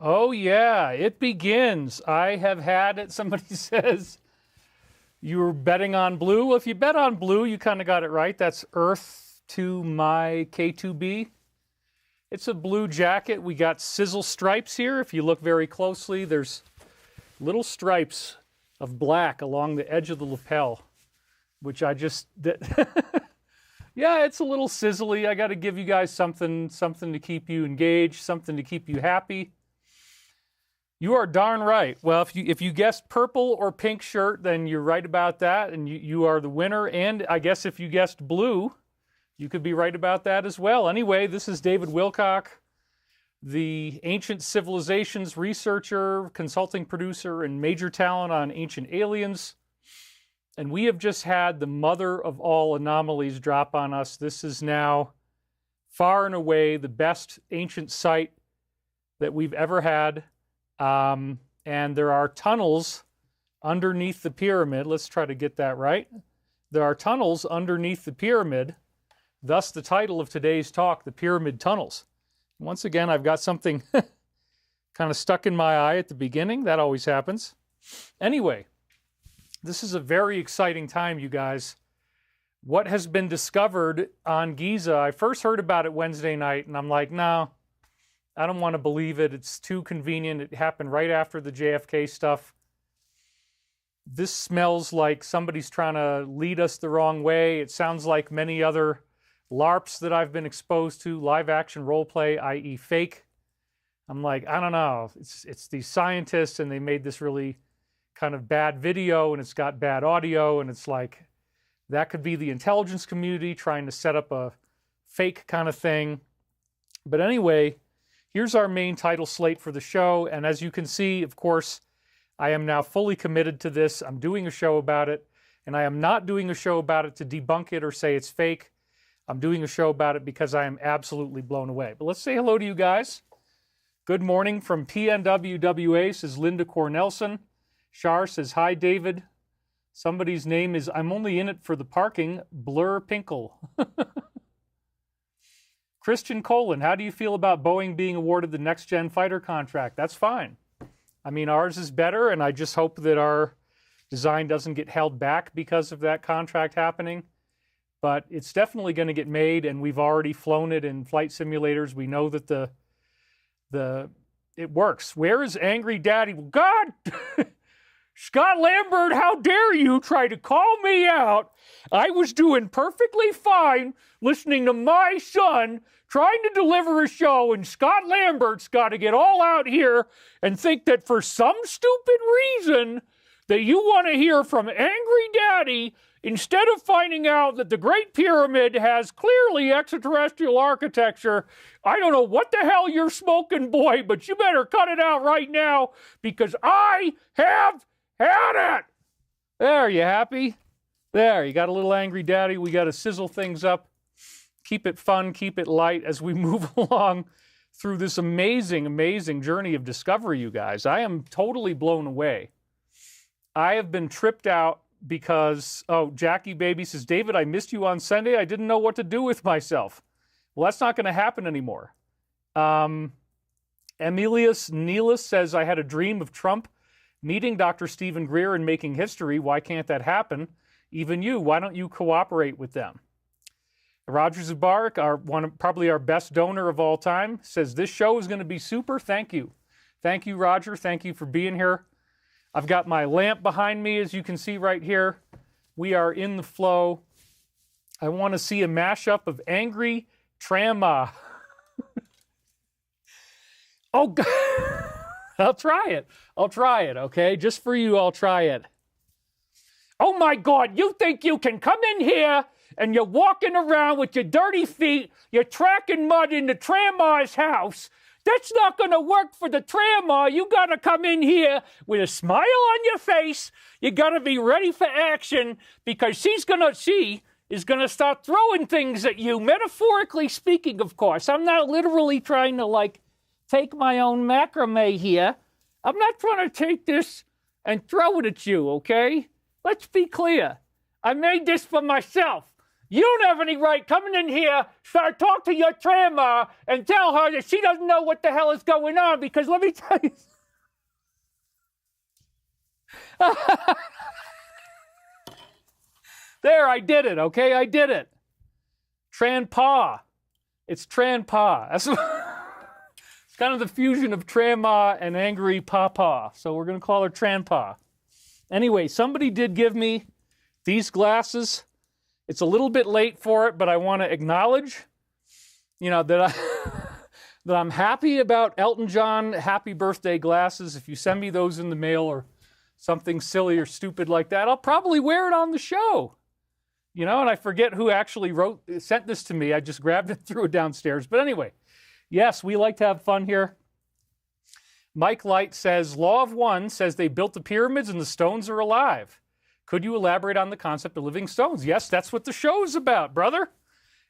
Oh, yeah, it begins. I have had it. Somebody says you were betting on blue. Well, if you bet on blue, you kind of got it right. That's Earth to my K2B. It's a blue jacket. We got sizzle stripes here. If you look very closely, there's little stripes of black along the edge of the lapel, which I just... Yeah, it's a little sizzly. I got to give you guys something to keep you engaged, something to keep you happy. You are darn right. Well, if you guessed purple or pink shirt, then you're right about that, and you are the winner. And I guess if you guessed blue, you could be right about that as well. Anyway, this is David Wilcock, the ancient civilizations researcher, consulting producer, and major talent on Ancient Aliens. And we have just had the mother of all anomalies drop on us. This is now far and away the best ancient site that we've ever had. And there are tunnels underneath the pyramid. Let's try to get that right. There are tunnels underneath the pyramid. Thus the title of today's talk, The Pyramid Tunnels. Once again, I've got something kind of stuck in my eye at the beginning. That always happens. Anyway, this is a very exciting time, you guys. What has been discovered on Giza, I first heard about it Wednesday night, and I'm like, no, I don't want to believe it. It's too convenient. It happened right after the JFK stuff. This smells like somebody's trying to lead us the wrong way. It sounds like many other LARPs that I've been exposed to, live action role play, i.e. fake. I'm like, I don't know. It's these scientists, and they made this really kind of bad video, and it's got bad audio, and it's like, that could be the intelligence community trying to set up a fake kind of thing. But anyway, here's our main title slate for the show, and as you can see, of course, I am now fully committed to this. I'm doing a show about it, and I am not doing a show about it to debunk it or say it's fake. I'm doing a show about it because I am absolutely blown away. But let's say hello to you guys. Good morning from PNWWA, says Linda Cornelson. Shar says, hi, David. Somebody's name is, I'm only in it for the parking, Blur Pinkle. Christian Colin, how do you feel about Boeing being awarded the next-gen fighter contract? That's fine. I mean, ours is better, and I just hope that our design doesn't get held back because of that contract happening. But it's definitely going to get made, and we've already flown it in flight simulators. We know that it works. Where is Angry Daddy? Well, God! Scott Lambert, how dare you try to call me out? I was doing perfectly fine listening to my son trying to deliver a show, and Scott Lambert's got to get all out here and think that for some stupid reason that you want to hear from Angry Daddy instead of finding out that the Great Pyramid has clearly extraterrestrial architecture. I don't know what the hell you're smoking, boy, but you better cut it out right now because I have had it. There, you happy? There, you got a little Angry Daddy. We got to sizzle things up, keep it fun, keep it light as we move along through this amazing, amazing journey of discovery, you guys. I am totally blown away. I have been tripped out because, oh, Jackie Baby says, David, I missed you on Sunday. I didn't know what to do with myself. Well, that's not going to happen anymore. Emilius Neelis says, I had a dream of Trump meeting Dr. Stephen Greer and making history. Why can't that happen? Even you, why don't you cooperate with them? Roger Zubarik, probably our best donor of all time, says, this show is going to be super. Thank you. Thank you, Roger. Thank you for being here. I've got my lamp behind me, as you can see right here. We are in the flow. I want to see a mashup of Angry Trama. Oh, God. I'll try it. I'll try it, okay? Just for you, I'll try it. Oh, my God, you think you can come in here and you're walking around with your dirty feet, you're tracking mud into Trama's house. That's not going to work for the Trama. You got to come in here with a smile on your face. You got to be ready for action because she is going to start throwing things at you, metaphorically speaking, of course. I'm not literally trying to, take my own macrame here. I'm not trying to take this and throw it at you, okay? Let's be clear. I made this for myself. You don't have any right coming in here, start talk to your grandma, and tell her that she doesn't know what the hell is going on, because let me tell you. There, I did it, okay? I did it. Tranpa. It's Tranpa. That's it's kind of the fusion of Tranma and Angry Papa. So we're going to call her Tranpa. Anyway, somebody did give me these glasses. It's a little bit late for it, but I want to acknowledge, that that I'm happy about Elton John happy birthday glasses. If you send me those in the mail or something silly or stupid like that, I'll probably wear it on the show. And I forget who actually sent this to me. I just grabbed it, threw it downstairs. But anyway, yes, we like to have fun here. Mike Light says, Law of One says they built the pyramids and the stones are alive. Could you elaborate on the concept of living stones? Yes, that's what the show is about, brother.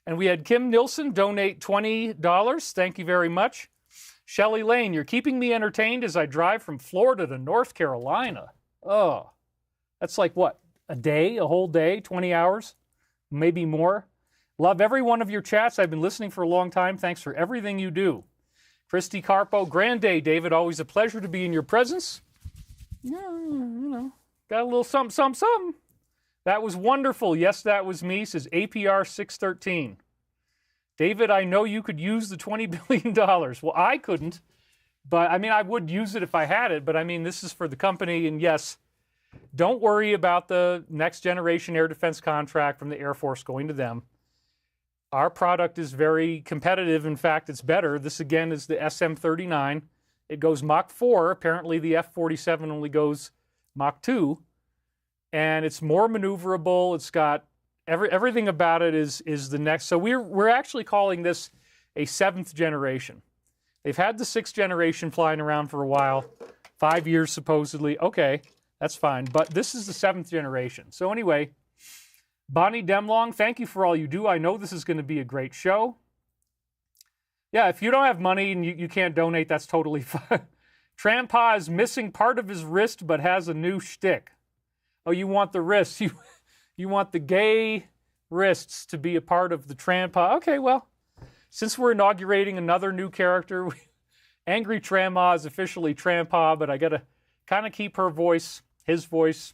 And we had Kim Nilsson donate $20. Thank you very much. Shelley Lane, you're keeping me entertained as I drive from Florida to North Carolina. Oh, that's like what? A whole day, 20 hours, maybe more. Love every one of your chats. I've been listening for a long time. Thanks for everything you do. Christy Carpo, grand day, David. Always a pleasure to be in your presence. Yeah, got a little something, something, something. That was wonderful. Yes, that was me, says APR 613. David, I know you could use the $20 billion. Well, I couldn't, but I would use it if I had it, but this is for the company, and yes, don't worry about the next generation air defense contract from the Air Force going to them. Our product is very competitive. In fact, it's better. This, again, is the SM-39. It goes Mach 4. Apparently, the F-47 only goes Mach 2. And it's more maneuverable. It's got everything about it is the next. So we're actually calling this a 7th generation. They've had the 6th generation flying around for a while, 5 years supposedly. Okay. That's fine, but this is the 7th generation. So anyway, Bonnie Demlong, thank you for all you do. I know this is going to be a great show. Yeah, if you don't have money and you can't donate, that's totally fine. Trampa is missing part of his wrist, but has a new shtick. Oh, you want the wrists. You want the gay wrists to be a part of the Trampa. Okay, well, since we're inaugurating another new character, Angry Trampa is officially Trampa, but I got to kind of keep her voice. His voice.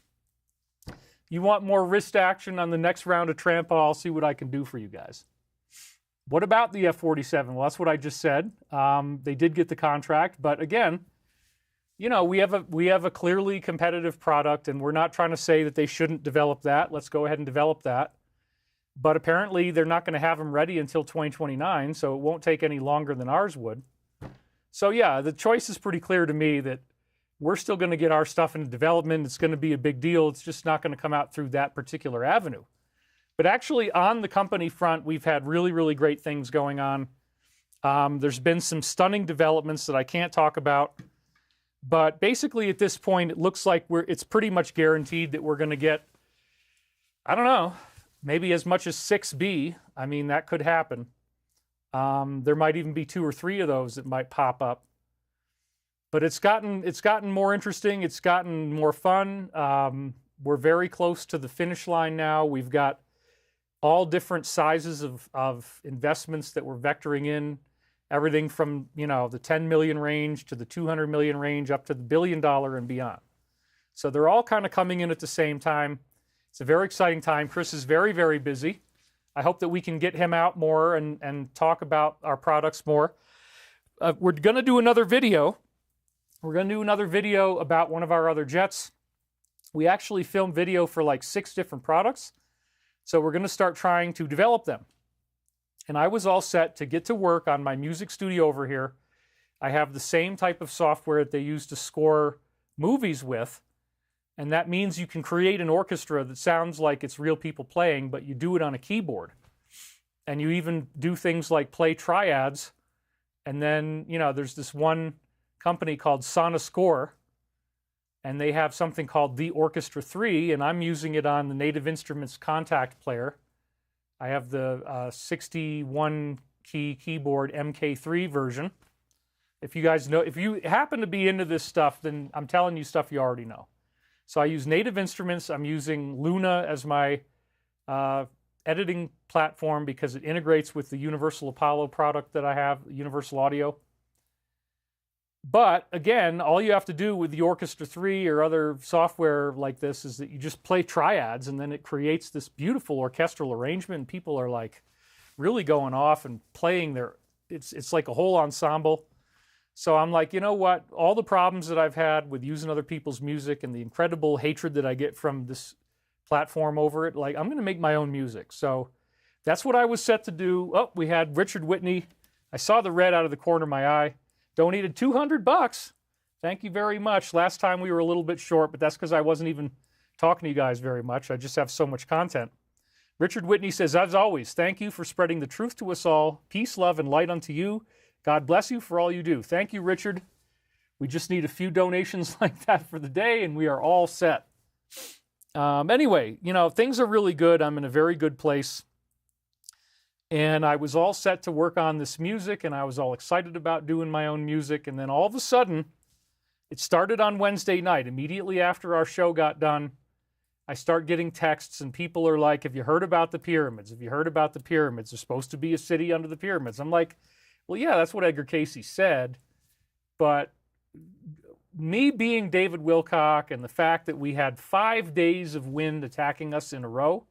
You want more wrist action on the next round of Trampa? I'll see what I can do for you guys. What about the F-47? Well, that's what I just said. They did get the contract, but again, we have a clearly competitive product, and we're not trying to say that they shouldn't develop that. Let's go ahead and develop that. But apparently, they're not going to have them ready until 2029, so it won't take any longer than ours would. So yeah, the choice is pretty clear to me that we're still going to get our stuff into development. It's going to be a big deal. It's just not going to come out through that particular avenue. But actually, on the company front, we've had really, really great things going on. There's been some stunning developments that I can't talk about. But basically, at this point, it looks like it's pretty much guaranteed that we're going to get, I don't know, maybe as much as 6B. That could happen. There might even be 2 or 3 of those that might pop up. But it's gotten more interesting. It's gotten more fun. We're very close to the finish line now. We've got all different sizes of investments that we're vectoring in. Everything from, the 10 million range to the 200 million range up to the $1 billion and beyond. So they're all kind of coming in at the same time. It's a very exciting time. Chris is very, very busy. I hope that we can get him out more and talk about our products more. We're going to do another video. We're going to do another video about one of our other jets. We actually filmed video for like 6 different products. So we're going to start trying to develop them. And I was all set to get to work on my music studio over here. I have the same type of software that they use to score movies with. And that means you can create an orchestra that sounds like it's real people playing, but you do it on a keyboard. And you even do things like play triads. And then, there's this one company called Sonoscore, and they have something called the Orchestra 3, and I'm using it on the Native Instruments Contact Player. I have the 61-key keyboard MK3 version. If you guys know, if you happen to be into this stuff, then I'm telling you stuff you already know. So I use Native Instruments. I'm using Luna as my editing platform because it integrates with the Universal Apollo product that I have, Universal Audio. But again, all you have to do with the Orchestra 3 or other software like this is that you just play triads and then it creates this beautiful orchestral arrangement. And people are like really going off and playing their, it's like a whole ensemble. So I'm like, you know what? All the problems that I've had with using other people's music and the incredible hatred that I get from this platform over it, like I'm going to make my own music. So that's what I was set to do. Oh, we had Richard Whitney. I saw the red out of the corner of my eye. Donated $200. Thank you very much. Last time we were a little bit short, but that's because I wasn't even talking to you guys very much. I just have so much content. Richard Whitney says, as always, thank you for spreading the truth to us all. Peace, love, and light unto you. God bless you for all you do. Thank you, Richard. We just need a few donations like that for the day, and we are all set. Anyway, you know, things are really good. I'm in a very good place. And I was all set to work on this music, and I was all excited about doing my own music. And then all of a sudden, it started on Wednesday night. Immediately after our show got done, I start getting texts, and people are like, have you heard about the pyramids? Have you heard about the pyramids? There's supposed to be a city under the pyramids. I'm like, well, yeah, that's what Edgar Cayce said. But me being David Wilcock and the fact that we had 5 days of wind attacking us in a row,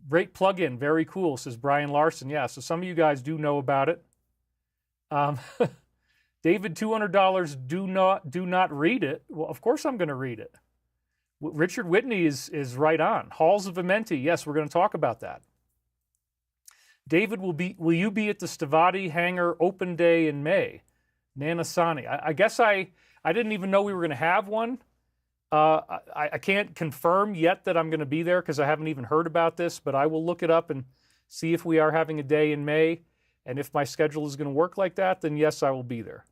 great plug-in, very cool, says Brian Larson. Yeah, so some of you guys do know about it. David, $200, do not read it. Well, of course I'm going to read it. Richard Whitney is right on. Halls of Amenti, yes, we're going to talk about that. David, will you be at the Stavati Hangar Open Day in May? Nana Sani. I guess I didn't even know we were going to have one. I can't confirm yet that I'm going to be there because I haven't even heard about this, but I will look it up and see if we are having a day in May. And if my schedule is going to work like that, then yes, I will be there.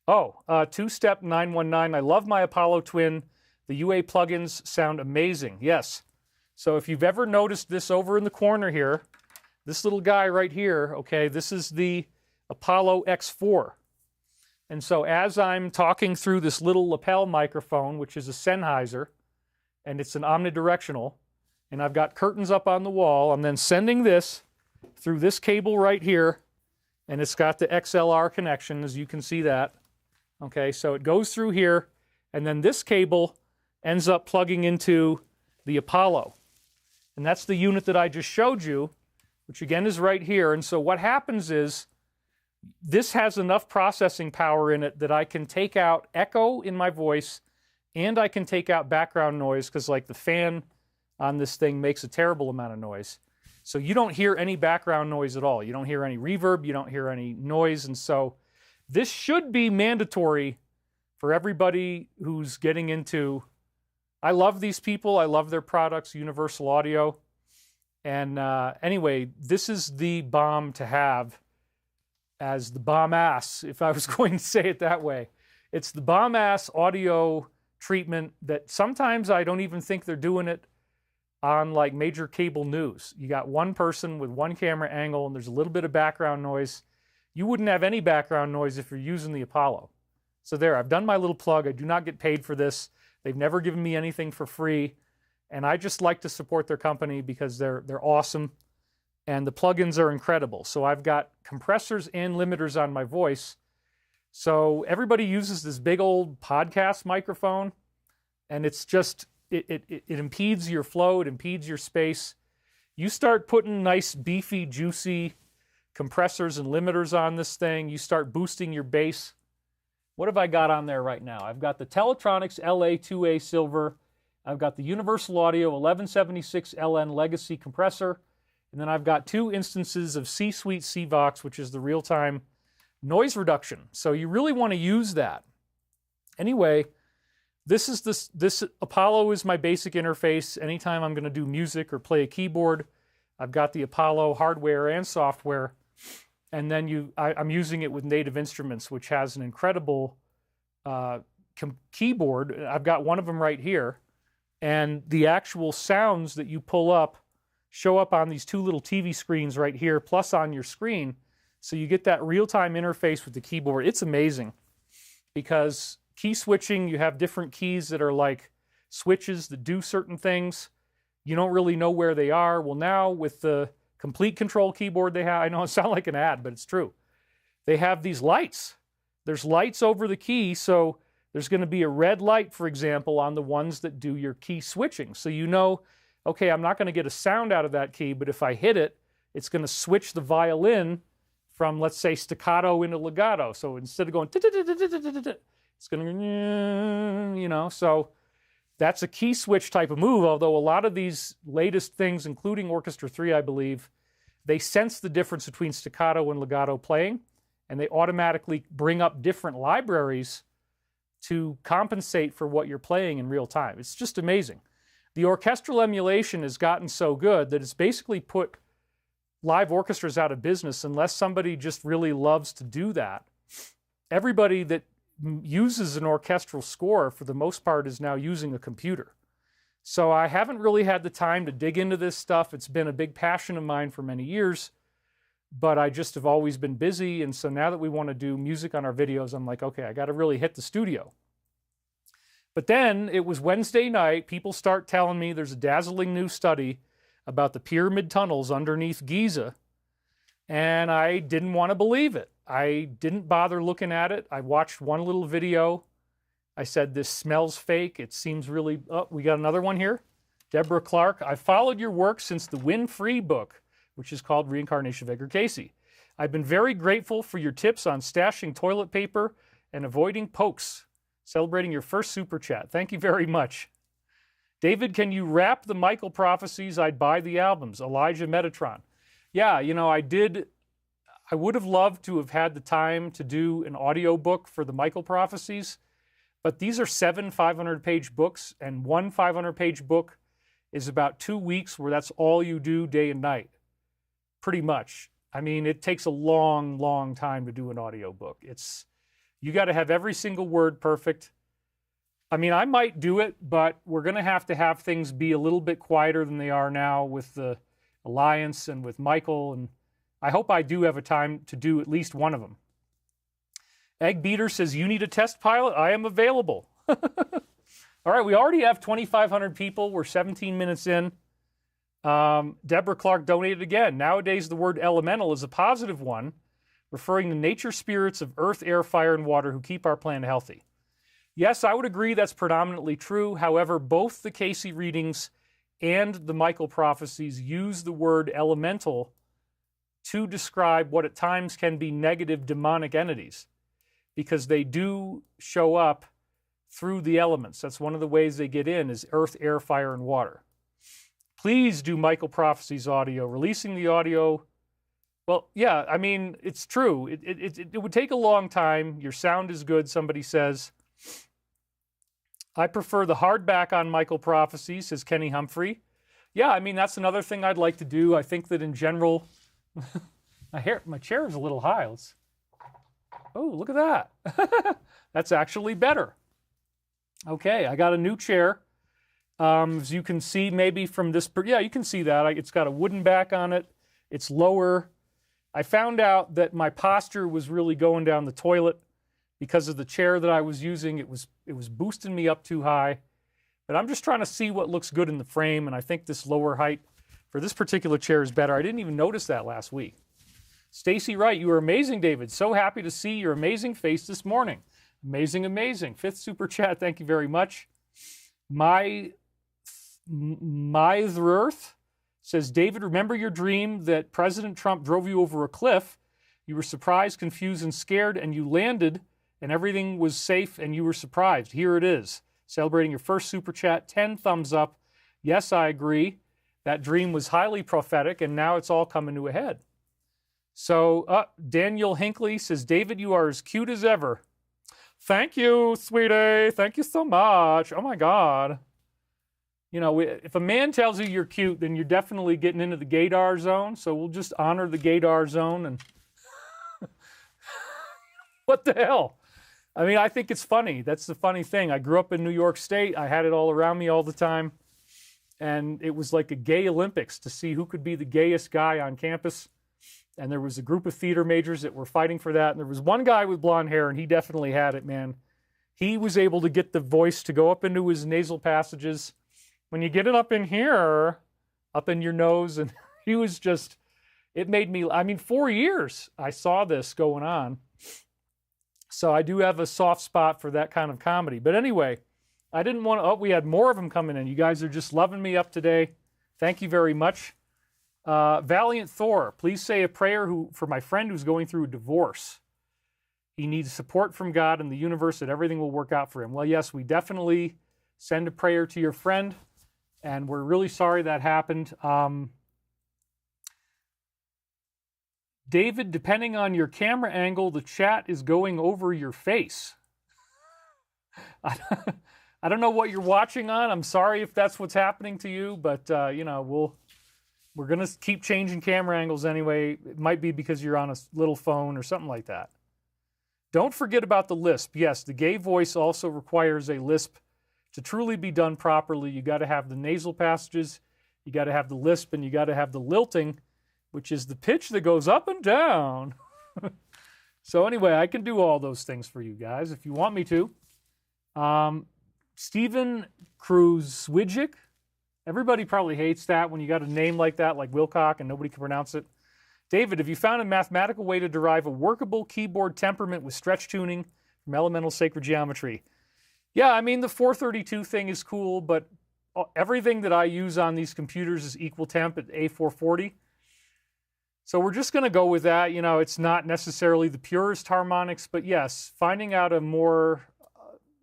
Oh, Two-Step 919. I love my Apollo Twin. The UA plugins sound amazing. Yes. So if you've ever noticed this over in the corner here, this little guy right here, okay, this is the Apollo X4. And so as I'm talking through this little lapel microphone, which is a Sennheiser, and it's an omnidirectional, and I've got curtains up on the wall, I'm then sending this through this cable right here, and it's got the XLR connection, as you can see that. Okay, so it goes through here, and then this cable ends up plugging into the Apollo. And that's the unit that I just showed you, which again is right here. And so what happens is, this has enough processing power in it that I can take out echo in my voice, and I can take out background noise, because like the fan on this thing makes a terrible amount of noise. So you don't hear any background noise at all. You don't hear any reverb, you don't hear any noise. And so this should be mandatory for everybody who's getting into, I love these people, I love their products, Universal Audio. And anyway, this is the bomb to have as the bomb-ass, if I was going to say it that way. It's the bomb-ass audio treatment that sometimes I don't even think they're doing it on like major cable news. You got one person with one camera angle and there's a little bit of background noise. You wouldn't have any background noise if you're using the Apollo. So there, I've done my little plug. I do not get paid for this. They've never given me anything for free. And I just like to support their company because they're awesome. And the plugins are incredible. So I've got compressors and limiters on my voice. So everybody uses this big old podcast microphone, and it's just, it impedes your flow, it impedes your space. You start putting nice, beefy, juicy compressors and limiters on this thing, you start boosting your bass. What have I got on there right now? I've got the Teletronics LA2A Silver. I've got the Universal Audio 1176 LN Legacy compressor. And then I've got 2 instances of C-Suite CVOX, which is the real-time noise reduction. So you really want to use that. Anyway, this Apollo is my basic interface. Anytime I'm going to do music or play a keyboard, I've got the Apollo hardware and software. And then I'm using it with Native Instruments, which has an incredible keyboard. I've got one of them right here. And the actual sounds that you pull up show up on these 2 little TV screens right here, plus on your screen. So you get that real-time interface with the keyboard. It's amazing because key switching, you have different keys that are like switches that do certain things. You don't really know where they are. Well, now with the complete control keyboard they have, I know it sounds like an ad, but it's true. They have these lights. There's lights over the key, so there's going to be a red light, for example, on the ones that do your key switching. So you know, okay, I'm not going to get a sound out of that key, but if I hit it, it's going to switch the violin from, let's say, staccato into legato. So instead of going, it's going to, you know, so that's a key switch type of move, although a lot of these latest things, including Orchestra 3, I believe, they sense the difference between staccato and legato playing, and they automatically bring up different libraries to compensate for what you're playing in real time. It's just amazing. The orchestral emulation has gotten so good that it's basically put live orchestras out of business unless somebody just really loves to do that. Everybody that uses an orchestral score, for the most part, is now using a computer. So I haven't really had the time to dig into this stuff. It's been a big passion of mine for many years, but I just have always been busy. And so now that we want to do music on our videos, I'm like, okay, I got to really hit the studio. But then it was Wednesday night. People start telling me there's a dazzling new study about the pyramid tunnels underneath Giza. And I didn't want to believe it. I didn't bother looking at it. I watched one little video. I said, this smells fake. It seems really... Oh, we got another one here. Deborah Clark. I followed your work since the Win Free book, which is called Reincarnation of Edgar Cayce. I've been very grateful for your tips on stashing toilet paper and avoiding pokes. Celebrating your first super chat. Thank you very much. David, can you rap the Michael prophecies? I'd buy the albums. Elijah Metatron. Yeah, you know, I would have loved to have had the time to do an audio book for the Michael prophecies, but these are 7 500-page books, and one 500-page book is about 2 weeks where that's all you do day and night, pretty much. I mean, it takes a long, long time to do an audio book. You got to have every single word perfect. I mean, I might do it, but we're going to have things be a little bit quieter than they are now with the Alliance and with Michael, and I hope I do have a time to do at least one of them. Egg Beater says, you need a test pilot? I am available. All right, we already have 2,500 people. We're 17 minutes in. Deborah Clark donated again. Nowadays, the word elemental is a positive one, referring to nature spirits of earth, air, fire, and water who keep our planet healthy. Yes, I would agree that's predominantly true. However, both the Cayce readings and the Michael prophecies use the word elemental to describe what at times can be negative demonic entities, because they do show up through the elements. That's one of the ways they get in, is earth, air, fire, and water. Please do Michael prophecies audio. Releasing the audio, well, yeah, I mean, it's true. It would take a long time. Your sound is good, somebody says. I prefer the hardback on Michael prophecies, says Kenny Humphrey. Yeah, I mean, that's another thing I'd like to do. I think that in general... my chair is a little high. Oh, look at that. That's actually better. Okay, I got a new chair. As you can see maybe from this... Yeah, you can see that. It's got a wooden back on it. It's lower. I found out that my posture was really going down the toilet because of the chair that I was using. It was boosting me up too high. But I'm just trying to see what looks good in the frame, and I think this lower height for this particular chair is better. I didn't even notice that last week. Stacy Wright, you are amazing, David. So happy to see your amazing face this morning. Amazing, amazing. 5th super chat, thank you very much. My Earth says, David, remember your dream that President Trump drove you over a cliff. You were surprised, confused, and scared, and you landed, and everything was safe, and you were surprised. Here it is. Celebrating your first super chat, 10 thumbs up. Yes, I agree. That dream was highly prophetic, and now it's all coming to a head. So Daniel Hinckley says, David, you are as cute as ever. Thank you, sweetie. Thank you so much. Oh, my God. You know, if a man tells you you're cute, then you're definitely getting into the gaydar zone, so we'll just honor the gaydar zone. And what the hell? I mean, I think it's funny. That's the funny thing. I grew up in New York State. I had it all around me all the time. And it was like a gay Olympics to see who could be the gayest guy on campus. And there was a group of theater majors that were fighting for that. And there was one guy with blonde hair, and he definitely had it, man. He was able to get the voice to go up into his nasal passages. when you get it up in here, up in your nose, and he was just, it made me, I mean, 4 years I saw this going on. So I do have a soft spot for that kind of comedy. But anyway, I didn't want to, oh, we had more of them coming in. You guys are just loving me up today. Thank you very much. Valiant Thor, please say a prayer for my friend who's going through a divorce. He needs support from God and the universe that everything will work out for him. Well, yes, we definitely send a prayer to your friend, and we're really sorry that happened. David, depending on your camera angle, the chat is going over your face. I don't know what you're watching on. I'm sorry if that's what's happening to you, but you know, we're going to keep changing camera angles anyway. It might be because you're on a little phone or something like that. Don't forget about the lisp. Yes, the gay voice also requires a lisp to truly be done properly. You got to have the nasal passages, you got to have the lisp, and you got to have the lilting, which is the pitch that goes up and down. So anyway, I can do all those things for you guys if you want me to. Stephen Kruzwijic. Everybody probably hates that when you got a name like that, like Wilcock, and nobody can pronounce it. David, have you found a mathematical way to derive a workable keyboard temperament with stretch tuning from elemental sacred geometry? Yeah, I mean, the 432 thing is cool, but everything that I use on these computers is equal temp at A440. So we're just going to go with that. You know, it's not necessarily the purest harmonics, but yes, finding out a more,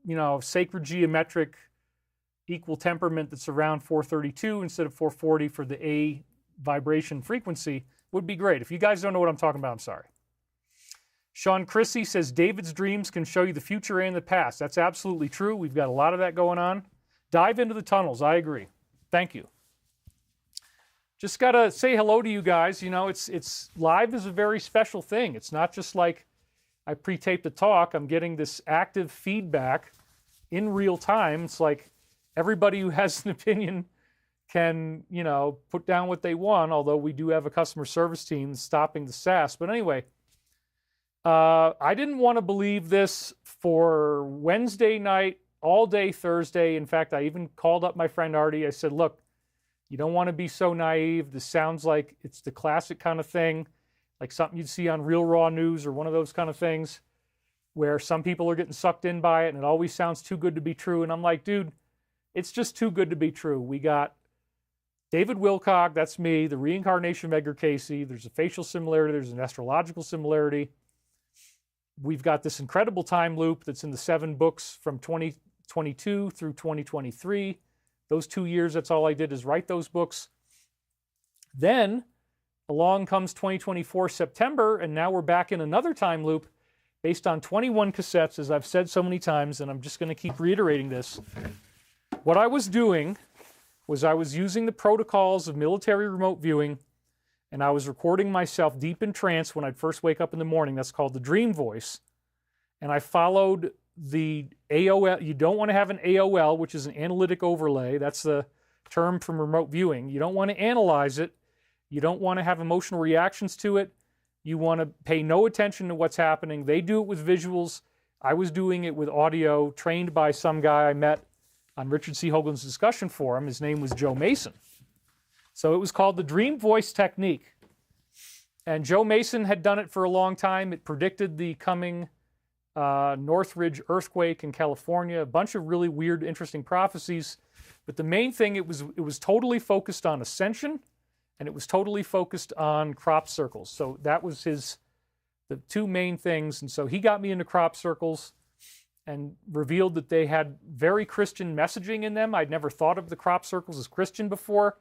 you know, sacred geometric equal temperament that's around 432 instead of 440 for the A vibration frequency would be great. If you guys don't know what I'm talking about, I'm sorry. Sean Chrissy says, David's dreams can show you the future and the past. That's absolutely true. We've got a lot of that going on. Dive into the tunnels. I agree. Thank you. Just got to say hello to you guys. You know, it's live is a very special thing. It's not just like I pre-taped a talk. I'm getting this active feedback in real time. It's like everybody who has an opinion can, you know, put down what they want, although we do have a customer service team stopping the sass. But anyway, I didn't want to believe this for Wednesday night, all day Thursday. In fact, I even called up my friend Artie. I said, look, you don't want to be so naive. This sounds like it's the classic kind of thing, like something you'd see on Real Raw News or one of those kind of things where some people are getting sucked in by it and it always sounds too good to be true. And I'm like, dude, it's just too good to be true. We got David Wilcock, that's me, the reincarnation of Edgar Casey. There's a facial similarity. There's an astrological similarity. We've got this incredible time loop that's in the 7 books from 2022 through 2023. Those 2 years, that's all I did is write those books. Then along comes 2024 September, and now we're back in another time loop based on 21 cassettes, as I've said so many times, and I'm just going to keep reiterating this. What I was doing was I was using the protocols of military remote viewing, and I was recording myself deep in trance when I'd first wake up in the morning. That's called the dream voice. And I followed the AOL. You don't want to have an AOL, which is an analytic overlay. That's the term from remote viewing. You don't want to analyze it. You don't want to have emotional reactions to it. You want to pay no attention to what's happening. They do it with visuals. I was doing it with audio, trained by some guy I met on Richard C. Hoagland's discussion forum. His name was Joe Mason. So it was called the Dream Voice Technique. And Joe Mason had done it for a long time. It predicted the coming Northridge earthquake in California, a bunch of really weird, interesting prophecies. But the main thing, it was totally focused on ascension, and it was totally focused on crop circles. So that was the 2 main things. And so he got me into crop circles and revealed that they had very Christian messaging in them. I'd never thought of the crop circles as Christian before,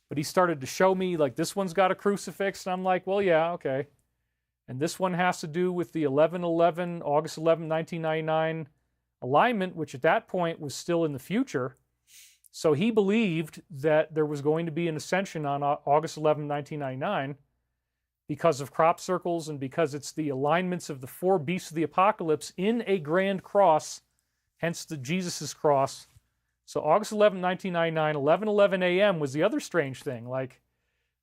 but he started to show me, like, this one's got a crucifix, and I'm like, well, yeah, okay. And this one has to do with the August 11, 1999 alignment, which at that point was still in the future. So he believed that there was going to be an ascension on August 11, 1999 because of crop circles and because it's the alignments of the 4 beasts of the apocalypse in a grand cross, hence the Jesus' cross. So August 11, 1999, 11:11 a.m. was the other strange thing. Like,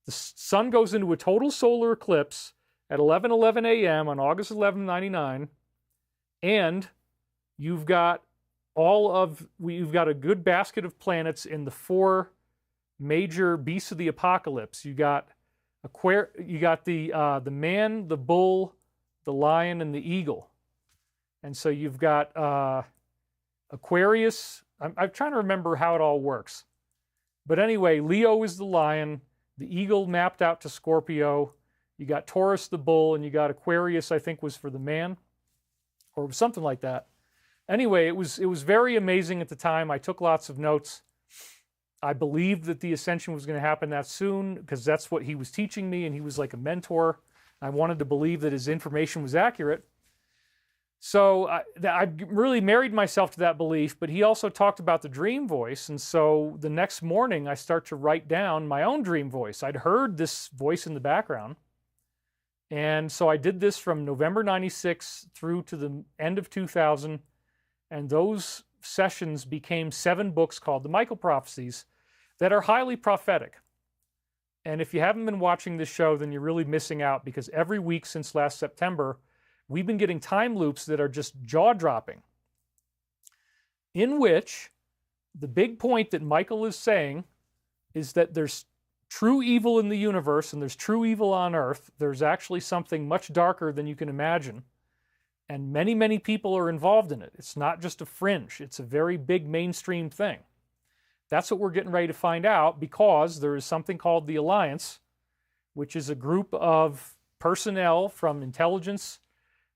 the sun goes into a total solar eclipse at 11:11 a.m. on August 11, 1999, and you've got we've got a good basket of planets in the 4 major beasts of the apocalypse. You got the man, the bull, the lion, and the eagle. And so you've got Aquarius. I'm trying to remember how it all works. But anyway, Leo is the lion, the eagle mapped out to Scorpio. You got Taurus the bull, and you got Aquarius, I think, was for the man, or something like that. Anyway, it was very amazing at the time. I took lots of notes. I believed that the ascension was going to happen that soon because that's what he was teaching me, and he was like a mentor. I wanted to believe that his information was accurate. So I really married myself to that belief, but he also talked about the dream voice, and so the next morning I start to write down my own dream voice. I'd heard this voice in the background, and so I did this from November 96 through to the end of 2000, and those sessions became 7 books called the Michael Prophecies that are highly prophetic. And if you haven't been watching this show, then you're really missing out, because every week since last September, we've been getting time loops that are just jaw-dropping, in which the big point that Michael is saying is that there's true evil in the universe and there's true evil on Earth. There's actually something much darker than you can imagine. And many, many people are involved in it. It's not just a fringe. It's a very big mainstream thing. That's what we're getting ready to find out, because there is something called the Alliance, which is a group of personnel from intelligence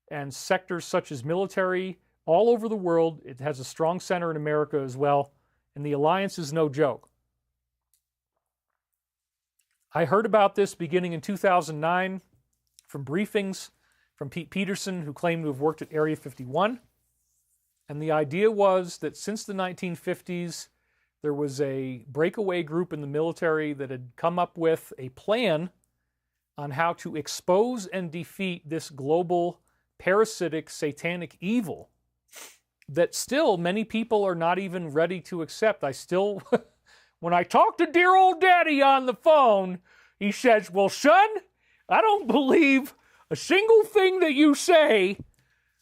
and sectors such as military all over the world. It has a strong center in America as well. And the Alliance is no joke. I heard about this beginning in 2009 from briefings from Pete Peterson, who claimed to have worked at Area 51. And the idea was that since the 1950s, there was a breakaway group in the military that had come up with a plan on how to expose and defeat this global parasitic satanic evil that still many people are not even ready to accept. I still, when I talk to dear old daddy on the phone, he says, well, son, I don't believe a single thing that you say.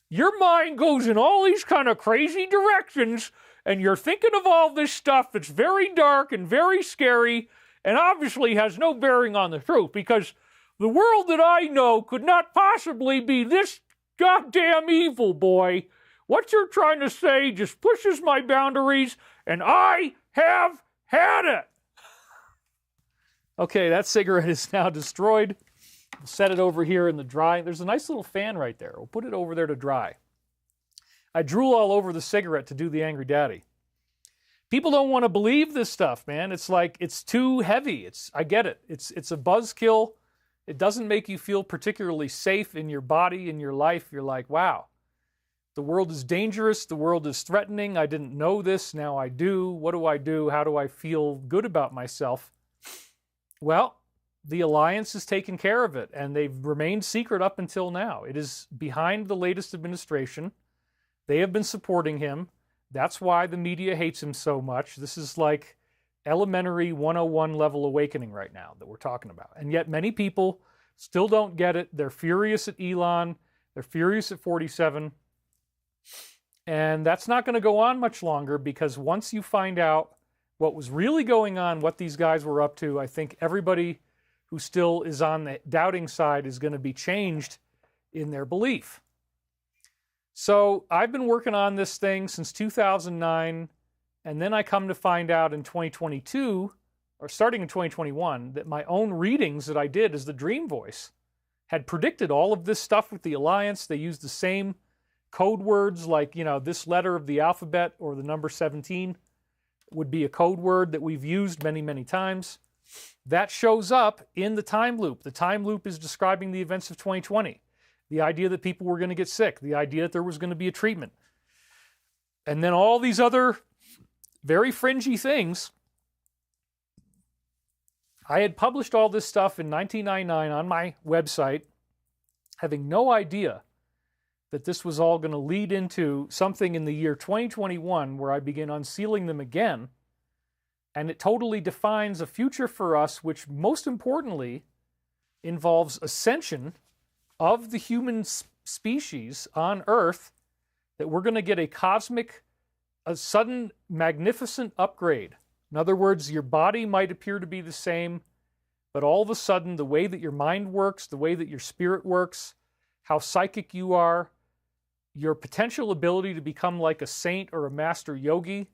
Your mind goes in all these kind of crazy directions, and you're thinking of all this stuff that's very dark and very scary, and obviously has no bearing on the truth, because the world that I know could not possibly be this goddamn evil, boy. What you're trying to say just pushes my boundaries, and I have had it. Okay, that cigarette is now destroyed. We'll set it over here in the dry. There's a nice little fan right there. We'll put it over there to dry. I drool all over the cigarette to do the angry daddy. People don't want to believe this stuff, man. It's like, it's too heavy. I get it. It's a buzzkill. It doesn't make you feel particularly safe in your body, in your life. You're like, wow, the world is dangerous. The world is threatening. I didn't know this. Now I do. What do I do? How do I feel good about myself? Well, the Alliance has taken care of it, and they've remained secret up until now. It is behind the latest administration. They have been supporting him. That's why the media hates him so much. This is like elementary 101 level awakening right now that we're talking about. And yet many people still don't get it. They're furious at Elon. They're furious at 47. And that's not going to go on much longer, because once you find out what was really going on, what these guys were up to, I think everybody who still is on the doubting side is going to be changed in their belief. So I've been working on this thing since 2009, and then I come to find out in 2022, or starting in 2021, that my own readings that I did as the dream voice had predicted all of this stuff with the Alliance. They used the same code words, like, this letter of the alphabet or the number 17 would be a code word that we've used many, many times. That shows up in the time loop. The time loop is describing the events of 2020. The idea that people were going to get sick, the idea that there was going to be a treatment, and then all these other very fringy things. I had published all this stuff in 1999 on my website, having no idea that this was all going to lead into something in the year 2021 where I begin unsealing them again. And it totally defines a future for us, which most importantly involves ascension of the human species on Earth, that we're going to get a cosmic a sudden magnificent upgrade. In other words, your body might appear to be the same, but all of a sudden, the way that your mind works, the way that your spirit works, how psychic you are, your potential ability to become like a saint or a master yogi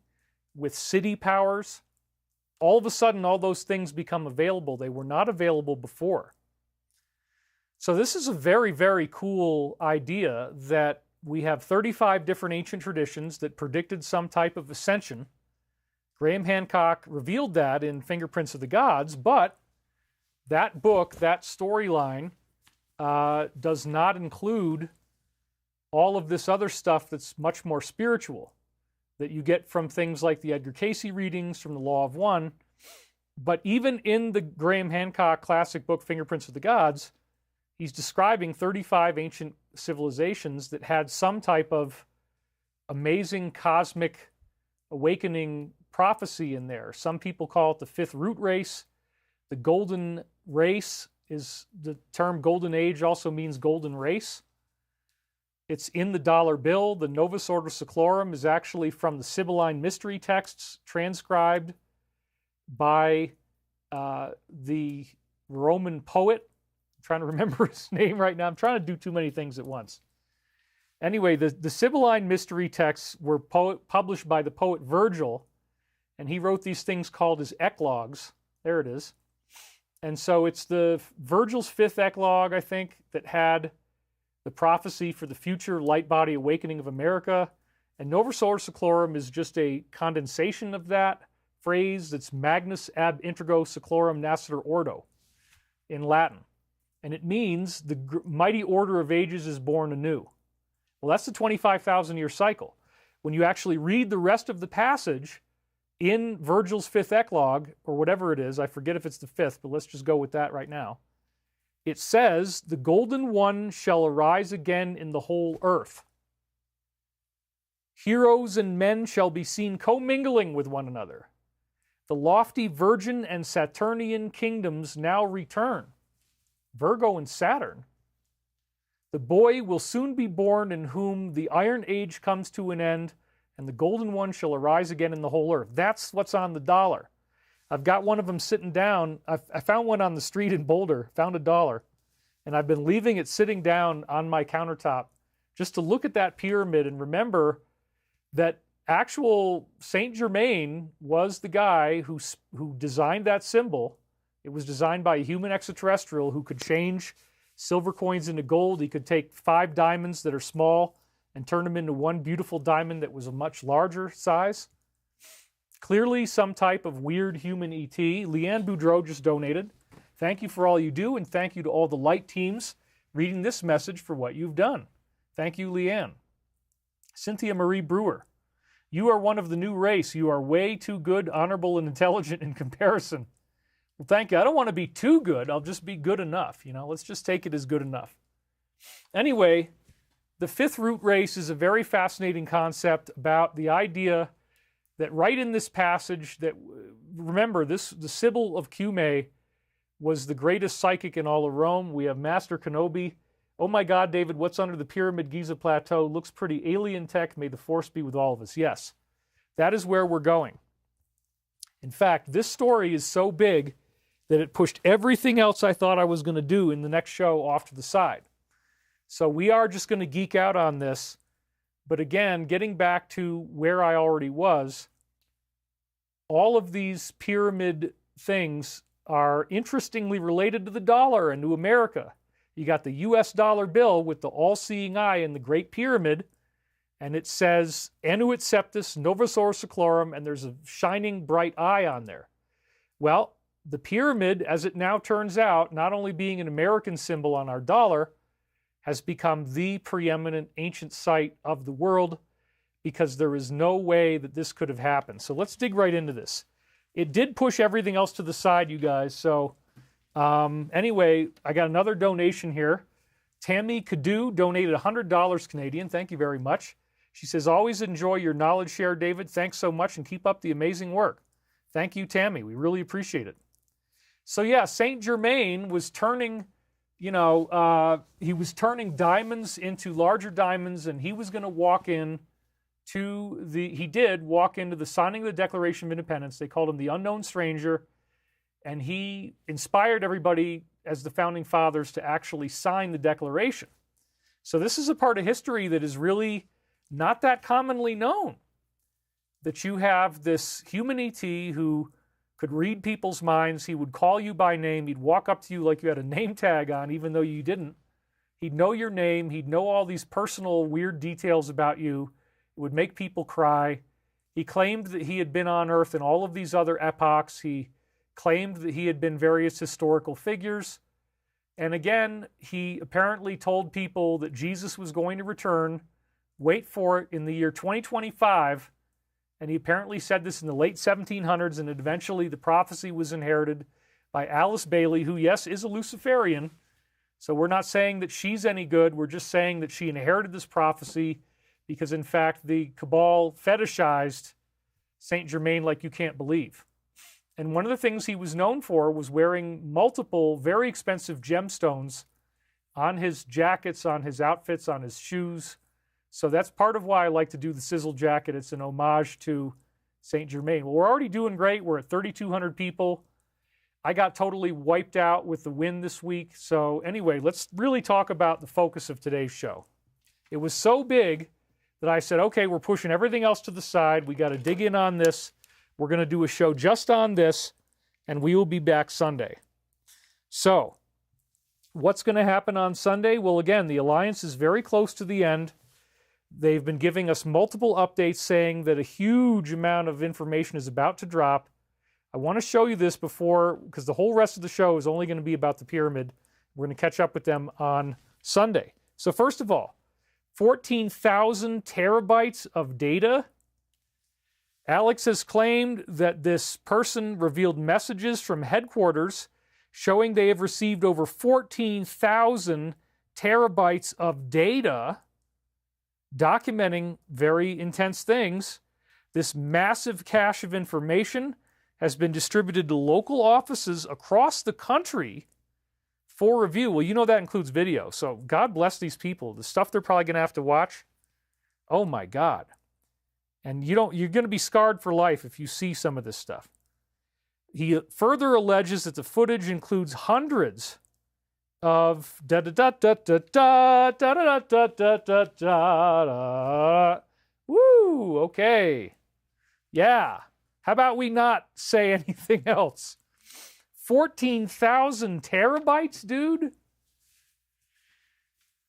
with siddhi powers, all of a sudden, all those things become available. They were not available before. So this is a very, very cool idea that we have 35 different ancient traditions that predicted some type of ascension. Graham Hancock revealed that in Fingerprints of the Gods, but that book, that storyline, does not include all of this other stuff that's much more spiritual that you get from things like the Edgar Cayce readings, from the Law of One. But even in the Graham Hancock classic book, Fingerprints of the Gods, he's describing 35 ancient civilizations that had some type of amazing cosmic awakening prophecy in there. Some people call it the fifth root race. The golden race is the term golden age, also means golden race. It's in the dollar bill. The Novus Ordo Seclorum is actually from the Sibylline mystery texts transcribed by the Roman poet. I'm trying to remember his name right now. I'm trying to do too many things at once. Anyway, the Sibylline mystery texts were published by the poet Virgil, and he wrote these things called his eclogues. There it is. And so it's the Virgil's fifth eclogue, I think, that had the prophecy for the future light body awakening of America. And Novus Ordo Seclorum is just a condensation of that phrase. That's Magnus ab intrigo seclorum nascitur ordo in Latin. And it means the mighty order of ages is born anew. Well, that's the 25,000-year cycle. When you actually read the rest of the passage in Virgil's fifth eclogue, or whatever it is, I forget if it's the fifth, but let's just go with that right now. It says, the golden one shall arise again in the whole earth. Heroes and men shall be seen commingling with one another. The lofty Virgin and Saturnian kingdoms now return. Virgo and Saturn. The boy will soon be born in whom the Iron Age comes to an end, and the golden one shall arise again in the whole earth. That's what's on the dollar. I've got one of them sitting down. I found one on the street in Boulder, found $1, and I've been leaving it sitting down on my countertop just to look at that pyramid and remember that actual Saint Germain was the guy who designed that symbol. It was designed by a human extraterrestrial who could change silver coins into gold. He could take 5 diamonds that are small and turn them into one beautiful diamond that was a much larger size. Clearly some type of weird human ET. Leanne Boudreau just donated. Thank you for all you do, and thank you to all the light teams reading this message for what you've done. Thank you, Leanne. Cynthia Marie Brewer. You are one of the new race. You are way too good, honorable, and intelligent in comparison. Well, thank you. I don't want to be too good. I'll just be good enough. Let's just take it as good enough. Anyway, the fifth root race is a very fascinating concept about the idea that right in this passage, that remember, the Sibyl of Cumae was the greatest psychic in all of Rome. We have Master Kenobi. Oh my God, David, what's under the pyramid Giza Plateau? Looks pretty alien tech. May the force be with all of us. Yes, that is where we're going. In fact, this story is so big that it pushed everything else I thought I was going to do in the next show off to the side. So we are just going to geek out on this. But again, getting back to where I already was, all of these pyramid things are interestingly related to the dollar and to America. You got the US dollar bill with the all-seeing eye in the Great Pyramid, and it says Annuit Septis Novus Ordo Seclorum, and there's a shining bright eye on there. Well, the pyramid, as it now turns out, not only being an American symbol on our dollar, has become the preeminent ancient site of the world, because there is no way that this could have happened. So let's dig right into this. It did push everything else to the side, you guys. So anyway, I got another donation here. Tammy Cadu donated $100 Canadian. Thank you very much. She says, always enjoy your knowledge share, David. Thanks so much, and keep up the amazing work. Thank you, Tammy. We really appreciate it. So yeah, Saint Germain was turning, he was turning diamonds into larger diamonds, and he was going to walk in he did walk into the signing of the Declaration of Independence. They called him the unknown stranger, and he inspired everybody as the founding fathers to actually sign the Declaration. So this is a part of history that is really not that commonly known, that you have this human ET who could read people's minds. He would call you by name. He'd walk up to you like you had a name tag on, even though you didn't. He'd know your name. He'd know all these personal weird details about you. It would make people cry. He claimed that he had been on Earth in all of these other epochs. He claimed that he had been various historical figures. And again, he apparently told people that Jesus was going to return, wait for it, in the year 2025. And he apparently said this in the late 1700s, and eventually the prophecy was inherited by Alice Bailey, who, yes, is a Luciferian. So we're not saying that she's any good. We're just saying that she inherited this prophecy because, in fact, the cabal fetishized Saint Germain like you can't believe. And one of the things he was known for was wearing multiple very expensive gemstones on his jackets, on his outfits, on his shoes. So that's part of why I like to do the sizzle jacket. It's an homage to Saint Germain. Well, we're already doing great. We're at 3,200 people. I got totally wiped out with the wind this week. So anyway, let's really talk about the focus of today's show. It was so big that I said, okay, we're pushing everything else to the side. We got to dig in on this. We're going to do a show just on this, and we will be back Sunday. So what's going to happen on Sunday? Well, again, the Alliance is very close to the end. They've been giving us multiple updates saying that a huge amount of information is about to drop. I want to show you this before, because the whole rest of the show is only going to be about the pyramid. We're going to catch up with them on Sunday. So first of all, 14,000 terabytes of data. Alex has claimed that this person revealed messages from headquarters showing they have received over 14,000 terabytes of data documenting very intense things. This massive cache of information has been distributed to local offices across the country for review. Well, you know that includes video. So God bless these people. The stuff they're probably going to have to watch. Oh my God. And you're going to be scarred for life if you see some of this stuff. He further alleges that the footage includes hundreds of da da da da da da da da da da da. Woo, okay. Yeah. How about we not say anything else? 14,000 terabytes, dude?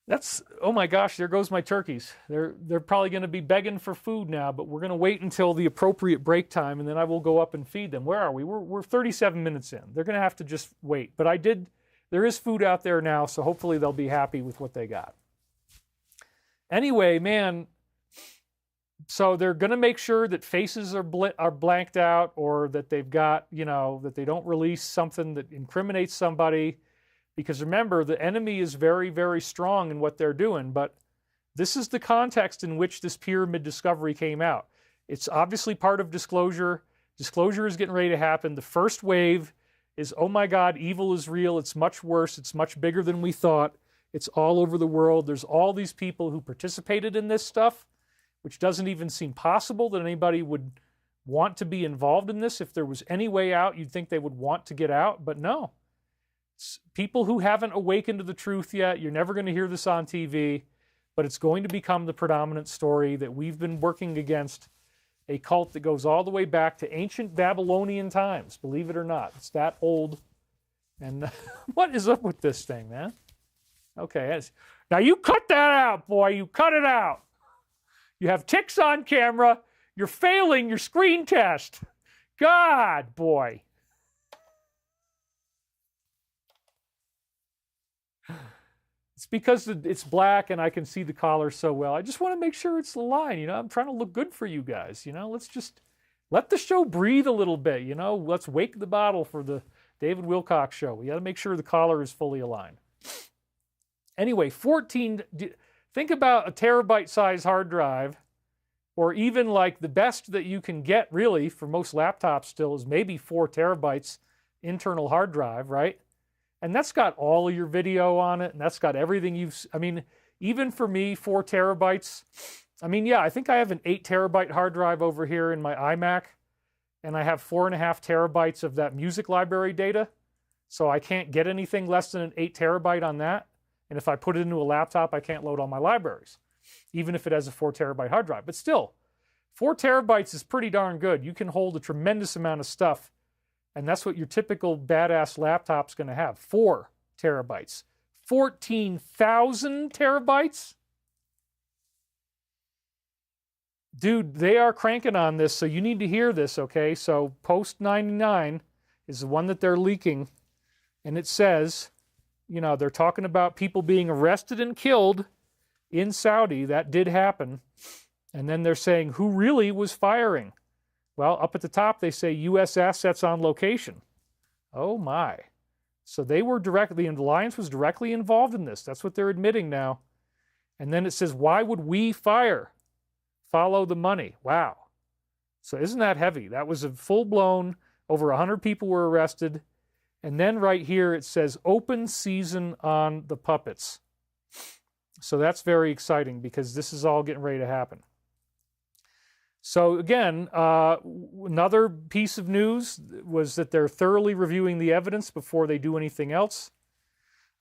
That's, oh my gosh, there goes my turkeys. They're probably going to be begging for food now, but we're going to wait until the appropriate break time, and then I will go up and feed them. Where are we? We're 37 minutes in. They're going to have to just wait. But there is food out there now, so hopefully they'll be happy with what they got. Anyway, man, so they're going to make sure that faces are blanked out, or that they've got, that they don't release something that incriminates somebody. Because remember, the enemy is very, very strong in what they're doing, but this is the context in which this pyramid discovery came out. It's obviously part of disclosure. Disclosure is getting ready to happen. The first wave is, oh my God, evil is real. It's much worse. It's much bigger than we thought. It's all over the world. There's all these people who participated in this stuff, which doesn't even seem possible that anybody would want to be involved in this. If there was any way out, you'd think they would want to get out, but no. People who haven't awakened to the truth yet, you're never going to hear this on TV, but it's going to become the predominant story that we've been working against, a cult that goes all the way back to ancient Babylonian times, believe it or not. It's that old. And what is up with this thing, man? Okay. Now you cut that out, boy. You cut it out. You have ticks on camera. You're failing your screen test. God, boy. It's because it's black and I can see the collar so well. I just want to make sure it's the line. I'm trying to look good for you guys. Let's just let the show breathe a little bit. Let's wake the bottle for the David Wilcock show. We got to make sure the collar is fully aligned. Anyway, think about a terabyte size hard drive, or even like the best that you can get really for most laptops still is maybe 4 terabytes internal hard drive, right? And that's got all of your video on it, and that's got everything even for me, 4 terabytes, I mean, yeah, I think I have an 8 terabyte hard drive over here in my iMac, and I have 4.5 terabytes of that music library data. So I can't get anything less than an 8 terabyte on that. And if I put it into a laptop, I can't load all my libraries, even if it has a 4 terabyte hard drive. But still, 4 terabytes is pretty darn good. You can hold a tremendous amount of stuff. And that's what your typical badass laptop's going to have, 4 terabytes. 14,000 terabytes? Dude, they are cranking on this, so you need to hear this, okay? So Post 99 is the one that they're leaking, and it says, you know, they're talking about people being arrested and killed in Saudi. That did happen. And then they're saying, who really was firing? Well, up at the top, they say U.S. assets on location. Oh, my. So they were directly, the alliance was directly involved in this. That's what they're admitting now. And then it says, why would we fire? Follow the money. Wow. So isn't that heavy? That was a full-blown, over 100 people were arrested. And then right here it says, open season on the puppets. So that's very exciting because this is all getting ready to happen. So again, another piece of news was that they're thoroughly reviewing the evidence before they do anything else.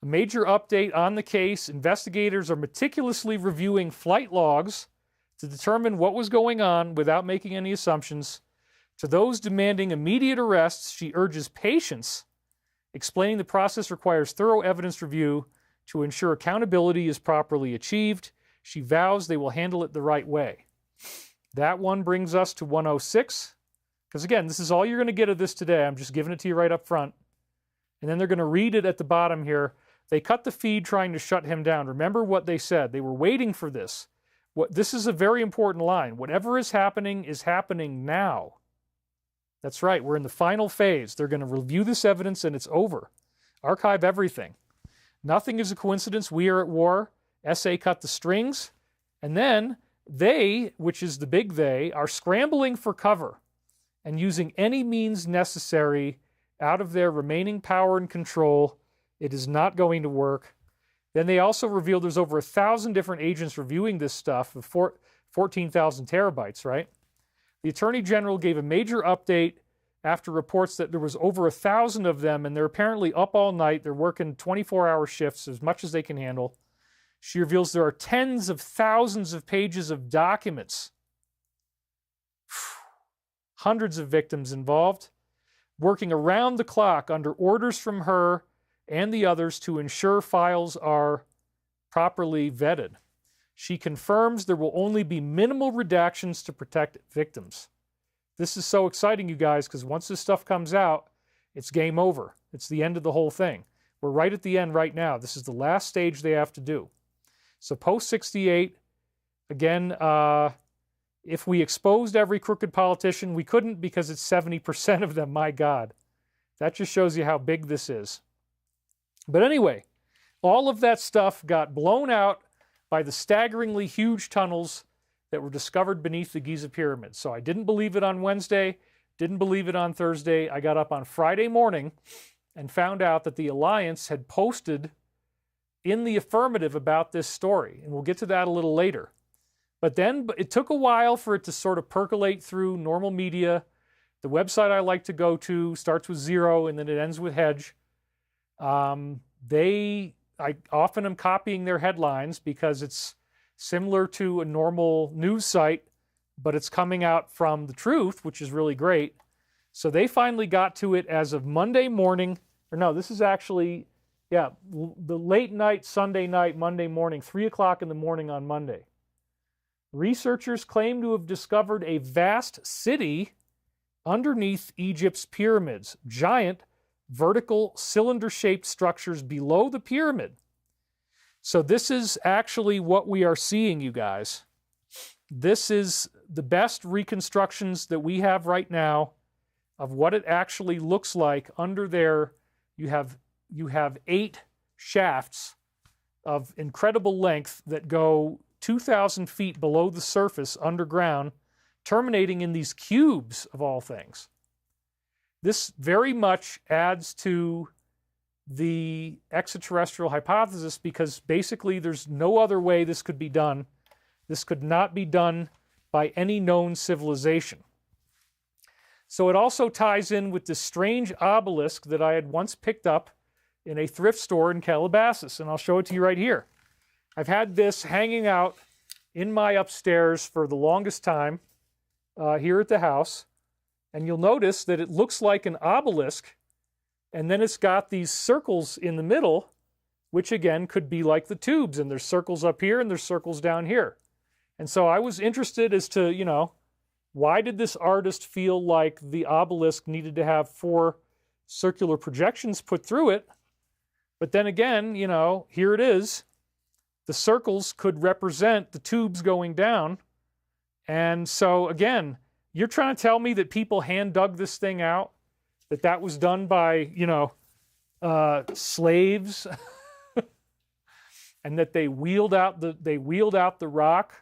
A major update on the case, investigators are meticulously reviewing flight logs to determine what was going on without making any assumptions. To those demanding immediate arrests, she urges patience, explaining the process requires thorough evidence review to ensure accountability is properly achieved. She vows they will handle it the right way. That one brings us to 106, because again, this is all you're going to get of this today. I'm just giving it to you right up front. And then they're going to read it at the bottom here. They cut the feed trying to shut him down. Remember what they said. They were waiting for this. This is a very important line. Whatever is happening now. That's right. We're in the final phase. They're going to review this evidence and it's over. Archive everything. Nothing is a coincidence. We are at war. SA cut the strings. And then they, which is the big they, are scrambling for cover and using any means necessary out of their remaining power and control. It is not going to work. Then they also revealed there's over 1,000 different agents reviewing this stuff, of 14,000 terabytes, right? The Attorney General gave a major update after reports that there was over 1,000 of them, and they're apparently up all night. They're working 24-hour shifts, as much as they can handle. She reveals there are tens of thousands of pages of documents. Hundreds of victims involved, working around the clock under orders from her and the others to ensure files are properly vetted. She confirms there will only be minimal redactions to protect victims. This is so exciting, you guys, because once this stuff comes out, it's game over. It's the end of the whole thing. We're right at the end right now. This is the last stage they have to do. So post 68, again, if we exposed every crooked politician, we couldn't because it's 70% of them, my God. That just shows you how big this is. But anyway, all of that stuff got blown out by the staggeringly huge tunnels that were discovered beneath the Giza Pyramid. So I didn't believe it on Wednesday, didn't believe it on Thursday. I got up on Friday morning and found out that the Alliance had posted in the affirmative about this story. And we'll get to that a little later. But then it took a while for it to sort of percolate through normal media. The website I like to go to starts with 0 and then it ends with hedge. I often am copying their headlines because it's similar to a normal news site, but it's coming out from the truth, which is really great. So they finally got to it as of Monday morning, or no, this is actually, yeah, the late night, Sunday night, Monday morning, 3 o'clock in the morning on Monday. Researchers claim to have discovered a vast city underneath Egypt's pyramids, giant vertical cylinder-shaped structures below the pyramid. So this is actually what we are seeing, you guys. This is the best reconstructions that we have right now of what it actually looks like under there. You have 8 shafts of incredible length that go 2,000 feet below the surface underground, terminating in these cubes of all things. This very much adds to the extraterrestrial hypothesis because basically there's no other way this could be done. This could not be done by any known civilization. So it also ties in with this strange obelisk that I had once picked up in a thrift store in Calabasas, and I'll show it to you right here. I've had this hanging out in my upstairs for the longest time here at the house, and you'll notice that it looks like an obelisk, and then it's got these circles in the middle, which again could be like the tubes, and there's circles up here and there's circles down here. And so I was interested as to, you know, why did this artist feel like the obelisk needed to have 4 circular projections put through it? But then again, you know, here it is. The circles could represent the tubes going down. And so again, you're trying to tell me that people hand dug this thing out, that was done by, you know, slaves, and that they wheeled out the rock.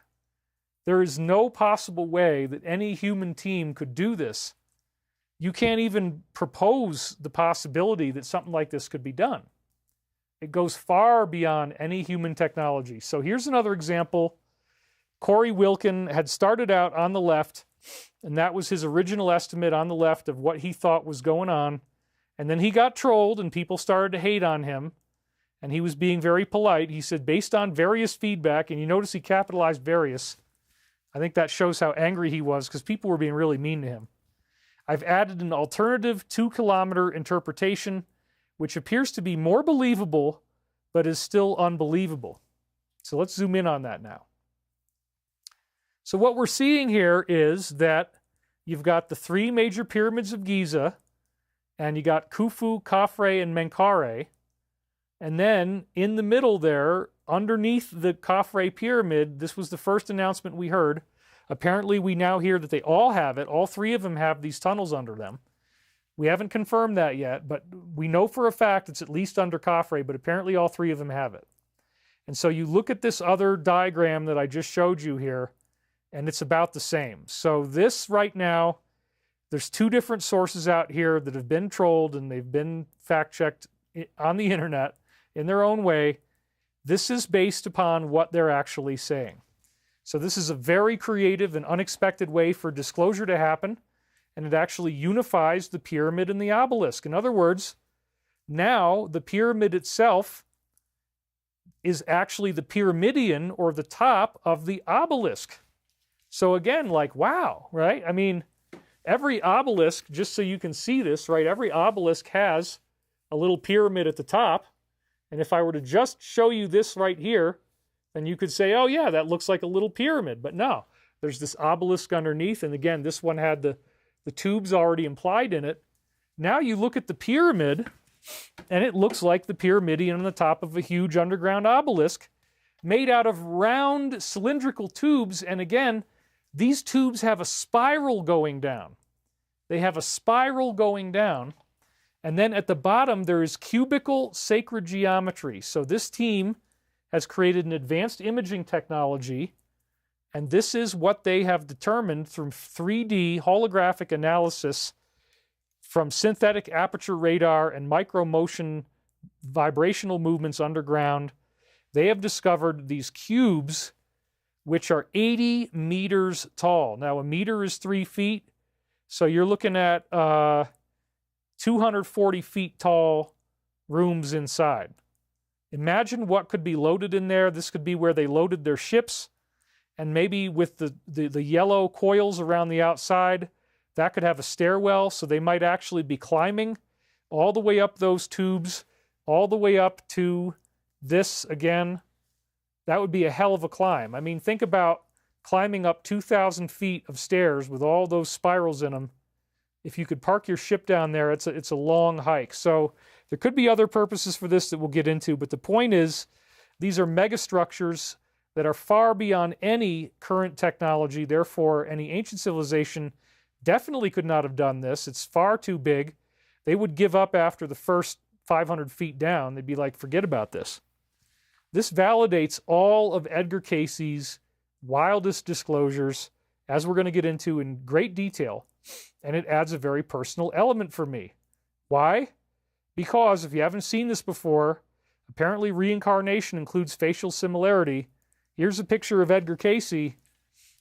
There is no possible way that any human team could do this. You can't even propose the possibility that something like this could be done. It goes far beyond any human technology. So here's another example. Corey Wilkin had started out on the left, and that was his original estimate on the left of what he thought was going on. And then he got trolled, and people started to hate on him. And he was being very polite. He said, based on various feedback, and you notice he capitalized various. I think that shows how angry he was, because people were being really mean to him. I've added an alternative 2-kilometer interpretation, which appears to be more believable, but is still unbelievable. So let's zoom in on that now. So what we're seeing here is that you've got the 3 major pyramids of Giza, and you got Khufu, Khafre, and Menkaure. And then in the middle there, underneath the Khafre pyramid, this was the first announcement we heard. Apparently we now hear that they all have it. All 3 of them have these tunnels under them. We haven't confirmed that yet, but we know for a fact it's at least under Khafre, but apparently all 3 of them have it. And so you look at this other diagram that I just showed you here, and it's about the same. So this right now, there's 2 different sources out here that have been trolled, and they've been fact-checked on the internet in their own way. This is based upon what they're actually saying. So this is a very creative and unexpected way for disclosure to happen, and it actually unifies the pyramid and the obelisk. In other words, now the pyramid itself is actually the pyramidion, or the top of the obelisk. So again, like, wow, right? I mean, every obelisk, just so you can see this, right? Every obelisk has a little pyramid at the top. And if I were to just show you this right here, then you could say, oh yeah, that looks like a little pyramid. But no, there's this obelisk underneath. And again, this one had the tubes already implied in it. Now you look at the pyramid, and it looks like the pyramidion on the top of a huge underground obelisk made out of round cylindrical tubes. And again, these tubes have a spiral going down. They have a spiral going down. And then at the bottom, there is cubical sacred geometry. So this team has created an advanced imaging technology, and this is what they have determined through 3D holographic analysis from synthetic aperture radar and micro-motion vibrational movements underground. They have discovered these cubes, which are 80 meters tall. Now, a meter is 3 feet, so you're looking at 240 feet tall rooms inside. Imagine what could be loaded in there. This could be where they loaded their ships, and maybe with the yellow coils around the outside, that could have a stairwell, so they might actually be climbing all the way up those tubes, all the way up to this again. That would be a hell of a climb. I mean, think about climbing up 2,000 feet of stairs with all those spirals in them. If you could park your ship down there, it's a long hike. So there could be other purposes for this that we'll get into, but the point is, these are megastructures that are far beyond any current technology. Therefore, any ancient civilization definitely could not have done this. It's far too big. They would give up after the first 500 feet down. They'd be like, forget about this. This validates all of Edgar Cayce's wildest disclosures, as we're going to get into in great detail. And it adds a very personal element for me. Why? Because if you haven't seen this before, apparently reincarnation includes facial similarity. here's a picture of Edgar Cayce,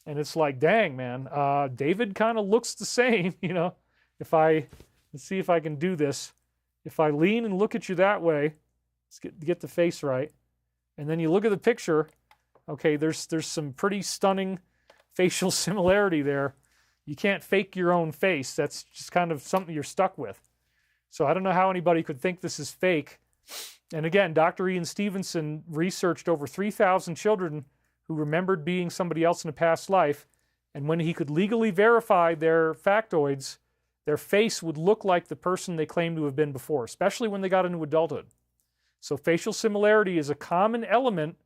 and it's like, dang, man, David kind of looks the same, you know. Let's see if I can do this. If I lean and look at you that way, let's get the face right, and then you look at the picture, okay, there's some pretty stunning facial similarity there. You can't fake your own face. That's just kind of something you're stuck with. So I don't know how anybody could think this is fake. And again, Dr. Ian Stevenson researched over 3,000 children who remembered being somebody else in a past life, and when he could legally verify their factoids, their face would look like the person they claimed to have been before, especially when they got into adulthood. So facial similarity is a common element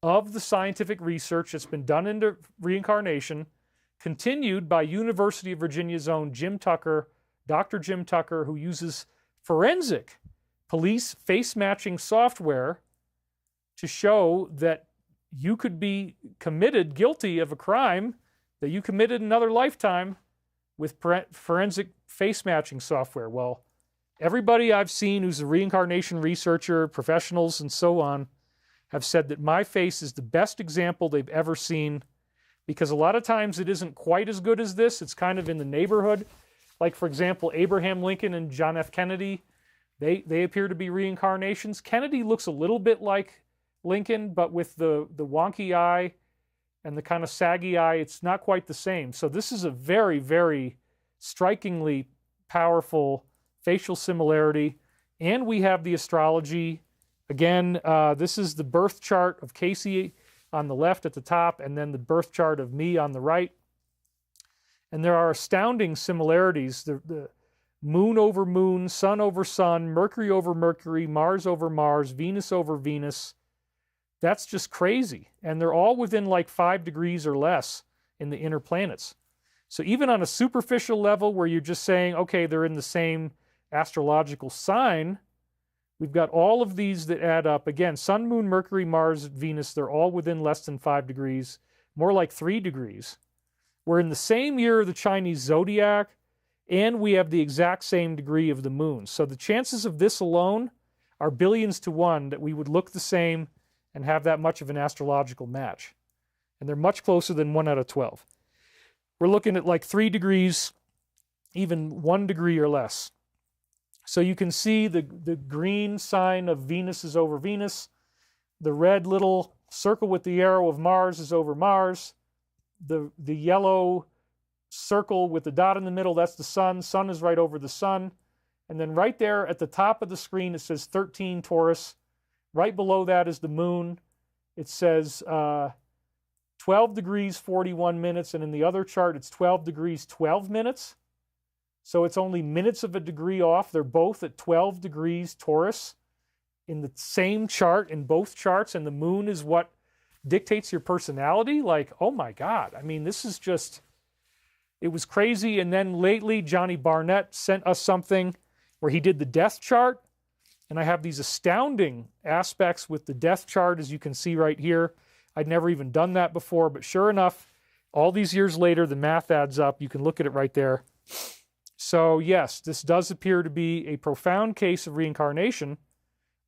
of the scientific research that's been done into reincarnation, continued by University of Virginia's own Jim Tucker, Dr. Jim Tucker, who uses forensic police face matching software to show that you could be guilty of a crime that you committed in another lifetime with forensic face matching software. Well, everybody I've seen who's a reincarnation researcher, professionals and so on, have said that my face is the best example they've ever seen, because a lot of times it isn't quite as good as this. It's kind of in the neighborhood. Like, for example, Abraham Lincoln and John F. Kennedy, they appear to be reincarnations. Kennedy looks a little bit like Lincoln, but with the wonky eye and the kind of saggy eye, it's not quite the same. So this is a very, very strikingly powerful facial similarity. And we have the astrology. Again, this is the birth chart of Cayce on the left at the top, and then the birth chart of me on the right. And there are astounding similarities. The moon over moon, sun over sun, Mercury over Mercury, Mars over Mars, Venus over Venus. That's just crazy. And they're all within like 5 degrees or less in the inner planets. So even on a superficial level where you're just saying, okay, they're in the same astrological sign, we've got all of these that add up. Again, Sun, Moon, Mercury, Mars, Venus, they're all within less than 5 degrees, more like 3 degrees. We're in the same year of the Chinese zodiac, and we have the exact same degree of the moon. So the chances of this alone are billions to one that we would look the same and have that much of an astrological match. And they're much closer than 1 out of 12. We're looking at like 3 degrees, even 1 degree or less. So you can see the green sign of Venus is over Venus. The red little circle with the arrow of Mars is over Mars. The yellow circle with the dot in the middle, that's the sun. Sun is right over the sun. And then right there at the top of the screen, it says 13 Taurus. Right below that is the moon. It says 12 degrees, 41 minutes. And in the other chart, it's 12 degrees, 12 minutes. So it's only minutes of a degree off. They're both at 12 degrees Taurus in the same chart, in both charts. And the moon is what dictates your personality. Like, oh my God. I mean, this is just, it was crazy. And then lately, Johnny Barnett sent us something where he did the death chart. And I have these astounding aspects with the death chart, as you can see right here. I'd never even done that before, but sure enough, all these years later, the math adds up. You can look at it right there. So yes, this does appear to be a profound case of reincarnation.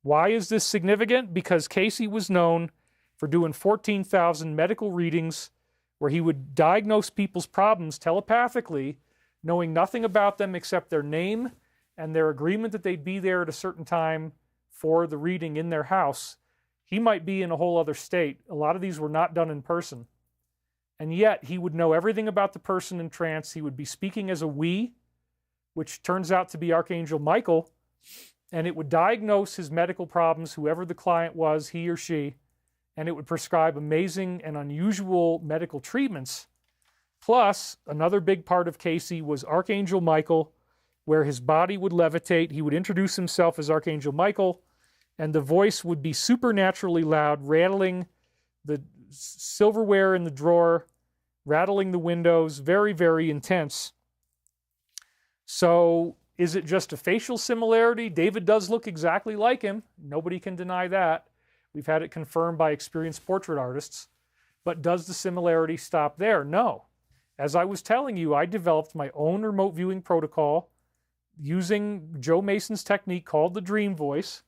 Why is this significant? Because Cayce was known for doing 14,000 medical readings where he would diagnose people's problems telepathically, knowing nothing about them except their name and their agreement that they'd be there at a certain time for the reading in their house. He might be in a whole other state. A lot of these were not done in person. And yet he would know everything about the person in trance. He would be speaking as a we, which turns out to be Archangel Michael, and it would diagnose his medical problems, whoever the client was, he or she, and it would prescribe amazing and unusual medical treatments. Plus, another big part of Cayce was Archangel Michael, where his body would levitate. He would introduce himself as Archangel Michael, and the voice would be supernaturally loud, rattling the silverware in the drawer, rattling the windows, very, very intense. So is it just a facial similarity? David does look exactly like him. Nobody can deny that. We've had it confirmed by experienced portrait artists. But does the similarity stop there? No. As I was telling you, I developed my own remote viewing protocol using Joe Mason's technique called the dream voice.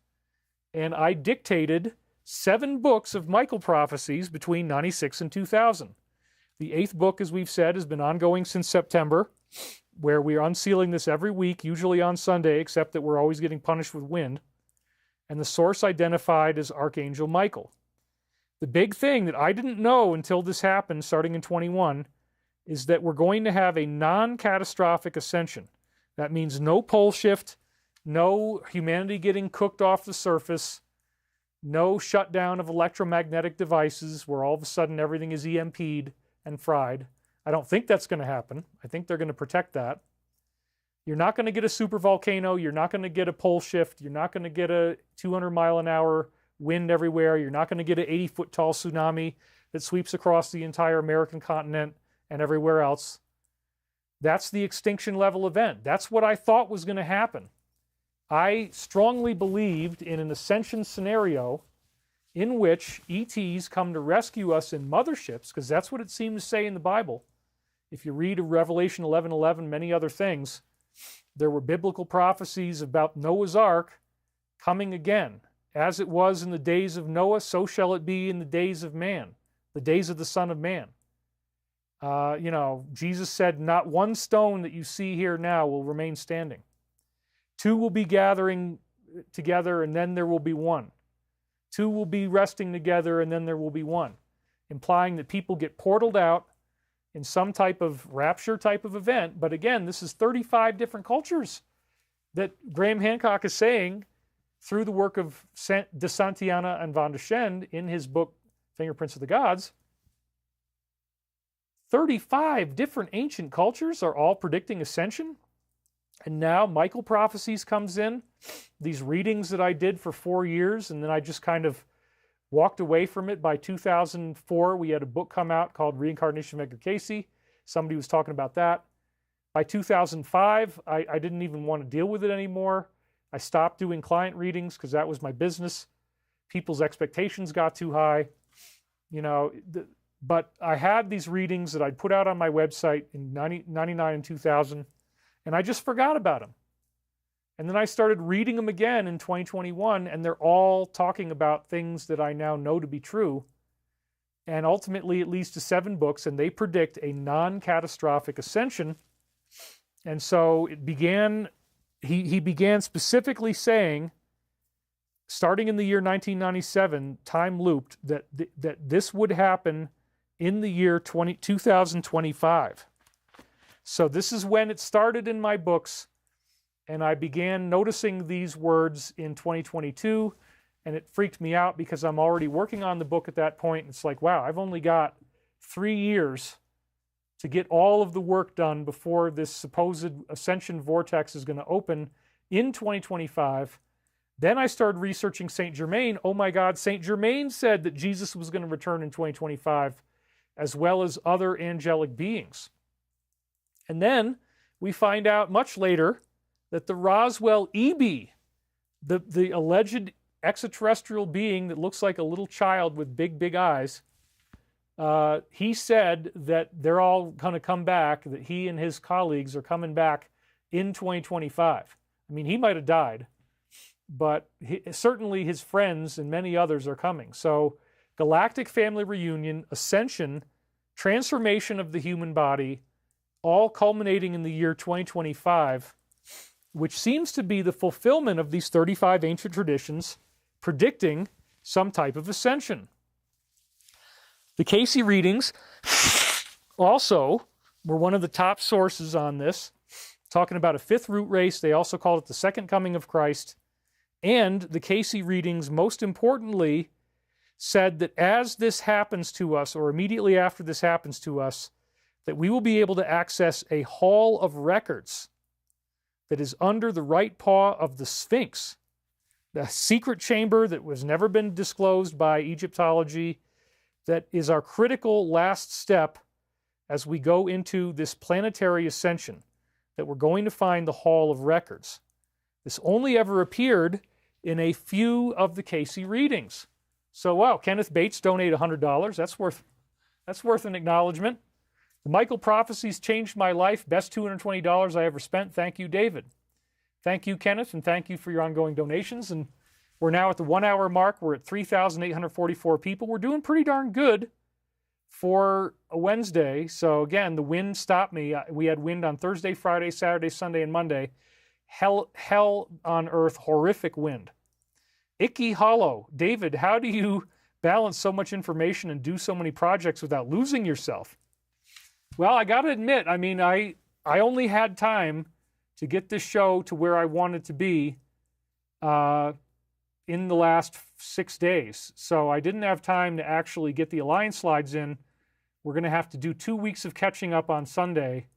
And I dictated 7 books of Michael prophecies between 96 and 2000. The 8th book, as we've said, has been ongoing since September, where we are unsealing this every week, usually on Sunday, except that we're always getting punished with wind. And the source identified as Archangel Michael. The big thing that I didn't know until this happened, starting in 21, is that we're going to have a non-catastrophic ascension. That means no pole shift, no humanity getting cooked off the surface, no shutdown of electromagnetic devices where all of a sudden everything is EMP'd and fried. I don't think that's going to happen. I think they're going to protect that. You're not going to get a super volcano. You're not going to get a pole shift. You're not going to get a 200-mile-an-hour wind everywhere. You're not going to get an 80-foot-tall tsunami that sweeps across the entire American continent and everywhere else. That's the extinction level event. That's what I thought was going to happen. I strongly believed in an ascension scenario in which ETs come to rescue us in motherships, because that's what it seems to say in the Bible. If you read Revelation 11:11, many other things, there were biblical prophecies about Noah's Ark coming again. As it was in the days of Noah, so shall it be in the days of man, the days of the Son of Man. Jesus said, not one stone that you see here now will remain standing. 2 will be gathering together, and then there will be 1. 2 will be resting together, and then there will be 1. Implying that people get portaled out in some type of rapture type of event. But again, this is 35 different cultures that Graham Hancock is saying through the work of de Santillana and von Deschend in his book, Fingerprints of the Gods. 35 different ancient cultures are all predicting ascension. And now Michael Prophecies comes in, these readings that I did for 4 years, and then I just kind of walked away from it. By 2004, we had a book come out called Reincarnation of Edgar Cayce. Somebody was talking about that. By 2005, I didn't even want to deal with it anymore. I stopped doing client readings because that was my business. People's expectations got too high. But I had these readings that I'd put out on my website in 99 and 2000, and I just forgot about them. And then I started reading them again in 2021, and they're all talking about things that I now know to be true. And ultimately, it leads to 7 books, and they predict a non-catastrophic ascension. And so it began, he began specifically saying, starting in the year 1997, time looped, that this would happen in the year 2025. So this is when it started in my books, and I began noticing these words in 2022, and it freaked me out because I'm already working on the book at that point. It's like, wow, I've only got 3 years to get all of the work done before this supposed ascension vortex is going to open in 2025. Then I started researching Saint Germain. Oh my God, Saint Germain said that Jesus was going to return in 2025, as well as other angelic beings. And then we find out much later that the Roswell EB, the alleged extraterrestrial being that looks like a little child with big, big eyes, he said that they're all going to come back, that he and his colleagues are coming back in 2025. I mean, he might have died, but certainly his friends and many others are coming. So Galactic Family Reunion, Ascension, transformation of the human body, all culminating in the year 2025, which seems to be the fulfillment of these 35 ancient traditions predicting some type of ascension. The Cayce readings also were one of the top sources on this, talking about a 5th root race. They also called it the second coming of Christ. And the Cayce readings, most importantly, said that as this happens to us, or immediately after this happens to us, that we will be able to access a hall of records that is under the right paw of the Sphinx, the secret chamber that was never been disclosed by Egyptology, that is our critical last step as we go into this planetary ascension, that we're going to find the hall of records. This only ever appeared in a few of the Cayce readings. So, wow, Kenneth Bates donated $100. That's worth an acknowledgement. The Michael Prophecies changed my life. Best $220 I ever spent. Thank you, David. Thank you, Kenneth, and thank you for your ongoing donations. And We're now at the 1 hour mark. We're at 3,844 people. We're doing pretty darn good for a Wednesday. So again, the wind stopped me. We had wind on Thursday, Friday, Saturday, Sunday, and Monday. Hell on earth, horrific wind. Icky Hollow. David, how do you balance so much information and do so many projects without losing yourself? Well, I got to admit, I mean, I only had time to get this show to where I wanted to be in the last 6 days. So I didn't have time to actually get the Alliance slides in. We're going to have to do 2 weeks of catching up on Sunday.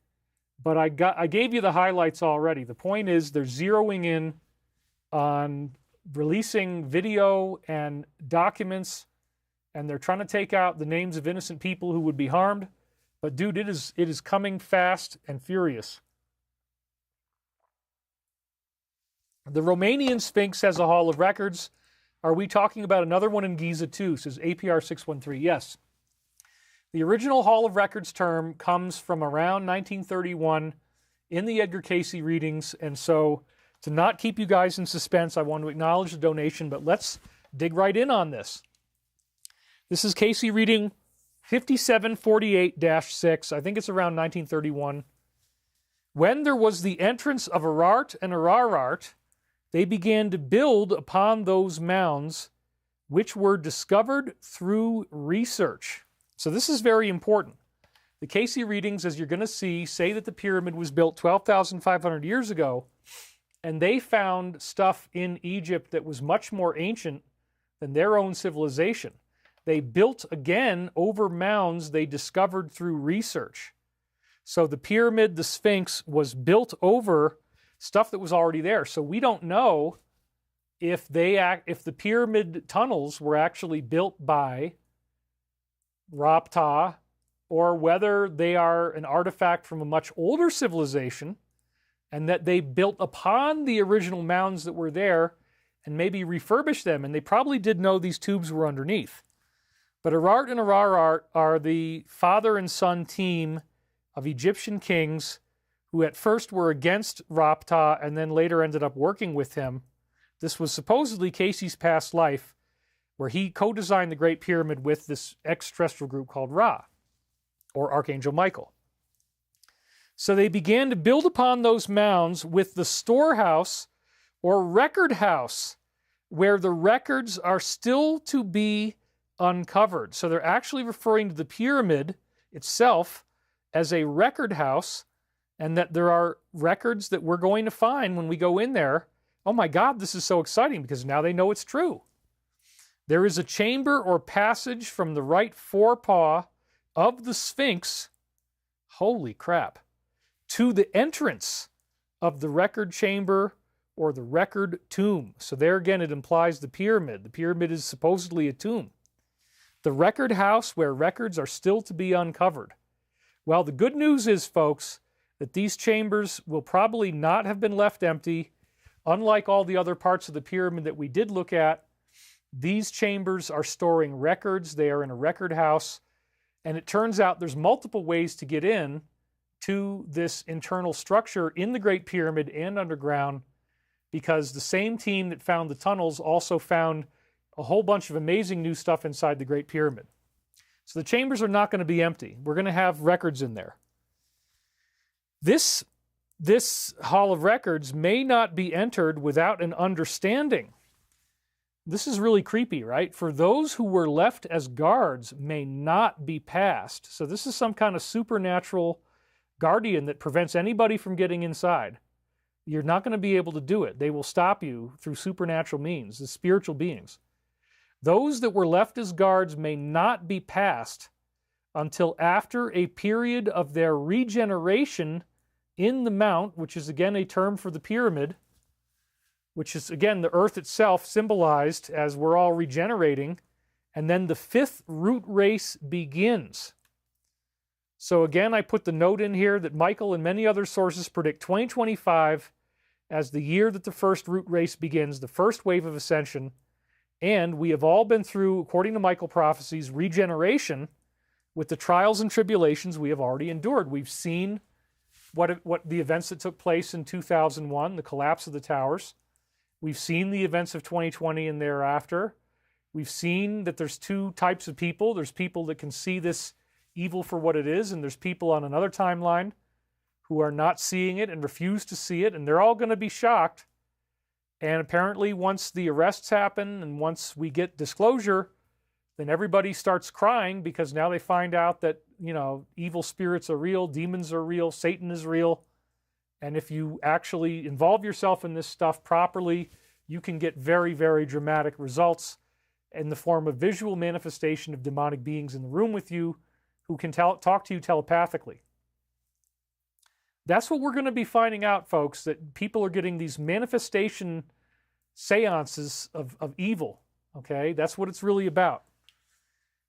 But I gave you the highlights already. The point is they're zeroing in on releasing video and documents, and they're trying to take out the names of innocent people who would be harmed. But dude, it is coming fast and furious. The Romanian Sphinx has a Hall of Records. Are we talking about another one in Giza too? Says APR 613. Yes. The original Hall of Records term comes from around 1931 in the Edgar Cayce readings. And so to not keep you guys in suspense, I want to acknowledge the donation, but let's dig right in on this. This is Cayce reading 5748-6. I think it's around 1931. When there was the entrance of Arart and Ararart, they began to build upon those mounds which were discovered through research. So this is very important. The Cayce readings, as you're going to see, say that the pyramid was built 12,500 years ago, and they found stuff in Egypt that was much more ancient than their own civilization. They built again over mounds they discovered through research. So the pyramid, the Sphinx, was built over stuff that was already there. So we don't know if the pyramid tunnels were actually built by Ra-Ptah, or whether they are an artifact from a much older civilization and that they built upon the original mounds that were there and maybe refurbished them. And they probably did know these tubes were underneath. But Arart and Ararart are the father and son team of Egyptian kings who at first were against Ra-Ptah and then later ended up working with him. This was supposedly Cayce's past life, where he co-designed the Great Pyramid with this extraterrestrial group called Ra, or Archangel Michael. So they began to build upon those mounds with the storehouse or record house, where the records are still to be uncovered. So they're actually referring to the pyramid itself as a record house, and that there are records that we're going to find when we go in there. Oh my God, this is so exciting because now they know it's true. There is a chamber or passage from the right forepaw of the Sphinx, holy crap, to the entrance of the record chamber or the record tomb. So there again, it implies the pyramid. The pyramid is supposedly a tomb. The record house where records are still to be uncovered. Well, the good news is, folks, that these chambers will probably not have been left empty. Unlike all the other parts of the pyramid that we did look at, these chambers are storing records. They are in a record house. And it turns out there's multiple ways to get in to this internal structure in the Great Pyramid and underground, because the same team that found the tunnels also found a whole bunch of amazing new stuff inside the Great Pyramid. So the chambers are not going to be empty. We're going to have records in there. This Hall of Records may not be entered without an understanding. This is really creepy, right? For those who were left as guards may not be passed. So this is some kind of supernatural guardian that prevents anybody from getting inside. You're not going to be able to do it. They will stop you through supernatural means, the spiritual beings. Those that were left as guards may not be passed until after a period of their regeneration in the mount, which is again a term for the pyramid, which is again the earth itself symbolized as we're all regenerating, and then the fifth root race begins. So again, I put the note in here that Michael and many other sources predict 2025 as the year that the first root race begins, the first wave of ascension, and we have all been through, according to Michael Prophecies, regeneration with the trials and tribulations we have already endured. We've seen what the events that took place in 2001, the collapse of the towers, We've seen the events of 2020 and thereafter. We've seen that there's two types of people. There's people that can see this evil for what it is, and there's people on another timeline who are not seeing it and refuse to see it, and they're all going to be shocked. And apparently once the arrests happen and once we get disclosure, then everybody starts crying because now they find out that, evil spirits are real, demons are real, Satan is real. And if you actually involve yourself in this stuff properly, you can get very, very dramatic results in the form of visual manifestation of demonic beings in the room with you who can talk to you telepathically. That's what we're going to be finding out, folks, that people are getting these manifestation seances of evil, okay? That's what it's really about.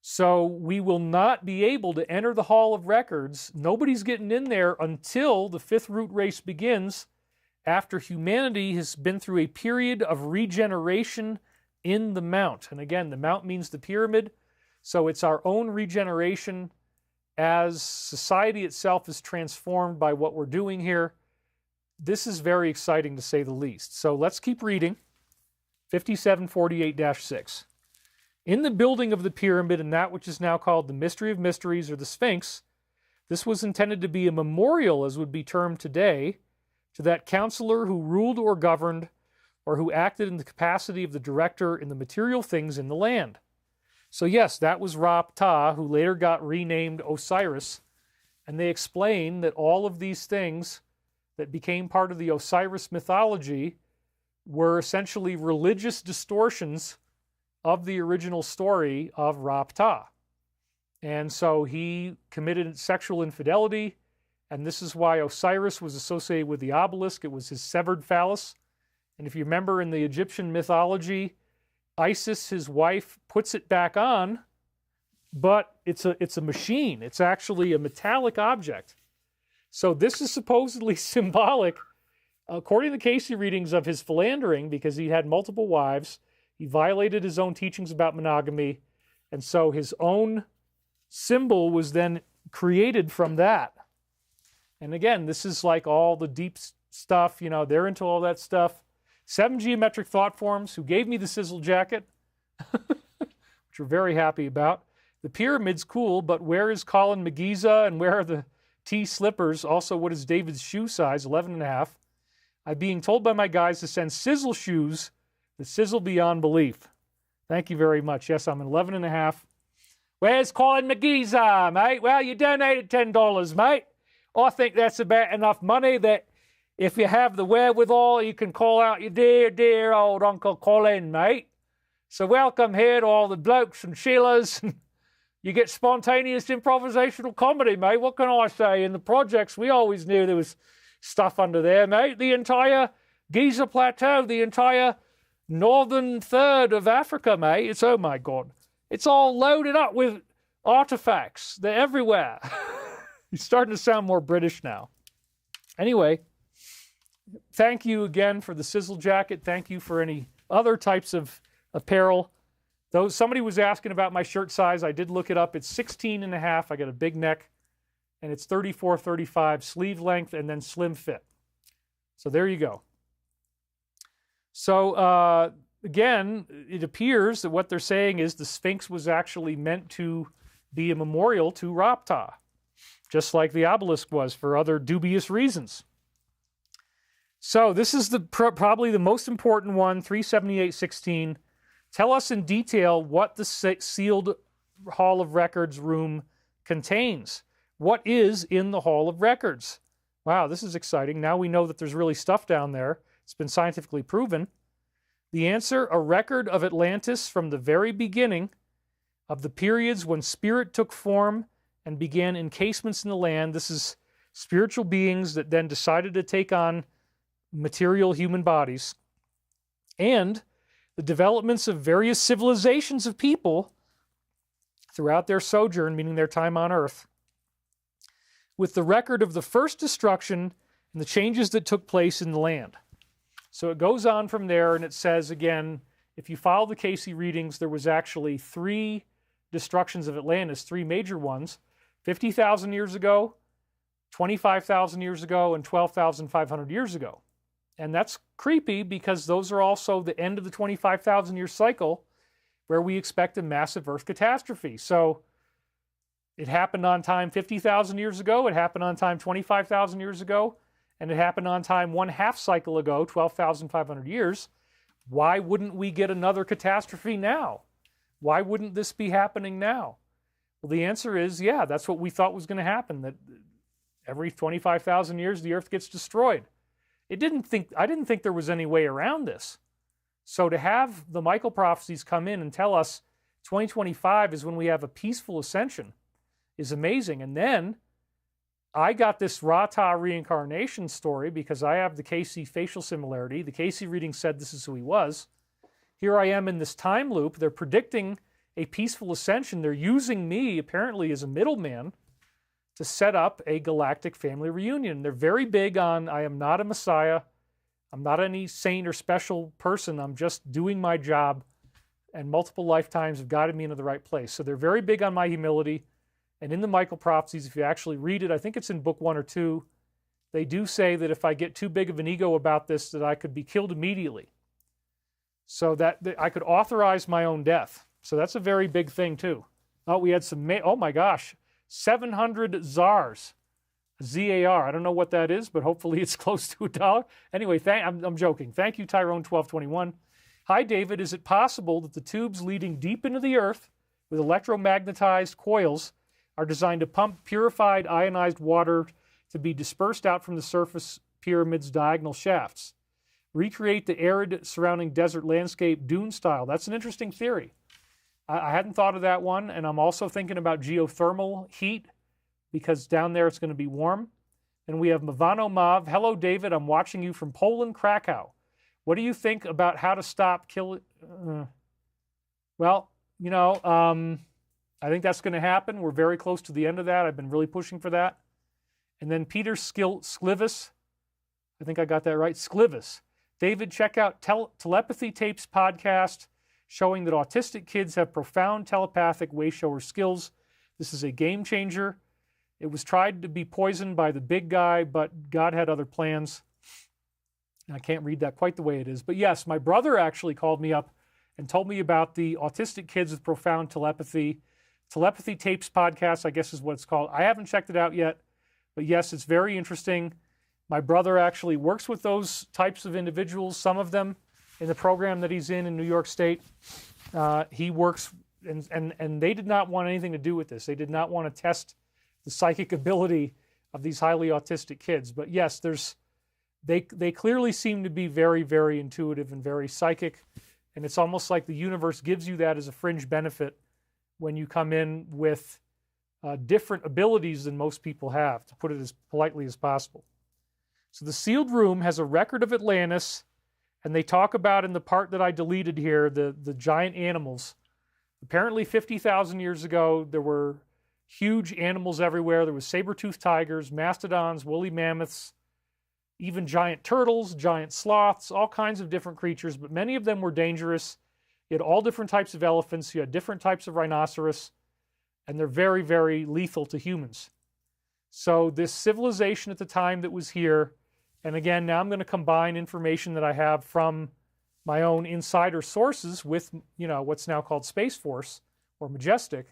So we will not be able to enter the Hall of Records. Nobody's getting in there until the fifth root race begins, after humanity has been through a period of regeneration in the Mount. And again, the Mount means the pyramid, so it's our own regeneration as society itself is transformed by what we're doing here. This is very exciting to say the least. So let's keep reading. 5748-6. In the building of the pyramid and that which is now called the Mystery of Mysteries or the Sphinx, this was intended to be a memorial, as would be termed today, to that counselor who ruled or governed or who acted in the capacity of the director in the material things in the land. So yes, that was Ra-Ptah, who later got renamed Osiris, and they explain that all of these things that became part of the Osiris mythology were essentially religious distortions of the original story of Ra-Ptah. And so he committed sexual infidelity, and this is why Osiris was associated with the obelisk. It was his severed phallus. And if you remember in the Egyptian mythology, Isis, his wife, puts it back on, but it's a machine. It's actually a metallic object. So this is supposedly symbolic, according to the Casey readings, of his philandering, because he had multiple wives. He violated his own teachings about monogamy, and so his own symbol was then created from that. And again, this is like all the deep stuff, they're into all that stuff. 7 geometric thought forms, who gave me the sizzle jacket, which we're very happy about. The pyramid's cool, but where is Colin McGiza and where are the T slippers? Also, what is David's shoe size? 11.5. I'm being told by my guys to send sizzle shoes that sizzle beyond belief. Thank you very much. Yes, I'm 11.5. Where's Colin McGiza, mate? Well, you donated $10, mate. I think that's about enough money that if you have the wherewithal, you can call out your dear, dear old Uncle Colin, mate. So welcome here to all the blokes and Sheilas. You get spontaneous improvisational comedy, mate. What can I say? In the projects, we always knew there was stuff under there, mate. The entire Giza Plateau, the entire northern third of Africa, mate. It's, oh my God. It's all loaded up with artifacts. They're everywhere. You're starting to sound more British now. Anyway, thank you again for the sizzle jacket. Thank you for any other types of apparel. Though somebody was asking about my shirt size, I did look it up. It's 16.5. I got a big neck, and it's 34-35 sleeve length and then slim fit. So there you go. So again, it appears that what they're saying is the Sphinx was actually meant to be a memorial to Ra-Ptah, just like the obelisk was for other dubious reasons. So this is probably the most important one, 378.16. Tell us in detail what the sealed Hall of Records room contains. What is in the Hall of Records? Wow, this is exciting. Now we know that there's really stuff down there. It's been scientifically proven. The answer, a record of Atlantis from the very beginning of the periods when spirit took form and began encasements in the land. This is spiritual beings that then decided to take on material human bodies. And the developments of various civilizations of people throughout their sojourn, meaning their time on Earth, with the record of the first destruction and the changes that took place in the land. So it goes on from there, and it says, again, if you follow the Casey readings, there was actually 3 destructions of Atlantis, 3 major ones, 50,000 years ago, 25,000 years ago, and 12,500 years ago. And that's creepy because those are also the end of the 25,000-year cycle where we expect a massive Earth catastrophe. So it happened on time 50,000 years ago, it happened on time 25,000 years ago, and it happened on time 1/2 cycle ago, 12,500 years. Why wouldn't we get another catastrophe now? Why wouldn't this be happening now? Well, the answer is, yeah, that's what we thought was going to happen, that every 25,000 years the Earth gets destroyed. I didn't think there was any way around this. So to have the Michael prophecies come in and tell us 2025 is when we have a peaceful ascension is amazing. And then I got this Rata reincarnation story because I have the Casey facial similarity. The Casey reading said this is who he was. Here I am in this time loop. They're predicting a peaceful ascension. They're using me apparently as a middleman to set up a galactic family reunion. They're very big on, I am not a messiah. I'm not any saint or special person. I'm just doing my job, and multiple lifetimes have guided me into the right place. So they're very big on my humility. And in the Michael prophecies, if you actually read it, I think it's in book 1 or 2, they do say that if I get too big of an ego about this, that I could be killed immediately. So that I could authorize my own death. So that's a very big thing too. Oh, we had some, oh my gosh, 700 ZARs. ZAR. I don't know what that is, but hopefully it's close to $1. Anyway, I'm joking. Thank you, Tyrone1221. Hi, David. Is it possible that the tubes leading deep into the Earth with electromagnetized coils are designed to pump purified ionized water to be dispersed out from the surface pyramid's diagonal shafts? Recreate the arid surrounding desert landscape dune style. That's an interesting theory. I hadn't thought of that one, and I'm also thinking about geothermal heat because down there it's going to be warm. And we have Mavano Mav. Hello, David. I'm watching you from Poland, Krakow. What do you think about how to stop killing? Well, you know, I think that's going to happen. We're very close to the end of that. I've been really pushing for that. And then Peter Sklivis. I think I got that right. Sklivis. David, check out Telepathy Tapes podcast showing that autistic kids have profound telepathic way-shower skills. This is a game changer. It was tried to be poisoned by the big guy, but God had other plans. And I can't read that quite the way it is. But yes, my brother actually called me up and told me about the autistic kids with profound telepathy. Telepathy Tapes podcast, I guess is what it's called. I haven't checked it out yet, but yes, it's very interesting. My brother actually works with those types of individuals, some of them in the program that he's in New York State. He works, and they did not want anything to do with this. They did not want to test the psychic ability of these highly autistic kids. But yes, they clearly seem to be very, very intuitive and very psychic. And it's almost like the universe gives you that as a fringe benefit when you come in with different abilities than most people have, to put it as politely as possible. So the sealed room has a record of Atlantis, and they talk about in the part that I deleted here, the giant animals. Apparently 50,000 years ago, there were huge animals everywhere. There was saber-toothed tigers, mastodons, woolly mammoths, even giant turtles, giant sloths, all kinds of different creatures, but many of them were dangerous. You had all different types of elephants, you had different types of rhinoceros, and they're very, very lethal to humans. So this civilization at the time that was here, and again, now I'm going to combine information that I have from my own insider sources with, you know, what's now called Space Force or Majestic.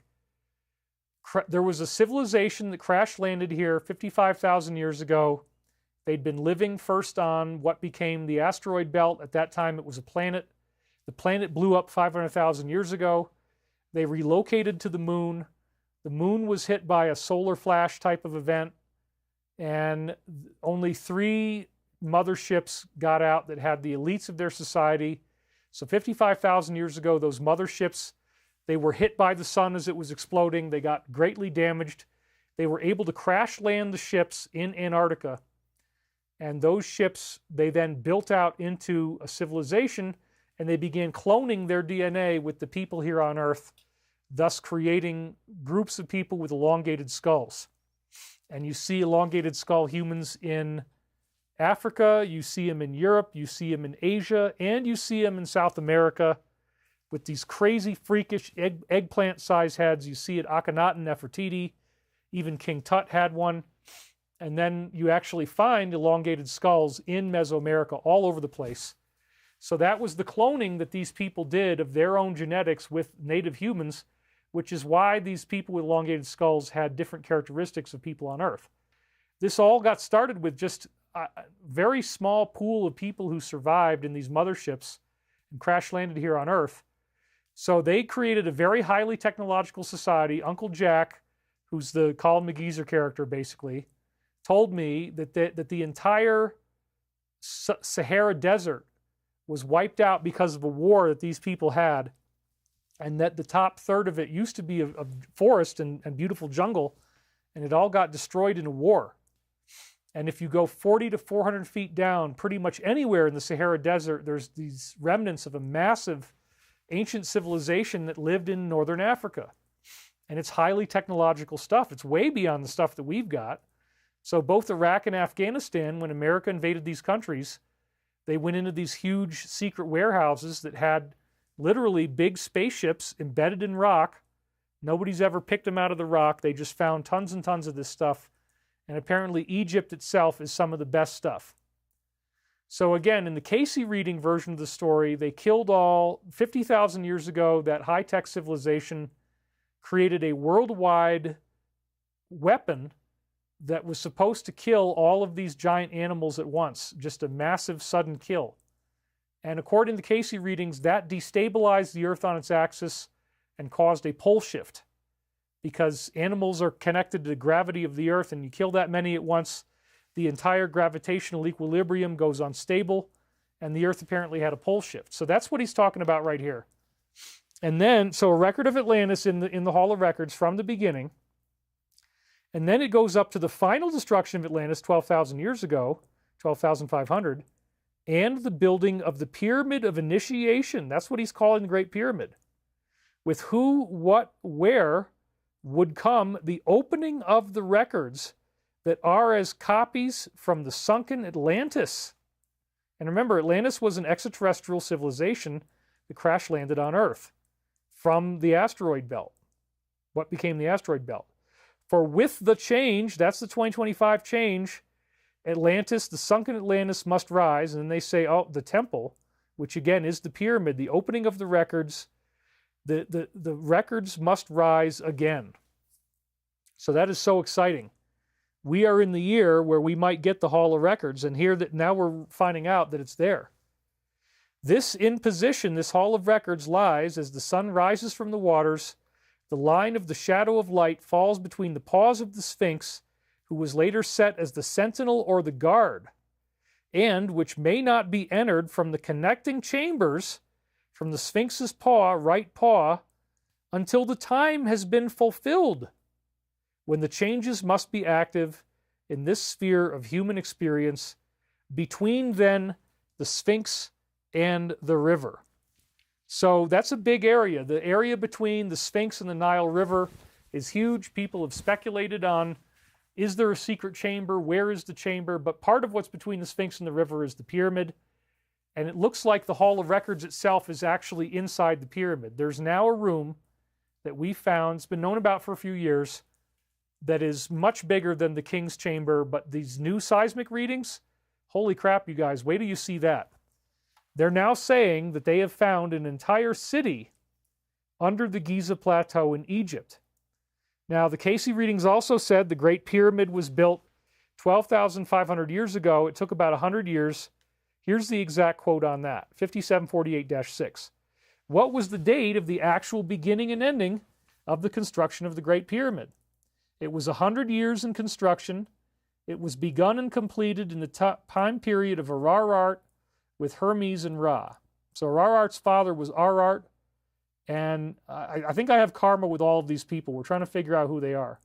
There was a civilization that crash landed here 55,000 years ago. They'd been living first on what became the asteroid belt. At that time, it was a planet. The planet blew up 500,000 years ago. They relocated to the moon. The moon was hit by a solar flash type of event, and only 3 motherships got out that had the elites of their society. So 55,000 years ago, those motherships, they were hit by the sun as it was exploding. They got greatly damaged. They were able to crash land the ships in Antarctica. And those ships, they then built out into a civilization, and they began cloning their DNA with the people here on Earth, thus creating groups of people with elongated skulls. And you see elongated skull humans in Africa, you see them in Europe, you see them in Asia, and you see them in South America with these crazy, freakish eggplant-sized heads. You see it Akhenaten, Nefertiti, even King Tut had one. And then you actually find elongated skulls in Mesoamerica all over the place. So that was the cloning that these people did of their own genetics with native humans, which is why these people with elongated skulls had different characteristics of people on Earth. This all got started with just a very small pool of people who survived in these motherships and crash landed here on Earth. So they created a very highly technological society. Uncle Jack, who's the Colin McGeezer character basically, told me that the entire Sahara Desert was wiped out because of a war that these people had, and that the top third of it used to be a forest and beautiful jungle, and it all got destroyed in a war. And if you go 40 to 400 feet down, pretty much anywhere in the Sahara Desert, there's these remnants of a massive ancient civilization that lived in northern Africa. And it's highly technological stuff. It's way beyond the stuff that we've got. So both Iraq and Afghanistan, when America invaded these countries, they went into these huge secret warehouses that had literally big spaceships embedded in rock. Nobody's ever picked them out of the rock. They just found tons and tons of this stuff. And apparently Egypt itself is some of the best stuff. So again, in the Casey reading version of the story, they killed all 50,000 years ago. That high-tech civilization created a worldwide weapon that was supposed to kill all of these giant animals at once, just a massive sudden kill. And according to Casey readings, that destabilized the Earth on its axis and caused a pole shift, because animals are connected to the gravity of the Earth, and you kill that many at once, the entire gravitational equilibrium goes unstable, and the Earth apparently had a pole shift. So that's what he's talking about right here. And then, so a record of Atlantis in the Hall of Records from the beginning, and then it goes up to the final destruction of Atlantis 12,000 years ago, 12,500, and the building of the Pyramid of Initiation. That's what he's calling the Great Pyramid. With who, what, where would come the opening of the records that are as copies from the sunken Atlantis. And remember, Atlantis was an extraterrestrial civilization that crash landed on Earth from the asteroid belt. What became the asteroid belt? For with the change, that's the 2025 change, Atlantis, the sunken Atlantis must rise. And then they say, oh, the temple, which again is the pyramid, the opening of the records, the records must rise again. So that is so exciting. We are in the year where we might get the Hall of Records, and here that now we're finding out that it's there. This in position, this Hall of Records lies as the sun rises from the waters. The line of the shadow of light falls between the paws of the Sphinx, who was later set as the sentinel or the guard, and which may not be entered from the connecting chambers from the Sphinx's paw, right paw, until the time has been fulfilled, when the changes must be active in this sphere of human experience, between then the Sphinx and the river. So that's a big area. The area between the Sphinx and the Nile River is huge. People have speculated on, is there a secret chamber? Where is the chamber? But part of what's between the Sphinx and the river is the pyramid. And it looks like the Hall of Records itself is actually inside the pyramid. There's now a room that we found, it's been known about for a few years, that is much bigger than the King's Chamber, but these new seismic readings, holy crap, you guys, wait till you see that. They're now saying that they have found an entire city under the Giza Plateau in Egypt. Now, the Casey readings also said the Great Pyramid was built 12,500 years ago. It took about 100 years. Here's the exact quote on that, 5748-6. What was the date of the actual beginning and ending of the construction of the Great Pyramid? It was 100 years in construction. It was begun and completed in the time period of Ararart with Hermes and Ra. So Ararart's father was Arart, and I think I have karma with all of these people. We're trying to figure out who they are.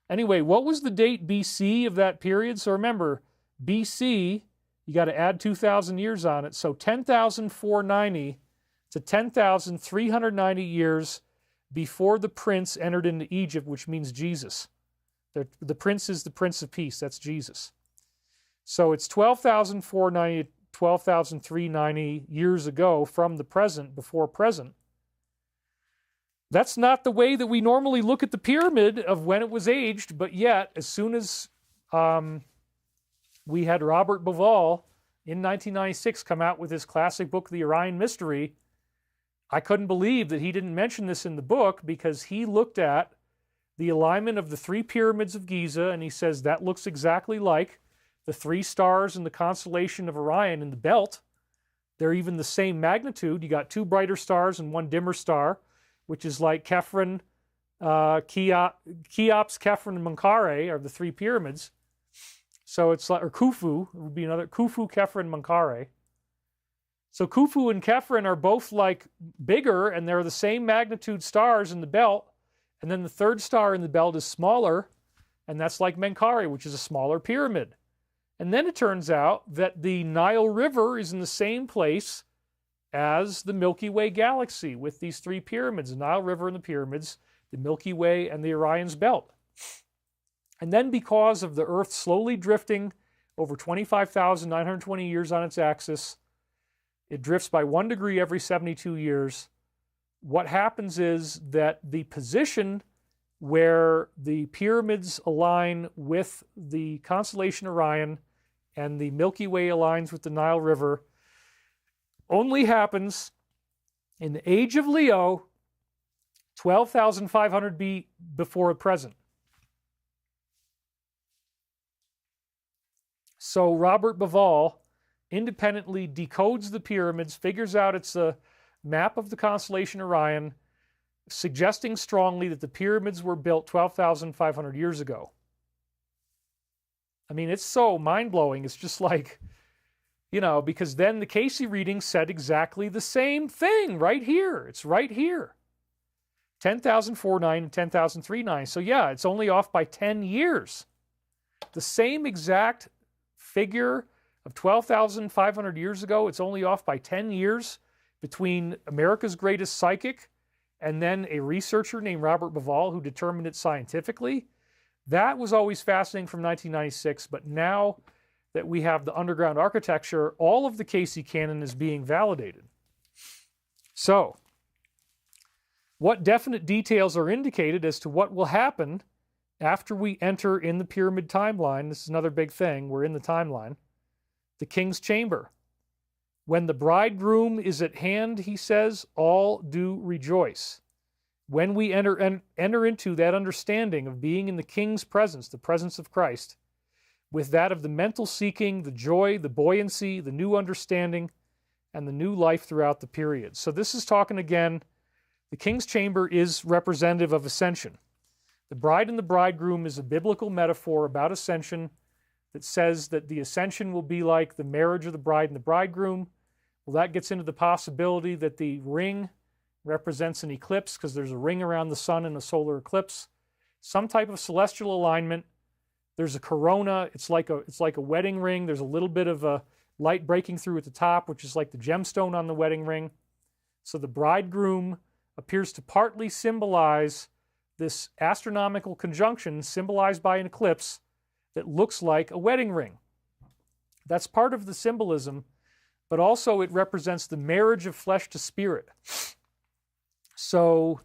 Anyway, what was the date BC of that period? So remember, BC, you got to add 2,000 years on it. So 10,490 to 10,390 years before the prince entered into Egypt, which means Jesus. The prince is the Prince of Peace. That's Jesus. So it's 12,490 to 12,390 years ago from the present, before present. That's not the way that we normally look at the pyramid of when it was aged, but yet, as soon as we had Robert Bauval in 1996 come out with his classic book, The Orion Mystery, I couldn't believe that he didn't mention this in the book, because he looked at the alignment of the 3 pyramids of Giza, and he says that looks exactly like the 3 stars in the constellation of Orion in the belt. They're even the same magnitude. You got 2 brighter stars and 1 dimmer star, which is like Chephren, Cheops, Chephren, and Menkaure are the 3 pyramids. So it's like, or Khufu, it would be another, Khufu, Chephren, Menkaure. So Khufu and Chephren are both like bigger, and they're the same magnitude stars in the belt. And then the 3rd star in the belt is smaller, and that's like Menkaure, which is a smaller pyramid. And then it turns out that the Nile River is in the same place as the Milky Way galaxy with these 3 pyramids, the Nile River and the pyramids, the Milky Way and the Orion's belt. And then, because of the Earth slowly drifting over 25,920 years on its axis, it drifts by 1 degree every 72 years. What happens is that the position where the pyramids align with the constellation Orion and the Milky Way aligns with the Nile River only happens in the age of Leo, 12,500 before present. So Robert Bauval independently decodes the pyramids, figures out it's a map of the constellation Orion, suggesting strongly that the pyramids were built 12,500 years ago. I mean, it's so mind-blowing. It's just like, you know, because then the Casey reading said exactly the same thing right here. It's right here. 10,049 and 10,039. So yeah, it's only off by 10 years. The same exact figure of 12,500 years ago, it's only off by 10 years between America's greatest psychic and then a researcher named Robert Bauval who determined it scientifically. That was always fascinating from 1996, but now that we have the underground architecture, all of the Casey canon is being validated. So, what definite details are indicated as to what will happen after we enter in the pyramid timeline? This is another big thing. We're in the timeline. The king's chamber. When the bridegroom is at hand, he says, all do rejoice. When we enter into that understanding of being in the king's presence, the presence of Christ, with that of the mental seeking, the joy, the buoyancy, the new understanding, and the new life throughout the period. So this is talking again, the king's chamber is representative of ascension. The bride and the bridegroom is a biblical metaphor about ascension that says that the ascension will be like the marriage of the bride and the bridegroom. Well, that gets into the possibility that the ring represents an eclipse because there's a ring around the sun in a solar eclipse. Some type of celestial alignment. There's a corona. It's like a wedding ring. There's a little bit of a light breaking through at the top, which is like the gemstone on the wedding ring. So the bridegroom appears to partly symbolize this astronomical conjunction symbolized by an eclipse that looks like a wedding ring. That's part of the symbolism, but also it represents the marriage of flesh to spirit. So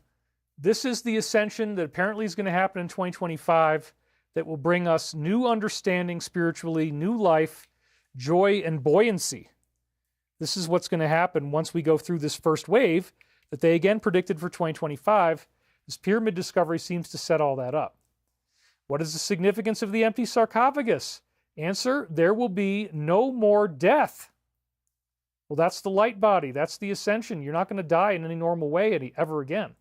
this is the ascension that apparently is going to happen in 2025 that will bring us new understanding spiritually, new life, joy, and buoyancy. This is what's going to happen once we go through this first wave that they again predicted for 2025. This pyramid discovery seems to set all that up. What is the significance of the empty sarcophagus? Answer, there will be no more death. Well, that's the light body. That's the ascension. You're not going to die in any normal way ever again.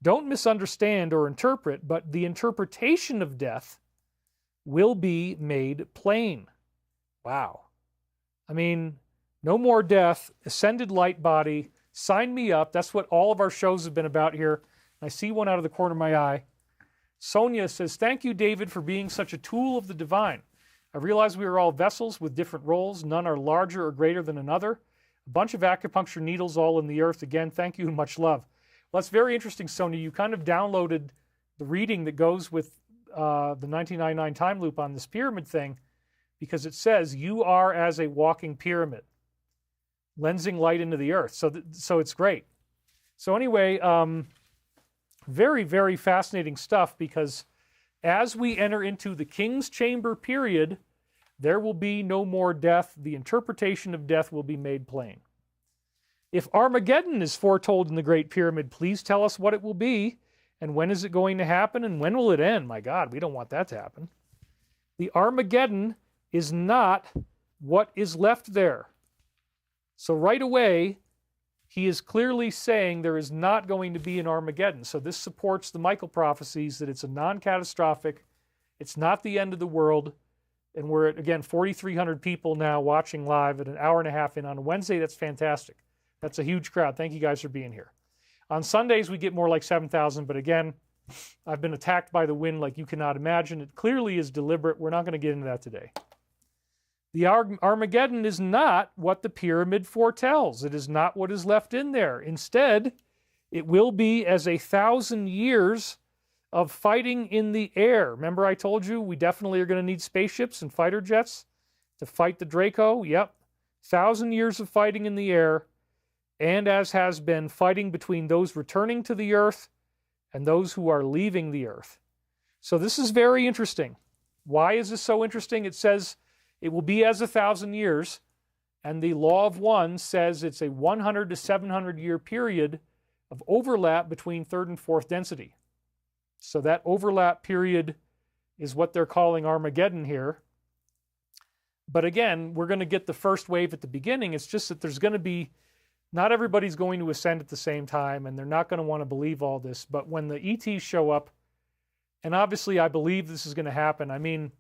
Don't misunderstand or interpret, but the interpretation of death will be made plain. Wow. I mean, no more death, ascended light body, sign me up. That's what all of our shows have been about here. I see one out of the corner of my eye. Sonia says, thank you, David, for being such a tool of the divine. I realize we are all vessels with different roles. None are larger or greater than another. A bunch of acupuncture needles all in the earth. Again, thank you and much love. Well, that's very interesting, Sonia. You kind of downloaded the reading that goes with the 1999 time loop on this pyramid thing because it says, you are as a walking pyramid, lensing light into the earth. So it's great. So anyway, Very, very fascinating stuff, because as we enter into the King's Chamber period, there will be no more death. The interpretation of death will be made plain. If Armageddon is foretold in the Great Pyramid, please tell us what it will be, and when is it going to happen, and when will it end? My God, we don't want that to happen. The Armageddon is not what is left there. So right away, he is clearly saying there is not going to be an Armageddon. So this supports the Michael prophecies that it's a non-catastrophic, it's not the end of the world, and we're at, again, 4,300 people now watching live at an hour and a half in on a Wednesday. That's fantastic. That's a huge crowd. Thank you guys for being here. On Sundays, we get more like 7,000, but again, I've been attacked by the wind like you cannot imagine. It clearly is deliberate. We're not going to get into that today. The Armageddon is not what the pyramid foretells. It is not what is left in there. Instead, it will be as 1,000 years of fighting in the air. Remember I told you we definitely are going to need spaceships and fighter jets to fight the Draco? Yep. 1,000 years of fighting in the air, and as has been, fighting between those returning to the earth and those who are leaving the earth. So this is very interesting. Why is this so interesting? It says it will be as 1,000 years, and the Law of One says it's a 100 to 700 year period of overlap between third and fourth density. So that overlap period is what they're calling Armageddon here. But again, we're going to get the first wave at the beginning. It's just that there's going to be, not everybody's going to ascend at the same time, and they're not going to want to believe all this. But when the ETs show up, and obviously I believe this is going to happen. I mean,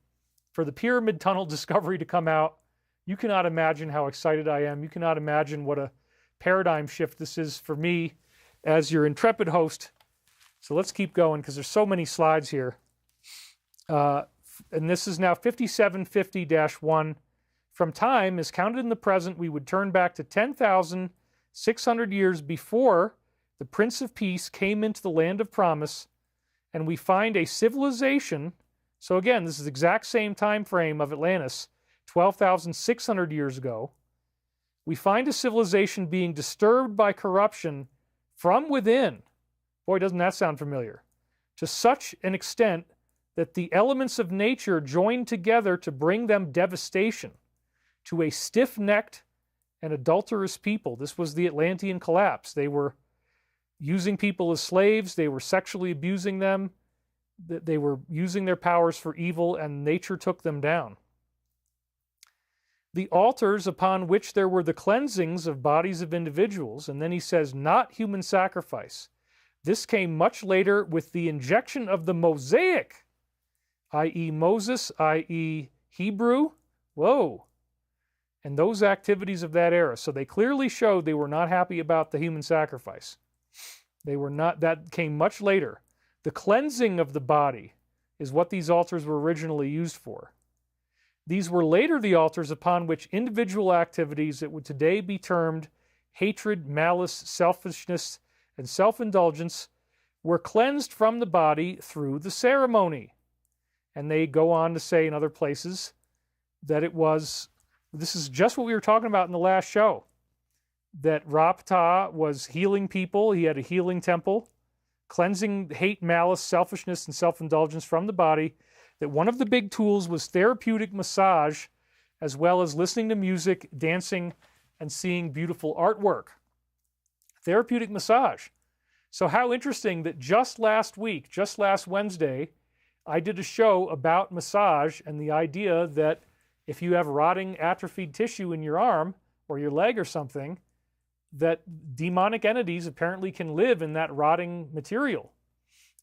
for the Pyramid Tunnel discovery to come out, you cannot imagine how excited I am. You cannot imagine what a paradigm shift this is for me as your intrepid host. So let's keep going, because there's so many slides here. And this is now 5750-1. From time as counted in the present, we would turn back to 10,600 years before the Prince of Peace came into the land of promise, and we find a civilization. So again, this is the exact same time frame of Atlantis, 12,600 years ago. We find a civilization being disturbed by corruption from within. Boy, doesn't that sound familiar? To such an extent that the elements of nature joined together to bring them devastation to a stiff-necked and adulterous people. This was the Atlantean collapse. They were using people as slaves. They were sexually abusing them. They were using their powers for evil, and nature took them down. The altars upon which there were the cleansings of bodies of individuals, and then he says, not human sacrifice. This came much later with the injection of the Mosaic, i.e. Moses, i.e. Hebrew. Whoa. And those activities of that era. So they clearly showed they were not happy about the human sacrifice. They were not, that came much later. The cleansing of the body is what these altars were originally used for. These were later the altars upon which individual activities that would today be termed hatred, malice, selfishness, and self-indulgence were cleansed from the body through the ceremony. And they go on to say in other places that it was, this is just what we were talking about in the last show, that Ra-Ptah was healing people. He had a healing temple, cleansing hate, malice, selfishness, and self-indulgence from the body, that one of the big tools was therapeutic massage, as well as listening to music, dancing, and seeing beautiful artwork. Therapeutic massage. So how interesting that just last week, just last Wednesday, I did a show about massage and the idea that if you have rotting, atrophied tissue in your arm or your leg or something, that demonic entities apparently can live in that rotting material.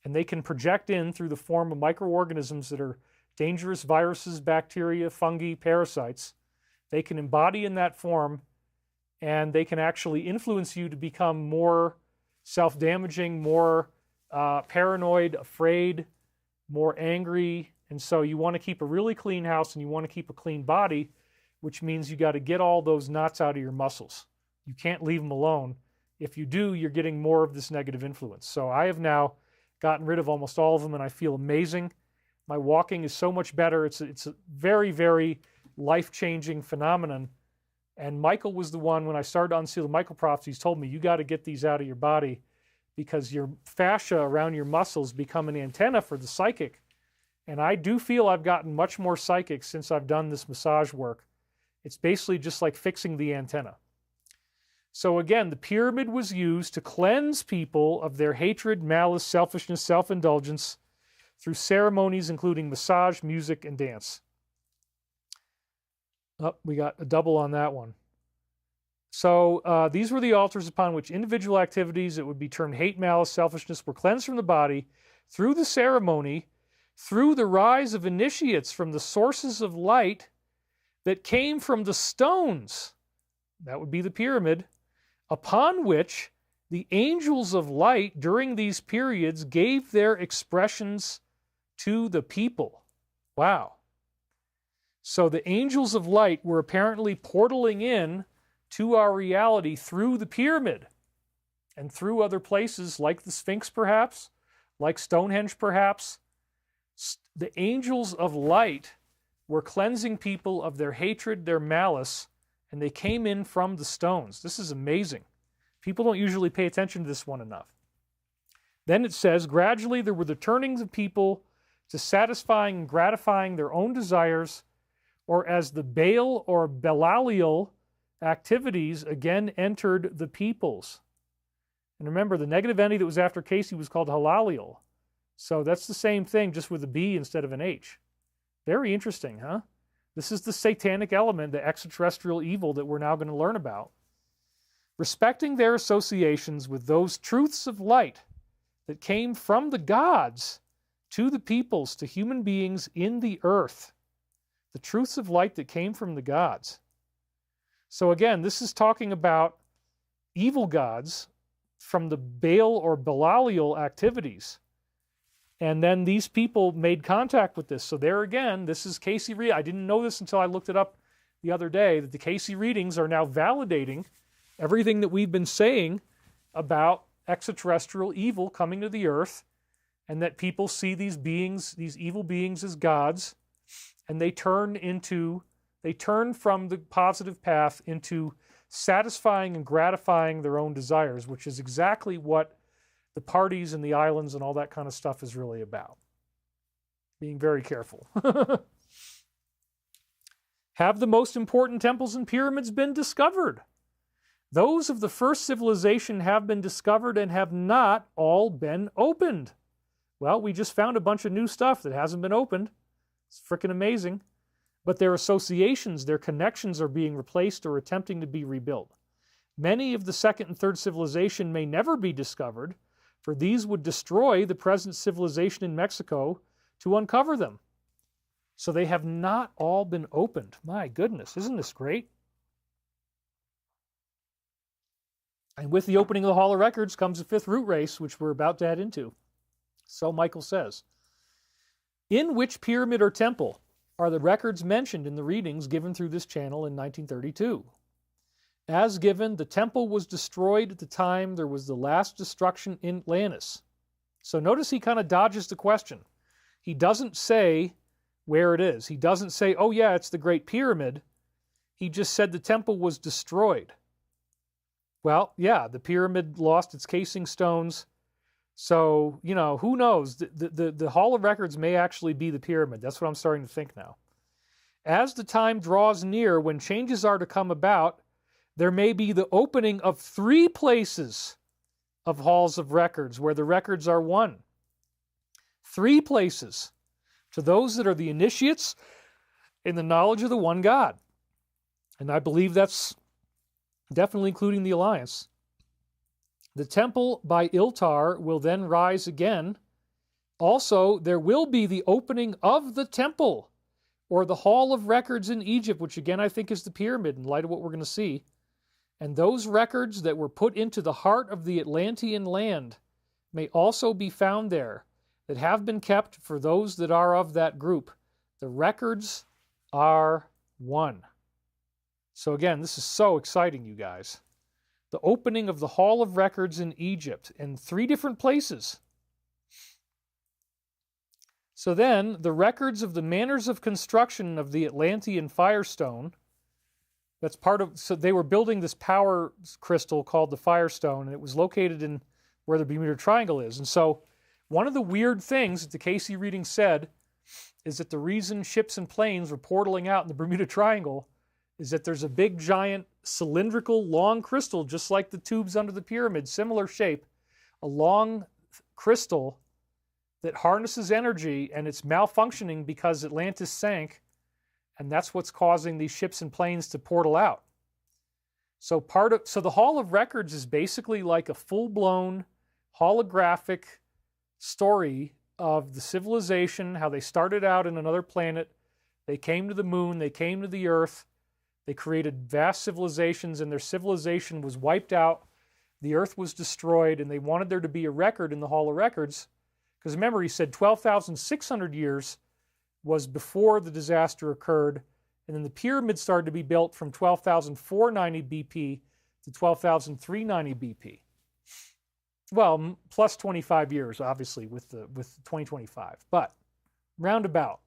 And they can project in through the form of microorganisms that are dangerous viruses, bacteria, fungi, parasites. They can embody in that form, and they can actually influence you to become more self-damaging, more paranoid, afraid, more angry. And so you want to keep a really clean house, and you want to keep a clean body, which means you got to get all those knots out of your muscles. You can't leave them alone. If you do, you're getting more of this negative influence. So I have now gotten rid of almost all of them, and I feel amazing. My walking is so much better. It's a very, very life-changing phenomenon. And Michael was the one, when I started to unseal the Michael prophecies, told me, you got to get these out of your body because your fascia around your muscles become an antenna for the psychic. And I do feel I've gotten much more psychic since I've done this massage work. It's basically just like fixing the antenna. So again, the pyramid was used to cleanse people of their hatred, malice, selfishness, self-indulgence through ceremonies including massage, music, and dance. Oh, we got a double on that one. So these were the altars upon which individual activities that would be termed hate, malice, selfishness were cleansed from the body through the ceremony, through the rise of initiates from the sources of light that came from the stones. That would be the pyramid, upon which the angels of light during these periods gave their expressions to the people. Wow. So the angels of light were apparently portaling in to our reality through the pyramid and through other places like the Sphinx perhaps, like Stonehenge perhaps. The angels of light were cleansing people of their hatred, their malice, and they came in from the stones. This is amazing. People don't usually pay attention to this one enough. Then it says, gradually there were the turnings of people to satisfying and gratifying their own desires, or as the Baal or Belial activities again entered the peoples. And remember, the negative entity that was after Casey was called Halaliel. So that's the same thing, just with a B instead of an H. Very interesting, huh? This is the satanic element, the extraterrestrial evil that we're now going to learn about. Respecting their associations with those truths of light that came from the gods to the peoples, to human beings in the earth. The truths of light that came from the gods. So again, this is talking about evil gods from the Baal or Belial activities. And then these people made contact with this. So there again, this is Casey reading. I didn't know this until I looked it up the other day, that the Casey readings are now validating everything that we've been saying about extraterrestrial evil coming to the earth, and that people see these beings, these evil beings, as gods, and they turn from the positive path into satisfying and gratifying their own desires, which is exactly what the parties and the islands and all that kind of stuff is really about. Being very careful. Have the most important temples and pyramids been discovered? Those of the first civilization have been discovered and have not all been opened. Well, we just found a bunch of new stuff that hasn't been opened. It's freaking amazing. But their associations, their connections are being replaced or attempting to be rebuilt. Many of the second and third civilization may never be discovered, for these would destroy the present civilization in Mexico to uncover them. So they have not all been opened. My goodness, isn't this great? And with the opening of the Hall of Records comes a fifth root race, which we're about to head into. So Michael says, in which pyramid or temple are the records mentioned in the readings given through this channel in 1932? As given, the temple was destroyed at the time there was the last destruction in Atlantis. So notice he kind of dodges the question. He doesn't say where it is. He doesn't say, oh yeah, it's the Great Pyramid. He just said the temple was destroyed. Well, yeah, the pyramid lost its casing stones. So, you know, who knows? The Hall of Records may actually be the pyramid. That's what I'm starting to think now. As the time draws near when changes are to come about, there may be the opening of 3 places of halls of records where the records are one. 3 places to those that are the initiates in the knowledge of the one God. And I believe that's definitely including the Alliance. The temple by Iltar will then rise again. Also, there will be the opening of the temple, or the Hall of Records in Egypt, which again I think is the pyramid in light of what we're going to see. And those records that were put into the heart of the Atlantean land may also be found there, that have been kept for those that are of that group. The records are one. So again, this is so exciting, you guys. The opening of the Hall of Records in Egypt in 3 different places. So then, the records of the manners of construction of the Atlantean Firestone, so they were building this power crystal called the Firestone, and it was located in where the Bermuda Triangle is. And so one of the weird things that the Casey reading said is that the reason ships and planes were portaling out in the Bermuda Triangle is that there's a big, giant, cylindrical, long crystal, just like the tubes under the pyramid, similar shape, a long crystal that harnesses energy, and it's malfunctioning because Atlantis sank, and that's what's causing these ships and planes to portal out. So the Hall of Records is basically like a full-blown holographic story of the civilization, how they started out in another planet, they came to the moon, they came to the earth, they created vast civilizations, and their civilization was wiped out, the earth was destroyed, and they wanted there to be a record in the Hall of Records, because remember, he said 12,600 years was before the disaster occurred, and then the pyramid started to be built from 12,490 BP to 12,390 BP. Well, plus 25 years, obviously, with 2025, but roundabout.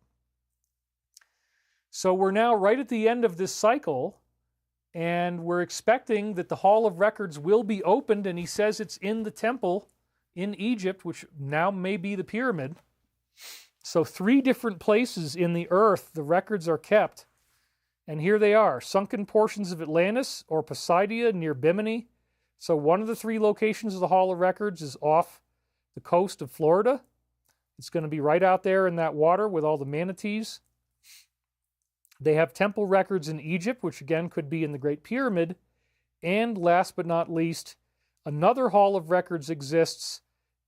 So we're now right at the end of this cycle, and we're expecting that the Hall of Records will be opened, and he says it's in the temple in Egypt, which now may be the pyramid. So 3 different places in the earth the records are kept, and here they are: sunken portions of Atlantis or Poseidia near Bimini. So one of the 3 locations of the Hall of Records is off the coast of Florida. It's going to be right out there in that water with all the manatees. They have temple records in Egypt, which again could be in the Great Pyramid. And last but not least, another Hall of Records exists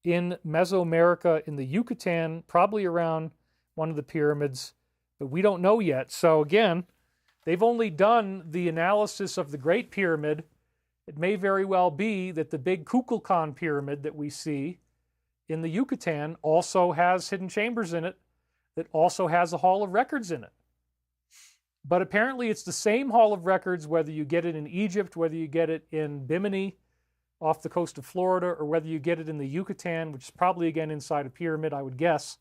in Mesoamerica in the Yucatan, probably around one of the pyramids, but we don't know yet. So again, they've only done the analysis of the Great Pyramid. It may very well be that the big Kukulkan pyramid that we see in the Yucatan also has hidden chambers in it, that also has a Hall of Records in it. But apparently it's the same Hall of Records, whether you get it in Egypt, whether you get it in Bimini off the coast of Florida, or whether you get it in the Yucatan, which is probably, again, inside a pyramid, I would guess,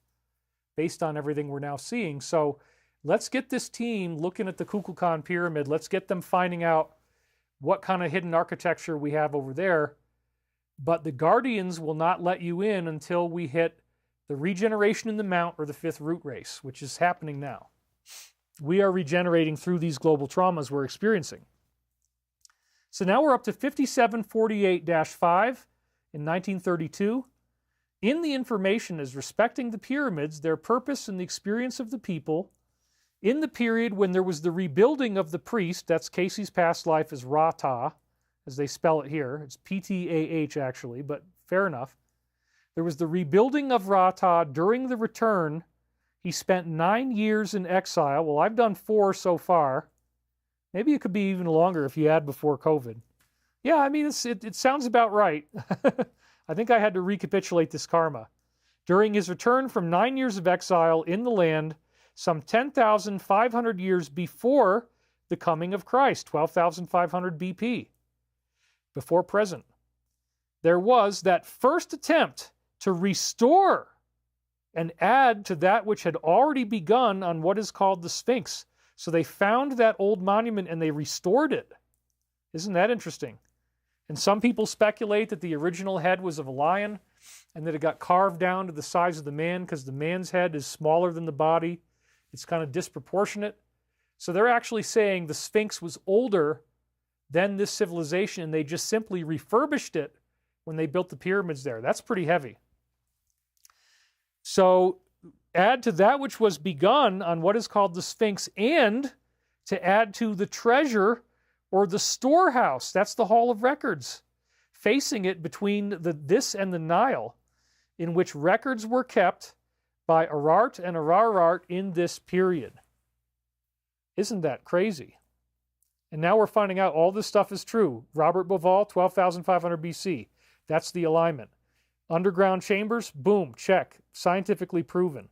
based on everything we're now seeing. So let's get this team looking at the Kukulkan pyramid. Let's get them finding out what kind of hidden architecture we have over there. But the Guardians will not let you in until we hit the regeneration in the Mount or the 5th root race, which is happening now. We are regenerating through these global traumas we're experiencing. So now we're up to 5748-5 in 1932. In the information is respecting the pyramids, their purpose and the experience of the people, in the period when there was the rebuilding of the priest. That's Casey's past life as Ra-Ta, as they spell it here. It's P-T-A-H actually, but fair enough. There was the rebuilding of Ra-Ta during the return. He spent 9 years in exile. Well, I've done 4 so far. Maybe it could be even longer if you add before COVID. Yeah, I mean, it sounds about right. I think I had to recapitulate this karma. During his return from 9 years of exile in the land, some 10,500 years before the coming of Christ, 12,500 BP, before present, there was that first attempt to restore and add to that which had already begun on what is called the Sphinx. So they found that old monument and they restored it. Isn't that interesting? And some people speculate that the original head was of a lion and that it got carved down to the size of the man because the man's head is smaller than the body. It's kind of disproportionate. So they're actually saying the Sphinx was older than this civilization and they just simply refurbished it when they built the pyramids there. That's pretty heavy. So add to that which was begun on what is called the Sphinx, and to add to the treasure or the storehouse. That's the Hall of Records, facing it between this and the Nile, in which records were kept by Arart and Ararart in this period. Isn't that crazy? And now we're finding out all this stuff is true. Robert Bauval, 12,500 BC. That's the alignment. Underground chambers, boom, check. Scientifically proven.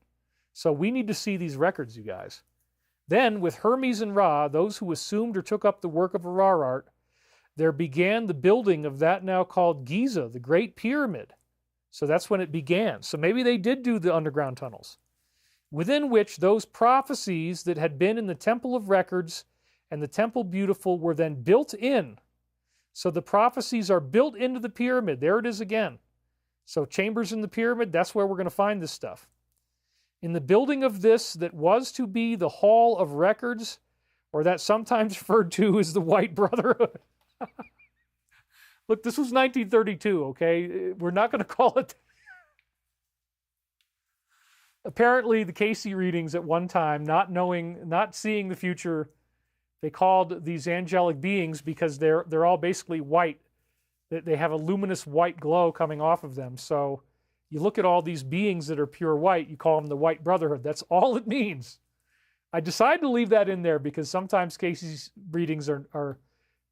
So we need to see these records, you guys. Then, with Hermes and Ra, those who assumed or took up the work of Ararart, there began the building of that now called Giza, the Great Pyramid. So that's when it began. So maybe they did do the underground tunnels, within which those prophecies that had been in the Temple of Records and the Temple Beautiful were then built in. So the prophecies are built into the pyramid. There it is again. So chambers in the pyramid, that's where we're going to find this stuff. In the building of this that was to be the Hall of Records, or that's sometimes referred to as the White Brotherhood. Look, this was 1932, okay? We're not going to call it. Apparently, the Casey readings at one time, not seeing the future, they called these angelic beings because they're all basically white. They have a luminous white glow coming off of them. So you look at all these beings that are pure white, you call them the White Brotherhood. That's all it means. I decided to leave that in there because sometimes Casey's readings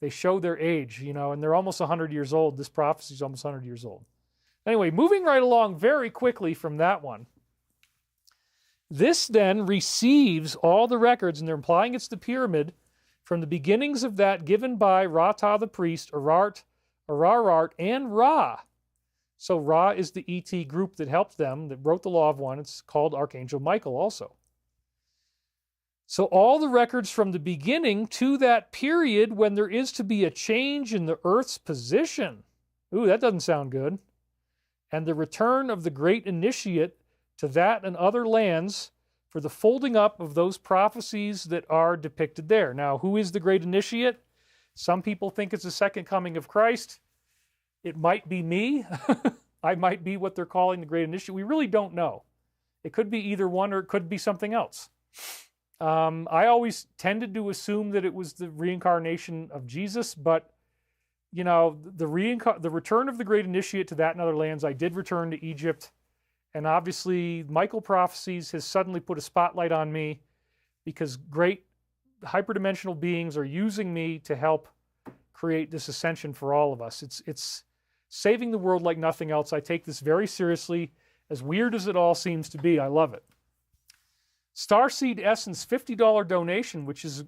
they show their age, and they're almost 100 years old. This prophecy is almost 100 years old. Anyway, moving right along very quickly from that one. This then receives all the records, and they're implying it's the pyramid, from the beginnings of that given by Ra-Ta the priest, Arart, Ararart, and Ra. So Ra is the ET group that helped them, that wrote the Law of One. It's called Archangel Michael also. So all the records from the beginning to that period when there is to be a change in the Earth's position. Ooh, that doesn't sound good. And the return of the great initiate to that and other lands for the folding up of those prophecies that are depicted there. Now, who is the great initiate? Some people think it's the second coming of Christ. It might be me. I might be what they're calling the great initiate. We really don't know. It could be either one or it could be something else. I always tended to assume that it was the reincarnation of Jesus, but, the return of the great initiate to that and other lands, I did return to Egypt. And obviously, Michael Prophecies has suddenly put a spotlight on me because great hyperdimensional beings are using me to help create this ascension for all of us. It's saving the world like nothing else. I take this very seriously. As weird as it all seems to be, I love it. Starseed Essence $50 donation, which is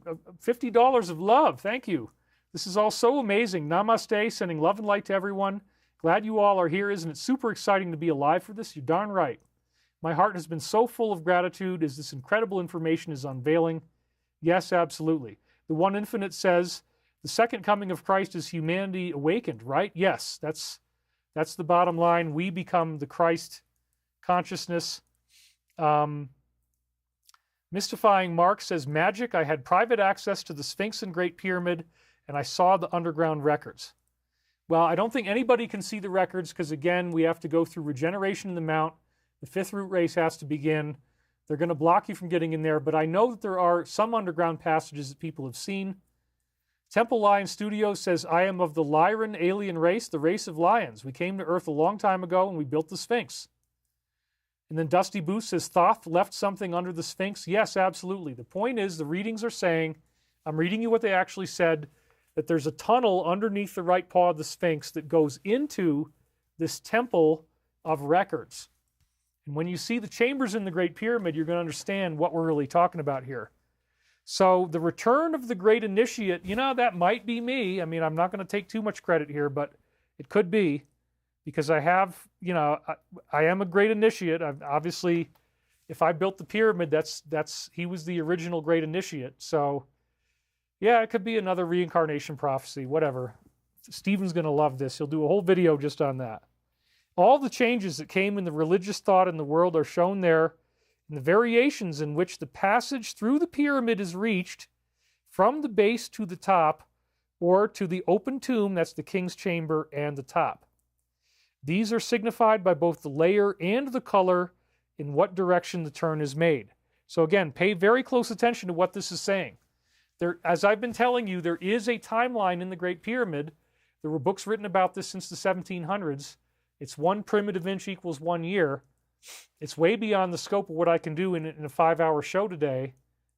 $50 of love. Thank you. This is all so amazing. Namaste, sending love and light to everyone. Glad you all are here. Isn't it super exciting to be alive for this? You're darn right. My heart has been so full of gratitude as this incredible information is unveiling. Yes, absolutely. The One Infinite says, the second coming of Christ is humanity awakened, right? Yes, that's the bottom line. We become the Christ consciousness. Mystifying Mark says, magic. I had private access to the Sphinx and Great Pyramid, and I saw the underground records. Well, I don't think anybody can see the records because, again, we have to go through regeneration in the Mount. The fifth root race has to begin. They're going to block you from getting in there, but I know that there are some underground passages that people have seen. Temple Lion Studios says, I am of the Lyran alien race, the race of lions. We came to Earth a long time ago, and we built the Sphinx. And then Dusty Booth says, Thoth left something under the Sphinx. Yes, absolutely. The point is, the readings are saying, I'm reading you what they actually said, that there's a tunnel underneath the right paw of the Sphinx that goes into this temple of records. And when you see the chambers in the Great Pyramid, you're going to understand what we're really talking about here. So the return of the great initiate, that might be me. I mean, I'm not going to take too much credit here, but it could be. Because I have, I am a great initiate. Obviously, if I built the pyramid, he was the original great initiate. So, yeah, it could be another reincarnation prophecy, whatever. Stephen's going to love this. He'll do a whole video just on that. All the changes that came in the religious thought in the world are shown there in the variations in which the passage through the pyramid is reached from the base to the top or to the open tomb, that's the king's chamber, and the top. These are signified by both the layer and the color in what direction the turn is made. So again, pay very close attention to what this is saying. As I've been telling you, there is a timeline in the Great Pyramid. There were books written about this since the 1700s. It's 1 primitive inch equals 1 year. It's way beyond the scope of what I can do in a 5-hour show today.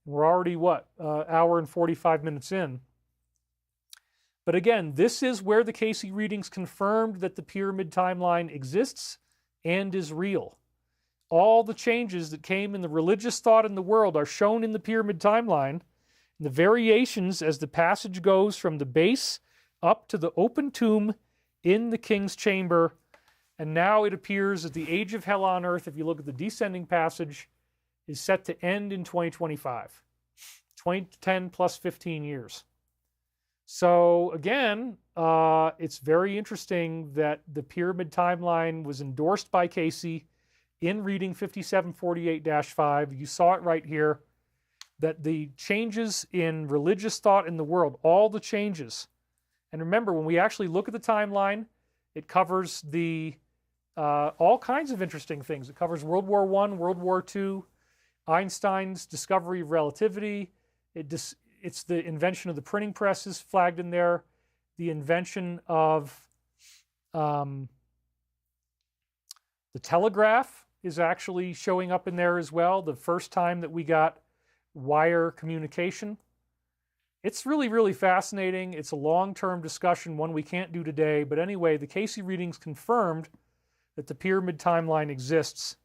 We're already, hour and 45 minutes in. But again, this is where the Casey readings confirmed that the pyramid timeline exists and is real. All the changes that came in the religious thought in the world are shown in the pyramid timeline. The variations as the passage goes from the base up to the open tomb in the king's chamber. And now it appears that the age of hell on earth, if you look at the descending passage, is set to end in 2025. 2010 plus 15 years. So again, it's very interesting that the pyramid timeline was endorsed by Casey in reading 5748-5. You saw it right here, that the changes in religious thought in the world, all the changes. And remember, when we actually look at the timeline, it covers the all kinds of interesting things. It covers World War I, World War II, Einstein's discovery of relativity. It's the invention of the printing press is flagged in there. The invention of the telegraph is actually showing up in there as well. The first time that we got wire communication. It's really, really fascinating. It's a long-term discussion, one we can't do today. But anyway, the Casey readings confirmed that the pyramid timeline exists.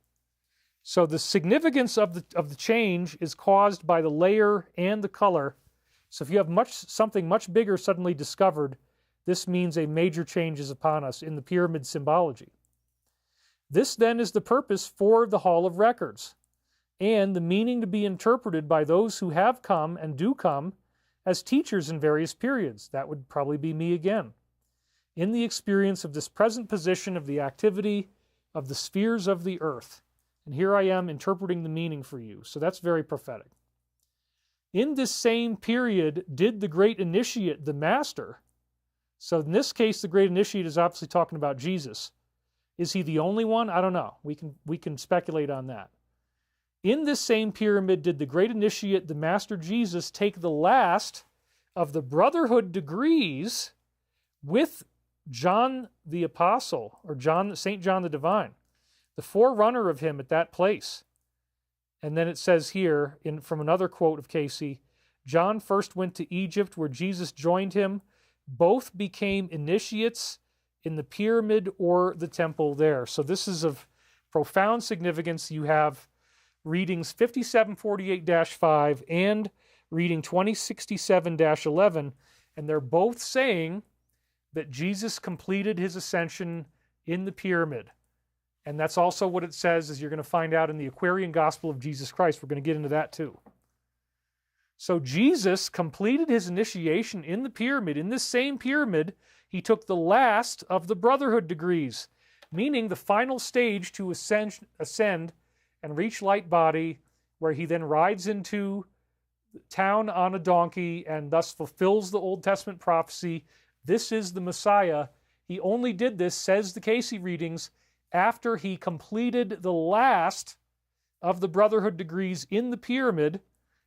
So the significance of the change is caused by the layer and the color. So if you have something much bigger suddenly discovered, this means a major change is upon us in the pyramid symbology. This then is the purpose for the Hall of Records, and the meaning to be interpreted by those who have come and do come as teachers in various periods. That would probably be me again. In the experience of this present position of the activity of the spheres of the earth. And here I am interpreting the meaning for you. So that's very prophetic. In this same period did the great initiate, the master. So in this case, the great initiate is obviously talking about Jesus. Is he the only one? I don't know. We can speculate on that. In this same pyramid did the great initiate, the Master Jesus, take the last of the brotherhood degrees with John the Apostle, or St. John the Divine, the forerunner of him at that place. And then it says here, from another quote of Casey, John first went to Egypt where Jesus joined him. Both became initiates in the pyramid or the temple there. So this is of profound significance. You have readings 5748-5 and reading 2067-11, and they're both saying that Jesus completed his ascension in the pyramid. And that's also what it says, as you're going to find out in the Aquarian Gospel of Jesus Christ. We're going to get into that too. So Jesus completed his initiation in the pyramid. In this same pyramid, he took the last of the brotherhood degrees, meaning the final stage to ascend and reach light body, where he then rides into town on a donkey and thus fulfills the Old Testament prophecy. This is the Messiah. He only did this, says the Casey readings, after he completed the last of the brotherhood degrees in the pyramid.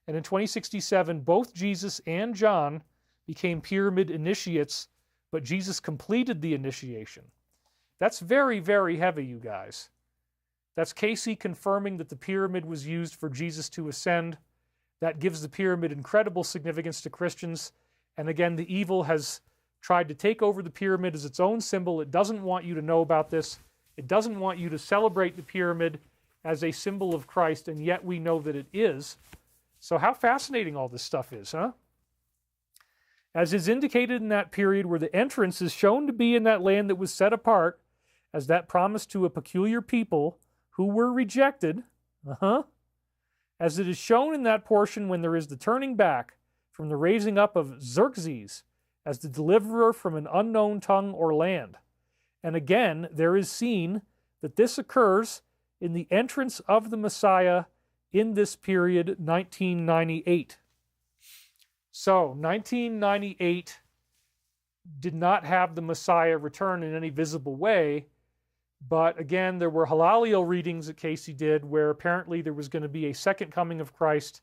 And in 2067, both Jesus and John became pyramid initiates, but Jesus completed the initiation. That's very, very heavy, you guys. That's Casey confirming that the pyramid was used for Jesus to ascend. That gives the pyramid incredible significance to Christians. And again, the evil has tried to take over the pyramid as its own symbol. It doesn't want you to know about this. It doesn't want you to celebrate the pyramid as a symbol of Christ, and yet we know that it is. So how fascinating all this stuff is, huh? As is indicated in that period where the entrance is shown to be in that land that was set apart as that promised to a peculiar people who were rejected, as it is shown in that portion when there is the turning back from the raising up of Xerxes as the deliverer from an unknown tongue or land. And again, there is seen that this occurs in the entrance of the Messiah in this period, 1998. So, 1998 did not have the Messiah return in any visible way, but again, there were Halaleel readings that Casey did where apparently there was going to be a second coming of Christ,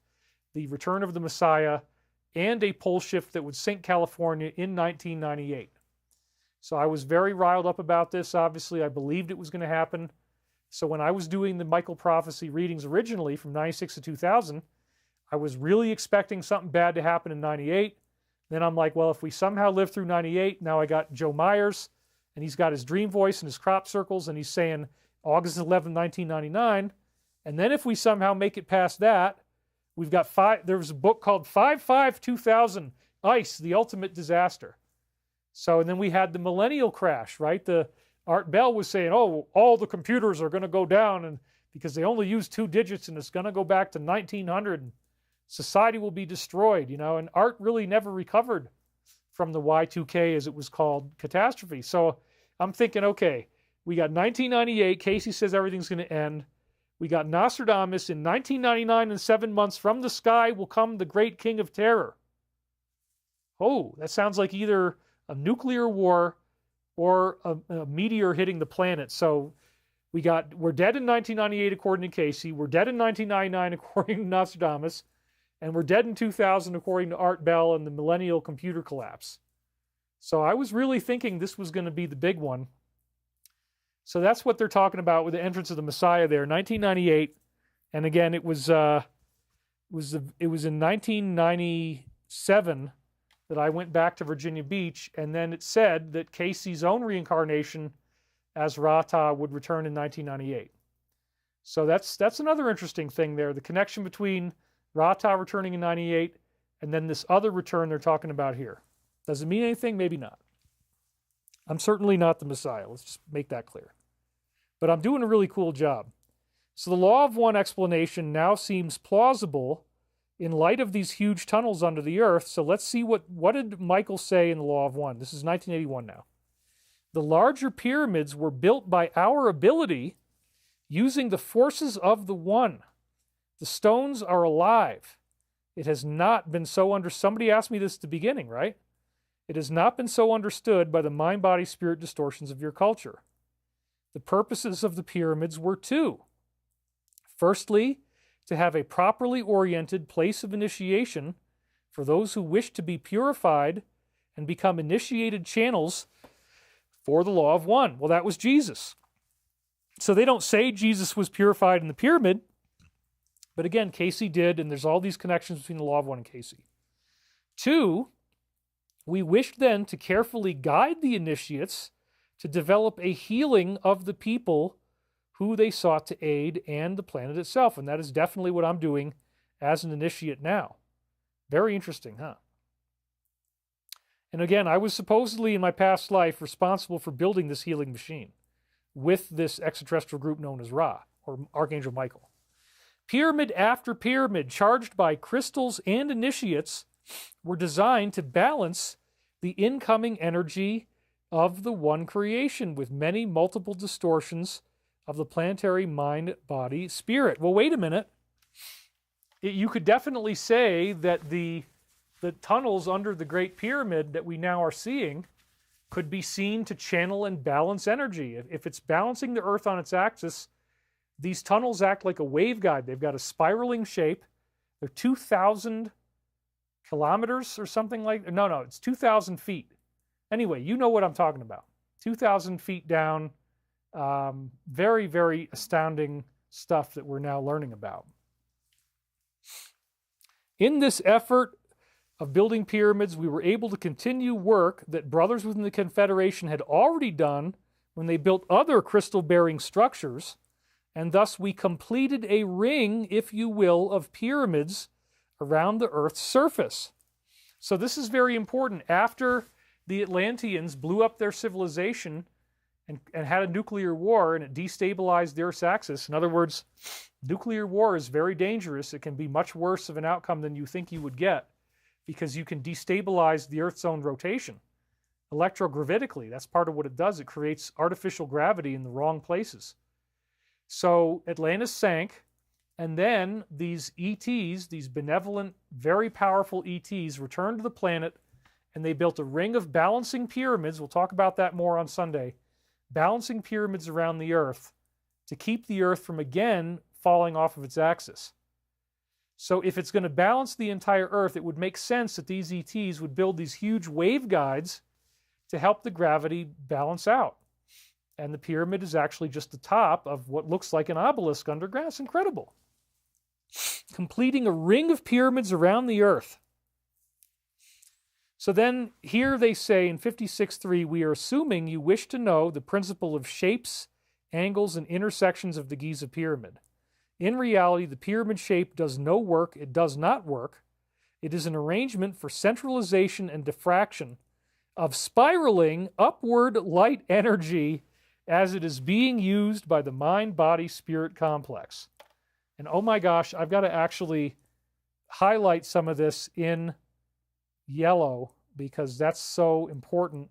the return of the Messiah, and a pole shift that would sink California in 1998. So I was very riled up about this. Obviously, I believed it was going to happen. So when I was doing the Michael prophecy readings originally from 96 to 2000, I was really expecting something bad to happen in 98. Then I'm like, well, if we somehow live through 98, now I got Joe Myers, and he's got his dream voice and his crop circles, and he's saying August 11, 1999. And then if we somehow make it past that, we've got there's a book called 5/5/2000, Ice, the Ultimate Disaster. So, and then we had the millennial crash, right? The Art Bell was saying, oh, all the computers are going to go down and because they only use 2 digits and it's going to go back to 1900 and society will be destroyed, and Art really never recovered from the Y2K, as it was called, catastrophe. So I'm thinking, okay, we got 1998. Casey says everything's going to end. We got Nostradamus in 1999, and 7 months from the sky will come the great king of terror. Oh, that sounds like either a nuclear war or a meteor hitting the planet. So we're dead in 1998 according to Casey. We're dead in 1999 according to Nostradamus. And we're dead in 2000 according to Art Bell and the millennial computer collapse. So I was really thinking this was going to be the big one. So that's what they're talking about with the entrance of the Messiah there, 1998. And again, it was in 1997 that I went back to Virginia Beach, and then it said that Casey's own reincarnation as Rata would return in 1998. So that's another interesting thing there, the connection between Rata returning in 98 and then this other return they're talking about here. Does it mean anything? Maybe not. I'm certainly not the Messiah. Let's just make that clear. But I'm doing a really cool job. So the law of one explanation now seems plausible in light of these huge tunnels under the earth. So let's see what did Michael say in the law of one. This is 1981 now. The larger pyramids were built by our ability using the forces of the one. The stones are alive. It has not been so somebody asked me this at the beginning, right? It has not been so understood by the mind, body, spirit distortions of your culture. The purposes of the pyramids were two. Firstly, to have a properly oriented place of initiation for those who wish to be purified and become initiated channels for the law of one. Well, that was Jesus. So they don't say Jesus was purified in the pyramid, but again, Casey did, and there's all these connections between the law of one and Casey. Two, we wished then to carefully guide the initiates to develop a healing of the people who they sought to aid and the planet itself. And that is definitely what I'm doing as an initiate now. Very interesting, huh? And again, I was supposedly in my past life responsible for building this healing machine with this extraterrestrial group known as Ra, or Archangel Michael. Pyramid after pyramid, charged by crystals and initiates, were designed to balance the incoming energy of the one creation with many multiple distortions of the planetary mind, body, spirit. Well, wait a minute. You could definitely say that the tunnels under the Great Pyramid that we now are seeing could be seen to channel and balance energy. If it's balancing the Earth on its axis, these tunnels act like a waveguide. They've got a spiraling shape. They're 2,000 kilometers or something like... No, it's 2,000 feet. Anyway, you know what I'm talking about. 2,000 feet down. Very, very astounding stuff that we're now learning about. In this effort of building pyramids, we were able to continue work that brothers within the Confederation had already done when they built other crystal-bearing structures, and thus we completed a ring, if you will, of pyramids around the Earth's surface. So this is very important. After the Atlanteans blew up their civilization and had a nuclear war, and it destabilized the Earth's axis. In other words, nuclear war is very dangerous. It can be much worse of an outcome than you think you would get, because you can destabilize the Earth's own rotation electrogravitically. That's part of what it does. It creates artificial gravity in the wrong places. So Atlantis sank, and then these ETs, these benevolent, very powerful ETs, returned to the planet, and they built a ring of balancing pyramids. We'll talk about that more on Sunday. Balancing pyramids around the Earth to keep the Earth from again falling off of its axis. So if it's going to balance the entire Earth, it would make sense that these ETs would build these huge waveguides to help the gravity balance out. And the pyramid is actually just the top of what looks like an obelisk underground. It's incredible. Completing a ring of pyramids around the Earth. So then here they say in 56.3, we are assuming you wish to know the principle of shapes, angles, and intersections of the Giza pyramid. In reality, the pyramid shape does no work. It does not work. It is an arrangement for centralization and diffraction of spiraling upward light energy as it is being used by the mind-body-spirit complex. And oh my gosh, I've got to actually highlight some of this in yellow because that's so important,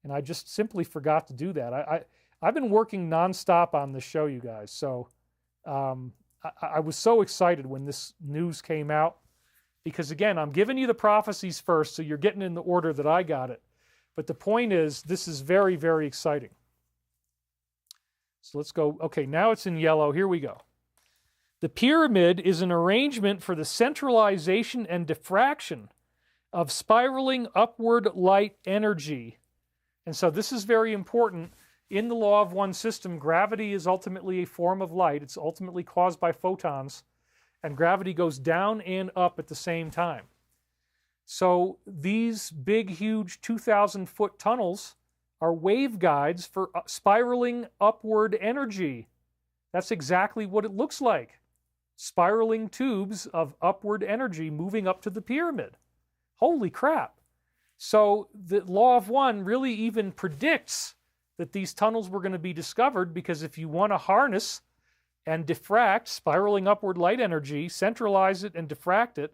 and I just simply forgot to do that. I've been working nonstop on this show, you guys, so I was so excited when this news came out, because again, I'm giving you the prophecies first, so you're getting in the order that I got it. But the point is, this is very, very exciting. So let's go. Okay, now it's in yellow. Here we go. The pyramid is an arrangement for the centralization and diffraction of spiraling upward light energy. And so this is very important. In the law of one system, gravity is ultimately a form of light. It's ultimately caused by photons, and gravity goes down and up at the same time. So these big, huge 2,000-foot tunnels are waveguides for spiraling upward energy. That's exactly what it looks like. Spiraling tubes of upward energy moving up to the pyramid. Holy crap. So the law of one really even predicts that these tunnels were going to be discovered, because if you want to harness and diffract spiraling upward light energy, centralize it and diffract it,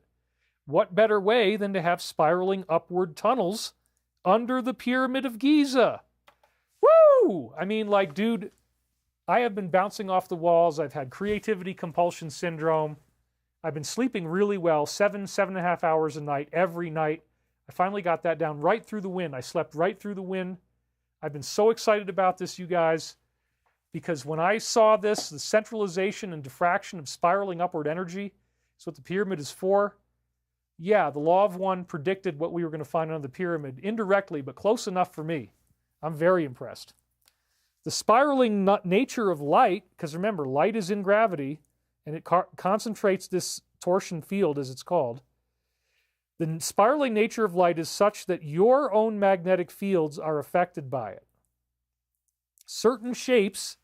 what better way than to have spiraling upward tunnels under the Pyramid of Giza? Woo! I mean, like, dude, I have been bouncing off the walls. I've had creativity compulsion syndrome. I've been sleeping really well, 7.5 hours a night, every night. I finally got that down right through the wind. I slept right through the wind. I've been so excited about this, you guys, because when I saw this, the centralization and diffraction of spiraling upward energy, that's what the pyramid is for. Yeah, the law of one predicted what we were going to find under the pyramid, indirectly, but close enough for me. I'm very impressed. The spiraling nature of light, because remember, light is in gravity, and it concentrates this torsion field, as it's called. The spiraling nature of light is such that your own magnetic fields are affected by it. Certain shapes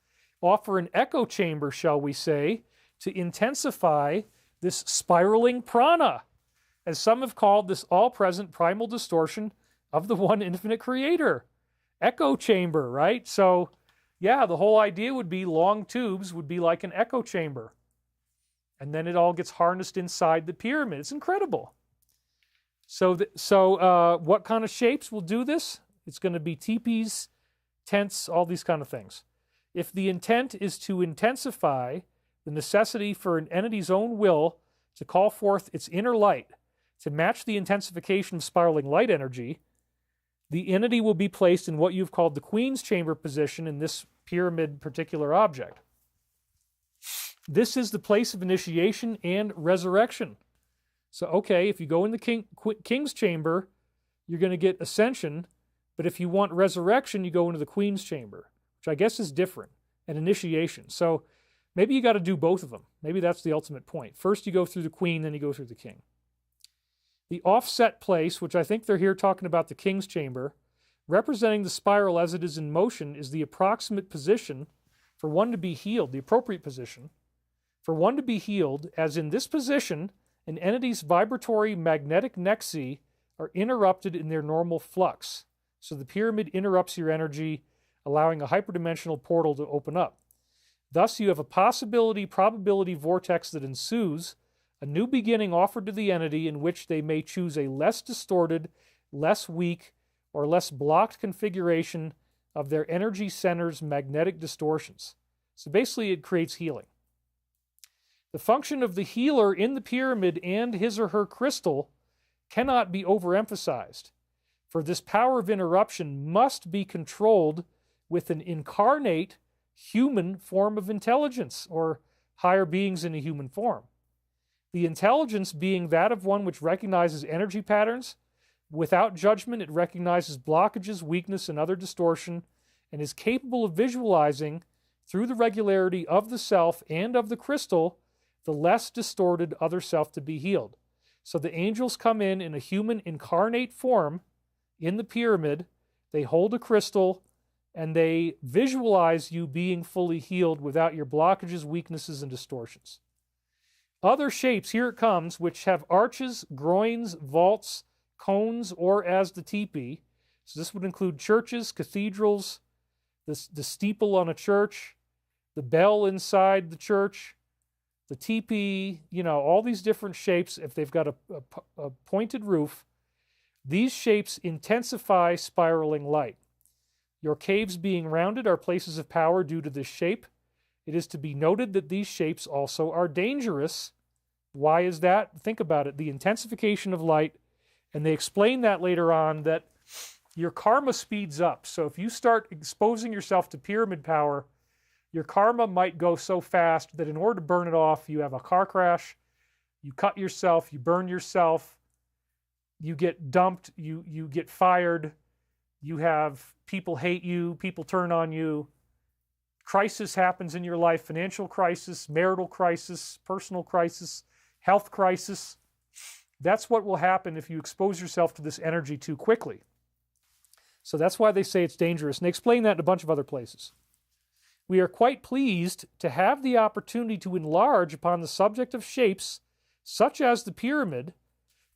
offer an echo chamber, shall we say, to intensify this spiraling prana, as some have called this all-present primal distortion of the one infinite creator. Echo chamber, right? So, yeah, the whole idea would be long tubes would be like an echo chamber. And then it all gets harnessed inside the pyramid. It's incredible. So what kind of shapes will do this? It's going to be teepees, tents, all these kind of things. If the intent is to intensify the necessity for an entity's own will to call forth its inner light to match the intensification of spiraling light energy, the entity will be placed in what you've called the Queen's Chamber position in this pyramid particular object. This is the place of initiation and resurrection. So, okay, if you go in the King's Chamber, you're going to get ascension, but if you want resurrection, you go into the Queen's Chamber, which I guess is different, and initiation. So maybe you got to do both of them. Maybe that's the ultimate point. First you go through the Queen, then you go through the King. The offset place, which I think they're here talking about the King's Chamber, representing the spiral as it is in motion, is the approximate position for one to be healed, the appropriate position, for one to be healed, as in this position, an entity's vibratory magnetic nexi are interrupted in their normal flux. So the pyramid interrupts your energy, allowing a hyperdimensional portal to open up. Thus, you have a possibility-probability vortex that ensues, a new beginning offered to the entity in which they may choose a less distorted, less weak, or less blocked configuration of their energy center's magnetic distortions. So basically, it creates healing. The function of the healer in the pyramid and his or her crystal cannot be overemphasized, for this power of interruption must be controlled with an incarnate human form of intelligence, or higher beings in a human form. The intelligence being that of one which recognizes energy patterns. Without judgment, it recognizes blockages, weakness, and other distortion, and is capable of visualizing, through the regularity of the self and of the crystal, the less distorted other self to be healed. So the angels come in a human incarnate form in the pyramid, they hold a crystal, and they visualize you being fully healed without your blockages, weaknesses, and distortions. Other shapes, here it comes, which have arches, groins, vaults, cones, or as the teepee. So this would include churches, cathedrals, the steeple on a church, the bell inside the church, the teepee, all these different shapes, if they've got a pointed roof. These shapes intensify spiraling light. Your caves being rounded are places of power due to this shape. It is to be noted that these shapes also are dangerous. Why is that? Think about it. The intensification of light, and they explain that later on, that your karma speeds up. So if you start exposing yourself to pyramid power, your karma might go so fast that in order to burn it off, you have a car crash, you cut yourself, you burn yourself, you get dumped, you get fired, you have people hate you, people turn on you, crisis happens in your life, financial crisis, marital crisis, personal crisis, health crisis. That's what will happen if you expose yourself to this energy too quickly. So that's why they say it's dangerous. And they explain that in a bunch of other places. We are quite pleased to have the opportunity to enlarge upon the subject of shapes such as the pyramid,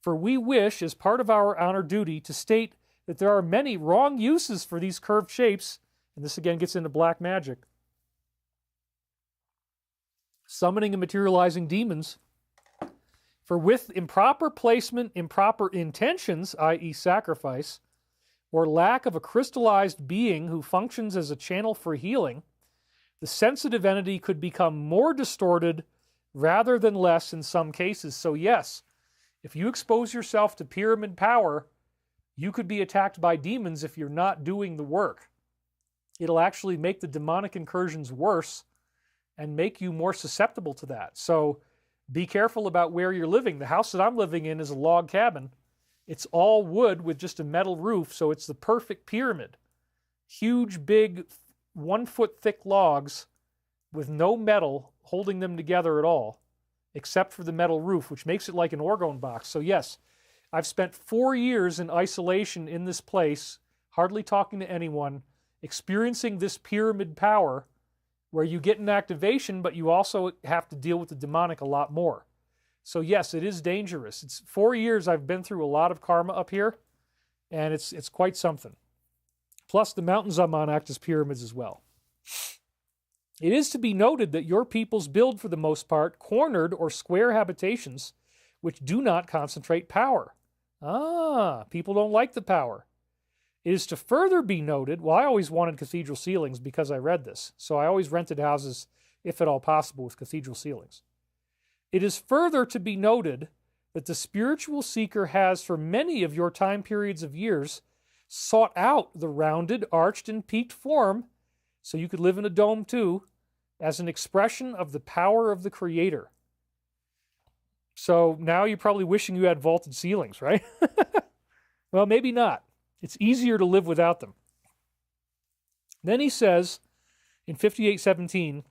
for we wish, as part of our honor duty, to state that there are many wrong uses for these curved shapes, and this again gets into black magic. Summoning and materializing demons. For with improper placement, improper intentions, i.e. sacrifice, or lack of a crystallized being who functions as a channel for healing, the sensitive entity could become more distorted rather than less in some cases. So yes, if you expose yourself to pyramid power, you could be attacked by demons if you're not doing the work. It'll actually make the demonic incursions worse and make you more susceptible to that. So be careful about where you're living. The house that I'm living in is a log cabin. It's all wood with just a metal roof, so it's the perfect pyramid. Huge, big, 1 foot thick logs with no metal holding them together at all, except for the metal roof, which makes it like an orgone box. So yes, I've spent 4 years in isolation in this place, hardly talking to anyone, experiencing this pyramid power where you get an activation, but you also have to deal with the demonic a lot more. So yes, it is dangerous. It's 4 years I've been through a lot of karma up here, and it's quite something. Plus, the mountains I'm on act as pyramids as well. It is to be noted that your peoples build, for the most part, cornered or square habitations which do not concentrate power. People don't like the power. It is to further be noted, well, I always wanted cathedral ceilings because I read this, so I always rented houses, if at all possible, with cathedral ceilings. It is further to be noted that the spiritual seeker has, for many of your time periods of years, sought out the rounded, arched, and peaked form, so you could live in a dome too, as an expression of the power of the Creator. So now you're probably wishing you had vaulted ceilings, right? Well, maybe not. It's easier to live without them. Then he says, in 58:17,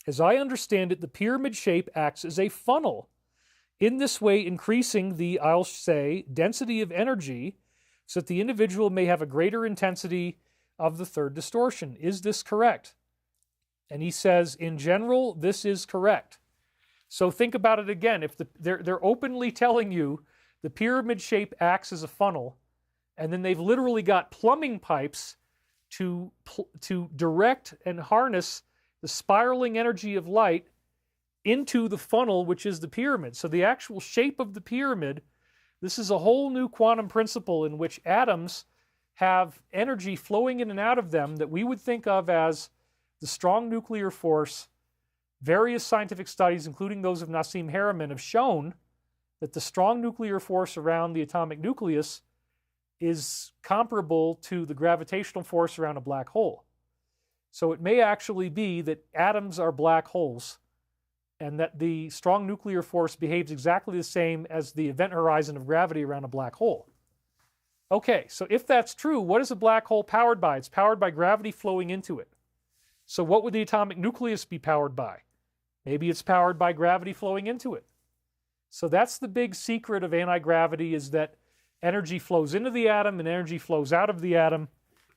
as I understand it, the pyramid shape acts as a funnel, in this way increasing the, I'll say, density of energy, so that the individual may have a greater intensity of the third distortion. Is this correct? And he says, in general, this is correct. So think about it again. If they're openly telling you the pyramid shape acts as a funnel, and then they've literally got plumbing pipes to direct and harness the spiraling energy of light into the funnel, which is the pyramid. So the actual shape of the pyramid, this is a whole new quantum principle in which atoms have energy flowing in and out of them that we would think of as the strong nuclear force. Various scientific studies, including those of Nassim Haramein, have shown that the strong nuclear force around the atomic nucleus is comparable to the gravitational force around a black hole. So it may actually be that atoms are black holes and that the strong nuclear force behaves exactly the same as the event horizon of gravity around a black hole. Okay, so if that's true, what is a black hole powered by? It's powered by gravity flowing into it. So what would the atomic nucleus be powered by? Maybe it's powered by gravity flowing into it. So that's the big secret of anti-gravity, is that energy flows into the atom and energy flows out of the atom.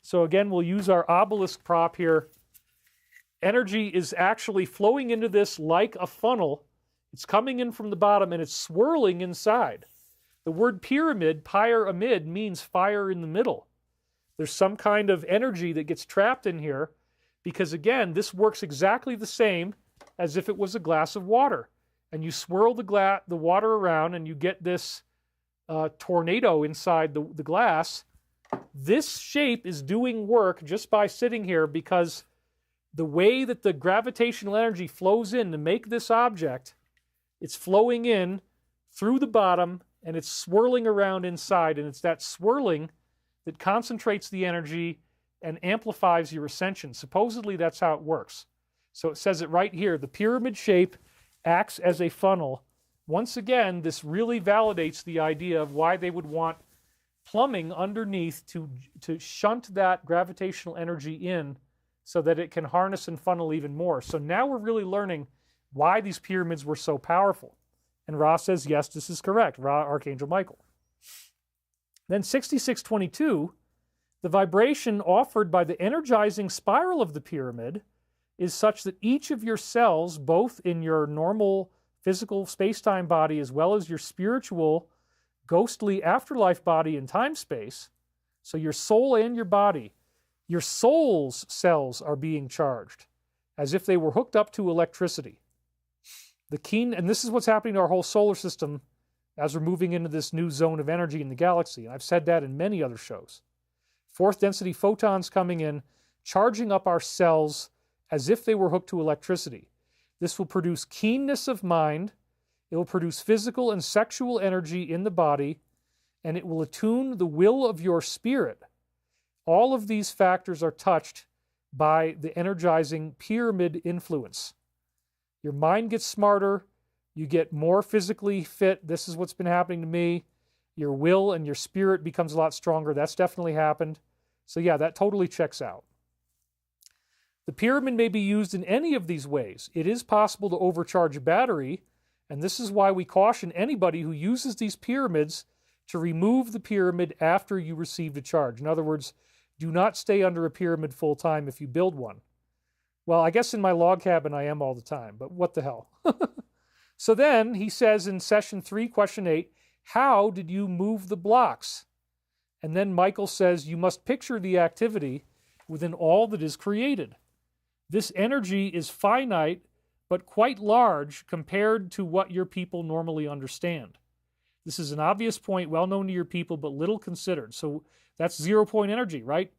So again, we'll use our obelisk prop here. Energy is actually flowing into this like a funnel. It's coming in from the bottom and it's swirling inside. The word pyramid, pyramid, means fire in the middle. There's some kind of energy that gets trapped in here because, again, this works exactly the same as if it was a glass of water. And you swirl the water around and you get this tornado inside the glass. This shape is doing work just by sitting here, because the way that the gravitational energy flows in to make this object, it's flowing in through the bottom and it's swirling around inside, and it's that swirling that concentrates the energy and amplifies your ascension. Supposedly that's how it works. So it says it right here, the pyramid shape acts as a funnel. Once again, this really validates the idea of why they would want plumbing underneath to shunt that gravitational energy in so that it can harness and funnel even more. So now we're really learning why these pyramids were so powerful. And Ra says, yes, this is correct. Ra, Archangel Michael. Then 6622, the vibration offered by the energizing spiral of the pyramid is such that each of your cells, both in your normal physical space-time body as well as your spiritual, ghostly afterlife body in time-space, so your soul and your body, your soul's cells are being charged as if they were hooked up to electricity. And this is what's happening to our whole solar system as we're moving into this new zone of energy in the galaxy. And I've said that in many other shows. Fourth density photons coming in, charging up our cells as if they were hooked to electricity. This will produce keenness of mind, it will produce physical and sexual energy in the body, and it will attune the will of your spirit. All of these factors are touched by the energizing pyramid influence. Your mind gets smarter, you get more physically fit. This is what's been happening to me. Your will and your spirit becomes a lot stronger. That's definitely happened. So yeah, that totally checks out. The pyramid may be used in any of these ways. It is possible to overcharge a battery, and this is why we caution anybody who uses these pyramids to remove the pyramid after you received a charge. In other words, do not stay under a pyramid full time if you build one. Well, I guess in my log cabin I am all the time, but what the hell? So then he says in session 3, question 8, how did you move the blocks? And then Michael says, you must picture the activity within all that is created. This energy is finite, but quite large compared to what your people normally understand. This is an obvious point, well known to your people, but little considered. So that's 0-point energy, right?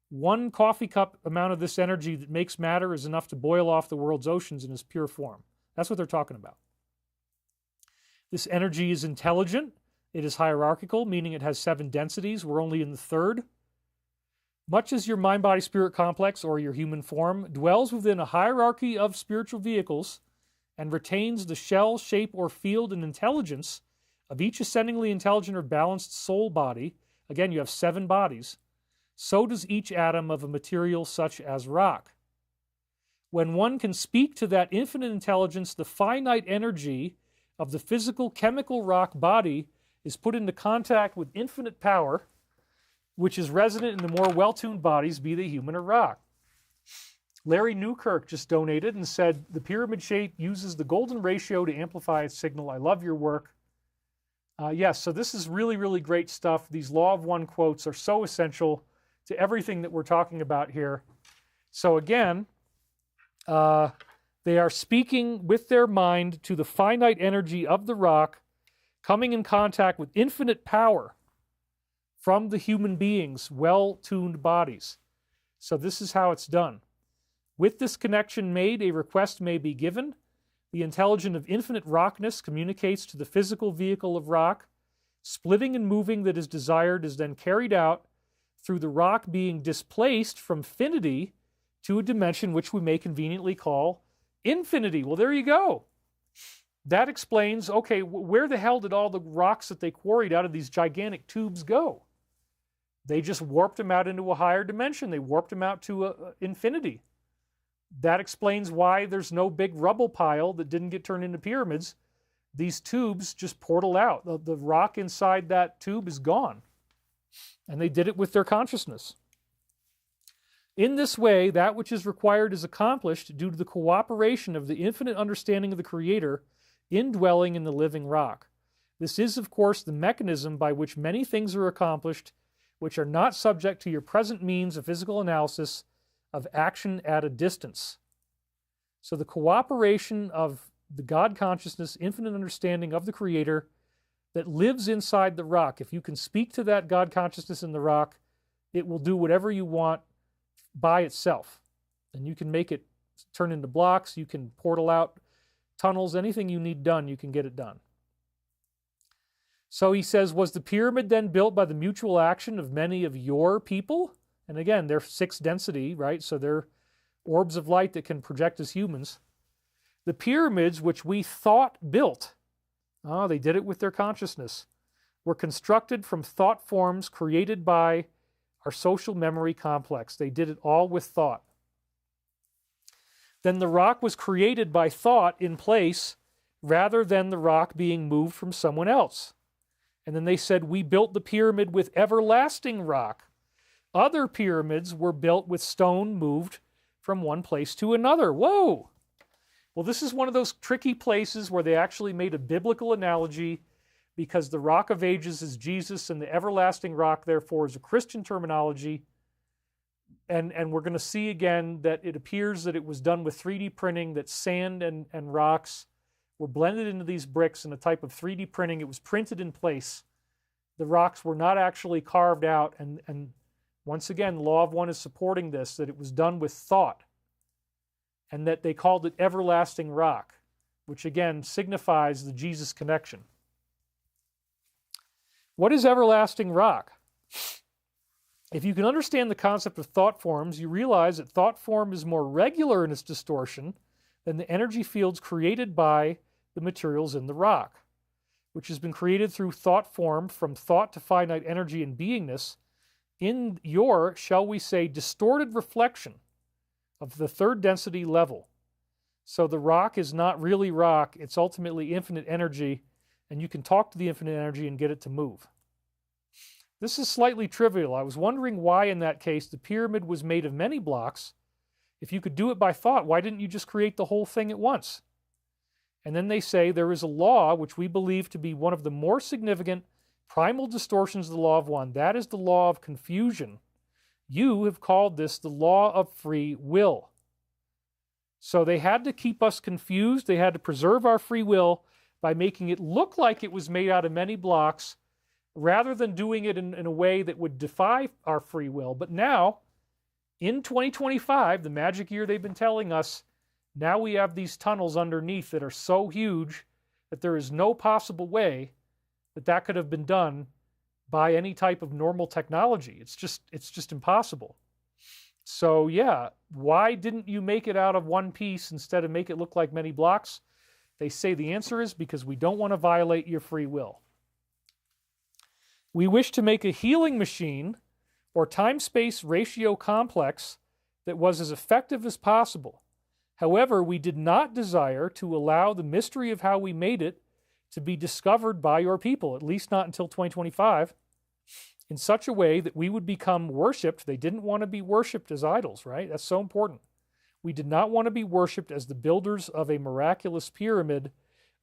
1 coffee cup amount of this energy that makes matter is enough to boil off the world's oceans in its pure form. That's what they're talking about. This energy is intelligent. It is hierarchical, meaning it has 7 densities. We're only in the 3rd. Much as your mind-body-spirit complex, or your human form, dwells within a hierarchy of spiritual vehicles and retains the shell, shape, or field and intelligence of each ascendingly intelligent or balanced soul body, again, you have 7 bodies, so does each atom of a material such as rock. When one can speak to that infinite intelligence, the finite energy of the physical chemical rock body is put into contact with infinite power, which is resident in the more well-tuned bodies, be they human or rock. Larry Newkirk just donated and said, the pyramid shape uses the golden ratio to amplify its signal. I love your work. Yes, so this is really, really great stuff. These Law of One quotes are so essential to everything that we're talking about here. So again, they are speaking with their mind to the finite energy of the rock, coming in contact with infinite power from the human beings' well-tuned bodies. So this is how it's done. With this connection made, a request may be given. The intelligence of infinite rockness communicates to the physical vehicle of rock. Splitting and moving that is desired is then carried out through the rock being displaced from finity to a dimension which we may conveniently call infinity. Well, there you go. That explains, okay, where the hell did all the rocks that they quarried out of these gigantic tubes go? They just warped them out into a higher dimension. They warped them out to infinity. That explains why there's no big rubble pile that didn't get turned into pyramids. These tubes just portal out. The rock inside that tube is gone. And they did it with their consciousness. In this way, that which is required is accomplished due to the cooperation of the infinite understanding of the Creator indwelling in the living rock. This is, of course, the mechanism by which many things are accomplished which are not subject to your present means of physical analysis of action at a distance. So the cooperation of the God consciousness, infinite understanding of the Creator that lives inside the rock. If you can speak to that God consciousness in the rock, it will do whatever you want by itself. And you can make it turn into blocks, you can portal out tunnels, anything you need done, you can get it done. So he says, was the pyramid then built by the mutual action of many of your people? And again, they're 6 density, right? So they're orbs of light that can project as humans. The pyramids which we thought built, they did it with their consciousness, were constructed from thought forms created by our social memory complex. They did it all with thought. Then the rock was created by thought in place rather than the rock being moved from someone else. And then they said, we built the pyramid with everlasting rock. Other pyramids were built with stone moved from one place to another. Whoa! Well, this is one of those tricky places where they actually made a biblical analogy, because the rock of ages is Jesus and the everlasting rock, therefore, is a Christian terminology. And we're going to see again that it appears that it was done with 3D printing, that sand and rocks were blended into these bricks in a type of 3D printing. It was printed in place. The rocks were not actually carved out. And once again, the Law of One is supporting this, that it was done with thought, and that they called it everlasting rock, which again signifies the Jesus connection. What is everlasting rock? If you can understand the concept of thought forms, you realize that thought form is more regular in its distortion than the energy fields created by the materials in the rock, which has been created through thought form from thought to finite energy and beingness in your, shall we say, distorted reflection of the 3rd density level. So the rock is not really rock, it's ultimately infinite energy, and you can talk to the infinite energy and get it to move. This is slightly trivial. I was wondering why in that case the pyramid was made of many blocks. If you could do it by thought, why didn't you just create the whole thing at once? And then they say there is a law which we believe to be one of the more significant primal distortions of the Law of One. That is the law of confusion. You have called this the law of free will. So they had to keep us confused. They had to preserve our free will by making it look like it was made out of many blocks, rather than doing it in a way that would defy our free will. But now, in 2025, the magic year they've been telling us, now we have these tunnels underneath that are so huge that there is no possible way that that could have been done by any type of normal technology. It's just impossible. So yeah, why didn't you make it out of one piece instead of make it look like many blocks? They say the answer is because we don't want to violate your free will. We wish to make a healing machine or time-space ratio complex that was as effective as possible. However, we did not desire to allow the mystery of how we made it to be discovered by your people, at least not until 2025, in such a way that we would become worshipped. They didn't want to be worshipped as idols, right? That's so important. We did not want to be worshipped as the builders of a miraculous pyramid.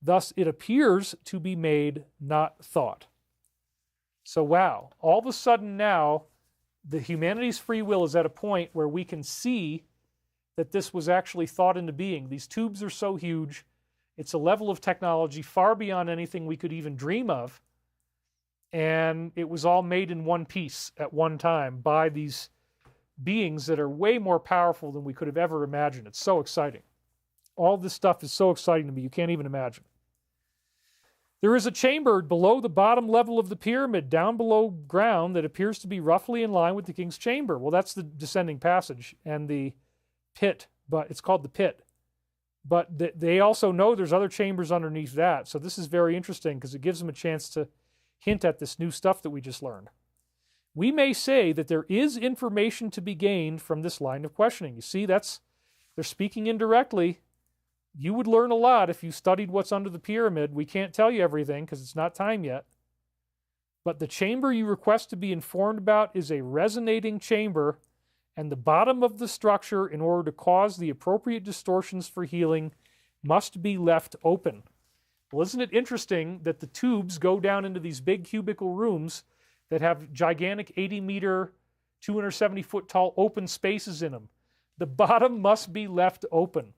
Thus, it appears to be made, not thought. So wow, all of a sudden now, the humanity's free will is at a point where we can see that this was actually thought into being. These tubes are so huge. It's a level of technology far beyond anything we could even dream of. And it was all made in one piece at one time by these beings that are way more powerful than we could have ever imagined. It's so exciting. All this stuff is so exciting to me, you can't even imagine. There is a chamber below the bottom level of the pyramid, down below ground, that appears to be roughly in line with the king's chamber. Well, that's the descending passage and the pit, but it's called the pit. But they also know there's other chambers underneath that. So this is very interesting because it gives them a chance to hint at this new stuff that we just learned. We may say that there is information to be gained from this line of questioning. You see, they're speaking indirectly. You would learn a lot if you studied what's under the pyramid. We can't tell you everything because it's not time yet. But the chamber you request to be informed about is a resonating chamber, and the bottom of the structure, in order to cause the appropriate distortions for healing, must be left open. Well, isn't it interesting that the tubes go down into these big cubicle rooms that have gigantic 80-meter, 270-foot tall open spaces in them? The bottom must be left open.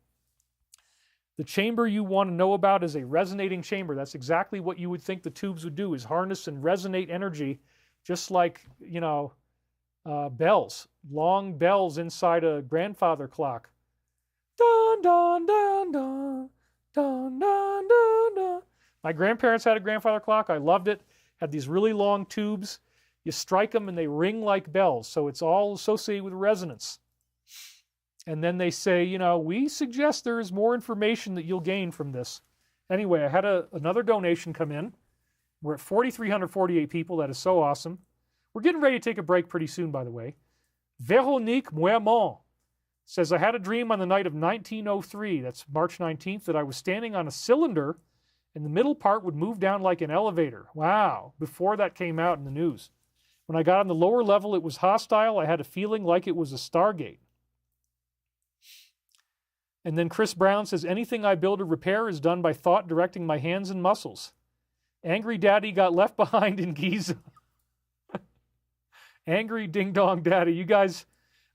The chamber you want to know about is a resonating chamber. That's exactly what you would think the tubes would do, is harness and resonate energy, just like, bells, long bells inside a grandfather clock. Dun, dun, dun, dun, dun, dun, dun, dun. My grandparents had a grandfather clock. I loved it. Had these really long tubes. You strike them and they ring like bells. So it's all associated with resonance. And then they say, we suggest there is more information that you'll gain from this. Anyway, I had another donation come in. We're at 4,348 people. That is so awesome. We're getting ready to take a break pretty soon, by the way. Veronique Moermont says, I had a dream on the night of 1903, that's March 19th, that I was standing on a cylinder and the middle part would move down like an elevator. Wow, before that came out in the news. When I got on the lower level, it was hostile. I had a feeling like it was a Stargate. And then Chris Brown says, anything I build or repair is done by thought directing my hands and muscles. Angry Daddy got left behind in Giza. Angry Ding Dong Daddy. You guys,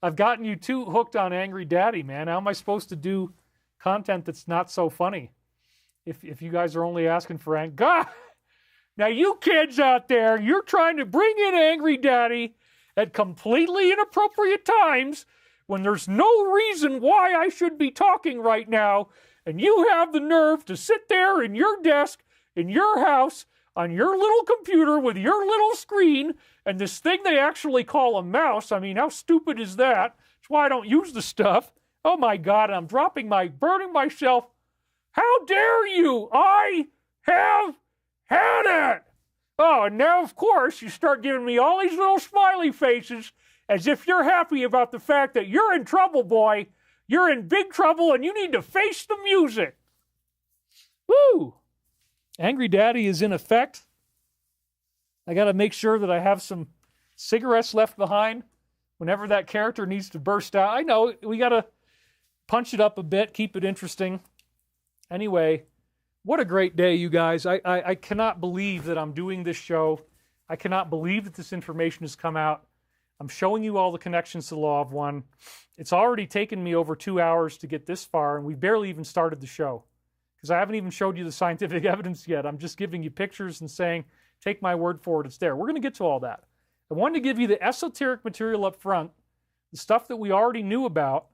I've gotten you too hooked on Angry Daddy, man. How am I supposed to do content that's not so funny if you guys are only asking for God? Now you kids out there, you're trying to bring in Angry Daddy at completely inappropriate times when there's no reason why I should be talking right now, and you have the nerve to sit there in your desk, in your house, on your little computer with your little screen, and this thing they actually call a mouse. I mean, how stupid is that? That's why I don't use the stuff. Oh my God, I'm burning myself. How dare you? I have had it. Oh, and now, of course, you start giving me all these little smiley faces as if you're happy about the fact that you're in trouble, boy. You're in big trouble and you need to face the music. Woo! Angry Daddy is in effect. I got to make sure that I have some cigarettes left behind whenever that character needs to burst out. I know, we got to punch it up a bit, keep it interesting. Anyway, what a great day, you guys. I cannot believe that I'm doing this show. I cannot believe that this information has come out. I'm showing you all the connections to the Law of One. It's already taken me over 2 hours to get this far, and we barely even started the show because I haven't even showed you the scientific evidence yet. I'm just giving you pictures and saying, take my word for it, it's there. We're going to get to all that. I wanted to give you the esoteric material up front, the stuff that we already knew about,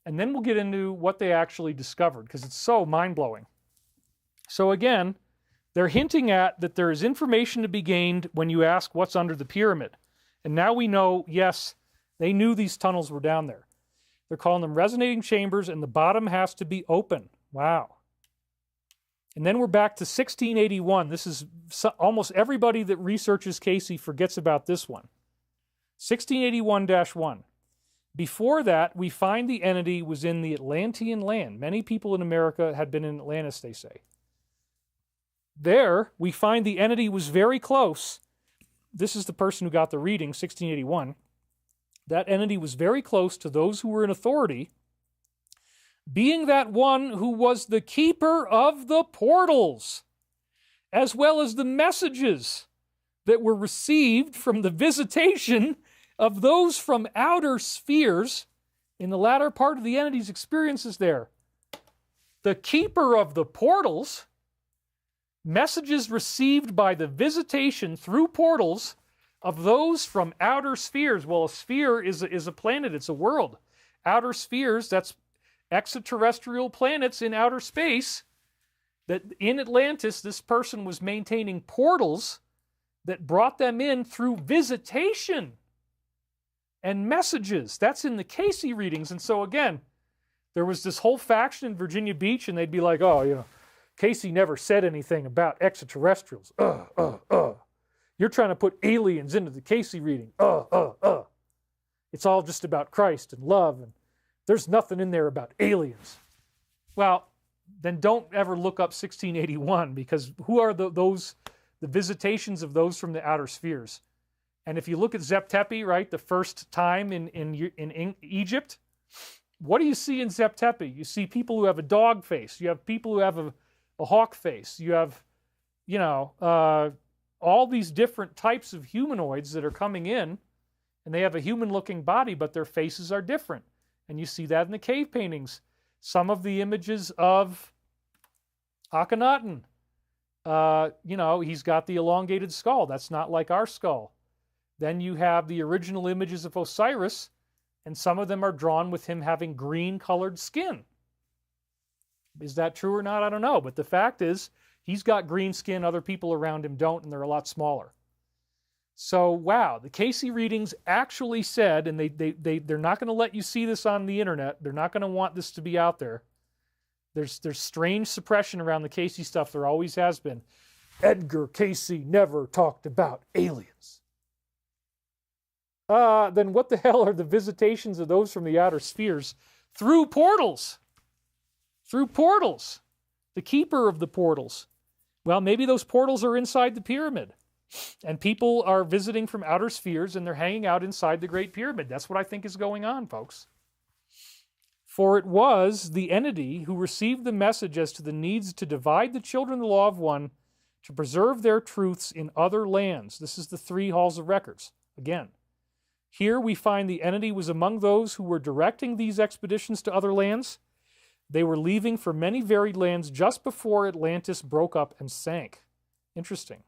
and then we'll get into what they actually discovered because it's so mind-blowing. So again, they're hinting at that there is information to be gained when you ask what's under the pyramid. And now we know, yes, they knew these tunnels were down there. They're calling them resonating chambers, and the bottom has to be open. Wow. And then we're back to 1681. This is almost everybody that researches Casey forgets about this one. 1681-1. Before that, we find the entity was in the Atlantean land. Many people in America had been in Atlantis, they say. There, we find the entity was very close. This is the person who got the reading, 1681. That entity was very close to those who were in authority, being that one who was the keeper of the portals, as well as the messages that were received from the visitation of those from outer spheres in the latter part of the entity's experiences there. The keeper of the portals, messages received by the visitation through portals of those from outer spheres. Well, a sphere is a planet, it's a world. Outer spheres, that's extraterrestrial planets in outer space. That in Atlantis, this person was maintaining portals that brought them in through visitation and messages. That's in the Casey readings. And so again, there was this whole faction in Virginia Beach, and they'd be like, oh, Casey never said anything about extraterrestrials. You're trying to put aliens into the Casey reading. It's all just about Christ and love, and there's nothing in there about aliens. Well, then don't ever look up 1681, because who are the visitations of those from the outer spheres? And if you look at Zep-Tepi, right, the first time in Egypt, what do you see in Zep-Tepi? You see people who have a dog face. You have people who have a hawk face. You have, all these different types of humanoids that are coming in, and they have a human-looking body, but their faces are different. And you see that in the cave paintings. Some of the images of Akhenaten, he's got the elongated skull. That's not like our skull. Then you have the original images of Osiris, and some of them are drawn with him having green-colored skin. Is that true or not? I don't know. But the fact is, he's got green skin, other people around him don't, and they're a lot smaller. So, wow, the Casey readings actually said, and they're not going to let you see this on the internet. They're not going to want this to be out there. There's strange suppression around the Casey stuff. There always has been. Edgar Casey never talked about aliens. Then what the hell are the visitations of those from the outer spheres? Through portals. Through portals. The keeper of the portals. Well, maybe those portals are inside the pyramid. And people are visiting from outer spheres and they're hanging out inside the Great Pyramid. That's what I think is going on, folks. For it was the entity who received the message as to the needs to divide the children of the law of one to preserve their truths in other lands. This is the 3 halls of records. Again, here we find the entity was among those who were directing these expeditions to other lands. They were leaving for many varied lands just before Atlantis broke up and sank. Interesting.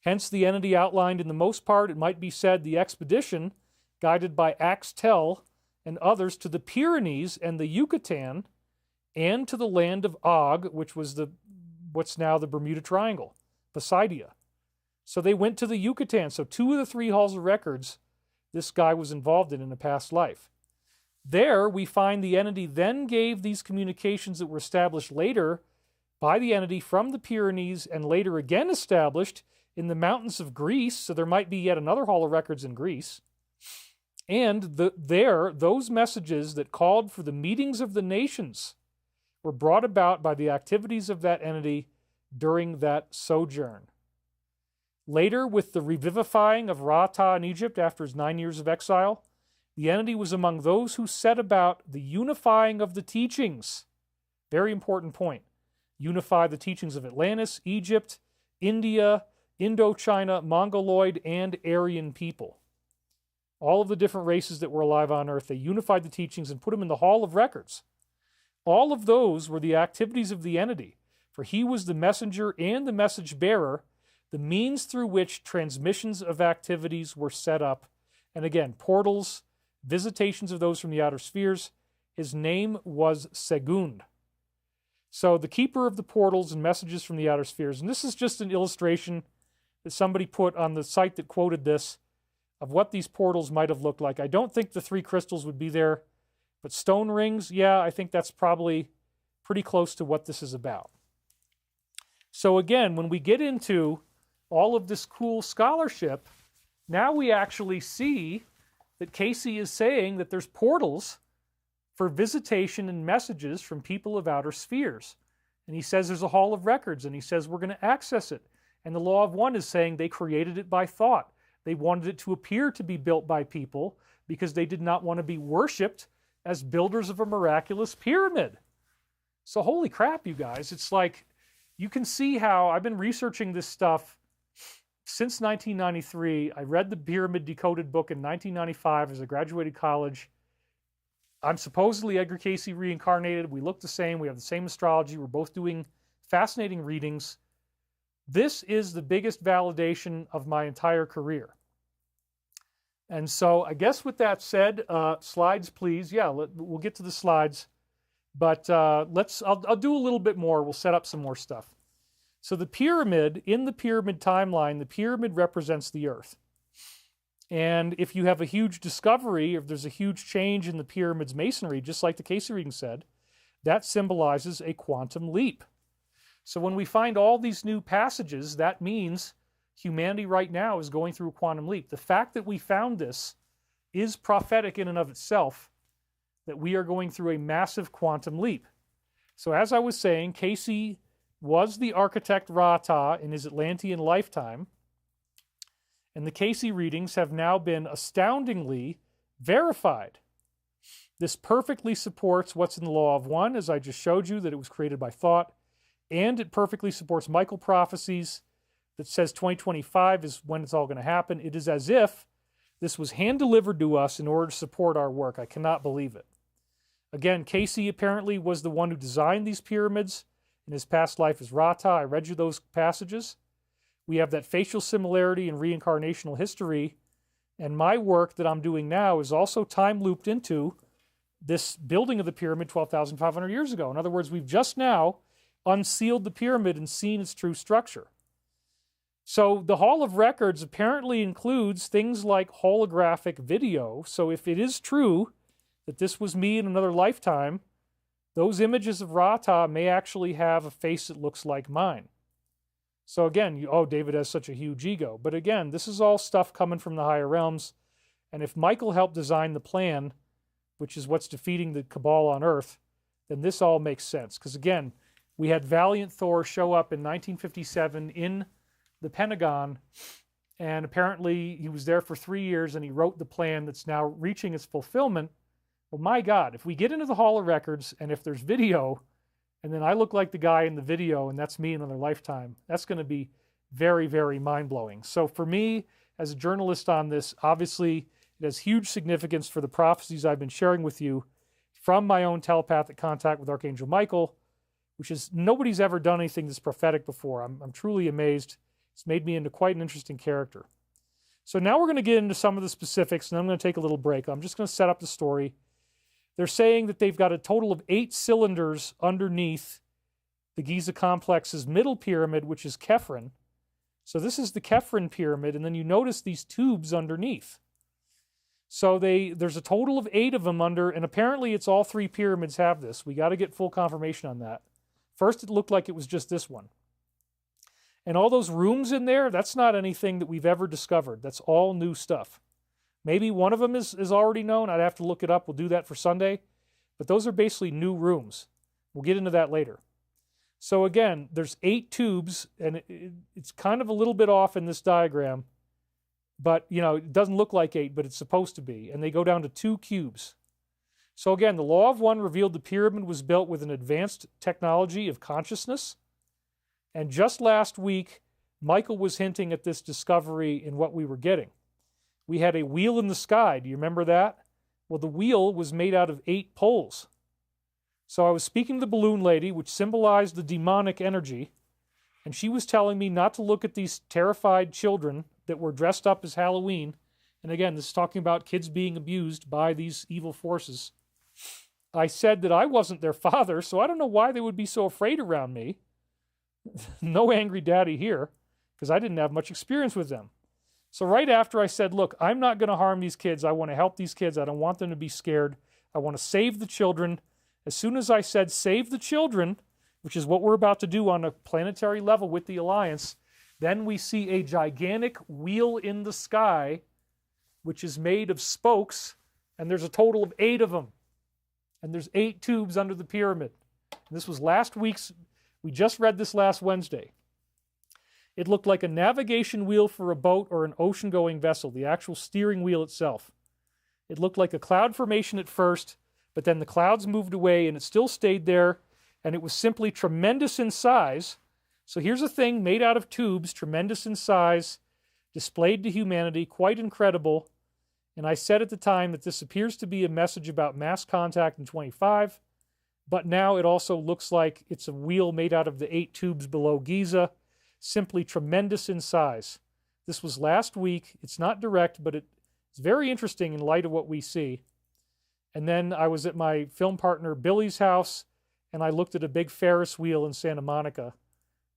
Hence the entity outlined in the most part, it might be said, the expedition, guided by Axtel and others to the Pyrenees and the Yucatan, and to the land of Og, which was what's now the Bermuda Triangle, Poseidia. So they went to the Yucatan. So 2 of the 3 halls of records this guy was involved in a past life. There we find the entity then gave these communications that were established later by the entity from the Pyrenees and later again established in the mountains of Greece. So there might be yet another hall of records in Greece. And those messages that called for the meetings of the nations were brought about by the activities of that entity during that sojourn. Later, with the revivifying of Ra-Ta in Egypt after his 9 years of exile, the entity was among those who set about the unifying of the teachings. Very important point. Unify the teachings of Atlantis, Egypt, India, Indochina, Mongoloid, and Aryan people. All of the different races that were alive on Earth, they unified the teachings and put them in the Hall of Records. All of those were the activities of the entity, for he was the messenger and the message bearer, the means through which transmissions of activities were set up. And again, portals, visitations of those from the outer spheres. His name was Segund. So the keeper of the portals and messages from the outer spheres. And this is just an illustration that somebody put on the site that quoted this of what these portals might have looked like. I don't think the 3 crystals would be there, but stone rings, yeah, I think that's probably pretty close to what this is about. So again, when we get into all of this cool scholarship, now we actually see that Casey is saying that there's portals for visitation and messages from people of outer spheres. And he says there's a hall of records, and he says we're going to access it. And the Law of One is saying they created it by thought. They wanted it to appear to be built by people because they did not want to be worshipped as builders of a miraculous pyramid. So holy crap, you guys. It's like, you can see how I've been researching this stuff since 1993. I read the Pyramid Decoded book in 1995 as I graduated college. I'm supposedly Edgar Casey reincarnated. We look the same. We have the same astrology. We're both doing fascinating readings. This is the biggest validation of my entire career. And so I guess with that said, slides, please. Yeah, we'll get to the slides. But I'll do a little bit more. We'll set up some more stuff. So the pyramid, in the pyramid timeline, the pyramid represents the Earth. And if you have a huge discovery, if there's a huge change in the pyramid's masonry, just like the Casey reading said, that symbolizes a quantum leap. So when we find all these new passages, that means humanity right now is going through a quantum leap. The fact that we found this is prophetic in and of itself, that we are going through a massive quantum leap. So as I was saying, Casey was the architect Ra-Ta in his Atlantean lifetime, and the Casey readings have now been astoundingly verified. This perfectly supports what's in the Law of One, as I just showed you, that it was created by thought, and it perfectly supports Michael prophecies that says 2025 is when it's all going to happen. It is as if this was hand-delivered to us in order to support our work. I cannot believe it. Again, Casey apparently was the one who designed these pyramids. in his past life as Rata. I read you those passages. We have that facial similarity in reincarnational history. And my work that I'm doing now is also time looped into this building of the pyramid 12,500 years ago. In other words, we've just now unsealed the pyramid and seen its true structure. So the Hall of Records apparently includes things like holographic video. So if it is true that this was me in another lifetime, those images of Rata may actually have a face that looks like mine. So again, David has such a huge ego. But again, this is all stuff coming from the higher realms. And if Michael helped design the plan, which is what's defeating the cabal on Earth, then this all makes sense. Because again, we had Valiant Thor show up in 1957 in the Pentagon, and apparently he was there for 3 years and he wrote the plan that's now reaching its fulfillment. Well, my God, if we get into the Hall of Records and if there's video, and then I look like the guy in the video and that's me in another lifetime, that's going to be very, very mind-blowing. So for me, as a journalist on this, obviously it has huge significance for the prophecies I've been sharing with you from my own telepathic contact with Archangel Michael, which is, nobody's ever done anything this prophetic before. I'm truly amazed. It's made me into quite an interesting character. So now we're going to get into some of the specifics, and I'm going to take a little break. I'm just going to set up the story. They're saying that they've got a total of 8 cylinders underneath the Giza complex's middle pyramid, which is Chephren. So this is the Chephren Pyramid, and then you notice these tubes underneath. So there's a total of 8 of them under, and apparently it's all 3 pyramids have this. We got to get full confirmation on that. First, it looked like it was just this one. And all those rooms in there, that's not anything that we've ever discovered. That's all new stuff. Maybe one of them is already known. I'd have to look it up. We'll do that for Sunday. But those are basically new rooms. We'll get into that later. So again, there's 8 tubes, and it's kind of a little bit off in this diagram. But, it doesn't look like 8, but it's supposed to be. And they go down to 2 cubes. So again, the Law of One revealed the pyramid was built with an advanced technology of consciousness. And just last week, Michael was hinting at this discovery in what we were getting. We had a wheel in the sky. Do you remember that? Well, the wheel was made out of 8 poles. So I was speaking to the balloon lady, which symbolized the demonic energy, and she was telling me not to look at these terrified children that were dressed up as Halloween. And again, this is talking about kids being abused by these evil forces. I said that I wasn't their father, so I don't know why they would be so afraid around me. No angry daddy here, because I didn't have much experience with them. So right after I said, look, I'm not going to harm these kids. I want to help these kids. I don't want them to be scared. I want to save the children. As soon as I said save the children, which is what we're about to do on a planetary level with the Alliance, then we see a gigantic wheel in the sky, which is made of spokes, and there's a total of 8 of them. And there's 8 tubes under the pyramid. And this was last week's. We just read this last Wednesday. It looked like a navigation wheel for a boat or an ocean-going vessel, the actual steering wheel itself. It looked like a cloud formation at first, but then the clouds moved away and it still stayed there, and it was simply tremendous in size. So here's a thing made out of tubes, tremendous in size, displayed to humanity, quite incredible. And I said at the time that this appears to be a message about mass contact in 25, but now it also looks like it's a wheel made out of the 8 tubes below Giza, simply tremendous in size. This was last week. It's not direct, but it's very interesting in light of what we see. And then I was at my film partner Billy's house, and I looked at a big Ferris wheel in Santa Monica.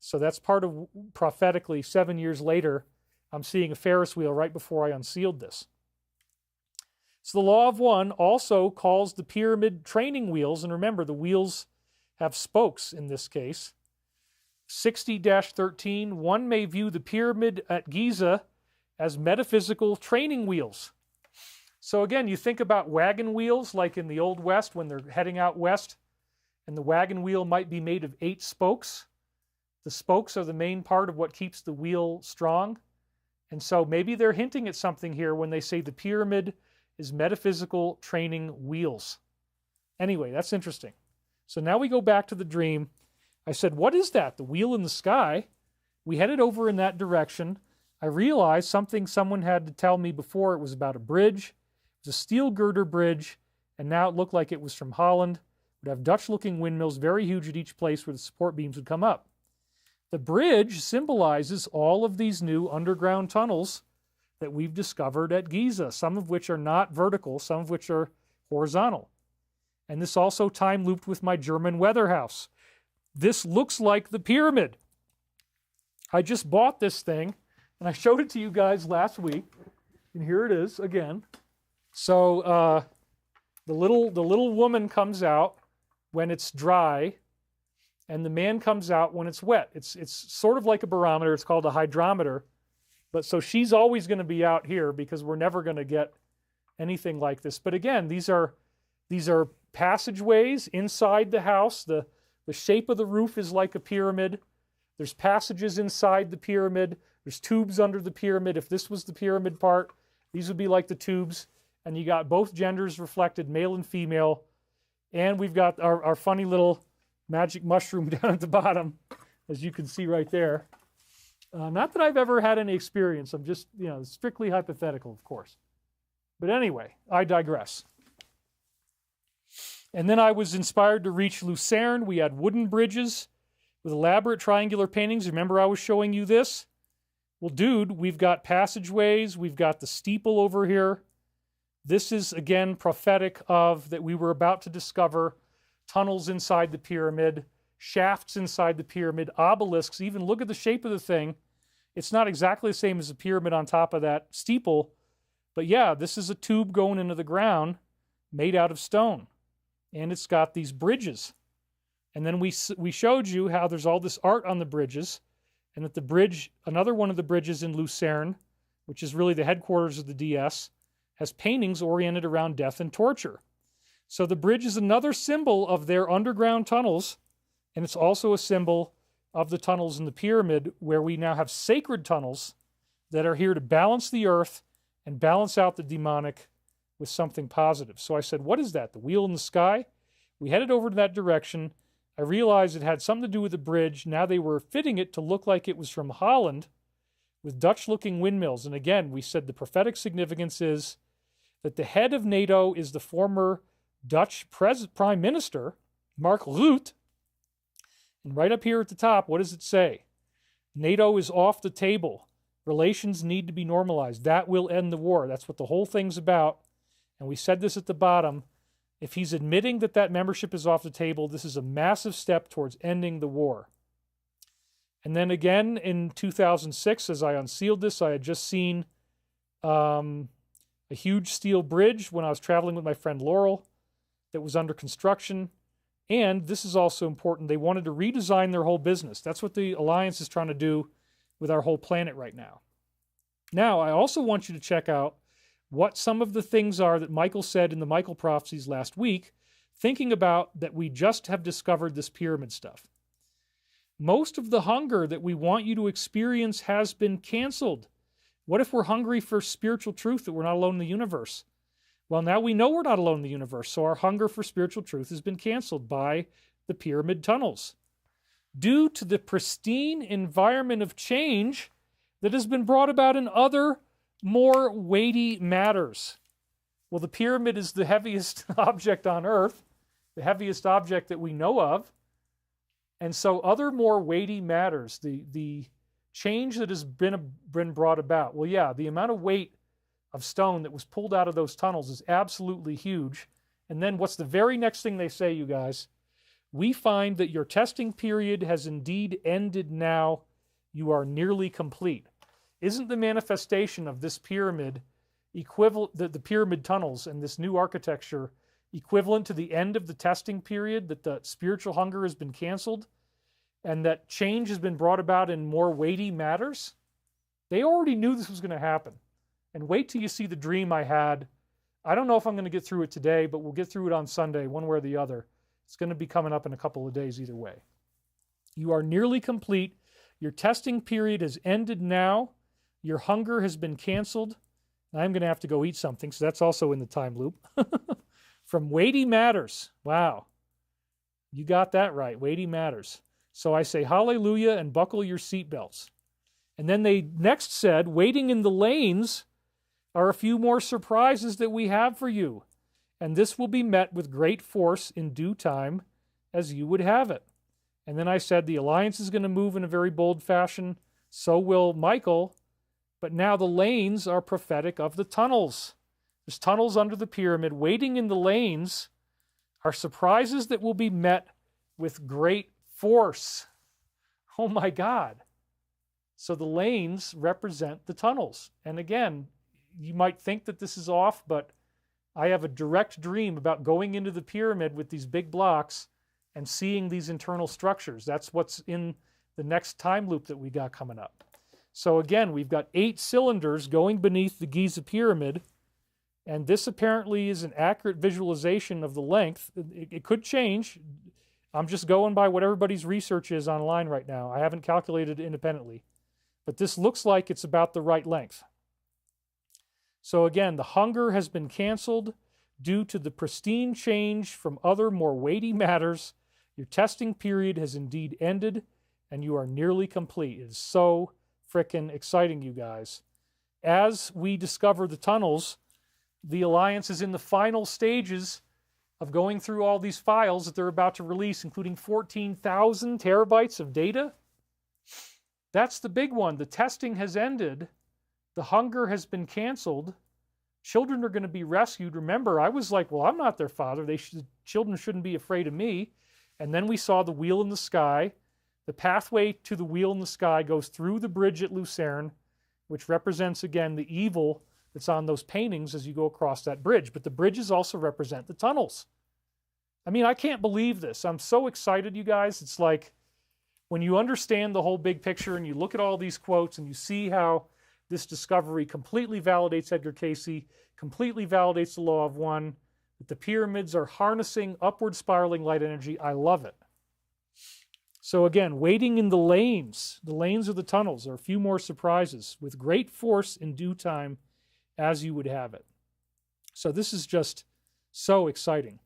So that's part of, prophetically, 7 years later, I'm seeing a Ferris wheel right before I unsealed this. So the Law of One also calls the pyramid training wheels, and remember, the wheels have spokes in this case. 60-13, one may view the pyramid at Giza as metaphysical training wheels. So again, you think about wagon wheels like in the Old West when they're heading out west, and the wagon wheel might be made of 8 spokes. The spokes are the main part of what keeps the wheel strong. And so maybe they're hinting at something here when they say the pyramid is metaphysical training wheels. Anyway, that's interesting. So now we go back to the dream. I said, what is that? The wheel in the sky? We headed over in that direction. I realized something someone had to tell me before. It was about a bridge. It was a steel girder bridge, and now it looked like it was from Holland. would have Dutch-looking windmills, very huge at each place where the support beams would come up. The bridge symbolizes all of these new underground tunnels that we've discovered at Giza, some of which are not vertical, some of which are horizontal. And this also time-looped with my German weather house. This looks like the pyramid. I just bought this thing, and I showed it to you guys last week, and here it is again. So the little woman comes out when it's dry, and the man comes out when it's wet. It's sort of like a barometer. It's called a hydrometer. But so she's always going to be out here because we're never going to get anything like this. But again, these are passageways inside the house. The shape of the roof is like a pyramid. There's passages inside the pyramid. There's tubes under the pyramid. If this was the pyramid part, these would be like the tubes. And you got both genders reflected, male and female. And we've got our funny little magic mushroom down at the bottom, as you can see right there. Not that I've ever had any experience. I'm just, strictly hypothetical, of course. But anyway, I digress. And then I was inspired to reach Lucerne. We had wooden bridges with elaborate triangular paintings. Remember I was showing you this? Well, dude, we've got passageways. We've got the steeple over here. This is, again, prophetic of that we were about to discover tunnels inside the pyramid, shafts inside the pyramid, obelisks. Even look at the shape of the thing. It's not exactly the same as a pyramid on top of that steeple. But yeah, this is a tube going into the ground made out of stone. And it's got these bridges. And then we showed you how there's all this art on the bridges, and that the bridge, another one of the bridges in Lucerne, which is really the headquarters of the DS, has paintings oriented around death and torture. So the bridge is another symbol of their underground tunnels, and it's also a symbol of the tunnels in the pyramid, where we now have sacred tunnels that are here to balance the earth and balance out the demonic with something positive. So I said, what is that? The wheel in the sky? We headed over to that direction. I realized it had something to do with the bridge. Now they were fitting it to look like it was from Holland with Dutch-looking windmills. And again, we said the prophetic significance is that the head of NATO is the former Dutch Prime Minister, Mark Rutte. And right up here at the top, what does it say? NATO is off the table. Relations need to be normalized. That will end the war. That's what the whole thing's about. And we said this at the bottom. If he's admitting that that membership is off the table, this is a massive step towards ending the war. And then again, in 2006, as I unsealed this, I had just seen a huge steel bridge when I was traveling with my friend Laurel that was under construction. And this is also important. They wanted to redesign their whole business. That's what the Alliance is trying to do with our whole planet right now. Now, I also want you to check out what some of the things are that Michael said in the Michael Prophecies last week, thinking about that we just have discovered this pyramid stuff. Most of the hunger that we want you to experience has been canceled. What if we're hungry for spiritual truth, that we're not alone in the universe? Well, now we know we're not alone in the universe, so our hunger for spiritual truth has been canceled by the pyramid tunnels. Due to the pristine environment of change that has been brought about in other, more weighty matters. Well, the pyramid is the heaviest object on Earth, the heaviest object that we know of. And so other more weighty matters, the change that has been brought about. Well, yeah, the amount of weight of stone that was pulled out of those tunnels is absolutely huge. And then what's the very next thing they say, you guys? We find that your testing period has indeed ended now. You are nearly complete. Isn't the manifestation of this pyramid equivalent, the pyramid tunnels and this new architecture, equivalent to the end of the testing period, that the spiritual hunger has been canceled and that change has been brought about in more weighty matters? They already knew this was going to happen. And wait till you see the dream I had. I don't know if I'm going to get through it today, but we'll get through it on Sunday, one way or the other. It's going to be coming up in a couple of days either way. You are nearly complete. Your testing period has ended now. Your hunger has been canceled. I'm going to have to go eat something, so that's also in the time loop. From weighty matters. Wow. You got that right. Weighty matters. So I say hallelujah and buckle your seatbelts. And then they next said, waiting in the lanes are a few more surprises that we have for you. and this will be met with great force in due time, as you would have it. And then I said the alliance is going to move in a very bold fashion, so will Michael, but now the lanes are prophetic of the tunnels. There's tunnels under the pyramid. Waiting in the lanes are surprises that will be met with great force. Oh my God. So the lanes represent the tunnels. And again, you might think that this is off, but I have a direct dream about going into the pyramid with these big blocks and seeing these internal structures. That's what's in the next time loop that we got coming up. So again, we've got 8 cylinders going beneath the Giza pyramid, and this apparently is an accurate visualization of the length. It could change. I'm just going by what everybody's research is online right now. I haven't calculated it independently. But this looks like it's about the right length. So again, the hunger has been canceled due to the pristine change from other more weighty matters. Your testing period has indeed ended, and you are nearly complete. It is so frickin' exciting, you guys. As we discover the tunnels, the Alliance is in the final stages of going through all these files that they're about to release, including 14,000 terabytes of data. That's the big one. The testing has ended. The hunger has been canceled. Children are going to be rescued. Remember, I was like, well, I'm not their father. Children shouldn't be afraid of me. And then we saw the wheel in the sky. The pathway to the wheel in the sky goes through the bridge at Lucerne, which represents, again, the evil that's on those paintings as you go across that bridge. But the bridges also represent the tunnels. I mean, I can't believe this. I'm so excited, you guys. It's like when you understand the whole big picture and you look at all these quotes and you see how this discovery completely validates Edgar Cayce, completely validates the law of one, that the pyramids are harnessing upward spiraling light energy. I love it. So again, waiting in the lanes of the tunnels are a few more surprises with great force in due time as you would have it. So this is just so exciting.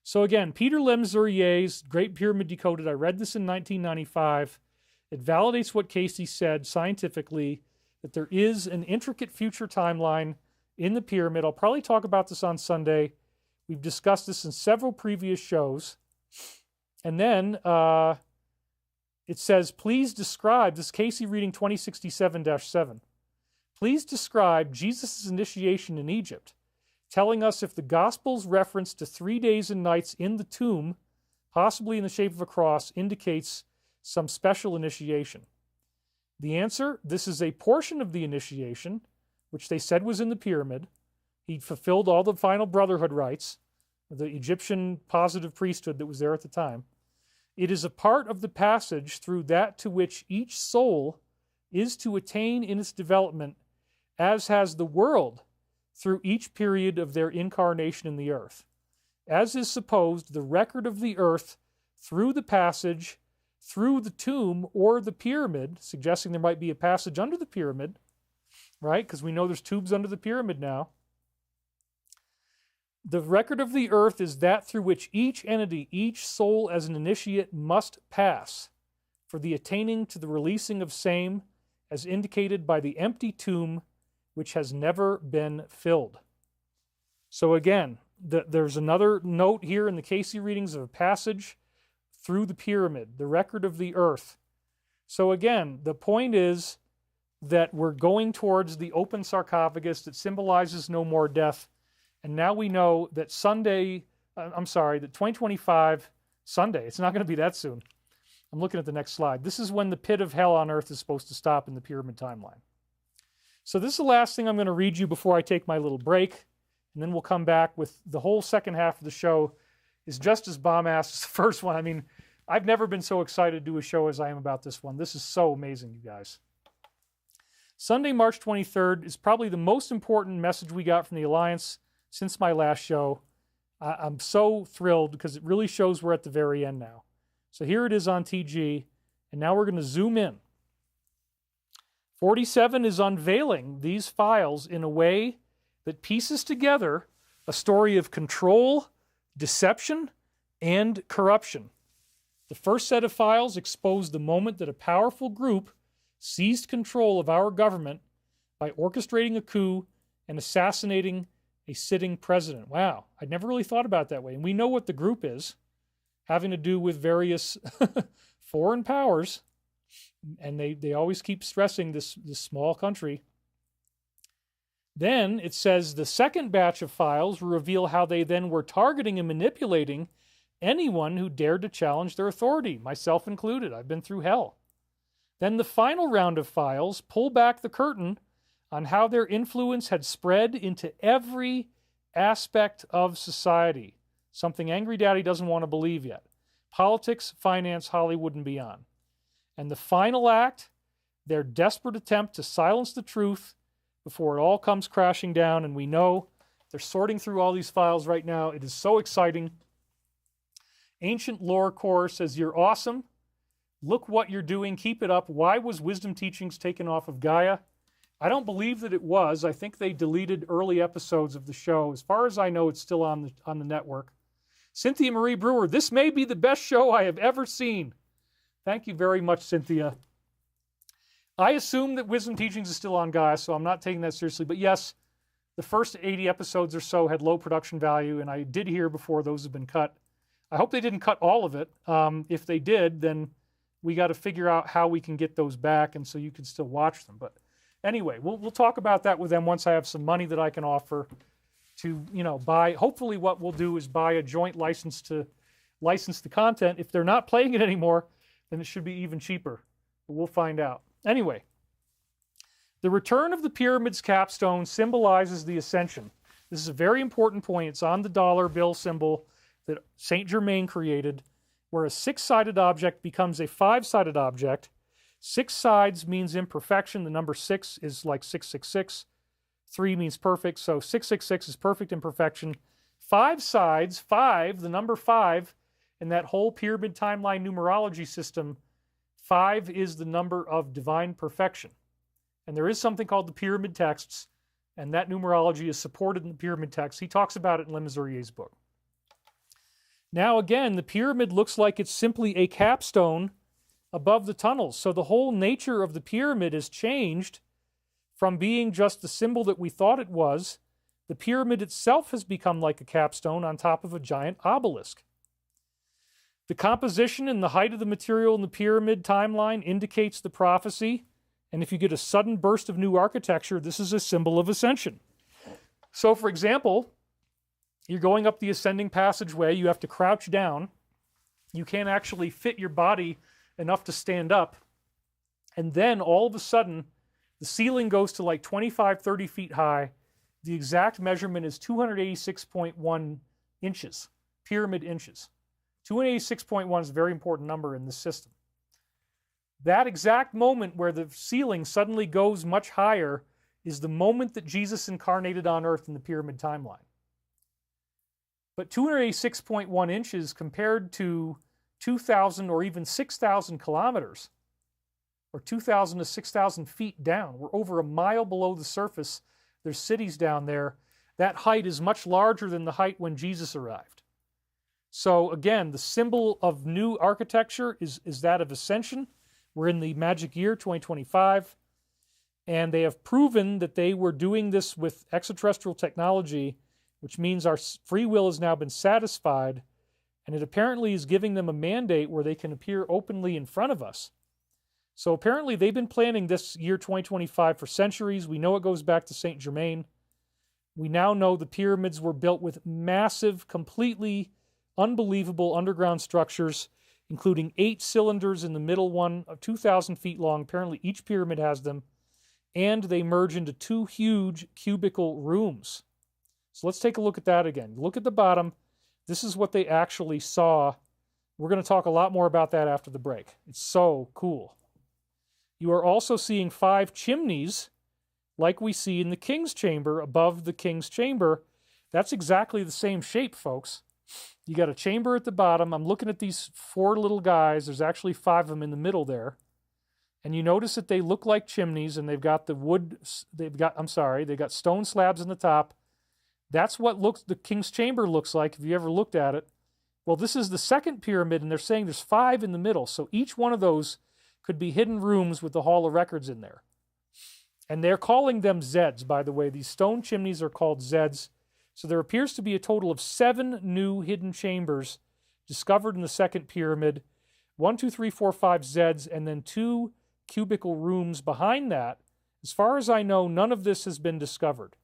So again, Peter Lemzurier's Great Pyramid Decoded, I read this in 1995. It validates what Cayce said scientifically, that there is an intricate future timeline in the pyramid. I'll probably talk about this on Sunday. We've discussed this in several previous shows. And then it says, please describe, this is Cayce reading 2067-7. Please describe Jesus' initiation in Egypt, telling us if the Gospel's reference to 3 days and nights in the tomb, possibly in the shape of a cross, indicates some special initiation. The answer, this is a portion of the initiation, which they said was in the pyramid. He fulfilled all the final brotherhood rites, the Egyptian positive priesthood that was there at the time. It is a part of the passage through that to which each soul is to attain in its development, as has the world through each period of their incarnation in the earth. As is supposed, the record of the earth through the passage, through the tomb or the pyramid, suggesting there might be a passage under the pyramid, right? Because we know there's tubes under the pyramid now. The record of the earth is that through which each entity, each soul as an initiate must pass for the attaining to the releasing of same, as indicated by the empty tomb which has never been filled. So again, there's another note here in the Cayce readings of a passage through the pyramid, the record of the earth. So again, the point is that we're going towards the open sarcophagus that symbolizes no more death. And now we know that that 2025, Sunday, it's not going to be that soon. I'm looking at the next slide. This is when the pit of hell on earth is supposed to stop in the pyramid timeline. So this is the last thing I'm going to read you before I take my little break, and then we'll come back with the whole second half of the show is just as bomb-ass as the first one. I mean, I've never been so excited to do a show as I am about this one. This is so amazing, you guys. Sunday, March 23rd is probably the most important message we got from the Alliance since my last show. I'm so thrilled because it really shows we're at the very end now. So here it is on TG, and now we're going to zoom in. 47 is unveiling these files in a way that pieces together a story of control, deception, and corruption. The first set of files exposed the moment that a powerful group seized control of our government by orchestrating a coup and assassinating a sitting president. Wow, I'd never really thought about it that way. And we know what the group is, having to do with various foreign powers. And they always keep stressing this small country. Then it says the second batch of files reveal how they then were targeting and manipulating anyone who dared to challenge their authority, myself included. I've been through hell. Then the final round of files pull back the curtain on how their influence had spread into every aspect of society, something Angry Daddy doesn't want to believe yet. Politics, finance, Hollywood, and beyond. And the final act, their desperate attempt to silence the truth before it all comes crashing down. And we know they're sorting through all these files right now. It is so exciting. Ancient Lore Core says, you're awesome. Look what you're doing. Keep it up. Why was Wisdom Teachings taken off of Gaia? I don't believe that it was. I think they deleted early episodes of the show. As far as I know, it's still on the network. Cynthia Marie Brewer, this may be the best show I have ever seen. Thank you very much, Cynthia. I assume that Wisdom Teachings is still on Gaia, so I'm not taking that seriously. But yes, the first 80 episodes or so had low production value, and I did hear before those have been cut. I hope they didn't cut all of it. If they did, then we got to figure out how we can get those back, and so you can still watch them. But anyway, we'll talk about that with them once I have some money that I can offer to, buy. Hopefully what we'll do is buy a joint license to license the content. If they're not playing it anymore, then it should be even cheaper. But we'll find out. Anyway, the return of the pyramid's capstone symbolizes the ascension. This is a very important point. It's on the dollar bill symbol that Saint Germain created, where a six-sided object becomes a five-sided object. 6 sides means imperfection. The number 6 is like 666. 3 means perfect, so 666 is perfect imperfection. 5 sides, 5, the number 5, in that whole pyramid timeline numerology system, 5 is the number of divine perfection. And there is something called the pyramid texts, and that numerology is supported in the pyramid text. He talks about it in Le Mesurier's book. Now again, the pyramid looks like it's simply a capstone above the tunnels. So the whole nature of the pyramid has changed from being just the symbol that we thought it was. The pyramid itself has become like a capstone on top of a giant obelisk. The composition and the height of the material in the pyramid timeline indicates the prophecy. And if you get a sudden burst of new architecture, this is a symbol of ascension. So, for example, you're going up the ascending passageway. You have to crouch down. You can't actually fit your body enough to stand up. And then all of a sudden, the ceiling goes to like 25, 30 feet high. The exact measurement is 286.1 inches, pyramid inches. 286.1 is a very important number in this system. That exact moment where the ceiling suddenly goes much higher is the moment that Jesus incarnated on earth in the pyramid timeline. But 286.1 inches compared to 2,000 or even 6,000 kilometers, or 2,000 to 6,000 feet down. We're over a mile below the surface. There's cities down there. That height is much larger than the height when Jesus arrived. So again, the symbol of new architecture is that of ascension. We're in the magic year 2025, and they have proven that they were doing this with extraterrestrial technology, which means our free will has now been satisfied, and it apparently is giving them a mandate where they can appear openly in front of us. So apparently they've been planning this year 2025 for centuries. We know it goes back to Saint Germain. We now know the pyramids were built with massive, completely unbelievable underground structures, including 8 cylinders in the middle one, of 2,000 feet long. Apparently each pyramid has them. And they merge into 2 huge cubicle rooms. So let's take a look at that again. Look at the bottom. This is what they actually saw. We're going to talk a lot more about that after the break. It's so cool. You are also seeing 5 chimneys like we see in the King's Chamber above the King's Chamber. That's exactly the same shape, folks. You got a chamber at the bottom. I'm looking at these 4 little guys. There's actually 5 of them in the middle there. And you notice that they look like chimneys, and they've got they've got stone slabs in the top. That's what the King's Chamber looks like, if you ever looked at it. Well, this is the second pyramid, and they're saying there's 5 in the middle. So each one of those could be hidden rooms with the Hall of Records in there. And they're calling them Zeds, by the way. These stone chimneys are called Zeds. So there appears to be a total of 7 new hidden chambers discovered in the second pyramid, 1, 2, 3, 4, 5 Zeds, and then 2 cubical rooms behind that. As far as I know, none of this has been discovered.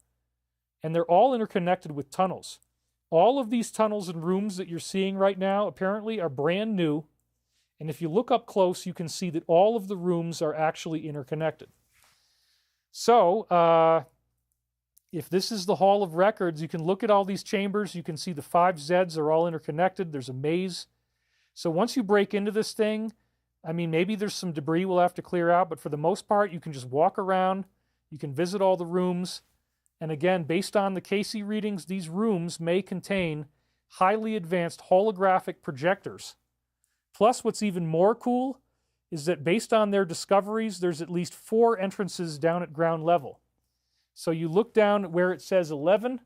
And they're all interconnected with tunnels. All of these tunnels and rooms that you're seeing right now apparently are brand new. And if you look up close, you can see that all of the rooms are actually interconnected. So, if this is the Hall of Records, you can look at all these chambers. You can see the 5 Zeds are all interconnected. There's a maze. So once you break into this thing, I mean, maybe there's some debris we'll have to clear out, but for the most part, you can just walk around. You can visit all the rooms. And again, based on the Casey readings, these rooms may contain highly advanced holographic projectors. Plus, what's even more cool is that based on their discoveries, there's at least 4 entrances down at ground level. So you look down where it says 11,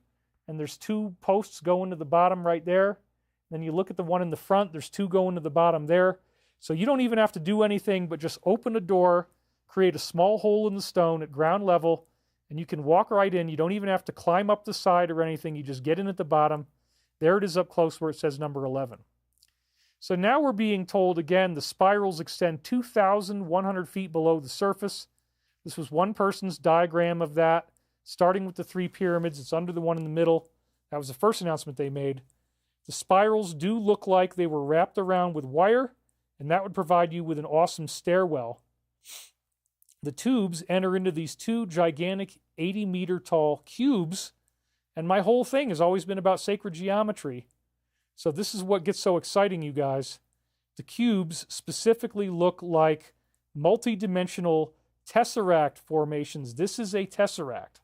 and there's 2 posts going to the bottom right there. Then you look at the one in the front, there's 2 going to the bottom there. So you don't even have to do anything but just open a door, create a small hole in the stone at ground level, and you can walk right in. You don't even have to climb up the side or anything. You just get in at the bottom. There it is up close where it says number 11. So now we're being told, again, the spirals extend 2,100 feet below the surface. This was one person's diagram of that, starting with the 3 pyramids. It's under the one in the middle. That was the first announcement they made. The spirals do look like they were wrapped around with wire, and that would provide you with an awesome stairwell. The tubes enter into these 2 gigantic 80-meter tall cubes, and my whole thing has always been about sacred geometry. So this is what gets so exciting, you guys. The cubes specifically look like multi-dimensional tesseract formations. This is a tesseract.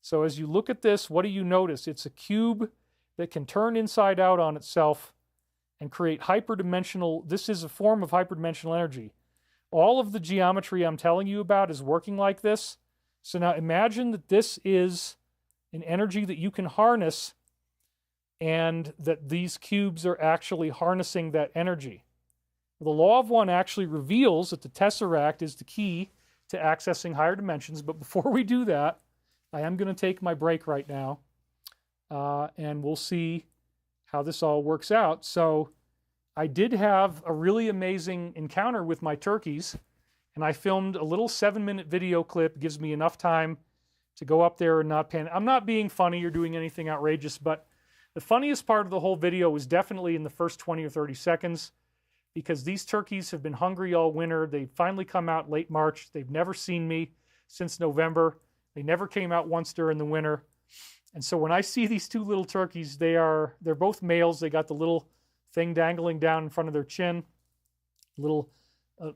So as you look at this, what do you notice? It's a cube that can turn inside out on itself and create hyperdimensional. This is a form of hyperdimensional energy. All of the geometry I'm telling you about is working like this. So now imagine that this is an energy that you can harness, and that these cubes are actually harnessing that energy. The Law of One actually reveals that the Tesseract is the key to accessing higher dimensions. But before we do that, I am going to take my break right now, and we'll see how this all works out. So I did have a really amazing encounter with my turkeys, and I filmed a little 7-minute video clip. It gives me enough time to go up there and not panic. I'm not being funny or doing anything outrageous, but the funniest part of the whole video was definitely in the first 20 or 30 seconds, because these turkeys have been hungry all winter. They finally come out late March. They've never seen me since November. They never came out once during the winter. And so when I see these 2 little turkeys, they're both males. They got the little thing dangling down in front of their chin, little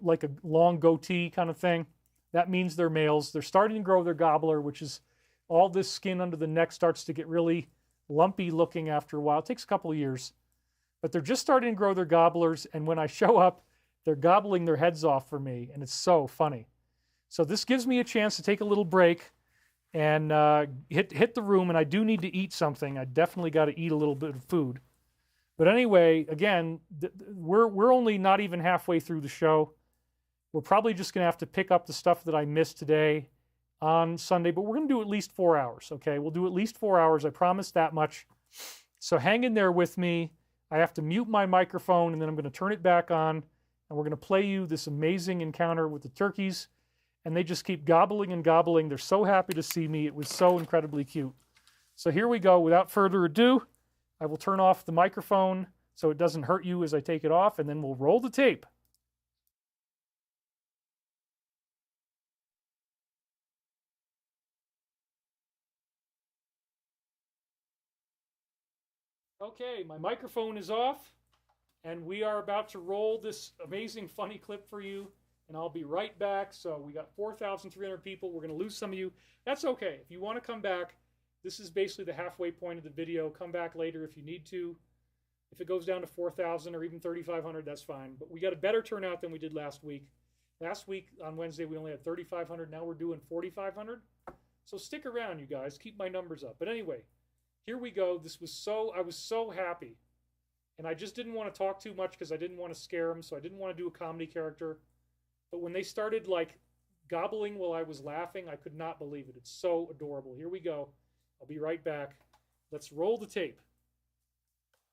like a long goatee kind of thing. That means they're males. They're starting to grow their gobbler, which is all this skin under the neck starts to get really lumpy looking after a while. It takes a couple of years, but they're just starting to grow their gobblers, and when I show up, they're gobbling their heads off for me, and it's so funny. So this gives me a chance to take a little break and hit the room, and I do need to eat something. I definitely got to eat a little bit of food. But anyway, again, we're only not even halfway through the show. We're probably just going to have to pick up the stuff that I missed today on Sunday, but we're going to do at least 4 hours, okay? We'll do at least 4 hours. I promise that much. So hang in there with me. I have to mute my microphone, and then I'm going to turn it back on, and we're going to play you this amazing encounter with the turkeys, and they just keep gobbling and gobbling. They're so happy to see me. It was so incredibly cute. So here we go. Without further ado, I will turn off the microphone so it doesn't hurt you as I take it off, and then we'll roll the tape. Okay, my microphone is off, and we are about to roll this amazing funny clip for you, and I'll be right back. So we got 4,300 people. We're going to lose some of you. That's okay. If you want to come back, this is basically the halfway point of the video. Come back later if you need to. If it goes down to 4,000 or even 3,500, that's fine. But we got a better turnout than we did last week. Last week on Wednesday, we only had 3,500. Now we're doing 4,500. So stick around, you guys. Keep my numbers up. But anyway, here we go. I was so happy. And I just didn't want to talk too much because I didn't want to scare them. So I didn't want to do a comedy character. But when they started like gobbling while I was laughing, I could not believe it. It's so adorable. Here we go. I'll be right back. Let's roll the tape.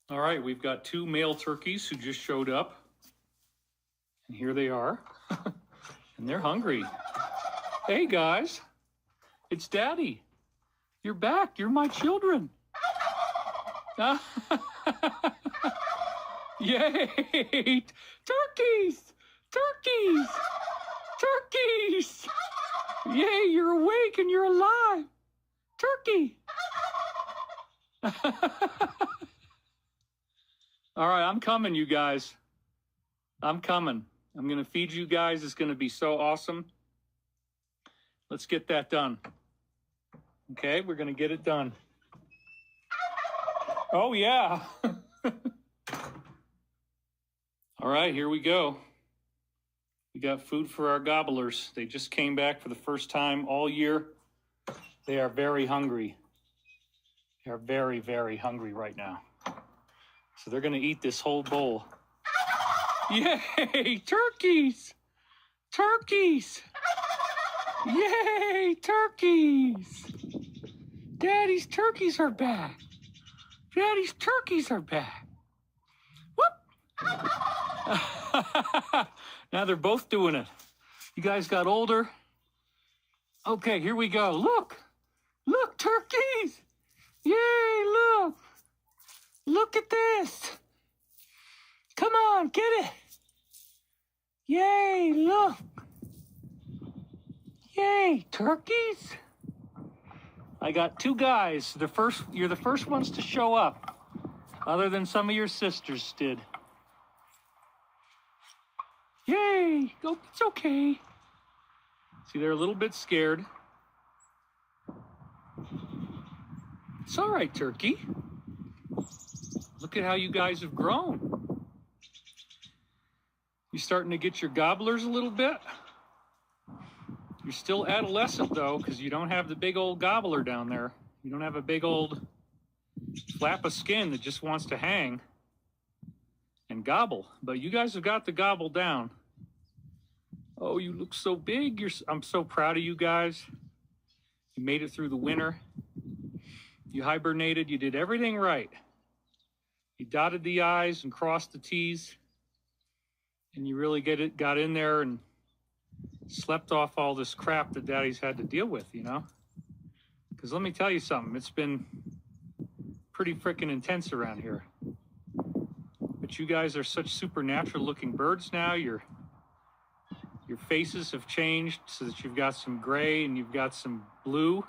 All right, we've got 2 male turkeys who just showed up. And here they are. And they're hungry. Hey, guys. It's Daddy. You're back. You're my children. Yay! Turkeys! Turkeys! Turkeys! Yay, you're awake and you're alive. Turkey! All right, I'm coming, you guys. I'm coming. I'm going to feed you guys. It's going to be so awesome. Let's get that done. Okay, we're going to get it done. Oh, yeah. All right, here we go. We got food for our gobblers. They just came back for the first time all year. They are very hungry. They are very, very hungry right now. So they're going to eat this whole bowl. Yay, turkeys! Turkeys! Yay, turkeys! Daddy's turkeys are back. Daddy's turkeys are back. Whoop! Now they're both doing it. You guys got older? Okay, here we go. Look! Look, turkeys! Yay, look! Look at this! Come on, get it! Yay, look! Yay, turkeys! I got 2 guys. You're the first ones to show up, other than some of your sisters did. Yay! Oh, it's okay. See, they're a little bit scared. It's all right, turkey. Look at how you guys have grown. You starting to get your gobblers a little bit? You're still adolescent, though, because you don't have the big old gobbler down there. You don't have a big old flap of skin that just wants to hang and gobble. But you guys have got the gobble down. Oh, you look so big. I'm so proud of you guys. You made it through the winter. You hibernated. You did everything right. You dotted the I's and crossed the T's. And you really got in there and slept off all this crap that Daddy's had to deal with, you know? Because let me tell you something. It's been pretty freaking intense around here. But you guys are such supernatural looking birds now. Your faces have changed so that you've got some gray and you've got some blue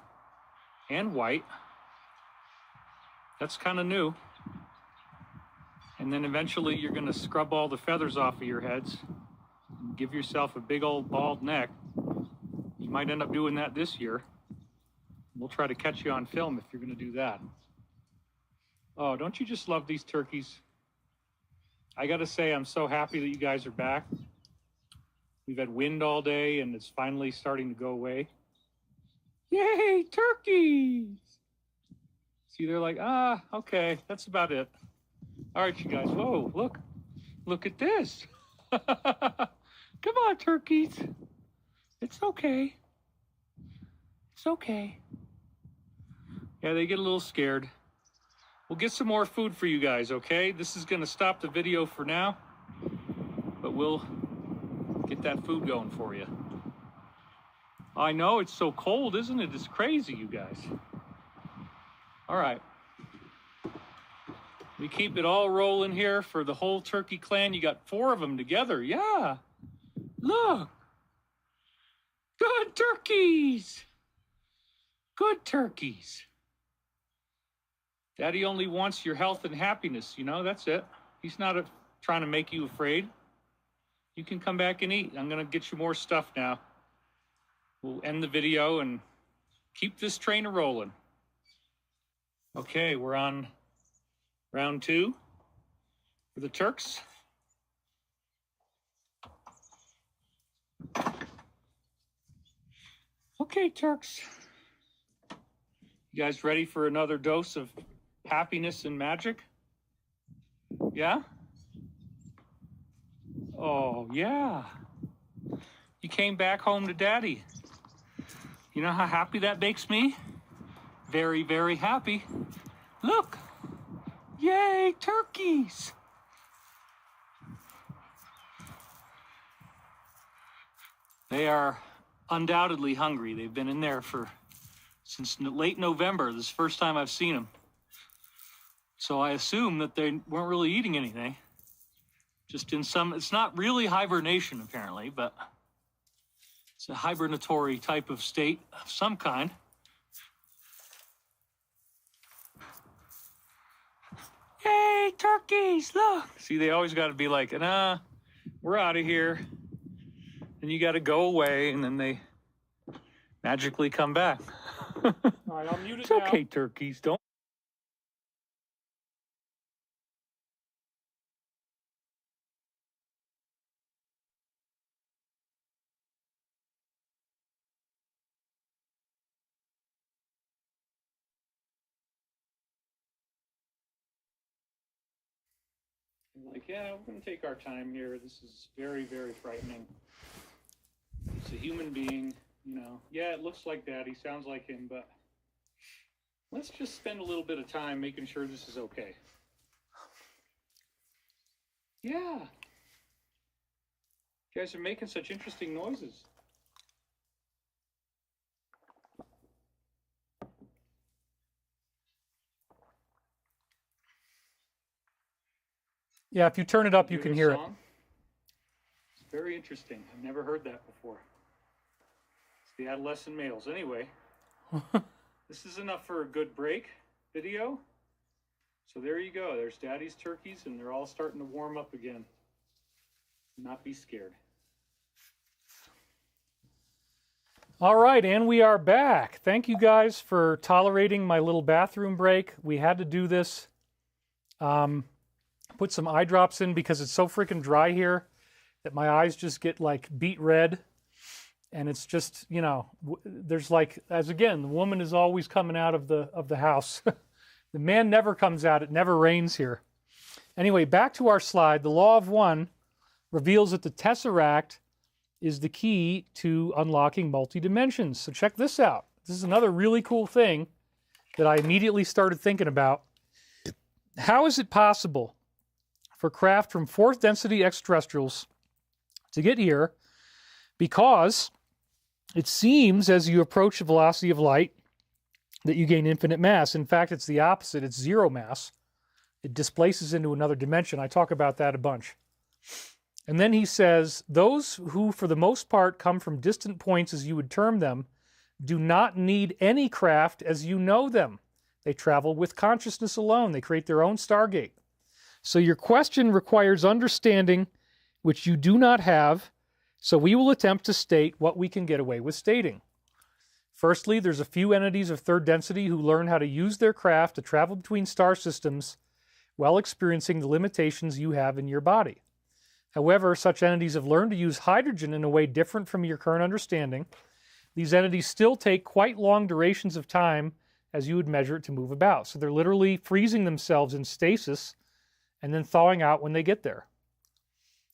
and white. That's kind of new. And then eventually you're going to scrub all the feathers off of your heads and give yourself a big old bald neck. You might end up doing that this year. We'll try to catch you on film if you're going to do that. Oh, don't you just love these turkeys? I got to say, I'm so happy that you guys are back. We've had wind all day and it's finally starting to go away. Yay, turkeys! See, they're like, okay, that's about it. All right, you guys. Whoa, look at this. Come on, turkeys. It's okay. It's okay. Yeah, they get a little scared. We'll get some more food for you guys, okay? This is going to stop the video for now, but we'll get that food going for you. I know, it's so cold, isn't it? It's crazy, you guys. All right. We keep it all rolling here for the whole turkey clan. You got 4 of them together. Yeah. Look. Good turkeys. Good turkeys. Daddy only wants your health and happiness. You know, that's it. He's not trying to make you afraid. You can come back and eat. I'm going to get you more stuff now. We'll end the video and keep this train rolling. Okay, we're on round 2 for the Turks. Okay, Turks. You guys ready for another dose of happiness and magic? Yeah? Oh, yeah. You came back home to Daddy. You know how happy that makes me? Very, very happy. Look! Yay, turkeys! They are undoubtedly hungry. They've been in there since late November. This is the first time I've seen them. So I assume that they weren't really eating anything. Just in some, it's not really hibernation apparently, but it's a hibernatory type of state of some kind. Yay, turkeys, look! See, they always got to be like, nah, we're out of here. And you got to go away, and then they magically come back. All right, I'll mute it now. It's okay, turkeys, don't. Like, yeah, we're going to take our time here. This is very, very frightening. It's a human being, you know. Yeah, it looks like Daddy, sounds like him, but let's just spend a little bit of time making sure this is okay. Yeah. You guys are making such interesting noises. Yeah, if you turn it up, you can hear it. It's very interesting. I've never heard that before. It's the adolescent males. Anyway, this is enough for a good break video. So there you go. There's Daddy's turkeys, and they're all starting to warm up again. Not be scared. All right, and we are back. Thank you guys for tolerating my little bathroom break. We had to do this. Put some eye drops in because it's so freaking dry here that my eyes just get like beet red. And it's just, you know, there's like, as again, the woman is always coming out of the house. The man never comes out. It never rains here. Anyway, back to our slide. The law of one reveals that the Tesseract is the key to unlocking multi-dimensions. So check this out. This is another really cool thing that I immediately started thinking about. How is it possible for craft from fourth density extraterrestrials to get here? Because it seems as you approach the velocity of light that you gain infinite mass. In fact, it's the opposite. It's zero mass. It displaces into another dimension. I talk about that a bunch. And then he says, those who for the most part come from distant points, as you would term them, do not need any craft as you know them. They travel with consciousness alone. They create their own Stargate. So your question requires understanding, which you do not have, so we will attempt to state what we can get away with stating. Firstly, there's a few entities of third density who learn how to use their craft to travel between star systems while experiencing the limitations you have in your body. However, such entities have learned to use hydrogen in a way different from your current understanding. These entities still take quite long durations of time as you would measure it to move about. So they're literally freezing themselves in stasis and then thawing out when they get there.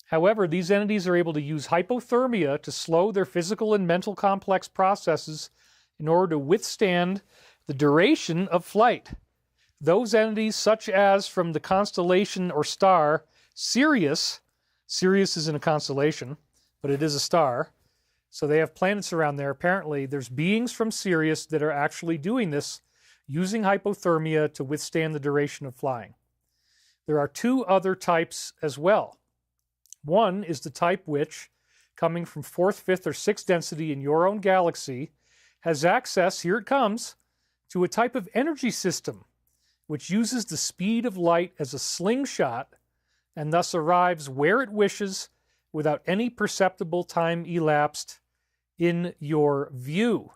However, these entities are able to use hypothermia to slow their physical and mental complex processes in order to withstand the duration of flight. Those entities, such as from the constellation or star Sirius, Sirius isn't a constellation, but it is a star, so they have planets around there. Apparently, there's beings from Sirius that are actually doing this, using hypothermia to withstand the duration of flying. There are two other types as well. One is the type which, coming from fourth, fifth, or sixth density in your own galaxy, has access, here it comes, to a type of energy system which uses the speed of light as a slingshot and thus arrives where it wishes without any perceptible time elapsed in your view.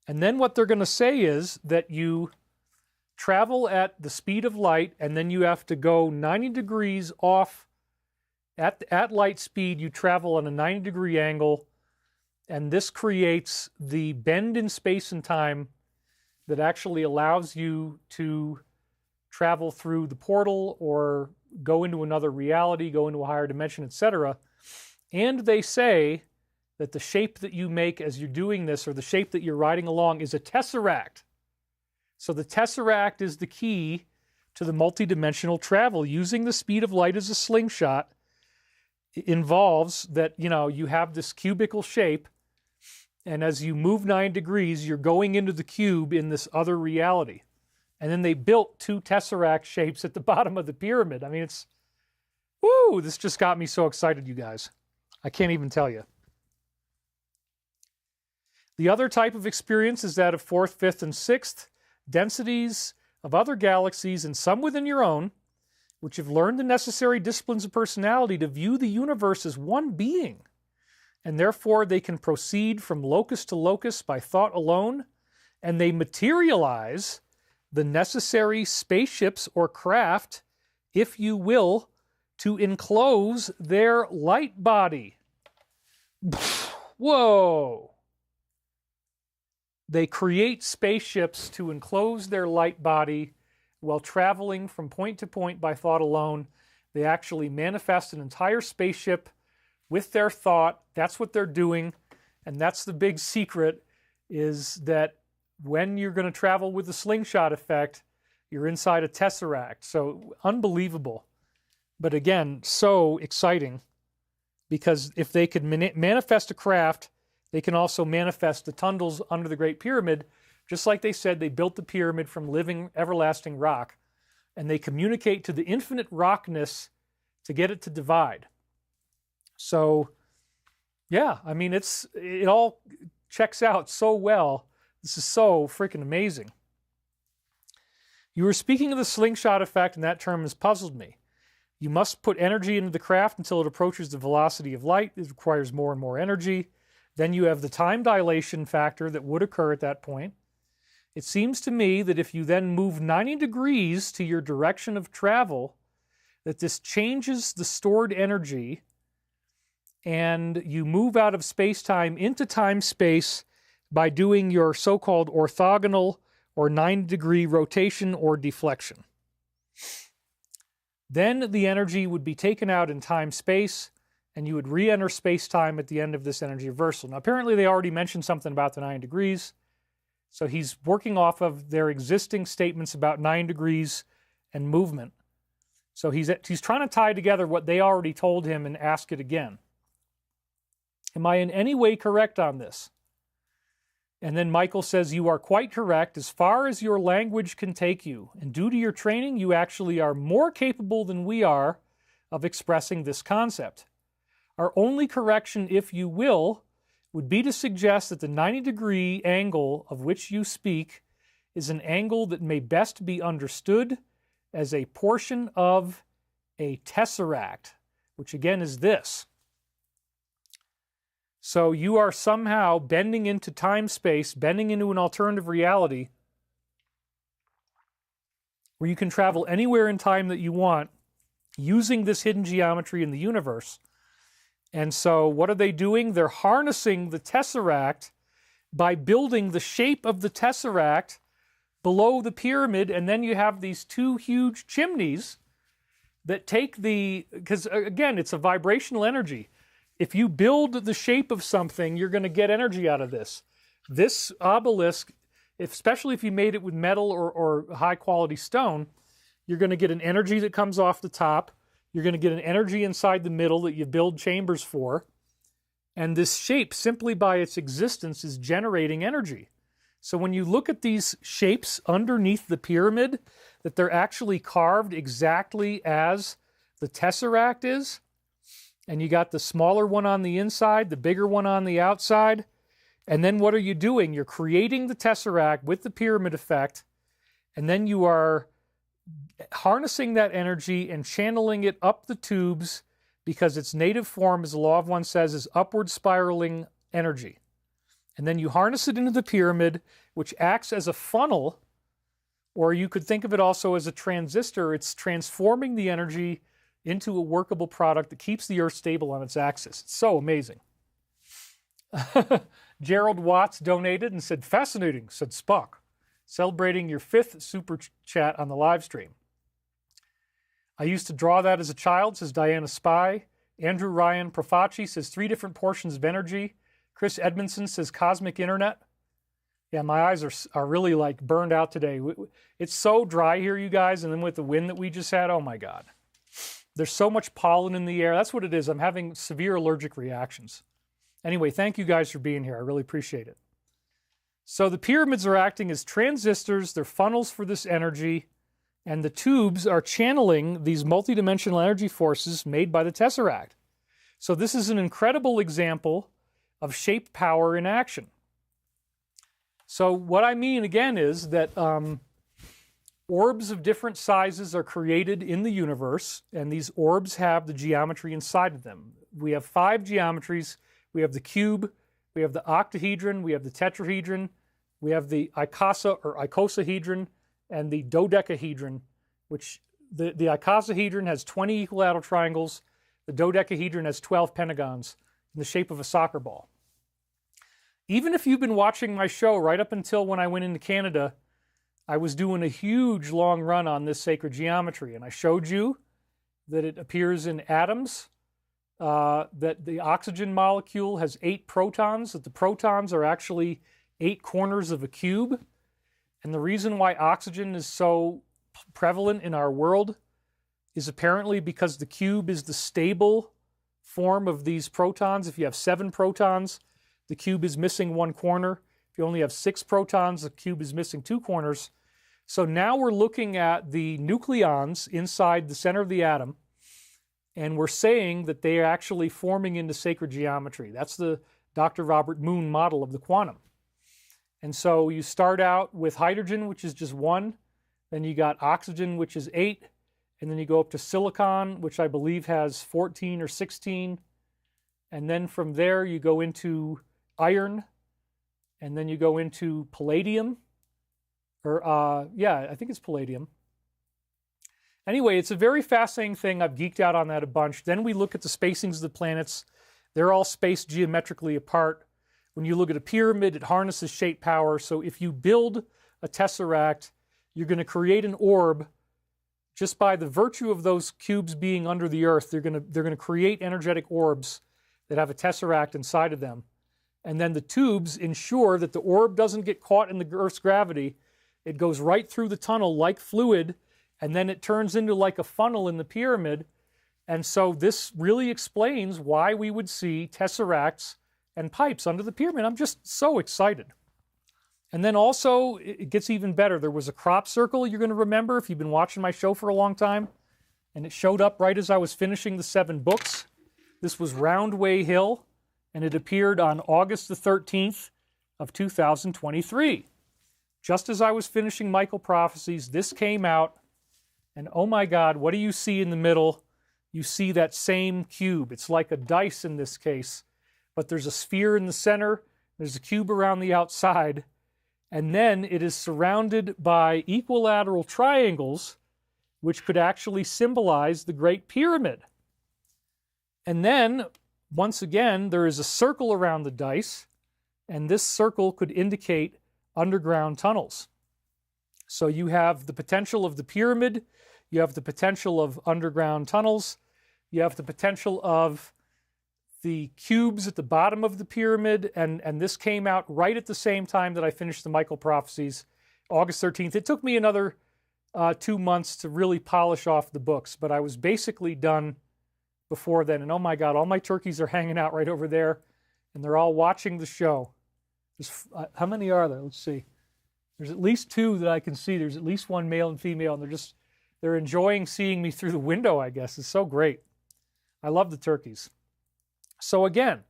And then what they're going to say is that you travel at the speed of light, and then you have to go 90 degrees off. At light speed, you travel on a 90-degree angle, and this creates the bend in space and time that actually allows you to travel through the portal or go into another reality, go into a higher dimension, etc. And they say that the shape that you make as you're doing this, or the shape that you're riding along, is a tesseract. So the Tesseract is the key to the multidimensional travel. Using the speed of light as a slingshot involves that, you have this cubical shape, and as you move 9 degrees, you're going into the cube in this other reality. And then they built 2 Tesseract shapes at the bottom of the pyramid. I mean, this just got me so excited, you guys. I can't even tell you. The other type of experience is that of 4th, 5th, and 6th densities of other galaxies, and some within your own, which have learned the necessary disciplines of personality to view the universe as one being, and therefore they can proceed from locus to locus by thought alone, and they materialize the necessary spaceships or craft, if you will, to enclose their light body. Whoa! They create spaceships to enclose their light body while traveling from point to point by thought alone. They actually manifest an entire spaceship with their thought. That's what they're doing. And that's the big secret, is that when you're going to travel with the slingshot effect, you're inside a Tesseract. So unbelievable. But again, so exciting, because if they could manifest a craft, they can also manifest the tunnels under the Great Pyramid. Just like they said, they built the pyramid from living, everlasting rock, and they communicate to the infinite rockness to get it to divide. So, yeah, I mean, it all checks out so well. This is so freaking amazing. You were speaking of the slingshot effect, and that term has puzzled me. You must put energy into the craft until it approaches the velocity of light. It requires more and more energy. Then you have the time dilation factor that would occur at that point. It seems to me that if you then move 90 degrees to your direction of travel, that this changes the stored energy, and you move out of space-time into time-space by doing your so-called orthogonal or 90-degree rotation or deflection. Then the energy would be taken out in time-space, and you would re-enter space-time at the end of this energy reversal. Now, apparently they already mentioned something about the 9 degrees, so he's working off of their existing statements about 9 degrees and movement. So he's trying to tie together what they already told him and ask it again. Am I in any way correct on this? And then Michael says, you are quite correct as far as your language can take you. And due to your training, you actually are more capable than we are of expressing this concept. Our only correction, if you will, would be to suggest that the 90-degree angle of which you speak is an angle that may best be understood as a portion of a tesseract, which again is this. So you are somehow bending into time-space, bending into an alternative reality where you can travel anywhere in time that you want using this hidden geometry in the universe. And so what are they doing? They're harnessing the Tesseract by building the shape of the Tesseract below the pyramid, and then you have these 2 huge chimneys that take because again, it's a vibrational energy. If you build the shape of something, you're going to get energy out of this. This obelisk, especially if you made it with metal or high-quality stone, you're going to get an energy that comes off the top. You're going to get an energy inside the middle that you build chambers for. And this shape, simply by its existence, is generating energy. So when you look at these shapes underneath the pyramid, that they're actually carved exactly as the Tesseract is, and you got the smaller one on the inside, the bigger one on the outside, and then what are you doing? You're creating the Tesseract with the pyramid effect, and then you are harnessing that energy and channeling it up the tubes, because its native form, as the Law of One says, is upward spiraling energy. And then you harness it into the pyramid, which acts as a funnel, or you could think of it also as a transistor. It's transforming the energy into a workable product that keeps the Earth stable on its axis. It's so amazing. Gerald Watts donated and said, fascinating, said Spock, celebrating your 5th super chat on the live stream. I used to draw that as a child, says Diana Spy. Andrew Ryan Profaci says 3 different portions of energy. Chris Edmondson says cosmic internet. Yeah, my eyes are really like burned out today. It's so dry here, you guys, and then with the wind that we just had, oh my God. There's so much pollen in the air. That's what it is. I'm having severe allergic reactions. Anyway, thank you guys for being here. I really appreciate it. So the pyramids are acting as transistors. They're funnels for this energy. And the tubes are channeling these multidimensional energy forces made by the Tesseract. So this is an incredible example of shape power in action. So what I mean, again, is that orbs of different sizes are created in the universe, and these orbs have the geometry inside of them. We have 5 geometries. We have the cube, we have the octahedron, we have the tetrahedron, we have the icosahedron, and the dodecahedron, which the icosahedron has 20 equilateral triangles, the dodecahedron has 12 pentagons in the shape of a soccer ball. Even if you've been watching my show right up until when I went into Canada, I was doing a huge long run on this sacred geometry, and I showed you that it appears in atoms, that the oxygen molecule has 8 protons, that the protons are actually 8 corners of a cube. And the reason why oxygen is so prevalent in our world is apparently because the cube is the stable form of these protons. If you have 7 protons, the cube is missing 1 corner. If you only have 6 protons, the cube is missing 2 corners. So now we're looking at the nucleons inside the center of the atom, and we're saying that they are actually forming into sacred geometry. That's the Dr. Robert Moon model of the quantum. And so you start out with hydrogen, which is just 1. Then you got oxygen, which is 8. And then you go up to silicon, which I believe has 14 or 16. And then from there you go into iron. And then you go into palladium. I think it's palladium. Anyway, it's a very fascinating thing. I've geeked out on that a bunch. Then we look at the spacings of the planets. They're all spaced geometrically apart. When you look at a pyramid, it harnesses shape power. So if you build a tesseract, you're going to create an orb just by the virtue of those cubes being under the earth. They're going to create energetic orbs that have a tesseract inside of them. And then the tubes ensure that the orb doesn't get caught in the Earth's gravity. It goes right through the tunnel like fluid, and then it turns into like a funnel in the pyramid. And so this really explains why we would see tesseracts and pipes under the pyramid. I'm just so excited. And then also, it gets even better. There was a crop circle, you're going to remember if you've been watching my show for a long time, and it showed up right as I was finishing the 7 books. This was Roundway Hill, and it appeared on August the 13th of 2023. Just as I was finishing Michael Prophecies, this came out, and oh my God, what do you see in the middle? You see that same cube. It's like a dice in this case, but there's a sphere in the center, there's a cube around the outside, and then it is surrounded by equilateral triangles, which could actually symbolize the Great Pyramid. And then, once again, there is a circle around the dice, and this circle could indicate underground tunnels. So you have the potential of the pyramid, you have the potential of underground tunnels, you have the potential of the cubes at the bottom of the pyramid, and this came out right at the same time that I finished the Michael Prophecies, August 13th. It took me another 2 months to really polish off the books, but I was basically done before then. And oh my God, all my turkeys are hanging out right over there, and they're all watching the show. How many are there? Let's see. There's at least 2 that I can see. There's at least 1 male and female, and they're enjoying seeing me through the window, I guess. It's so great. I love the turkeys. So again,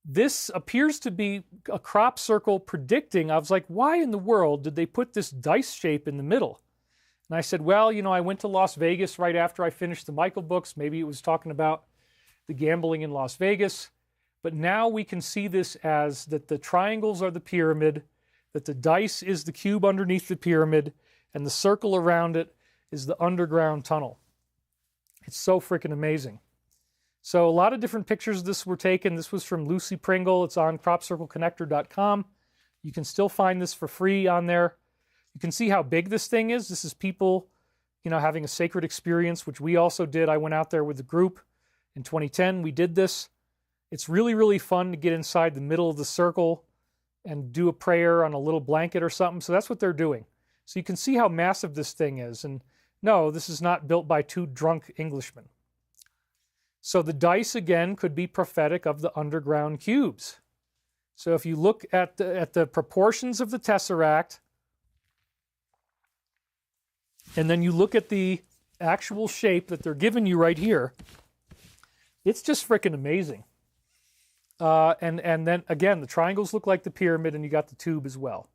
this appears to be a crop circle predicting. I was like, why in the world did they put this dice shape in the middle? And I said, well, I went to Las Vegas right after I finished the Michael books. Maybe it was talking about the gambling in Las Vegas. But now we can see this as that the triangles are the pyramid, that the dice is the cube underneath the pyramid, and the circle around it is the underground tunnel. It's so freaking amazing. So a lot of different pictures of this were taken. This was from Lucy Pringle. It's on cropcircleconnector.com. You can still find this for free on there. You can see how big this thing is. This is people, having a sacred experience, which we also did. I went out there with the group in 2010. We did this. It's really, really fun to get inside the middle of the circle and do a prayer on a little blanket or something. So that's what they're doing. So you can see how massive this thing is. And no, this is not built by two drunk Englishmen. So the dice, again, could be prophetic of the underground cubes. So if you look at the proportions of the Tesseract, and then you look at the actual shape that they're giving you right here, it's just freaking amazing. And then, again, the triangles look like the pyramid, and you got the tube as well.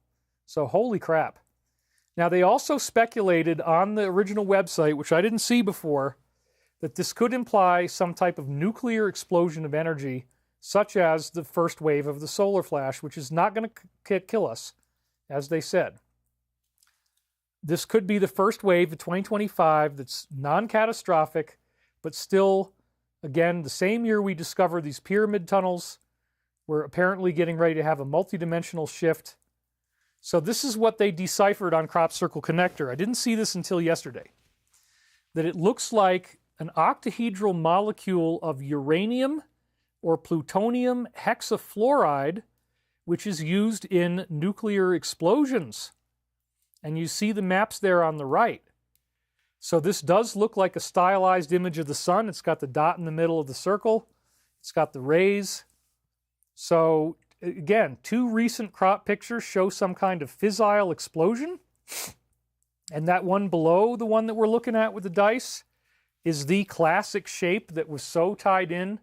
So holy crap. Now, they also speculated on the original website, which I didn't see before, that this could imply some type of nuclear explosion of energy, such as the first wave of the solar flash, which is not going to kill us, as they said. This could be the first wave of 2025 that's non-catastrophic, but still, again, the same year we discovered these pyramid tunnels, we're apparently getting ready to have a multidimensional shift. So this is what they deciphered on Crop Circle Connector. I didn't see this until yesterday. That it looks like an octahedral molecule of uranium or plutonium hexafluoride, which is used in nuclear explosions. And you see the maps there on the right. So this does look like a stylized image of the sun. It's got the dot in the middle of the circle. It's got the rays. So again, two recent crop pictures show some kind of fissile explosion. And that one below, the one that we're looking at with the dice, is the classic shape that was so tied in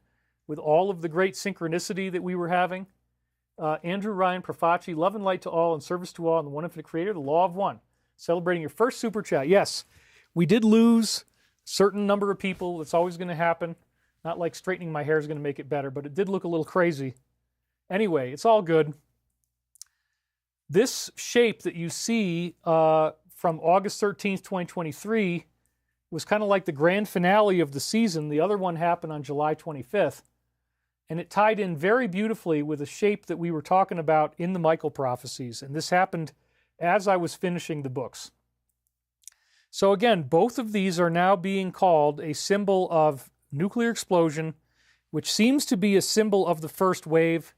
with all of the great synchronicity that we were having. Andrew Ryan Profaci, love and light to all and service to all and the one infinite creator, the law of one. Celebrating your first super chat. Yes, we did lose a certain number of people. It's always going to happen. Not like straightening my hair is going to make it better, but it did look a little crazy. Anyway, it's all good. This shape that you see from August 13th, 2023 was kind of like the grand finale of the season. The other one happened on July 25th. And it tied in very beautifully with a shape that we were talking about in the Michael prophecies. And this happened as I was finishing the books. So again, both of these are now being called a symbol of nuclear explosion, which seems to be a symbol of the first wave.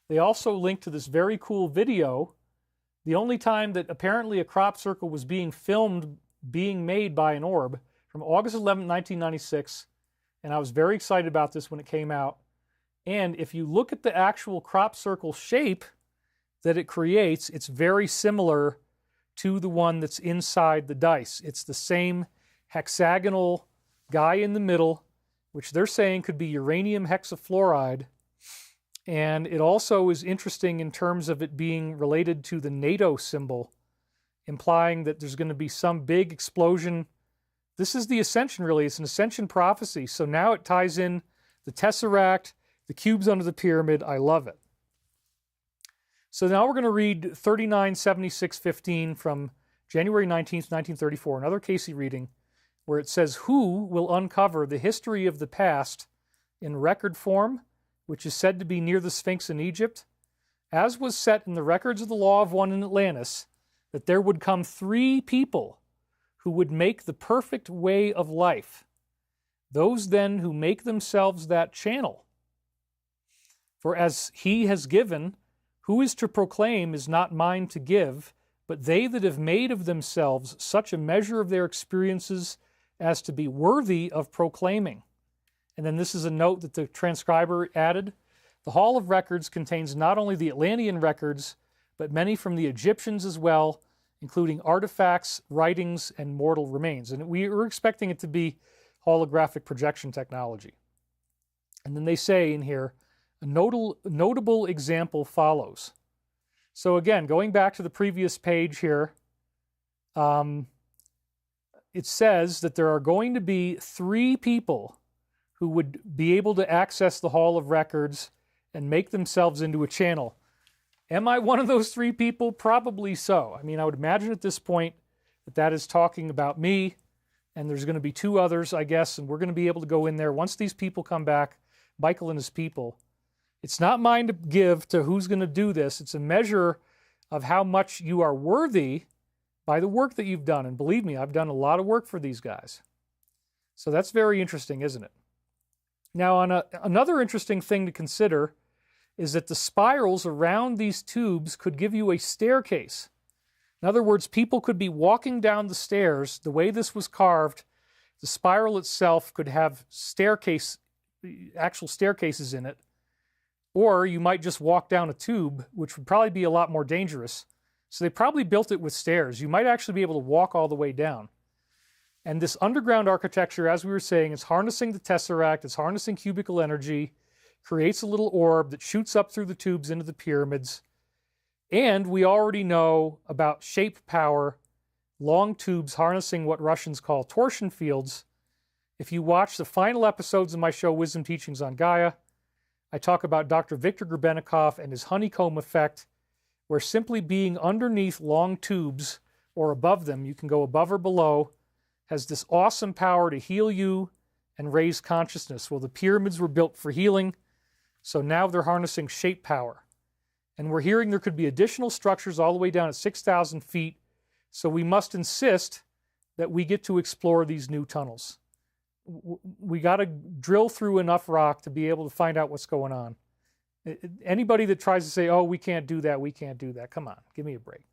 They also link to this very cool video. The only time that apparently a crop circle was being filmed, being made by an orb, from August 11, 1996. And I was very excited about this when it came out. And if you look at the actual crop circle shape that it creates, it's very similar to the one that's inside the dice. It's the same hexagonal guy in the middle, which they're saying could be uranium hexafluoride. And it also is interesting in terms of it being related to the NATO symbol, implying that there's going to be some big explosion. This is the Ascension, really. It's an Ascension prophecy. So now it ties in the Tesseract, the cubes under the pyramid. I love it. So now we're going to read 397615 from January 19th, 1934, another Casey reading, where it says, "Who will uncover the history of the past in record form, which is said to be near the Sphinx in Egypt, as was set in the records of the Law of One in Atlantis, that there would come 3 people who would make the perfect way of life, those then who make themselves that channel. For as he has given, who is to proclaim is not mine to give, but they that have made of themselves such a measure of their experiences as to be worthy of proclaiming." And then this is a note that the transcriber added. "The Hall of Records contains not only the Atlantean records, but many from the Egyptians as well, including artifacts, writings, and mortal remains." And we were expecting it to be holographic projection technology. And then they say in here, a notable example follows. So again, going back to the previous page here, it says that there are going to be 3 people who would be able to access the Hall of Records and make themselves into a channel. Am I one of those 3 people? Probably so. I mean, I would imagine at this point that that is talking about me, and there's going to be 2 others, I guess, and we're going to be able to go in there once these people come back, Michael and his people. It's not mine to give to who's going to do this. It's a measure of how much you are worthy by the work that you've done. And believe me, I've done a lot of work for these guys. So that's very interesting, isn't it? Now, another interesting thing to consider is that the spirals around these tubes could give you a staircase. In other words, people could be walking down the stairs. The way this was carved, the spiral itself could have actual staircases in it. Or you might just walk down a tube, which would probably be a lot more dangerous. So they probably built it with stairs. You might actually be able to walk all the way down. And this underground architecture, as we were saying, is harnessing the Tesseract, it's harnessing cubical energy, creates a little orb that shoots up through the tubes into the pyramids. And we already know about shape power, long tubes harnessing what Russians call torsion fields. If you watch the final episodes of my show, Wisdom Teachings on Gaia, I talk about Dr. Viktor Grebennikov and his honeycomb effect, where simply being underneath long tubes or above them, you can go above or below, has this awesome power to heal you and raise consciousness. Well, the pyramids were built for healing, so now they're harnessing shape power. And we're hearing there could be additional structures all the way down at 6,000 feet, so we must insist that we get to explore these new tunnels. We got to drill through enough rock to be able to find out what's going on. Anybody that tries to say, oh, we can't do that, come on, give me a break.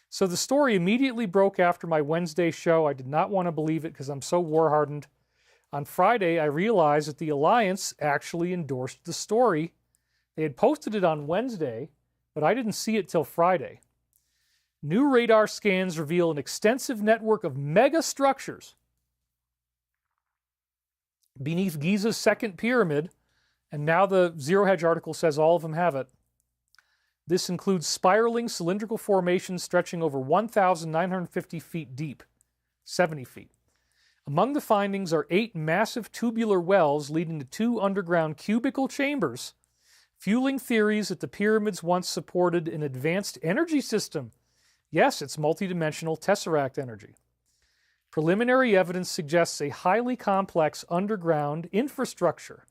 So the story immediately broke after my Wednesday show. I did not want to believe it because I'm so war-hardened. On Friday, I realized that the Alliance actually endorsed the story. They had posted it on Wednesday, but I didn't see it till Friday. New radar scans reveal an extensive network of mega structures beneath Giza's second pyramid, and now the Zero Hedge article says all of them have it. This includes spiraling cylindrical formations stretching over 1,950 feet deep, 70 feet. Among the findings are 8 massive tubular wells leading to 2 underground cubical chambers, fueling theories that the pyramids once supported an advanced energy system. Yes, it's multidimensional Tesseract energy. Preliminary evidence suggests a highly complex underground infrastructure.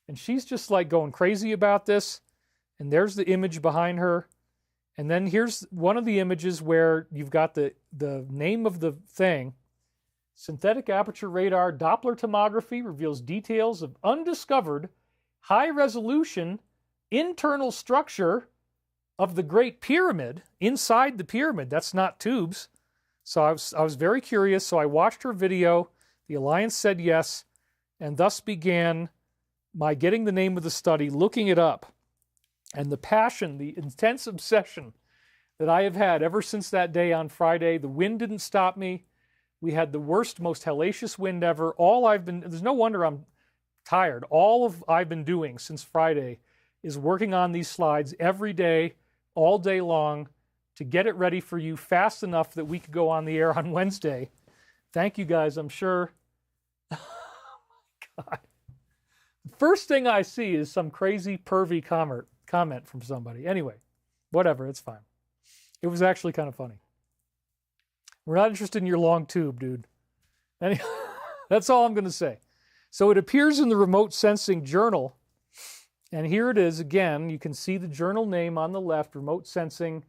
And she's just like going crazy about this. And there's the image behind her. And then here's one of the images where you've got the name of the thing. Synthetic aperture radar Doppler tomography reveals details of undiscovered high-resolution internal structure of the Great Pyramid inside the pyramid. That's not tubes. So I was very curious, so I watched her video. The Alliance said yes, and thus began my getting the name of the study, looking it up, and the passion, the intense obsession that I have had ever since that day on Friday. The wind didn't stop me. We had the worst, most hellacious wind ever. There's no wonder I'm tired. I've been doing since Friday is working on these slides every day, all day long, to get it ready for you fast enough that we could go on the air on Wednesday. Thank you guys, I'm sure. Oh my God. The first thing I see is some crazy pervy comment from somebody. Anyway, whatever, it's fine. It was actually kind of funny. We're not interested in your long tube, dude. Anyway, that's all I'm going to say. So it appears in the Remote Sensing Journal. And here it is again. You can see the journal name on the left, Remote Sensing.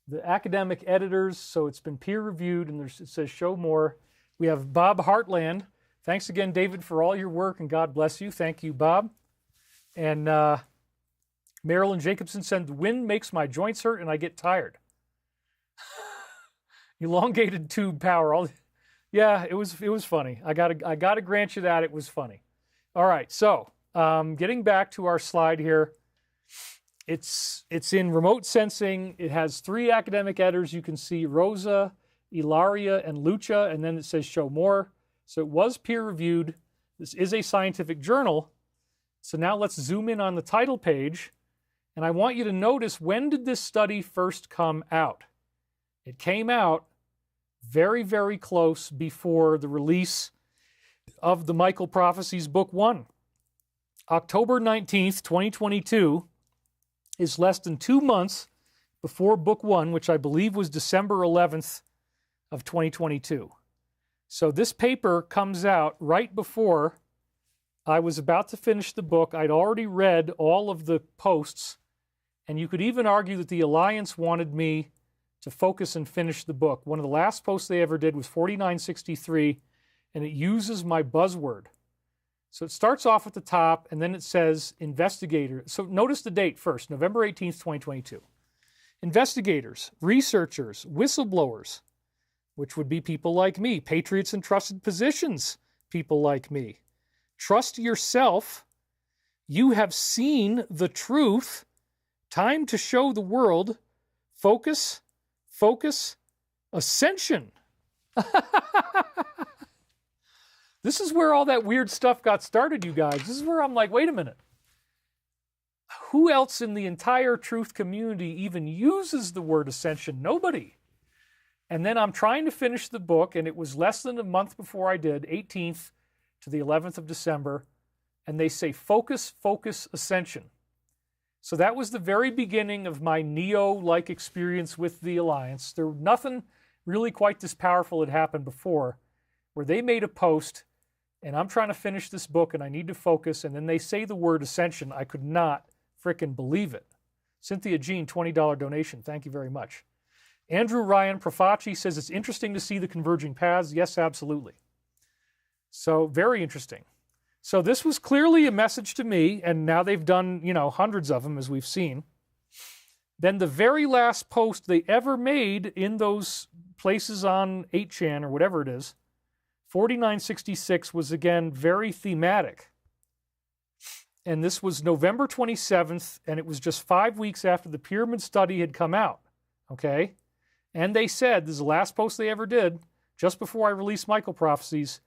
The academic editors, so it's been peer-reviewed, and it says show more. We have Bob Hartland. Thanks again, David, for all your work, and God bless you. Thank you, Bob. And Marilyn Jacobson said, the wind makes my joints hurt and I get tired. Elongated tube power. Yeah, it was funny. I gotta grant you that it was funny. All right, so getting back to our slide here. It's in Remote Sensing. It has 3 academic editors. You can see Rosa, Ilaria, and Lucha, and then it says show more. So it was peer-reviewed. This is a scientific journal. So now let's zoom in on the title page. And I want you to notice, when did this study first come out? It came out very, very close before the release of the Michael Prophecies Book 1. October 19th, 2022 is less than 2 months before Book 1, which I believe was December 11th of 2022. So this paper comes out right before I was about to finish the book. I'd already read all of the posts, and you could even argue that the Alliance wanted me to focus and finish the book. One of the last posts they ever did was 4963, and it uses my buzzword. So it starts off at the top, and then it says investigator. So notice the date first, November 18th, 2022. Investigators, researchers, whistleblowers, which would be people like me, patriots in trusted positions, people like me. Trust yourself. You have seen the truth. Time to show the world. Focus, focus, ascension. This is where all that weird stuff got started, you guys. This is where I'm like, wait a minute. Who else in the entire truth community even uses the word ascension? Nobody. And then I'm trying to finish the book, and it was less than a month before I did, 18th to the 11th of December, and they say, focus, focus, ascension. So that was the very beginning of my Neo-like experience with the Alliance. There was nothing really quite this powerful had happened before, where they made a post, and I'm trying to finish this book, and I need to focus, and then they say the word ascension. I could not frickin' believe it. Cynthia Jean, $20 donation. Thank you very much. Andrew Ryan Profaci says, it's interesting to see the converging paths. Yes, absolutely. So, very interesting. So this was clearly a message to me, and now they've done, hundreds of them, as we've seen. Then the very last post they ever made in those places on 8chan or whatever it is, 4966, was again very thematic. And this was November 27th, and it was just 5 weeks after the pyramid study had come out, okay? And they said, this is the last post they ever did, just before I released Michael Prophecies,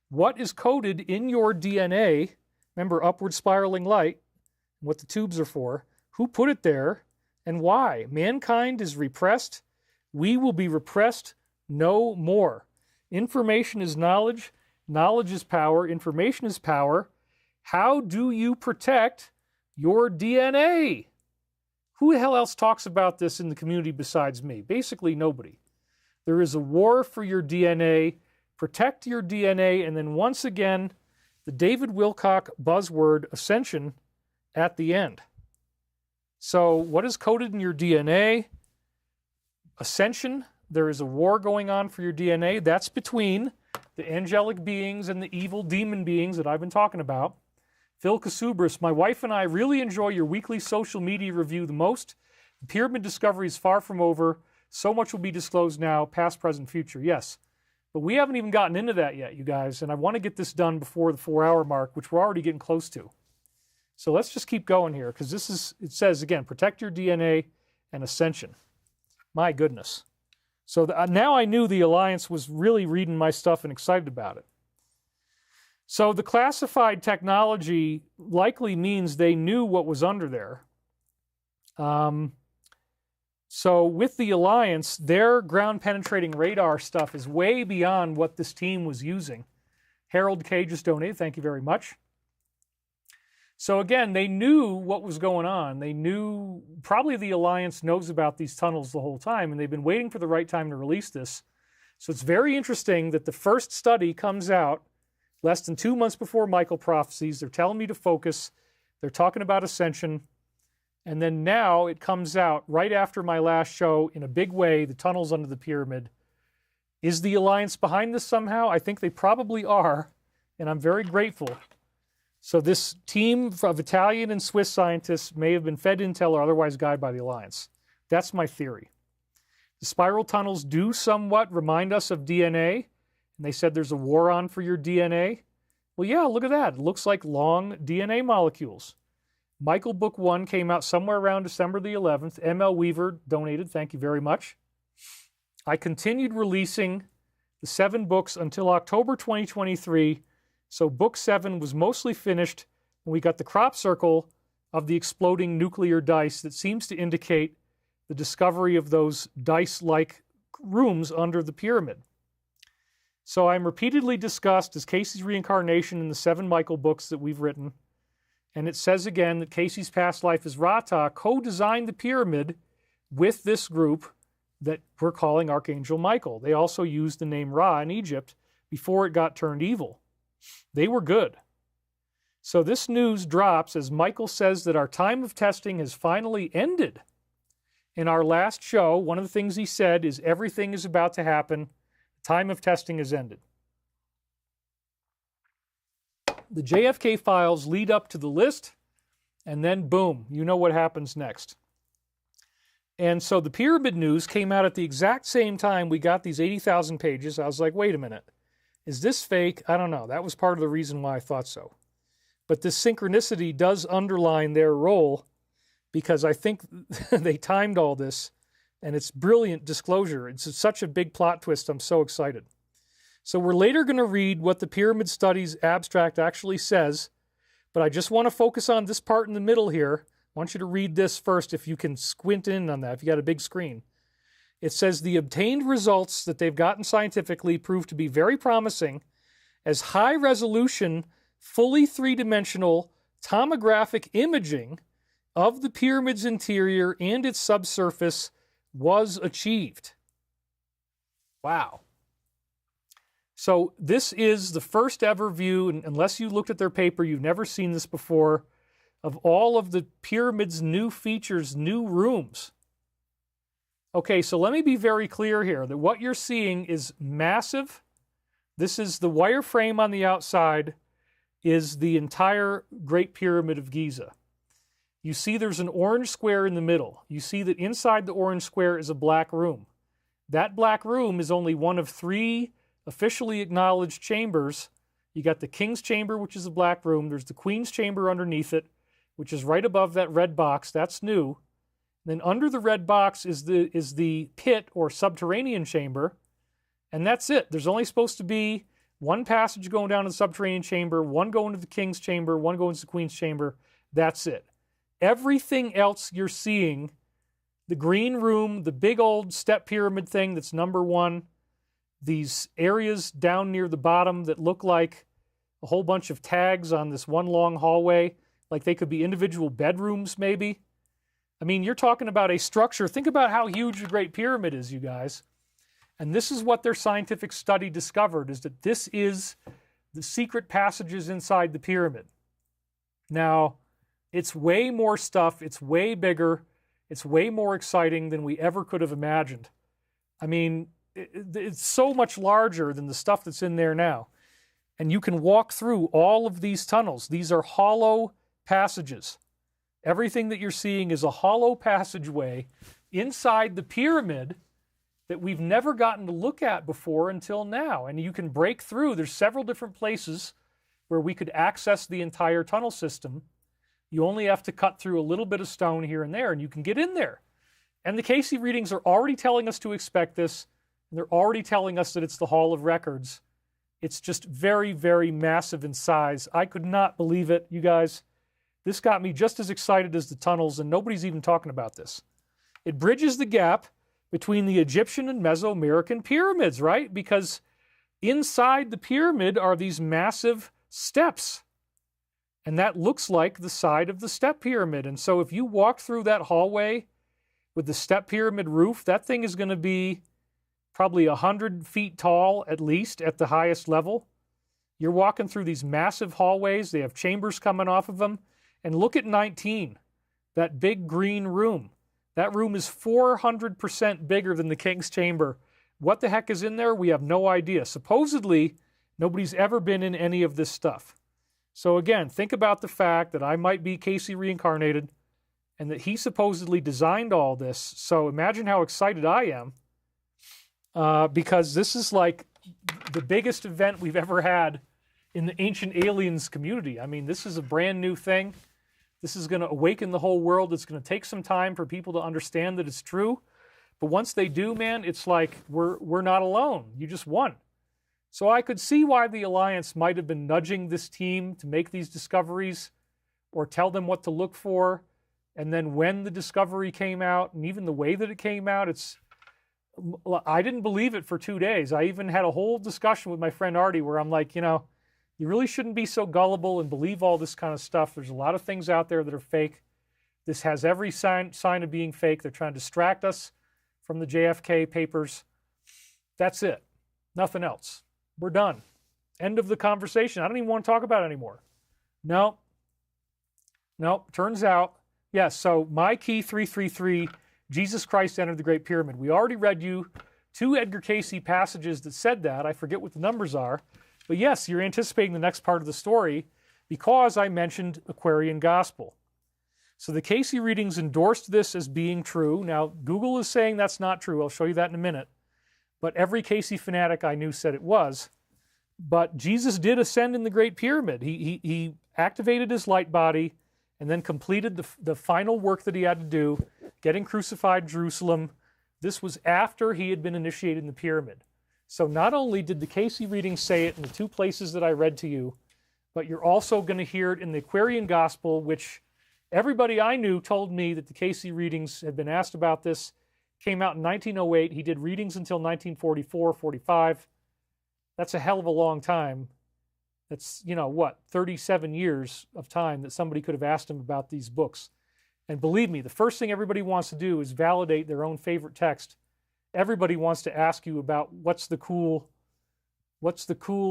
what is coded in your DNA, remember upward spiraling light, what the tubes are for, who put it there, and why? Mankind is repressed. We will be repressed no more. Information is knowledge. Knowledge is power. Information is power. How do you protect your DNA? Who the hell else talks about this in the community besides me? Basically nobody. There is a war for your DNA. Protect your DNA. And then once again, the David Wilcock buzzword, ascension, at the end. So what is coded in your DNA? Ascension. There is a war going on for your DNA. That's between the angelic beings and the evil demon beings that I've been talking about. Phil Kasubris, my wife and I really enjoy your weekly social media review the most. The pyramid discovery is far from over. So much will be disclosed now, past, present, future. Yes, but we haven't even gotten into that yet, you guys, and I want to get this done before the 4-hour mark, which we're already getting close to. So let's just keep going here, because it says, again, protect your DNA and ascension. My goodness. So now I knew the Alliance was really reading my stuff and excited about it. So the classified technology likely means they knew what was under there. So with the Alliance, their ground-penetrating radar stuff is way beyond what this team was using. Harold K. just donated. Thank you very much. So again, they knew what was going on. They knew, probably the Alliance knows about these tunnels the whole time, and they've been waiting for the right time to release this. So it's very interesting that the first study comes out less than 2 months before Michael Prophecies. They're telling me to focus. They're talking about ascension. And then now it comes out right after my last show in a big way, the tunnels under the pyramid. Is the Alliance behind this somehow? I think they probably are, and I'm very grateful. So this team of Italian and Swiss scientists may have been fed intel or otherwise guided by the Alliance. That's my theory. The spiral tunnels do somewhat remind us of DNA, and they said there's a war on for your DNA. Well, yeah, look at that. It looks like long DNA molecules. Michael Book 1 came out somewhere around December the 11th. ML Weaver donated. Thank you very much. I continued releasing the 7 books until October 2023. So book 7 was mostly finished when we got the crop circle of the exploding nuclear dice that seems to indicate the discovery of those dice-like rooms under the pyramid. So I'm repeatedly discussed as Casey's reincarnation in the 7 Michael books that we've written. And it says again that Casey's past life as Rata co-designed the pyramid with this group that we're calling Archangel Michael. They also used the name Ra in Egypt before it got turned evil. They were good. So this news drops as Michael says that our time of testing has finally ended. In our last show, one of the things he said is everything is about to happen. The time of testing has ended. The JFK files lead up to the list, and then boom, you know what happens next. And so the pyramid news came out at the exact same time we got these 80,000 pages. I was like, wait a minute, is this fake? I don't know. That was part of the reason why I thought so. But this synchronicity does underline their role, because I think they timed all this, and it's brilliant disclosure. It's such a big plot twist. I'm so excited. So we're later going to read what the Pyramid Studies abstract actually says, but I just want to focus on this part in the middle here. I want you to read this first if you can squint in on that, if you got a big screen. It says the obtained results that they've gotten scientifically prove to be very promising, as high-resolution, fully three-dimensional tomographic imaging of the pyramid's interior and its subsurface was achieved. Wow. So this is the first ever view, and unless you looked at their paper, you've never seen this before, of all of the pyramid's new features, new rooms. Okay, so let me be very clear here that what you're seeing is massive. This is the wireframe on the outside, is the entire Great Pyramid of Giza. You see there's an orange square in the middle. You see that inside the orange square is a black room. That black room is only one of 3 officially acknowledged chambers. You got the King's Chamber, which is a black room. There's the Queen's Chamber underneath it, which is right above that red box. That's new. Then under the red box is the pit or subterranean chamber, and that's it. There's only supposed to be one passage going down to the subterranean chamber, one going to the King's Chamber, one going to the Queen's Chamber. That's it. Everything else you're seeing, the green room, the big old step pyramid thing that's number 1, these areas down near the bottom that look like a whole bunch of tags on this one long hallway, like they could be individual bedrooms maybe. I mean, you're talking about a structure. Think about how huge the Great Pyramid is, you guys. And this is what their scientific study discovered, is that this is the secret passages inside the pyramid. Now, it's way more stuff. It's way bigger. It's way more exciting than we ever could have imagined. I mean, it's so much larger than the stuff that's in there now. And you can walk through all of these tunnels. These are hollow passages. Everything that you're seeing is a hollow passageway inside the pyramid that we've never gotten to look at before until now. And you can break through. There's several different places where we could access the entire tunnel system. You only have to cut through a little bit of stone here and there, and you can get in there. And the Casey readings are already telling us to expect this. And they're already telling us that it's the Hall of Records. It's just very, very massive in size. I could not believe it, you guys. This got me just as excited as the tunnels, and nobody's even talking about this. It bridges the gap between the Egyptian and Mesoamerican pyramids, right? Because inside the pyramid are these massive steps. And that looks like the side of the step pyramid. And so if you walk through that hallway with the step pyramid roof, that thing is going to be probably 100 feet tall, at least, at the highest level. You're walking through these massive hallways. They have chambers coming off of them. And look at 19, that big green room. That room is 400% bigger than the King's Chamber. What the heck is in there? We have no idea. Supposedly, nobody's ever been in any of this stuff. So again, think about the fact that I might be Casey reincarnated and that he supposedly designed all this. So imagine how excited I am. Because this is like the biggest event we've ever had in the ancient aliens community. I mean, this is a brand new thing. This is going to awaken the whole world. It's going to take some time for people to understand that it's true. But once they do, man, it's like we're not alone. You just won. So I could see why the Alliance might have been nudging this team to make these discoveries or tell them what to look for. And then when the discovery came out, and even the way that it came out, I didn't believe it for 2 days. I even had a whole discussion with my friend Artie where I'm like, you really shouldn't be so gullible and believe all this kind of stuff. There's a lot of things out there that are fake. This has every sign of being fake. They're trying to distract us from the JFK papers. That's it. Nothing else. We're done. End of the conversation. I don't even want to talk about it anymore. No. Turns out, yes, so my key 333, Jesus Christ entered the Great Pyramid. We already read you 2 Edgar Casey passages that said that. I forget what the numbers are. But yes, you're anticipating the next part of the story. because I mentioned Aquarian Gospel. So the Casey readings endorsed this as being true. Now, Google is saying that's not true. I'll show you that in a minute. But every Casey fanatic I knew said it was. But Jesus did ascend in the Great Pyramid. He activated his light body and then completed the final work that he had to do, getting crucified in Jerusalem. This was after he had been initiated in the pyramid. So not only did the Casey readings say it in the two places that I read to you, but you're also going to hear it in the Aquarian Gospel, which everybody I knew told me that the Casey readings had been asked about this. Came out in 1908. He did readings until 1944, 45. That's a hell of a long time. That's, 37 years of time that somebody could have asked him about these books. And believe me, the first thing everybody wants to do is validate their own favorite text. Everybody wants to ask you about what's the cool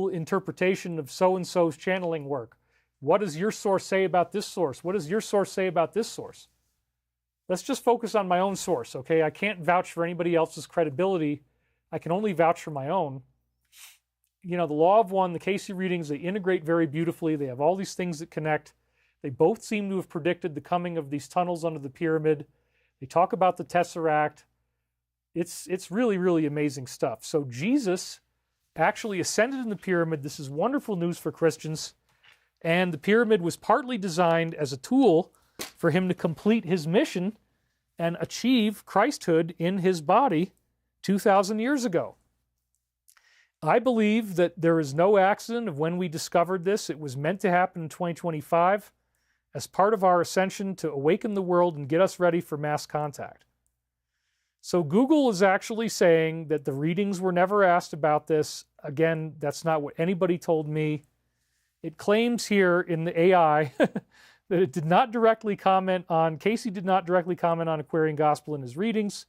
interpretation of so-and-so's channeling work. What does your source say about this source? What does your source say about this source? Let's just focus on my own source, okay? I can't vouch for anybody else's credibility. I can only vouch for my own. The Law of One, the Casey readings, they integrate very beautifully. They have all these things that connect. They both seem to have predicted the coming of these tunnels under the pyramid. They talk about the Tesseract. It's really, really amazing stuff. So Jesus actually ascended in the pyramid. This is wonderful news for Christians. And the pyramid was partly designed as a tool for him to complete his mission and achieve Christhood in his body 2,000 years ago. I believe that there is no accident of when we discovered this. It was meant to happen in 2025 as part of our ascension to awaken the world and get us ready for mass contact. So Google is actually saying that the readings were never asked about this. Again, that's not what anybody told me. It claims here in the AI that it did not directly comment on, Casey did not directly comment on Aquarian Gospel in his readings,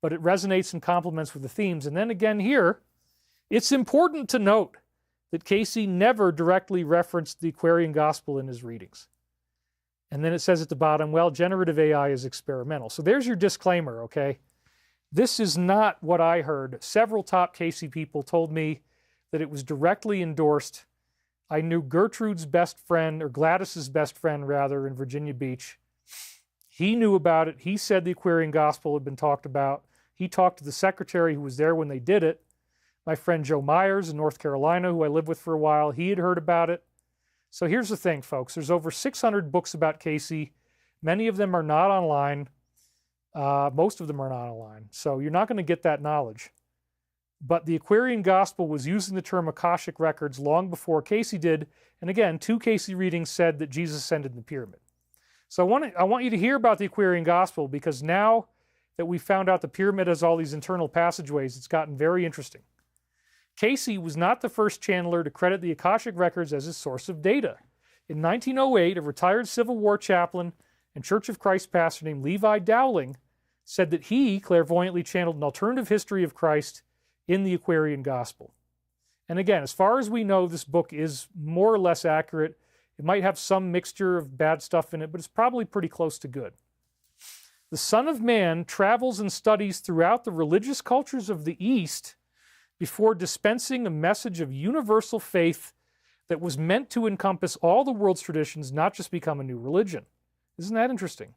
but it resonates and complements with the themes. And then again here, it's important to note that Casey never directly referenced the Aquarian Gospel in his readings. And then it says at the bottom, well, generative AI is experimental. So there's your disclaimer, okay? This is not what I heard. Several top Casey people told me that it was directly endorsed. I knew Gertrude's best friend, or Gladys's best friend, rather, in Virginia Beach. He knew about it. He said the Aquarian Gospel had been talked about. He talked to the secretary who was there when they did it. My friend Joe Myers in North Carolina, who I lived with for a while, he had heard about it. So here's the thing, folks. There's over 600 books about Casey. Many of them are not online. Most of them are not online. So you're not going to get that knowledge. But the Aquarian Gospel was using the term Akashic Records long before Casey did. And again, two Casey readings said that Jesus ascended in the pyramid. So I want you to hear about the Aquarian Gospel, because now that we found out the pyramid has all these internal passageways, it's gotten very interesting. Casey was not the first channeler to credit the Akashic Records as his source of data. In 1908, a retired Civil War chaplain and Church of Christ pastor named Levi Dowling said that he clairvoyantly channeled an alternative history of Christ in the Aquarian Gospel. And again, as far as we know, this book is more or less accurate. It might have some mixture of bad stuff in it, but it's probably pretty close to good. The Son of Man travels and studies throughout the religious cultures of the East before dispensing a message of universal faith that was meant to encompass all the world's traditions, not just become a new religion. Isn't that interesting?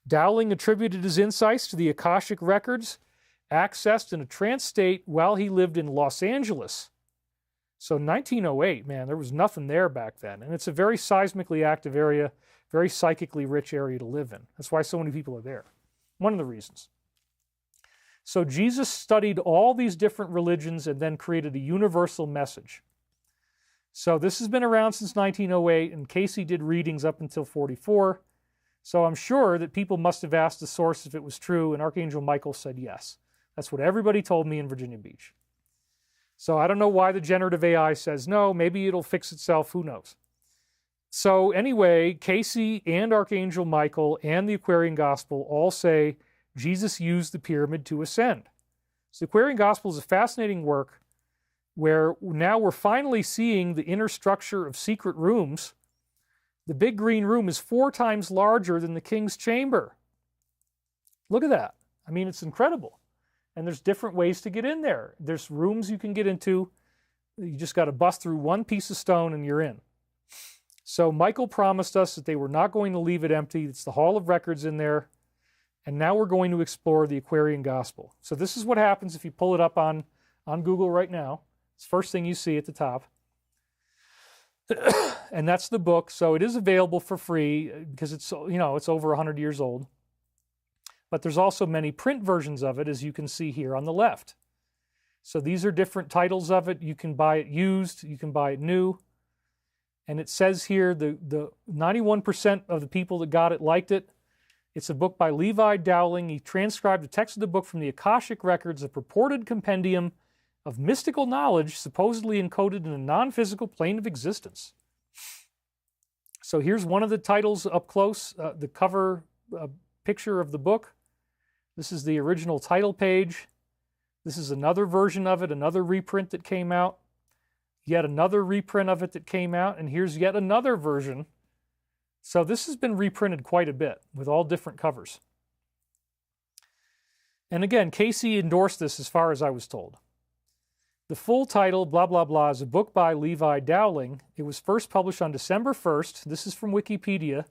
Dowling attributed his insights to the Akashic Records accessed in a trance state while he lived in Los Angeles. So 1908, man, there was nothing there back then. And it's a very seismically active area, very psychically rich area to live in. That's why so many people are there. One of the reasons. So Jesus studied all these different religions and then created a universal message. So this has been around since 1908, and Casey did readings up until 44. So I'm sure that people must have asked the source if it was true, and Archangel Michael said yes. That's what everybody told me in Virginia Beach. So I don't know why the generative AI says no. Maybe it'll fix itself. Who knows? So anyway, Casey and Archangel Michael and the Aquarian Gospel all say Jesus used the pyramid to ascend. So the Aquarian Gospel is a fascinating work where now we're finally seeing the inner structure of secret rooms. The big green room is 4 times larger than the king's chamber. Look at that. I mean, it's incredible. And there's different ways to get in there. There's rooms you can get into. You just got to bust through one piece of stone and you're in. So Michael promised us that they were not going to leave it empty. It's the Hall of Records in there. And now we're going to explore the Aquarian Gospel. So this is what happens if you pull it up on Google right now. It's the first thing you see at the top. And that's the book. So it is available for free because it's over 100 years old. But there's also many print versions of it, as you can see here on the left. So these are different titles of it. You can buy it used. You can buy it new. And it says here the 91% of the people that got it liked it. It's a book by Levi Dowling. He transcribed the text of the book from the Akashic records, a purported compendium of mystical knowledge supposedly encoded in a non-physical plane of existence. So here's one of the titles up close, the cover picture of the book. This is the original title page. This is another version of it, another reprint that came out. Yet another reprint of it that came out, and here's yet another version. So this has been reprinted quite a bit with all different covers. And again, Casey endorsed this as far as I was told. The full title, blah, blah, blah, is a book by Levi Dowling. It was first published on December 1st. This is from Wikipedia.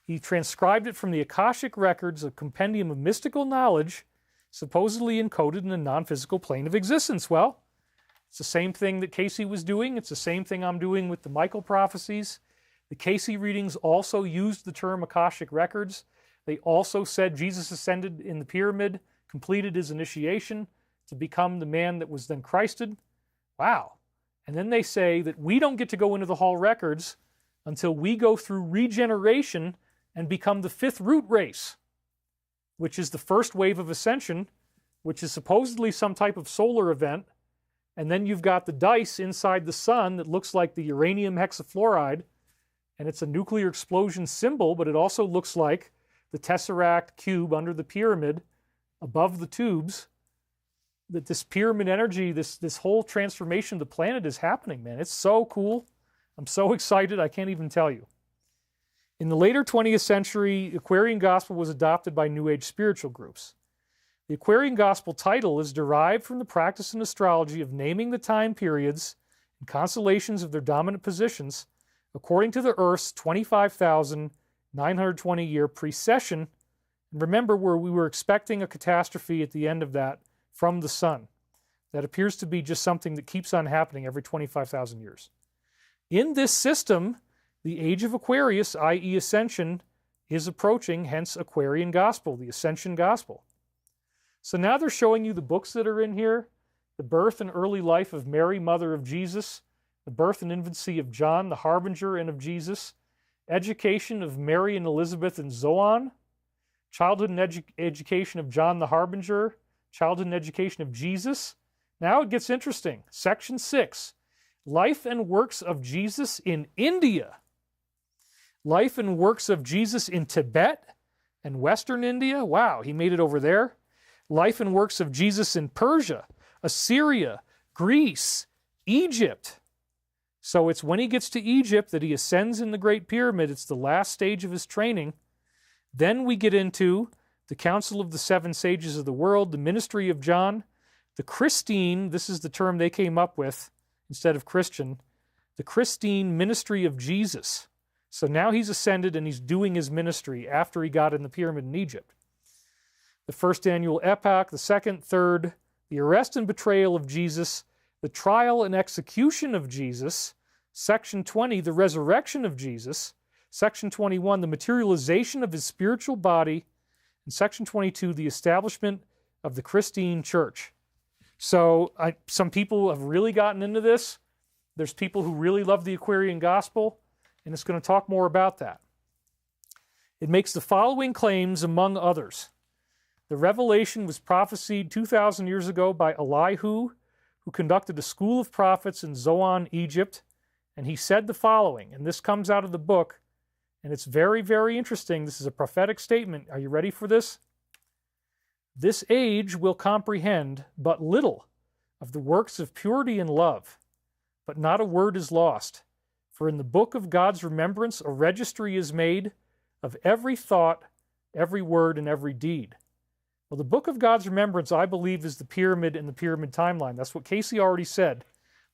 He transcribed it from the Akashic records, a compendium of mystical knowledge supposedly encoded in a non-physical plane of existence. Well, it's the same thing that Casey was doing. It's the same thing I'm doing with the Michael prophecies. The Casey readings also used the term Akashic records. They also said Jesus ascended in the pyramid, completed his initiation to become the man that was then Christed. Wow. And then they say that we don't get to go into the Hall records until we go through regeneration and become the fifth root race, which is the first wave of ascension, which is supposedly some type of solar event. And then you've got the dice inside the sun that looks like the uranium hexafluoride, and it's a nuclear explosion symbol, but it also looks like the Tesseract cube under the pyramid above the tubes. That this pyramid energy, this whole transformation of the planet is happening, man. It's so cool. I'm so excited, I can't even tell you. In the later 20th century, Aquarian Gospel was adopted by New Age spiritual groups. The Aquarian Gospel title is derived from the practice in astrology of naming the time periods and constellations of their dominant positions according to the Earth's 25,920-year precession. And remember, where we were expecting a catastrophe at the end of that from the sun. That appears to be just something that keeps on happening every 25,000 years. In this system, the age of Aquarius, i.e. Ascension, is approaching, hence Aquarian Gospel, the Ascension Gospel. So now they're showing you the books that are in here: the birth and early life of Mary, mother of Jesus, the birth and infancy of John, the harbinger and of Jesus, education of Mary and Elizabeth and Zoan, childhood and education of John the harbinger, childhood and education of Jesus. Now it gets interesting. Section 6, life and works of Jesus in India. Life and works of Jesus in Tibet and Western India. Wow, he made it over there. Life and works of Jesus in Persia, Assyria, Greece, Egypt. So it's when he gets to Egypt that he ascends in the Great Pyramid. It's the last stage of his training. Then we get into the Council of the Seven Sages of the World, the ministry of John, the Christine, this is the term they came up with instead of Christian, the Christine ministry of Jesus. So now he's ascended and he's doing his ministry after he got in the pyramid in Egypt. The first annual epoch, the second, third, the arrest and betrayal of Jesus, the trial and execution of Jesus, section 20, the resurrection of Jesus, section 21, the materialization of his spiritual body, and section 22, the establishment of the Christine Church. So some people have really gotten into this. There's people who really love the Aquarian Gospel, and it's going to talk more about that. It makes the following claims, among others. The revelation was prophesied 2,000 years ago by Elihu, who conducted a school of prophets in Zoan, Egypt, and he said the following, and this comes out of the book, and it's very, very interesting. This is a prophetic statement. Are you ready for this? This age will comprehend but little of the works of purity and love, but not a word is lost. For in the book of God's remembrance, a registry is made of every thought, every word, and every deed. Well, the book of God's remembrance, I believe, is the pyramid and the pyramid timeline. That's what Casey already said,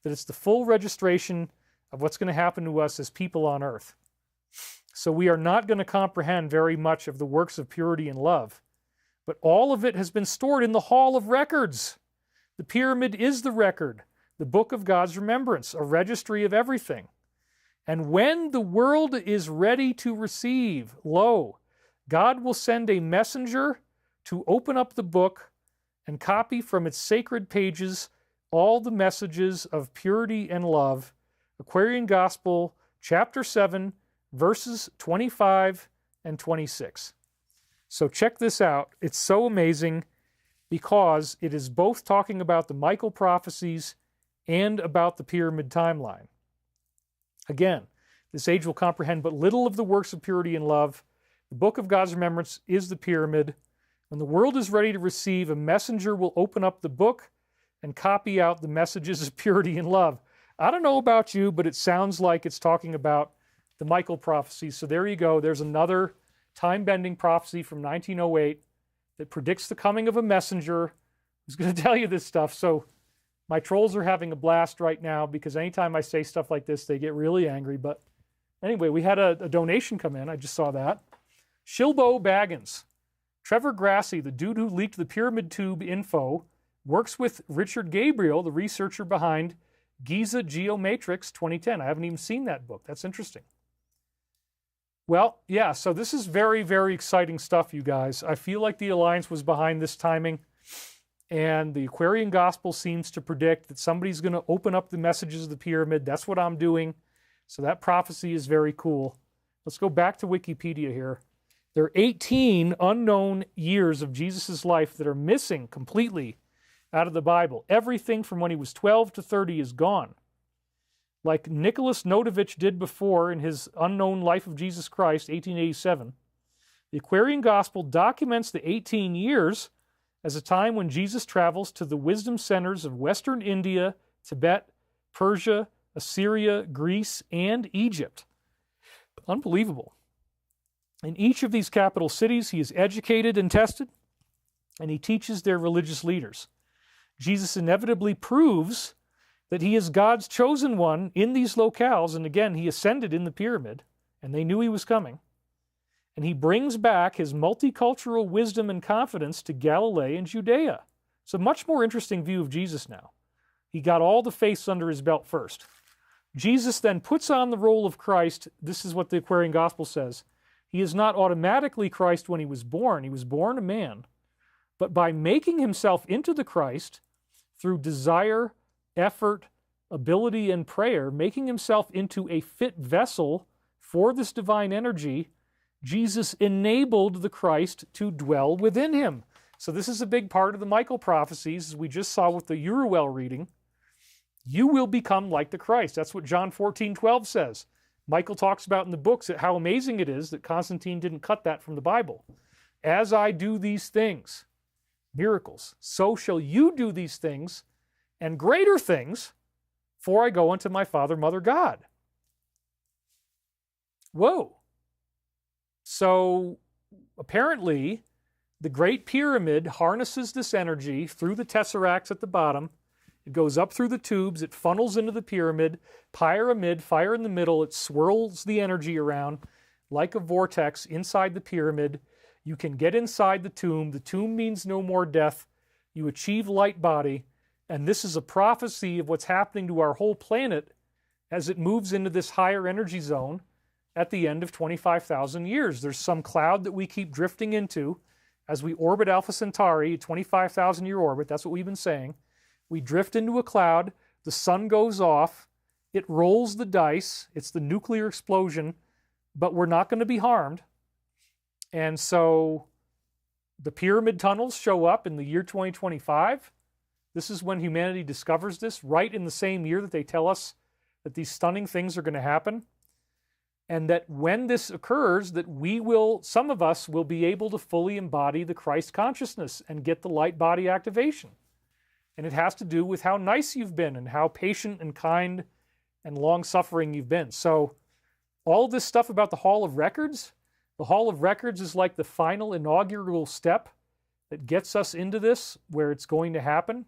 that it's the full registration of what's going to happen to us as people on earth. So we are not going to comprehend very much of the works of purity and love, but all of it has been stored in the Hall of Records. The pyramid is the record, the book of God's remembrance, a registry of everything. And when the world is ready to receive, lo, God will send a messenger to open up the book and copy from its sacred pages all the messages of purity and love. Aquarian Gospel, chapter 7, verses 25 and 26. So check this out. It's so amazing because it is both talking about the Michael prophecies and about the pyramid timeline. Again, this age will comprehend but little of the works of purity and love. The book of God's remembrance is the pyramid. When the world is ready to receive, a messenger will open up the book and copy out the messages of purity and love. I don't know about you, but it sounds like it's talking about the Michael prophecies. So there you go. There's another time-bending prophecy from 1908 that predicts the coming of a messenger who's going to tell you this stuff. So my trolls are having a blast right now because anytime I say stuff like this, they get really angry. But anyway, we had a donation come in. I just saw that. Shilbo Baggins. Trevor Grassi, the dude who leaked the pyramid tube info, works with Richard Gabriel, the researcher behind Giza Geomatrix 2010. I haven't even seen that book. That's interesting. Well, yeah, so this is very, very exciting stuff, you guys. I feel like the Alliance was behind this timing, and the Aquarian Gospel seems to predict that somebody's going to open up the messages of the pyramid. That's what I'm doing. So that prophecy is very cool. Let's go back to Wikipedia here. There are 18 unknown years of Jesus' life that are missing completely out of the Bible. Everything from when he was 12 to 30 is gone. Like Nicholas Notovich did before in his Unknown Life of Jesus Christ, 1887, the Aquarian Gospel documents the 18 years as a time when Jesus travels to the wisdom centers of Western India, Tibet, Persia, Assyria, Greece, and Egypt. Unbelievable. In each of these capital cities, he is educated and tested, and he teaches their religious leaders. Jesus inevitably proves that he is God's chosen one in these locales, and again, he ascended in the pyramid, and they knew he was coming. And he brings back his multicultural wisdom and confidence to Galilee and Judea. It's a much more interesting view of Jesus now. He got all the faiths under his belt first. Jesus then puts on the role of Christ. This is what the Aquarian Gospel says. He is not automatically Christ when he was born. He was born a man. But by making himself into the Christ through desire, effort, ability, and prayer, making himself into a fit vessel for this divine energy, Jesus enabled the Christ to dwell within him. So this is a big part of the Michael prophecies, as we just saw with the Uriel reading. You will become like the Christ. That's what John 14:12 says. Michael talks about in the books how amazing it is that Constantine didn't cut that from the Bible. As I do these things, miracles, so shall you do these things, and greater things, for I go unto my Father, Mother, God. Whoa. So apparently, the Great Pyramid harnesses this energy through the Tesseracts at the bottom. It goes up through the tubes, it funnels into the pyramid, pyramid, fire in the middle, it swirls the energy around like a vortex inside the pyramid. You can get inside the tomb. The tomb means no more death. You achieve light body. And this is a prophecy of what's happening to our whole planet as it moves into this higher energy zone at the end of 25,000 years. There's some cloud that we keep drifting into as we orbit Alpha Centauri, a 25,000-year orbit. That's what we've been saying. We drift into a cloud. The sun goes off. It rolls the dice. It's the nuclear explosion, but we're not going to be harmed. And so the pyramid tunnels show up in the year 2025. This is when humanity discovers this, right in the same year that they tell us that these stunning things are going to happen. And that when this occurs, that we will, some of us will be able to fully embody the Christ consciousness and get the light body activation. And it has to do with how nice you've been and how patient and kind and long-suffering you've been. So all this stuff about the Hall of Records, the Hall of Records is like the final inaugural step that gets us into this, where it's going to happen.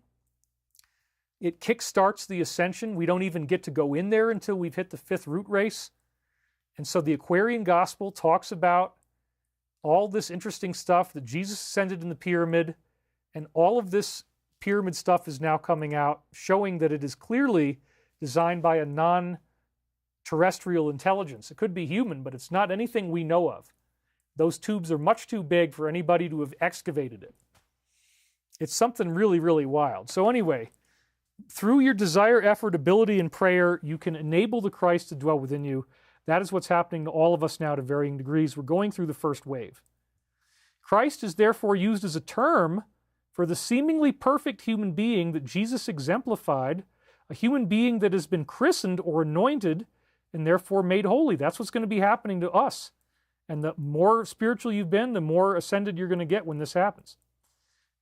It kickstarts the ascension. We don't even get to go in there until we've hit the 5th root race. And so the Aquarian Gospel talks about all this interesting stuff that Jesus ascended in the pyramid, and all of this pyramid stuff is now coming out, showing that it is clearly designed by a non-terrestrial intelligence. It could be human, but it's not anything we know of. Those tubes are much too big for anybody to have excavated it. It's something really, really wild. So anyway, through your desire, effort, ability, and prayer, you can enable the Christ to dwell within you. That is what's happening to all of us now to varying degrees. We're going through the first wave. Christ is therefore used as a term for the seemingly perfect human being that Jesus exemplified, a human being that has been christened or anointed and therefore made holy. That's what's going to be happening to us. And the more spiritual you've been, the more ascended you're going to get when this happens.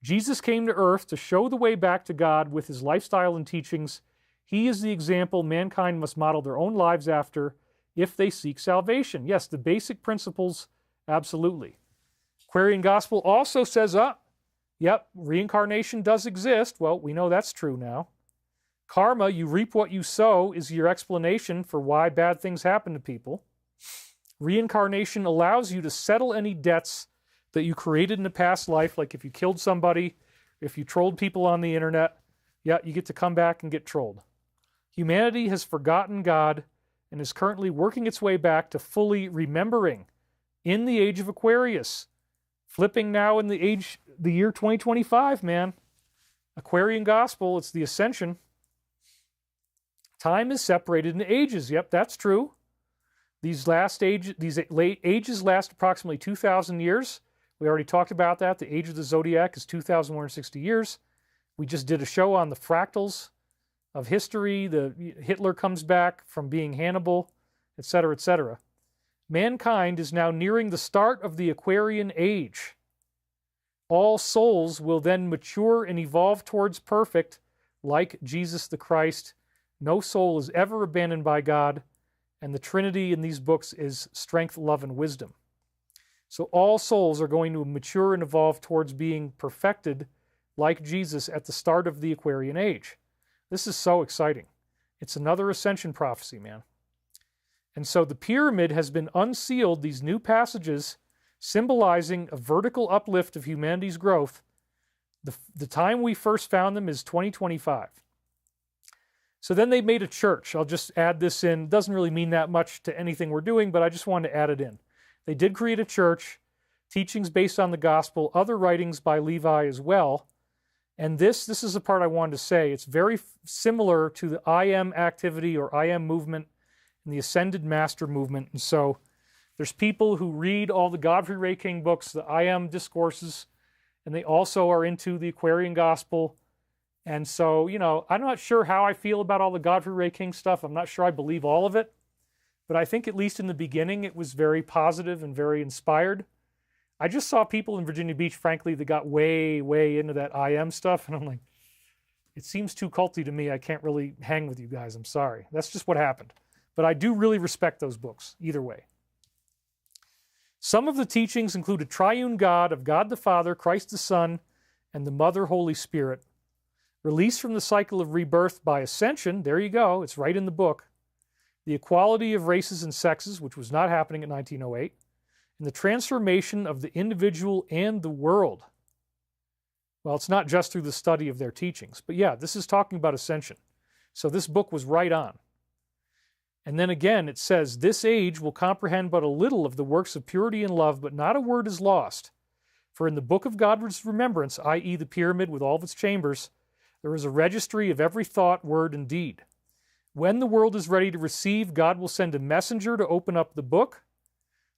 Jesus came to earth to show the way back to God with his lifestyle and teachings. He is the example mankind must model their own lives after if they seek salvation. Yes, the basic principles, absolutely. Aquarian Gospel also says, yep, reincarnation does exist. Well, we know that's true now. Karma, you reap what you sow, is your explanation for why bad things happen to people. Reincarnation allows you to settle any debts that you created in a past life, like if you killed somebody, if you trolled people on the internet, yeah, you get to come back and get trolled. Humanity has forgotten God and is currently working its way back to fully remembering in the age of Aquarius. Flipping now in the year 2025, man. Aquarian Gospel, it's the Ascension. Time is separated into ages. Yep, that's true. These late ages last approximately 2,000 years. We already talked about that. The age of the zodiac is 2,160 years. We just did a show on the fractals of history. Hitler comes back from being Hannibal, etc., etc. Mankind is now nearing the start of the Aquarian age. All souls will then mature and evolve towards perfect, like Jesus the Christ. No soul is ever abandoned by God, and the Trinity in these books is strength, love, and wisdom. So all souls are going to mature and evolve towards being perfected like Jesus at the start of the Aquarian age. This is so exciting. It's another ascension prophecy, man. And so the pyramid has been unsealed, these new passages symbolizing a vertical uplift of humanity's growth. The time we first found them is 2025. So then they made a church. I'll just add this in. It doesn't really mean that much to anything we're doing, but I just wanted to add it in. They did create a church, teachings based on the gospel, other writings by Levi as well. And this is the part I wanted to say. It's very similar to the I Am activity or I Am movement and the Ascended Master movement. And so there's people who read all the Godfrey Ray King books, the I Am discourses, and they also are into the Aquarian Gospel. And so, I'm not sure how I feel about all the Godfrey Ray King stuff. I'm not sure I believe all of it. But I think at least in the beginning, it was very positive and very inspired. I just saw people in Virginia Beach, frankly, that got way, way into that I Am stuff. And I'm like, it seems too culty to me. I can't really hang with you guys. I'm sorry. That's just what happened. But I do really respect those books, either way. Some of the teachings include a triune God of God the Father, Christ the Son, and the Mother Holy Spirit. Release from the cycle of rebirth by ascension. There you go. It's right in the book. The equality of races and sexes, which was not happening in 1908, and the transformation of the individual and the world. Well, it's not just through the study of their teachings, but yeah, this is talking about ascension. So this book was right on. And then again, it says, this age will comprehend but a little of the works of purity and love, but not a word is lost. For in the book of God's remembrance, i.e. the pyramid with all of its chambers, there is a registry of every thought, word, and deed. When the world is ready to receive, God will send a messenger to open up the book.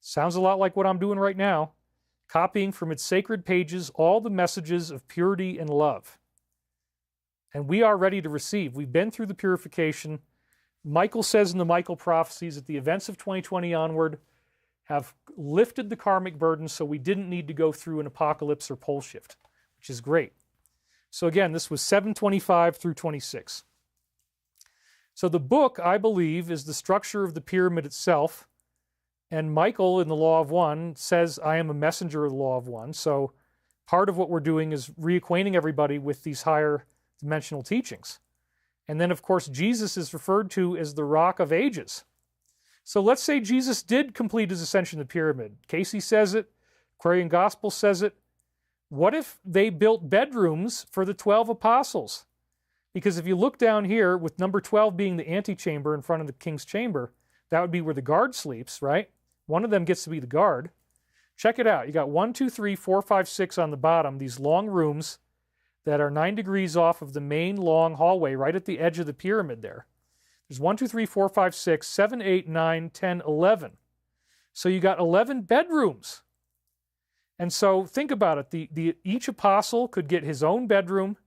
Sounds a lot like what I'm doing right now, copying from its sacred pages all the messages of purity and love. And we are ready to receive. We've been through the purification. Michael says in the Michael Prophecies that the events of 2020 onward have lifted the karmic burden, so we didn't need to go through an apocalypse or pole shift, which is great. So again, this was 725 through 26. So the book, I believe, is the structure of the pyramid itself. And Michael in the Law of One says, I am a messenger of the Law of One. So part of what we're doing is reacquainting everybody with these higher dimensional teachings. And then, of course, Jesus is referred to as the Rock of Ages. So let's say Jesus did complete his ascension to the pyramid. Casey says it. Aquarian Gospel says it. What if they built bedrooms for the 12 apostles? Because if you look down here, with number 12 being the antechamber in front of the king's chamber, that would be where the guard sleeps, right? One of them gets to be the guard. Check it out. You got 1, 2, 3, 4, 5, 6 on the bottom, these long rooms that are 9 degrees off of the main long hallway right at the edge of the pyramid there. There's 1, 2, 3, 4, 5, 6, 7, 8, 9, 10, 11. So you got 11 bedrooms. And so think about it. Each apostle could get his own bedroom.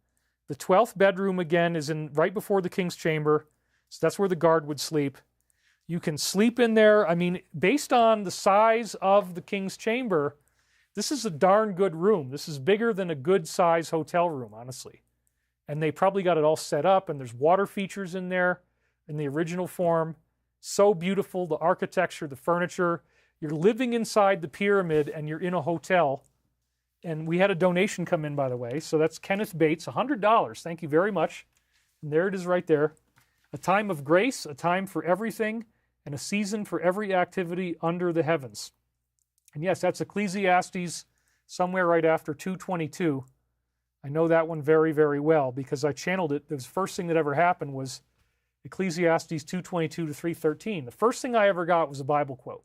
The 12th bedroom, again, is in right before the king's chamber. So that's where the guard would sleep. You can sleep in there. I mean, based on the size of the king's chamber, this is a darn good room. This is bigger than a good-size hotel room, honestly. And they probably got it all set up, and there's water features in there in the original form. So beautiful, the architecture, the furniture. You're living inside the pyramid, and you're in a hotel. And we had a donation come in, by the way. So that's Kenneth Bates, $100. Thank you very much. And there it is right there. A time of grace, a time for everything, and a season for every activity under the heavens. And yes, that's Ecclesiastes, somewhere right after 2:22. I know that one very, very well because I channeled it. The first thing that ever happened was Ecclesiastes 2:22 to 3:13. The first thing I ever got was a Bible quote.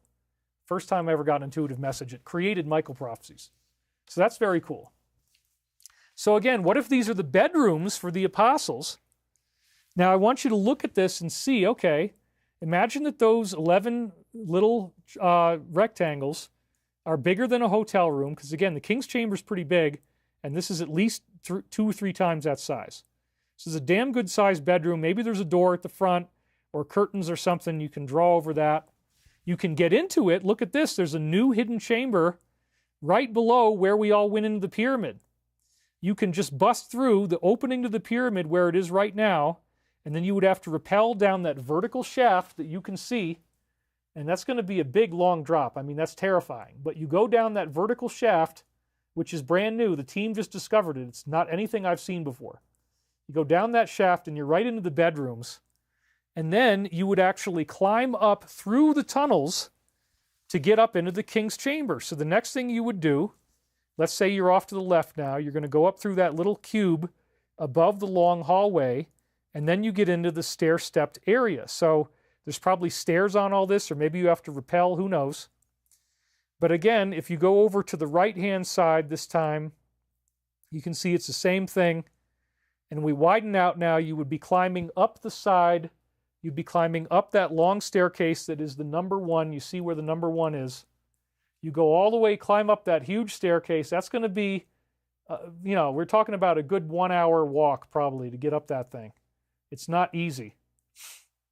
First time I ever got an intuitive message. It created Michael Prophecies. So that's very cool. So again, what if these are the bedrooms for the apostles? Now I want you to look at this and see, okay, imagine that those 11 little rectangles are bigger than a hotel room, because again, the king's chamber is pretty big, and this is at least 2 or 3 times that size. This is a damn good sized bedroom. Maybe there's a door at the front or curtains or something. You can draw over that. You can get into it. Look at this. There's a new hidden chamber right below where we all went into the pyramid. You can just bust through the opening to the pyramid where it is right now, and then you would have to rappel down that vertical shaft that you can see, and that's going to be a big, long drop. I mean, that's terrifying. But you go down that vertical shaft, which is brand new. The team just discovered it. It's not anything I've seen before. You go down that shaft, and you're right into the bedrooms, and then you would actually climb up through the tunnels to get up into the king's chamber. So the next thing you would do, let's say you're off to the left now, you're going to go up through that little cube above the long hallway, and then you get into the stair-stepped area. So there's probably stairs on all this, or maybe you have to rappel, who knows. But again, if you go over to the right-hand side this time, you can see it's the same thing. And we widen out now, you would be climbing up the side. You'd be climbing up that long staircase that is the number 1. You see where the number 1 is. You go all the way, climb up that huge staircase. That's going to be, we're talking about a good 1-hour walk probably to get up that thing. It's not easy.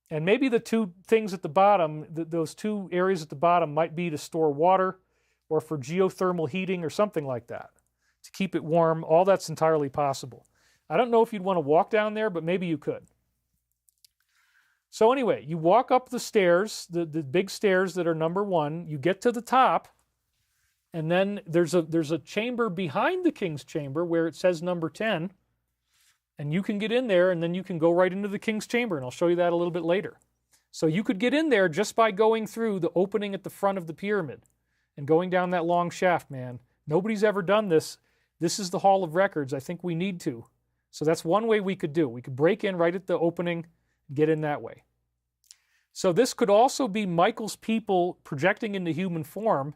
And maybe the 2 things at the bottom, those 2 areas at the bottom might be to store water or for geothermal heating or something like that, to keep it warm. All that's entirely possible. I don't know if you'd want to walk down there, but maybe you could. So anyway, you walk up the stairs, the big stairs that are number 1. You get to the top, and then there's a chamber behind the king's chamber where it says number 10, and you can get in there, and then you can go right into the king's chamber, and I'll show you that a little bit later. So you could get in there just by going through the opening at the front of the pyramid and going down that long shaft, man. Nobody's ever done this. This is the Hall of Records. I think we need to. So that's one way we could do. We could break in right at the opening, get in that way. So this could also be Michael's people projecting into human form,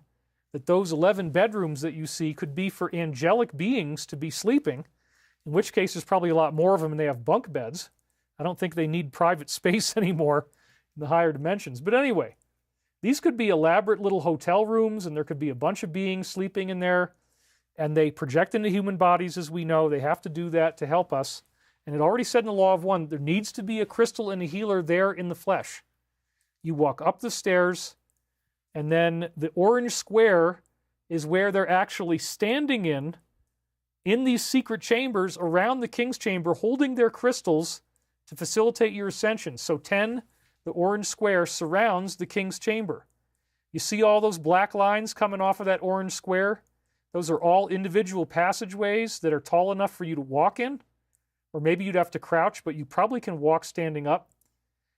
that those 11 bedrooms that you see could be for angelic beings to be sleeping, in which case there's probably a lot more of them and they have bunk beds. I don't think they need private space anymore in the higher dimensions. But anyway, these could be elaborate little hotel rooms, and there could be a bunch of beings sleeping in there, and they project into human bodies, as we know. They have to do that to help us. And it already said in the Law of One, there needs to be a crystal and a healer there in the flesh. You walk up the stairs, and then the orange square is where they're actually standing in these secret chambers around the king's chamber, holding their crystals to facilitate your ascension. So 10, the orange square, surrounds the king's chamber. You see all those black lines coming off of that orange square? Those are all individual passageways that are tall enough for you to walk in. or maybe you'd have to crouch, but you probably can walk standing up.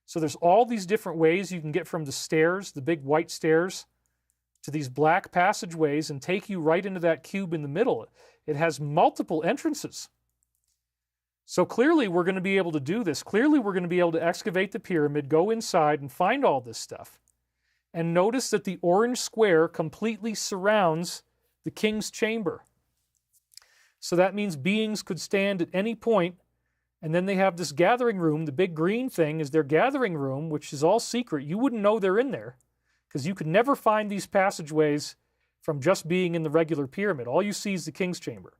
So there's all these different ways you can get from the stairs, the big white stairs, to these black passageways and take you right into that cube in the middle. It has multiple entrances. So clearly we're going to be able to do this. Clearly we're going to be able to excavate the pyramid, go inside and find all this stuff. And notice that the orange square completely surrounds the king's chamber. So that means beings could stand at any point, and then they have this gathering room. The big green thing is their gathering room, which is all secret. You wouldn't know they're in there, because you could never find these passageways from just being in the regular pyramid. All you see is the king's chamber.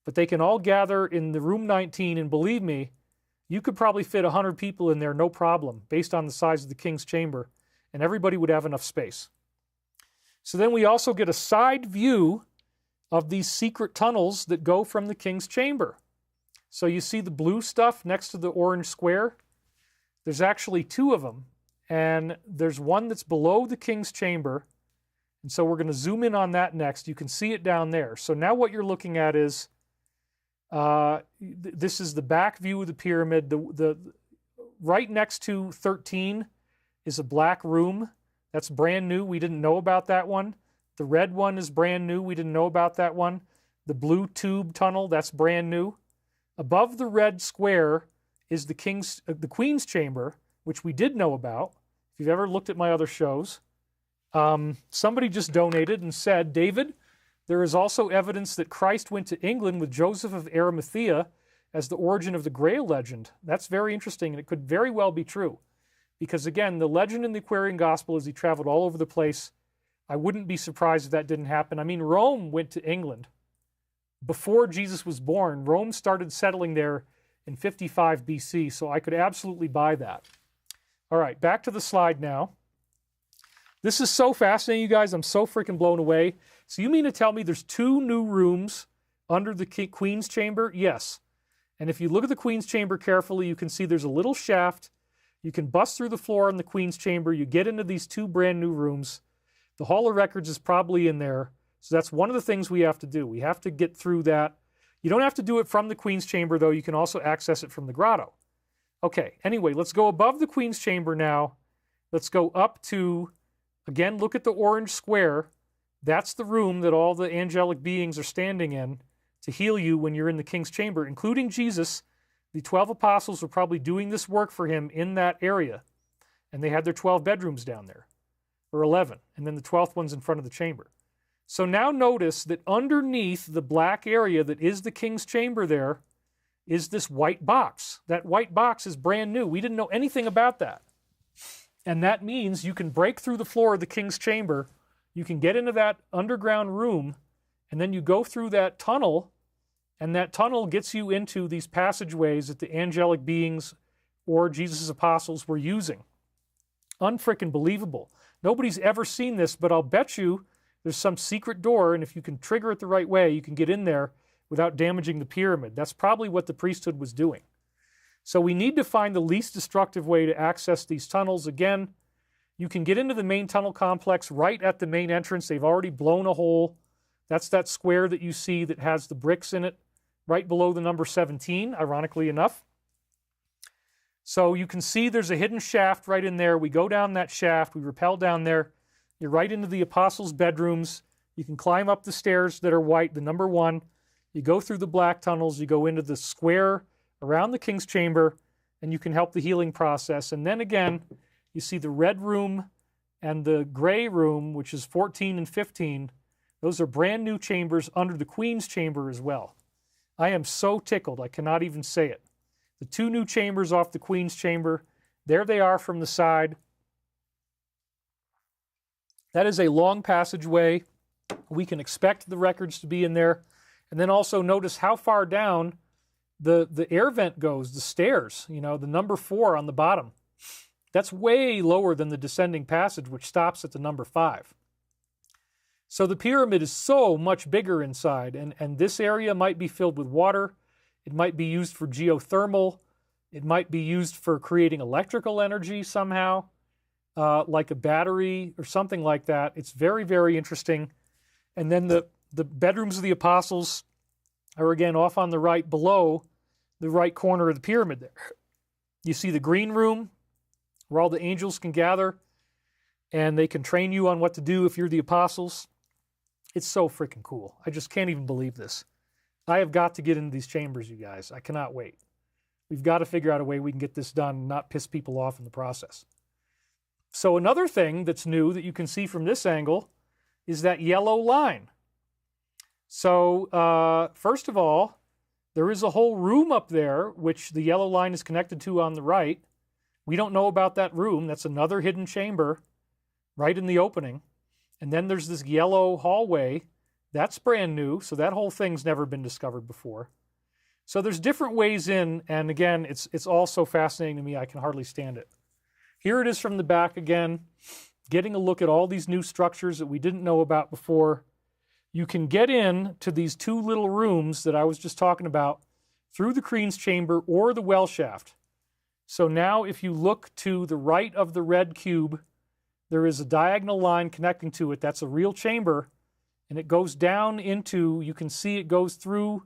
But they can all gather in the room 19, and believe me, you could probably fit 100 people in there, no problem, based on the size of the king's chamber, and everybody would have enough space. So then we also get a side view of these secret tunnels that go from the king's chamber. So you see the blue stuff next to the orange square? There's actually two of them, and there's one that's below the king's chamber, and so we're going to zoom in on that next. You can see it down there. So now what you're looking at is, this is the back view of the pyramid. The right next to 13 is a black room. That's brand new. We didn't know about that one. The red one is brand new. We didn't know about that one. The blue tube tunnel, that's brand new. Above the red square is the queen's chamber, which we did know about. If you've ever looked at my other shows, somebody just donated and said, David, there is also evidence that Christ went to England with Joseph of Arimathea as the origin of the Grail legend. That's very interesting, and it could very well be true. Because again, the legend in the Aquarian Gospel is he traveled all over the place. I wouldn't be surprised if that didn't happen. I mean, Rome went to England. Before Jesus was born, Rome started settling there in 55 BC, so I could absolutely buy that. All right, back to the slide now. This is so fascinating, you guys. I'm so freaking blown away. So you mean to tell me there's two new rooms under the Queen's chamber? Yes. And if you look at the Queen's chamber carefully, you can see there's a little shaft. You can bust through the floor in the Queen's chamber. You get into these two brand new rooms. The Hall of Records is probably in there. So that's one of the things we have to do. We have to get through that. You don't have to do it from the Queen's chamber, though. You can also access it from the grotto. Okay, anyway, let's go above the Queen's chamber now. Let's go up to, again, look at the orange square. That's the room that all the angelic beings are standing in to heal you when you're in the king's chamber, including Jesus. The 12 apostles were probably doing this work for him in that area. And they had their 12 bedrooms down there, or 11. And then the 12th one's in front of the chamber. So now notice that underneath the black area that is the king's chamber there is this white box. That white box is brand new. We didn't know anything about that. And that means you can break through the floor of the king's chamber. You can get into that underground room, and then you go through that tunnel, and that tunnel gets you into these passageways that the angelic beings or Jesus' apostles were using. Unfrickin' believable. Nobody's ever seen this, but I'll bet you there's some secret door, and if you can trigger it the right way, you can get in there without damaging the pyramid. That's probably what the priesthood was doing. So we need to find the least destructive way to access these tunnels. Again, you can get into the main tunnel complex right at the main entrance. They've already blown a hole. That's that square that you see that has the bricks in it, right below the number 17, ironically enough. So you can see there's a hidden shaft right in there. We go down that shaft. We rappel down there. You're right into the apostles' bedrooms. You can climb up the stairs that are white, the number 1. You go through the black tunnels. You go into the square around the king's chamber, and you can help the healing process. And then again, you see the red room and the gray room, which is 14 and 15. Those are brand new chambers under the queen's chamber as well. I am so tickled, I cannot even say it. The two new chambers off the queen's chamber, there they are from the side. That is a long passageway. We can expect the records to be in there. And then also notice how far down the air vent goes, the stairs, the number 4 on the bottom. That's way lower than the descending passage, which stops at the number 5. So the pyramid is so much bigger inside, and this area might be filled with water. It might be used for geothermal. It might be used for creating electrical energy somehow. Like a battery or something like that. It's very, very interesting. And then the bedrooms of the apostles are again off on the right below the right corner of the pyramid there. You see the green room where all the angels can gather and they can train you on what to do if you're the apostles. It's so freaking cool. I just can't even believe this. I have got to get into these chambers, you guys. I cannot wait. We've got to figure out a way we can get this done and not piss people off in the process. So another thing that's new that you can see from this angle is that yellow line. So first of all, there is a whole room up there which the yellow line is connected to on the right. We don't know about that room. That's another hidden chamber right in the opening. And then there's this yellow hallway. That's brand new, so that whole thing's never been discovered before. So there's different ways in, and again, it's all so fascinating to me, I can hardly stand it. Here it is from the back again, getting a look at all these new structures that we didn't know about before. You can get in to these two little rooms that I was just talking about through the Queen's Chamber or the well shaft. So now if you look to the right of the red cube, there is a diagonal line connecting to it. That's a real chamber, and it goes down into, you can see it goes through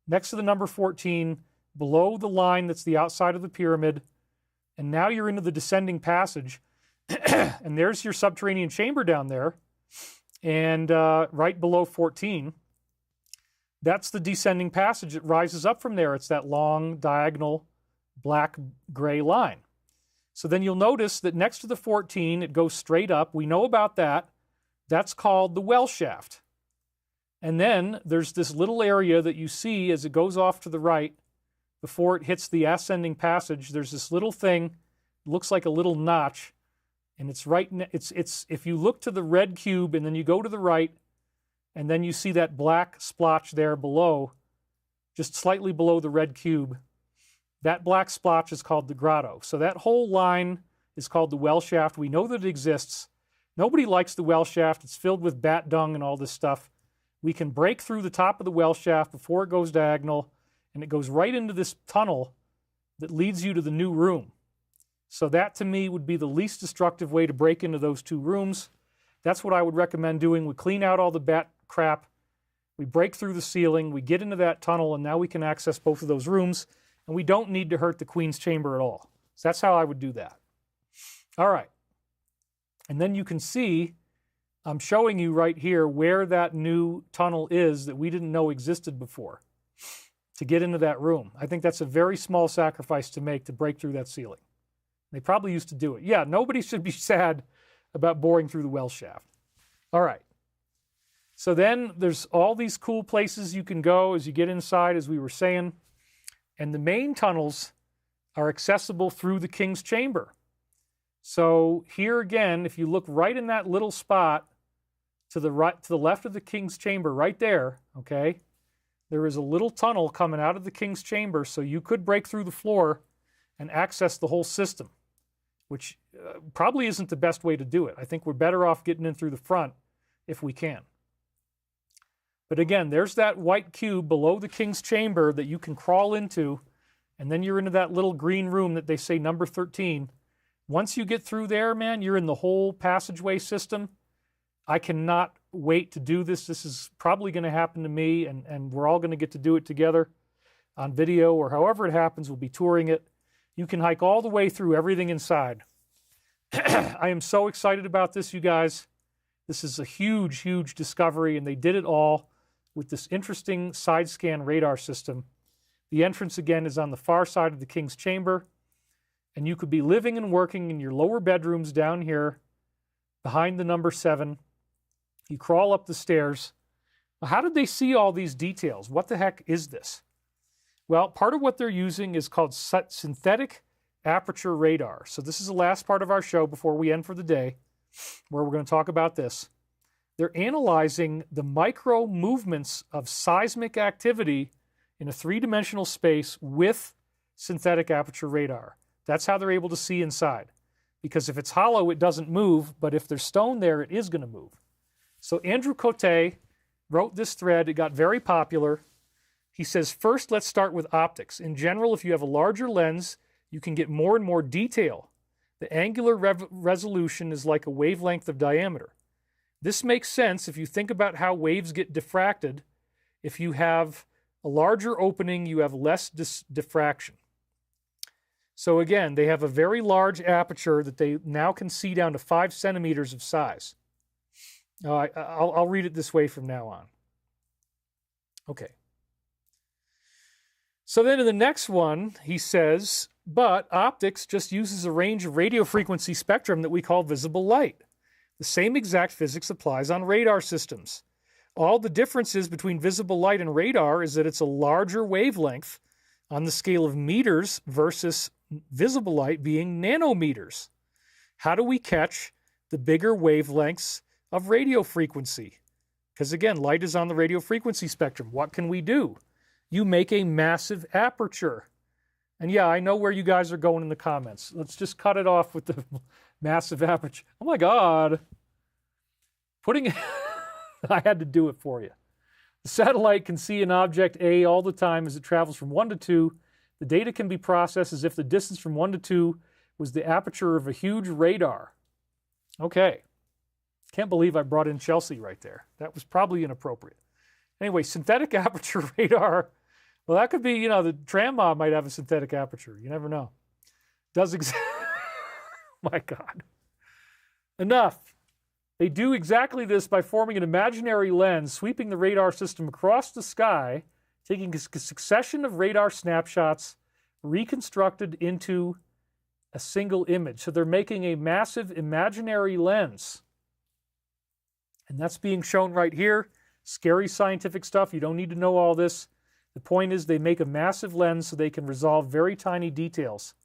next to the number 14, below the line that's the outside of the pyramid, and now you're into the descending passage, and there's your subterranean chamber down there, and right below 14, that's the descending passage that rises up from there. It's that long, diagonal, black-gray line. So then you'll notice that next to the 14, it goes straight up. We know about that. That's called the well shaft. And then there's this little area that you see as it goes off to the right before it hits the ascending passage. There's this little thing, looks like a little notch, and it's right, it's if you look to the red cube and then you go to the right, and then you see that black splotch there below, just slightly below the red cube. That black splotch is called the grotto. So that whole line is called the well shaft. We know that it exists. Nobody likes the well shaft. It's filled with bat dung and all this stuff. We can break through the top of the well shaft before it goes diagonal, and it goes right into this tunnel that leads you to the new room. So that, to me, would be the least destructive way to break into those two rooms. That's what I would recommend doing. We clean out all the bat crap. We break through the ceiling. We get into that tunnel, and now we can access both of those rooms, and we don't need to hurt the Queen's Chamber at all. So that's how I would do that. All right. And then you can see, I'm showing you right here where that new tunnel is that we didn't know existed before to get into that room. I think that's a very small sacrifice to make to break through that ceiling. They probably used to do it. Yeah, nobody should be sad about boring through the well shaft. All right. So then there's all these cool places you can go as you get inside, as we were saying. And the main tunnels are accessible through the King's Chamber. So here again, if you look right in that little spot to the right, to the left of the King's Chamber, right there, okay, there is a little tunnel coming out of the King's Chamber, so you could break through the floor and access the whole system, which probably isn't the best way to do it. I think we're better off getting in through the front if we can. But again, there's that white cube below the King's Chamber that you can crawl into, and then you're into that little green room that they say number 13. Once you get through there, man, you're in the whole passageway system. I cannot wait to do this. This is probably going to happen to me, and we're all going to get to do it together on video, or however it happens, we'll be touring it. You can hike all the way through everything inside. I am so excited about this, you guys. This is a huge, huge discovery, and they did it all with this interesting side scan radar system. The entrance, again, is on the far side of the King's Chamber, and you could be living and working in your lower bedrooms down here behind the number 7. You crawl up the stairs. Well, how did they see all these details? What the heck is this? Well, part of what they're using is called synthetic aperture radar. So this is the last part of our show before we end for the day, where we're going to talk about this. They're analyzing the micro movements of seismic activity in a three-dimensional space with synthetic aperture radar. That's how they're able to see inside. Because if it's hollow, it doesn't move, but if there's stone there, it is going to move. So Andrew Cote wrote this thread. It got very popular. He says, first, let's start with optics. In general, if you have a larger lens, you can get more and more detail. The angular resolution is like a wavelength of diameter. This makes sense if you think about how waves get diffracted. If you have A larger opening, you have less diffraction. So again, they have a very large aperture that they now can see down to 5 centimeters of size. I'll read it this way from now on. Okay. So then in the next one, he says, but optics just uses a range of radio frequency spectrum that we call visible light. The same exact physics applies on radar systems. All the differences between visible light and radar is that it's a larger wavelength on the scale of meters versus visible light being nanometers. How do we catch the bigger wavelengths of radio frequency? Because again, light is on the radio frequency spectrum. What can we do? You make a massive aperture. And yeah, I know where you guys are going in the comments. Let's just cut it off with the massive aperture. Oh my God. I had to do it for you. The satellite can see an object A all the time as it travels from 1 to 2. The data can be processed as if the distance from 1 to 2 was the aperture of a huge radar. Okay. Can't believe I brought in Chelsea right there. That was probably inappropriate. Anyway, synthetic aperture radar. Well, that could be, the tram mob might have a synthetic aperture. You never know. My God. Enough. They do exactly this by forming an imaginary lens, sweeping the radar system across the sky, taking a succession of radar snapshots, reconstructed into a single image. So they're making a massive imaginary lens. And that's being shown right here. Scary scientific stuff. You don't need to know all this. The point is they make a massive lens so they can resolve very tiny details.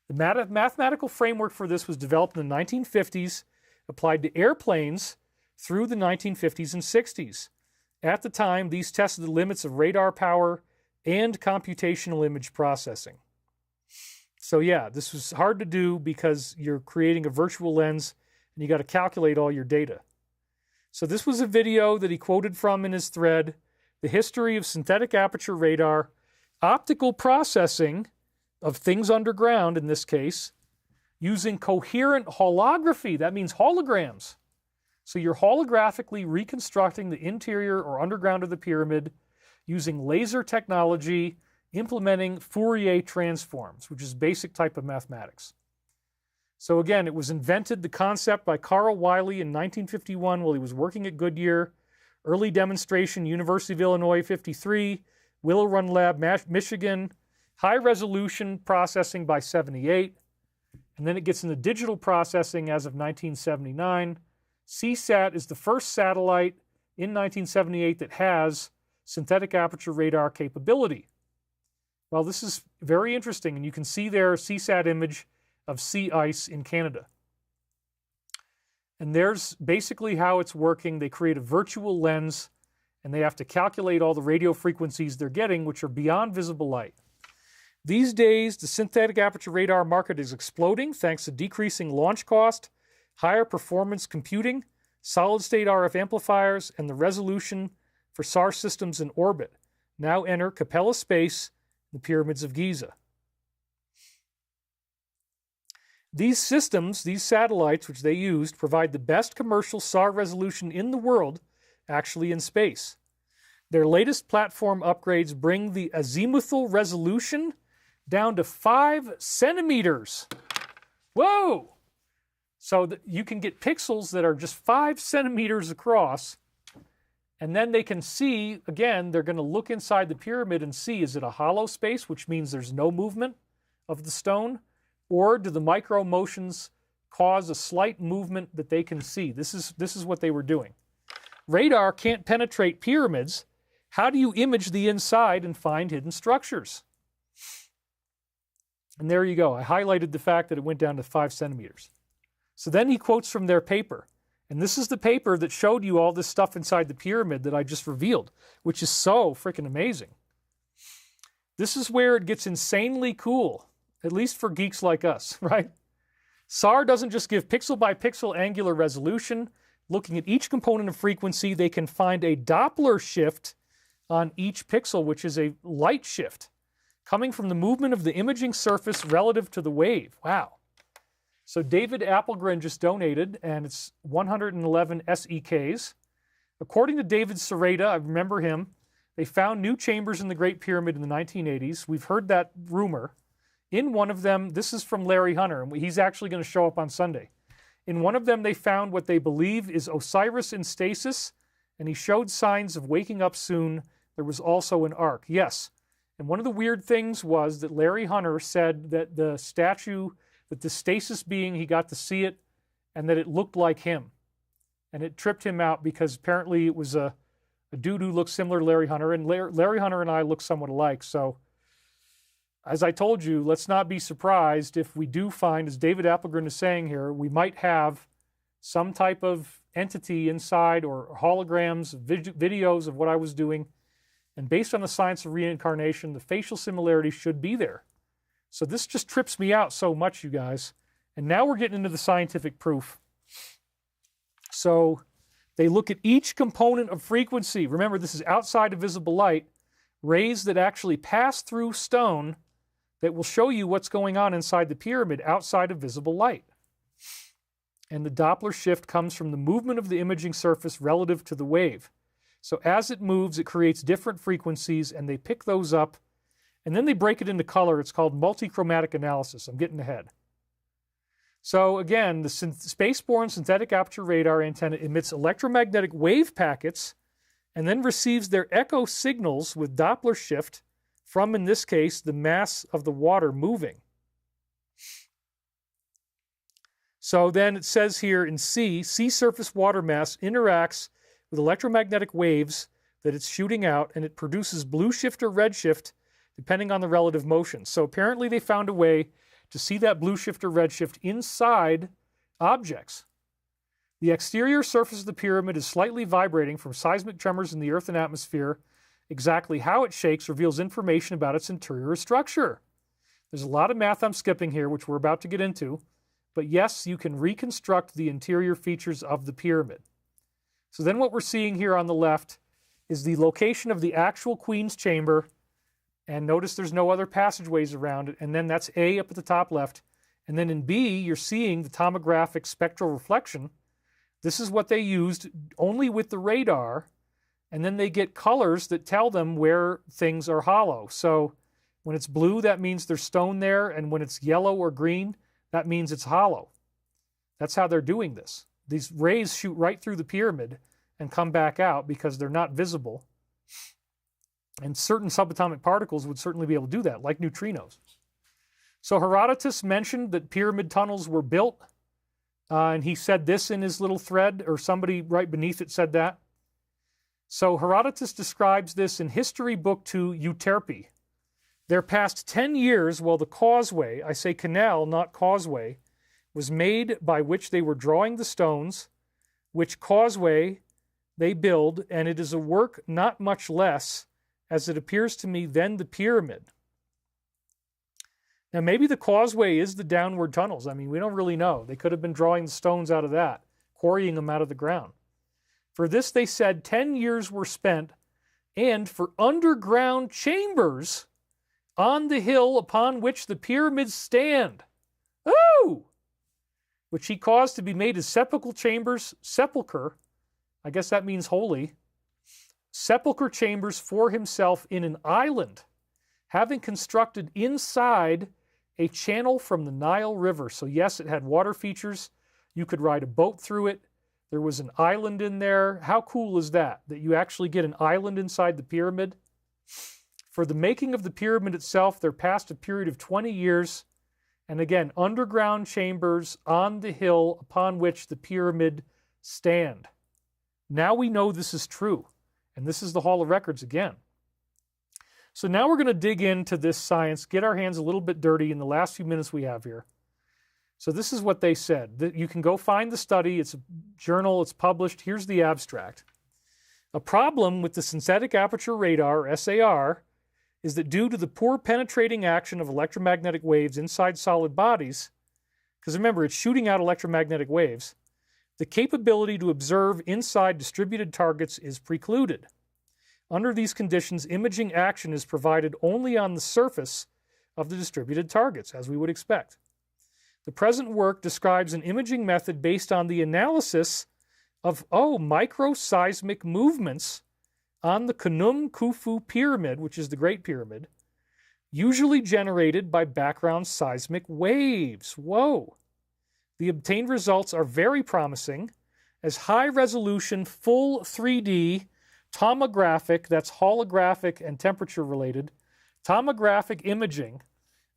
The mathematical framework for this was developed in the 1950s, applied to airplanes through the 1950s and 60s. At the time, these tested the limits of radar power and computational image processing. So yeah, this was hard to do because you're creating a virtual lens and you got to calculate all your data. So this was a video that he quoted from in his thread, The History of Synthetic Aperture Radar, Optical Processing of Things Underground, in this case, using coherent holography. That means holograms. So you're holographically reconstructing the interior or underground of the pyramid using laser technology, implementing Fourier transforms, which is a basic type of mathematics. So again, it was invented, the concept, by Carl Wiley in 1951 while he was working at Goodyear. Early demonstration, University of Illinois, 53. Willow Run Lab, Michigan. High resolution processing by 78. And then it gets into digital processing as of 1979. CSAT is the first satellite in 1978 that has synthetic aperture radar capability. Well, this is very interesting, and you can see there a CSAT image of sea ice in Canada. And there's basically how it's working. They create a virtual lens, and they have to calculate all the radio frequencies they're getting, which are beyond visible light. These days, the synthetic aperture radar market is exploding thanks to decreasing launch cost, higher performance computing, solid-state RF amplifiers, and the resolution for SAR systems in orbit. Now enter Capella Space, the pyramids of Giza. These systems, these satellites which they used, provide the best commercial SAR resolution in the world, actually in space. Their latest platform upgrades bring the azimuthal resolution down to 5 centimeters. Whoa! So that you can get pixels that are just 5 centimeters across, and then they can see, again, they're going to look inside the pyramid and see, is it a hollow space, which means there's no movement of the stone, or do the micro motions cause a slight movement that they can see? This is what they were doing. Radar can't penetrate pyramids. How do you image the inside and find hidden structures? And there you go. I highlighted the fact that it went down to 5 centimeters. So then he quotes from their paper. And this is the paper that showed you all this stuff inside the pyramid that I just revealed, which is so freaking amazing. This is where it gets insanely cool, at least for geeks like us, right? SAR doesn't just give pixel by pixel angular resolution. Looking at each component of frequency, they can find a Doppler shift on each pixel, which is a light shift, coming from the movement of the imaging surface relative to the wave. Wow. So David Appelgren just donated, and it's 111 SEKs. According to David Sereda, I remember him, They found new chambers in the Great Pyramid in the 1980s. We've heard that rumor. In one of them, this is from Larry Hunter, and he's actually going to show up on Sunday. In one of them, they found what they believe is Osiris in stasis, and he showed signs of waking up soon. There was also an ark. Yes. And one of the weird things was that Larry Hunter said that the statue, that the stasis being, he got to see it, and that it looked like him. And it tripped him out because apparently it was a dude who looked similar to Larry Hunter, and Larry Hunter and I look somewhat alike. So, as I told you, let's not be surprised if we do find, as David Applegren is saying here, we might have some type of entity inside or holograms, videos of what I was doing. And based on the science of reincarnation, the facial similarity should be there. So this just trips me out so much, you guys. And now we're getting into the scientific proof. So they look at each component of frequency. Remember, this is outside of visible light, rays that actually pass through stone that will show you what's going on inside the pyramid outside of visible light. And the Doppler shift comes from the movement of the imaging surface relative to the wave. So as it moves, it creates different frequencies, and they pick those up, and then they break it into color. It's called multichromatic analysis. I'm getting ahead. So again, the spaceborne synthetic aperture radar antenna emits electromagnetic wave packets and then receives their echo signals with Doppler shift from, in this case, the mass of the water moving. So then it says here in C, sea surface water mass interacts with electromagnetic waves that it's shooting out, and it produces blue shift or red shift depending on the relative motion. So apparently they found a way to see that blue shift or red shift inside objects. The exterior surface of the pyramid is slightly vibrating from seismic tremors in the earth and atmosphere. Exactly how it shakes reveals information about its interior structure. There's a lot of math I'm skipping here, which we're about to get into. But yes, you can reconstruct the interior features of the pyramid. So then what we're seeing here on the left is the location of the actual Queen's Chamber. And notice there's no other passageways around it. And then that's A up at the top left. And then in B, you're seeing the tomographic spectral reflection. This is what they used only with the radar. And then they get colors that tell them where things are hollow. So when it's blue, that means there's stone there. And when it's yellow or green, that means it's hollow. That's how they're doing this. These rays shoot right through the pyramid and come back out because they're not visible. And certain subatomic particles would certainly be able to do that, like neutrinos. So Herodotus mentioned that pyramid tunnels were built. And he said this in his little thread, or somebody right beneath it said that. So Herodotus describes this in History Book 2, Euterpe. There passed 10 years while the causeway, I say canal, not causeway, was made by which they were drawing the stones, which causeway they build, and it is a work not much less, as it appears to me, than the pyramid. Now maybe the causeway is the downward tunnels. I mean, we don't really know. They could have been drawing the stones out of that, quarrying them out of the ground. For this, they said 10 years were spent, and for underground chambers on the hill upon which the pyramids stand. Ooh! Which he caused to be made as sepulchral chambers, sepulcher, I guess that means holy, sepulcher chambers for himself in an island, having constructed inside a channel from the Nile River. So yes, it had water features. You could ride a boat through it. There was an island in there. How cool is that? That you actually get an island inside the pyramid? For the making of the pyramid itself, there passed a period of 20 years. And again, underground chambers on the hill upon which the pyramid stand. Now we know this is true. And this is the Hall of Records again. So now we're going to dig into this science, get our hands a little bit dirty in the last few minutes we have here. So this is what they said. You can go find the study. It's a journal. It's published. Here's the abstract. A problem with the synthetic aperture radar, or SAR, is that due to the poor penetrating action of electromagnetic waves inside solid bodies, because remember, it's shooting out electromagnetic waves, the capability to observe inside distributed targets is precluded. Under these conditions, imaging action is provided only on the surface of the distributed targets, as we would expect. The present work describes an imaging method based on the analysis of, microseismic movements on the Khnum Khufu Pyramid, which is the Great Pyramid, usually generated by background seismic waves. Whoa! The obtained results are very promising, as high-resolution, full 3D, tomographic, that's holographic and temperature-related, tomographic imaging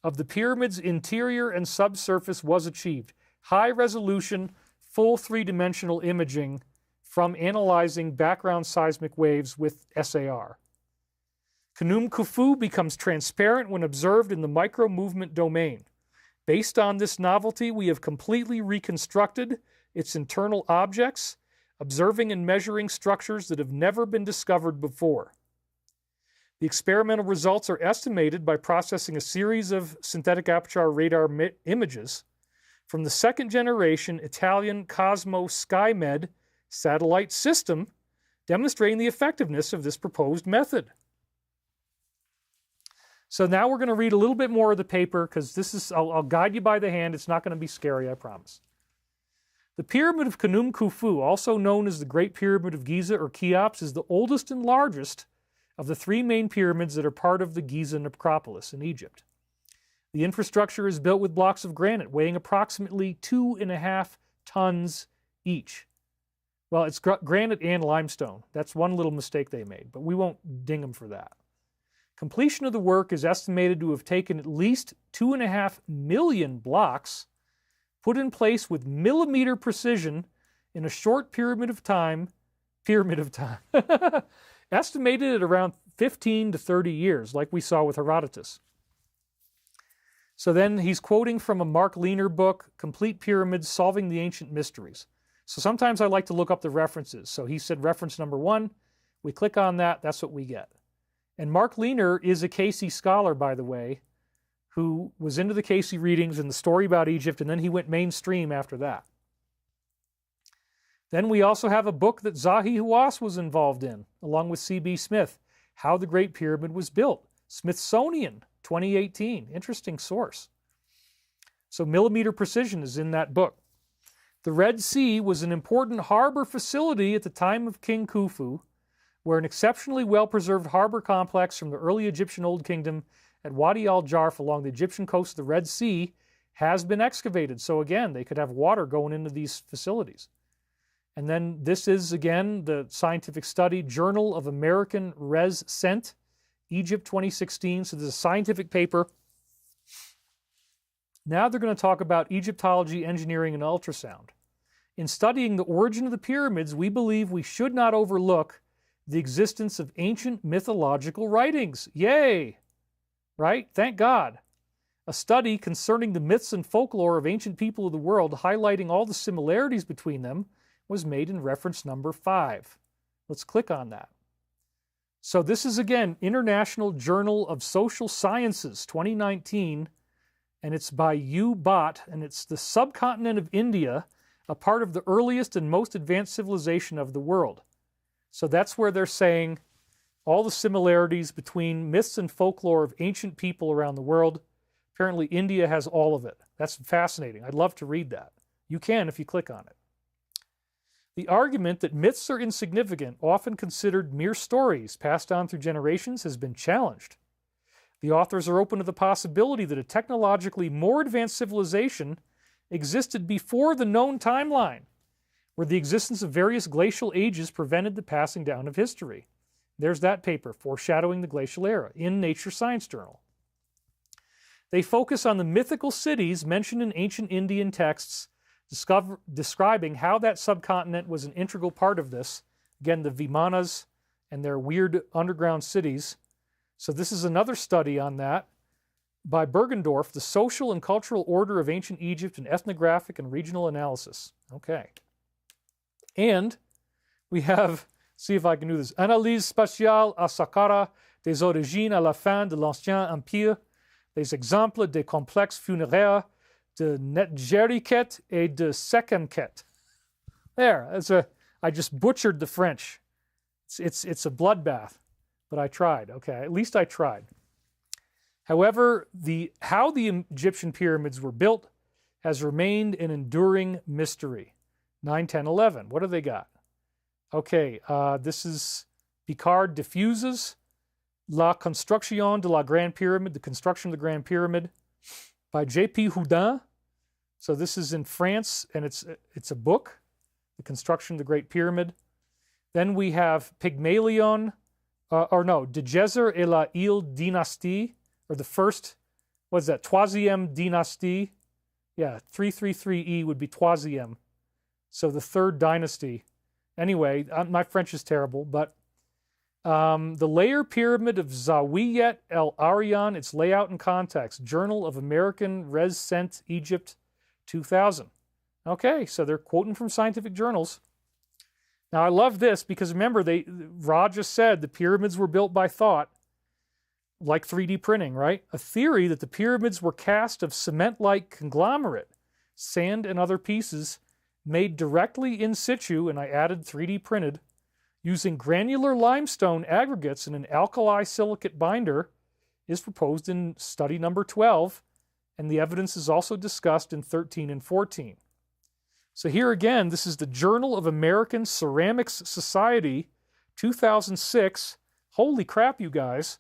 of the pyramid's interior and subsurface was achieved. High-resolution, full three-dimensional imaging from analyzing background seismic waves with SAR. Khnum Khufu becomes transparent when observed in the micro-movement domain. Based on this novelty, we have completely reconstructed its internal objects, observing and measuring structures that have never been discovered before. The experimental results are estimated by processing a series of synthetic aperture radar images from the second-generation Italian Cosmo SkyMed satellite system, demonstrating the effectiveness of this proposed method. So now we're going to read a little bit more of the paper, because this is, I'll guide you by the hand. It's not going to be scary, I promise. The Pyramid of Khnum Khufu, also known as the Great Pyramid of Giza or Cheops, is the oldest and largest of the three main pyramids that are part of the Giza necropolis in Egypt. The infrastructure is built with blocks of granite weighing approximately 2.5 tons each. Well, it's granite and limestone. That's one little mistake they made, but we won't ding them for that. Completion of the work is estimated to have taken at least 2.5 million blocks, put in place with millimeter precision in a short period of time, estimated at around 15 to 30 years, like we saw with Herodotus. So then he's quoting from a Mark Lehner book, Complete Pyramids, Solving the Ancient Mysteries. So sometimes I like to look up the references. So he said reference number 1. We click on that, that's what we get. And Mark Lehner is a Casey scholar, by the way, who was into the Casey readings and the story about Egypt, and then he went mainstream after that. Then we also have a book that Zahi Hawass was involved in, along with C.B. Smith, How the Great Pyramid Was Built. Smithsonian, 2018. Interesting source. So millimeter precision is in that book. The Red Sea was an important harbor facility at the time of King Khufu, where an exceptionally well-preserved harbor complex from the early Egyptian Old Kingdom at Wadi al-Jarf along the Egyptian coast of the Red Sea has been excavated. So again, they could have water going into these facilities. And then this is, again, the scientific study, Journal of American Res Scent, Egypt 2016. So there's a scientific paper. Now they're going to talk about Egyptology, engineering, and ultrasound. In studying the origin of the pyramids, we believe we should not overlook the existence of ancient mythological writings. Yay! Right? Thank God. A study concerning the myths and folklore of ancient people of the world, highlighting all the similarities between them, was made in reference number 5. Let's click on that. So this is, again, International Journal of Social Sciences, 2019, and it's by U. Bhatt, and it's the subcontinent of India, a part of the earliest and most advanced civilization of the world. So that's where they're saying all the similarities between myths and folklore of ancient people around the world. Apparently India has all of it. That's fascinating. I'd love to read that. You can if you click on it. The argument that myths are insignificant, often considered mere stories passed on through generations, has been challenged. The authors are open to the possibility that a technologically more advanced civilization existed before the known timeline, where the existence of various glacial ages prevented the passing down of history. There's that paper, Foreshadowing the Glacial Era, in Nature Science Journal. They focus on the mythical cities mentioned in ancient Indian texts, describing how that subcontinent was an integral part of this. Again, the Vimanas and their weird underground cities. So this is another study on that by Bergendorf, The Social and Cultural Order of Ancient Egypt, an Ethnographic and Regional Analysis. Okay. And we have, see if I can do this, Analyse spatiale à Saqqara des origines à la fin de l'Ancien Empire, les exemples des complexes funéraires de Netjeriket et de Sekenket. There, I just butchered the French. It's a bloodbath, but I tried. Okay, at least I tried. However, how the Egyptian pyramids were built has remained an enduring mystery. 9, 10, 11. What do they got? Okay, this is Picard diffuses La Construction de la Grande Pyramide, The Construction of the Grand Pyramid, by J.P. Houdin. So this is in France, and it's a book, The Construction of the Great Pyramid. Then we have Pygmalion, De Gezer et la Ile Dynastie, or the first, what's that, Troisième Dynastie? Yeah, 333E would be Troisième. So the third dynasty. Anyway, my French is terrible, but the Layer Pyramid of Zawiyet El Aryan, its layout and context, Journal of American Res Cent Egypt 2000. Okay, so they're quoting from scientific journals. Now, I love this because remember, Ra just said the pyramids were built by thought, like 3D printing, right? A theory that the pyramids were cast of cement-like conglomerate, sand and other pieces made directly in situ, and I added 3D printed, using granular limestone aggregates in an alkali silicate binder is proposed in study number 12, and the evidence is also discussed in 13 and 14. So here again, this is the Journal of American Ceramics Society, 2006. Holy crap, you guys.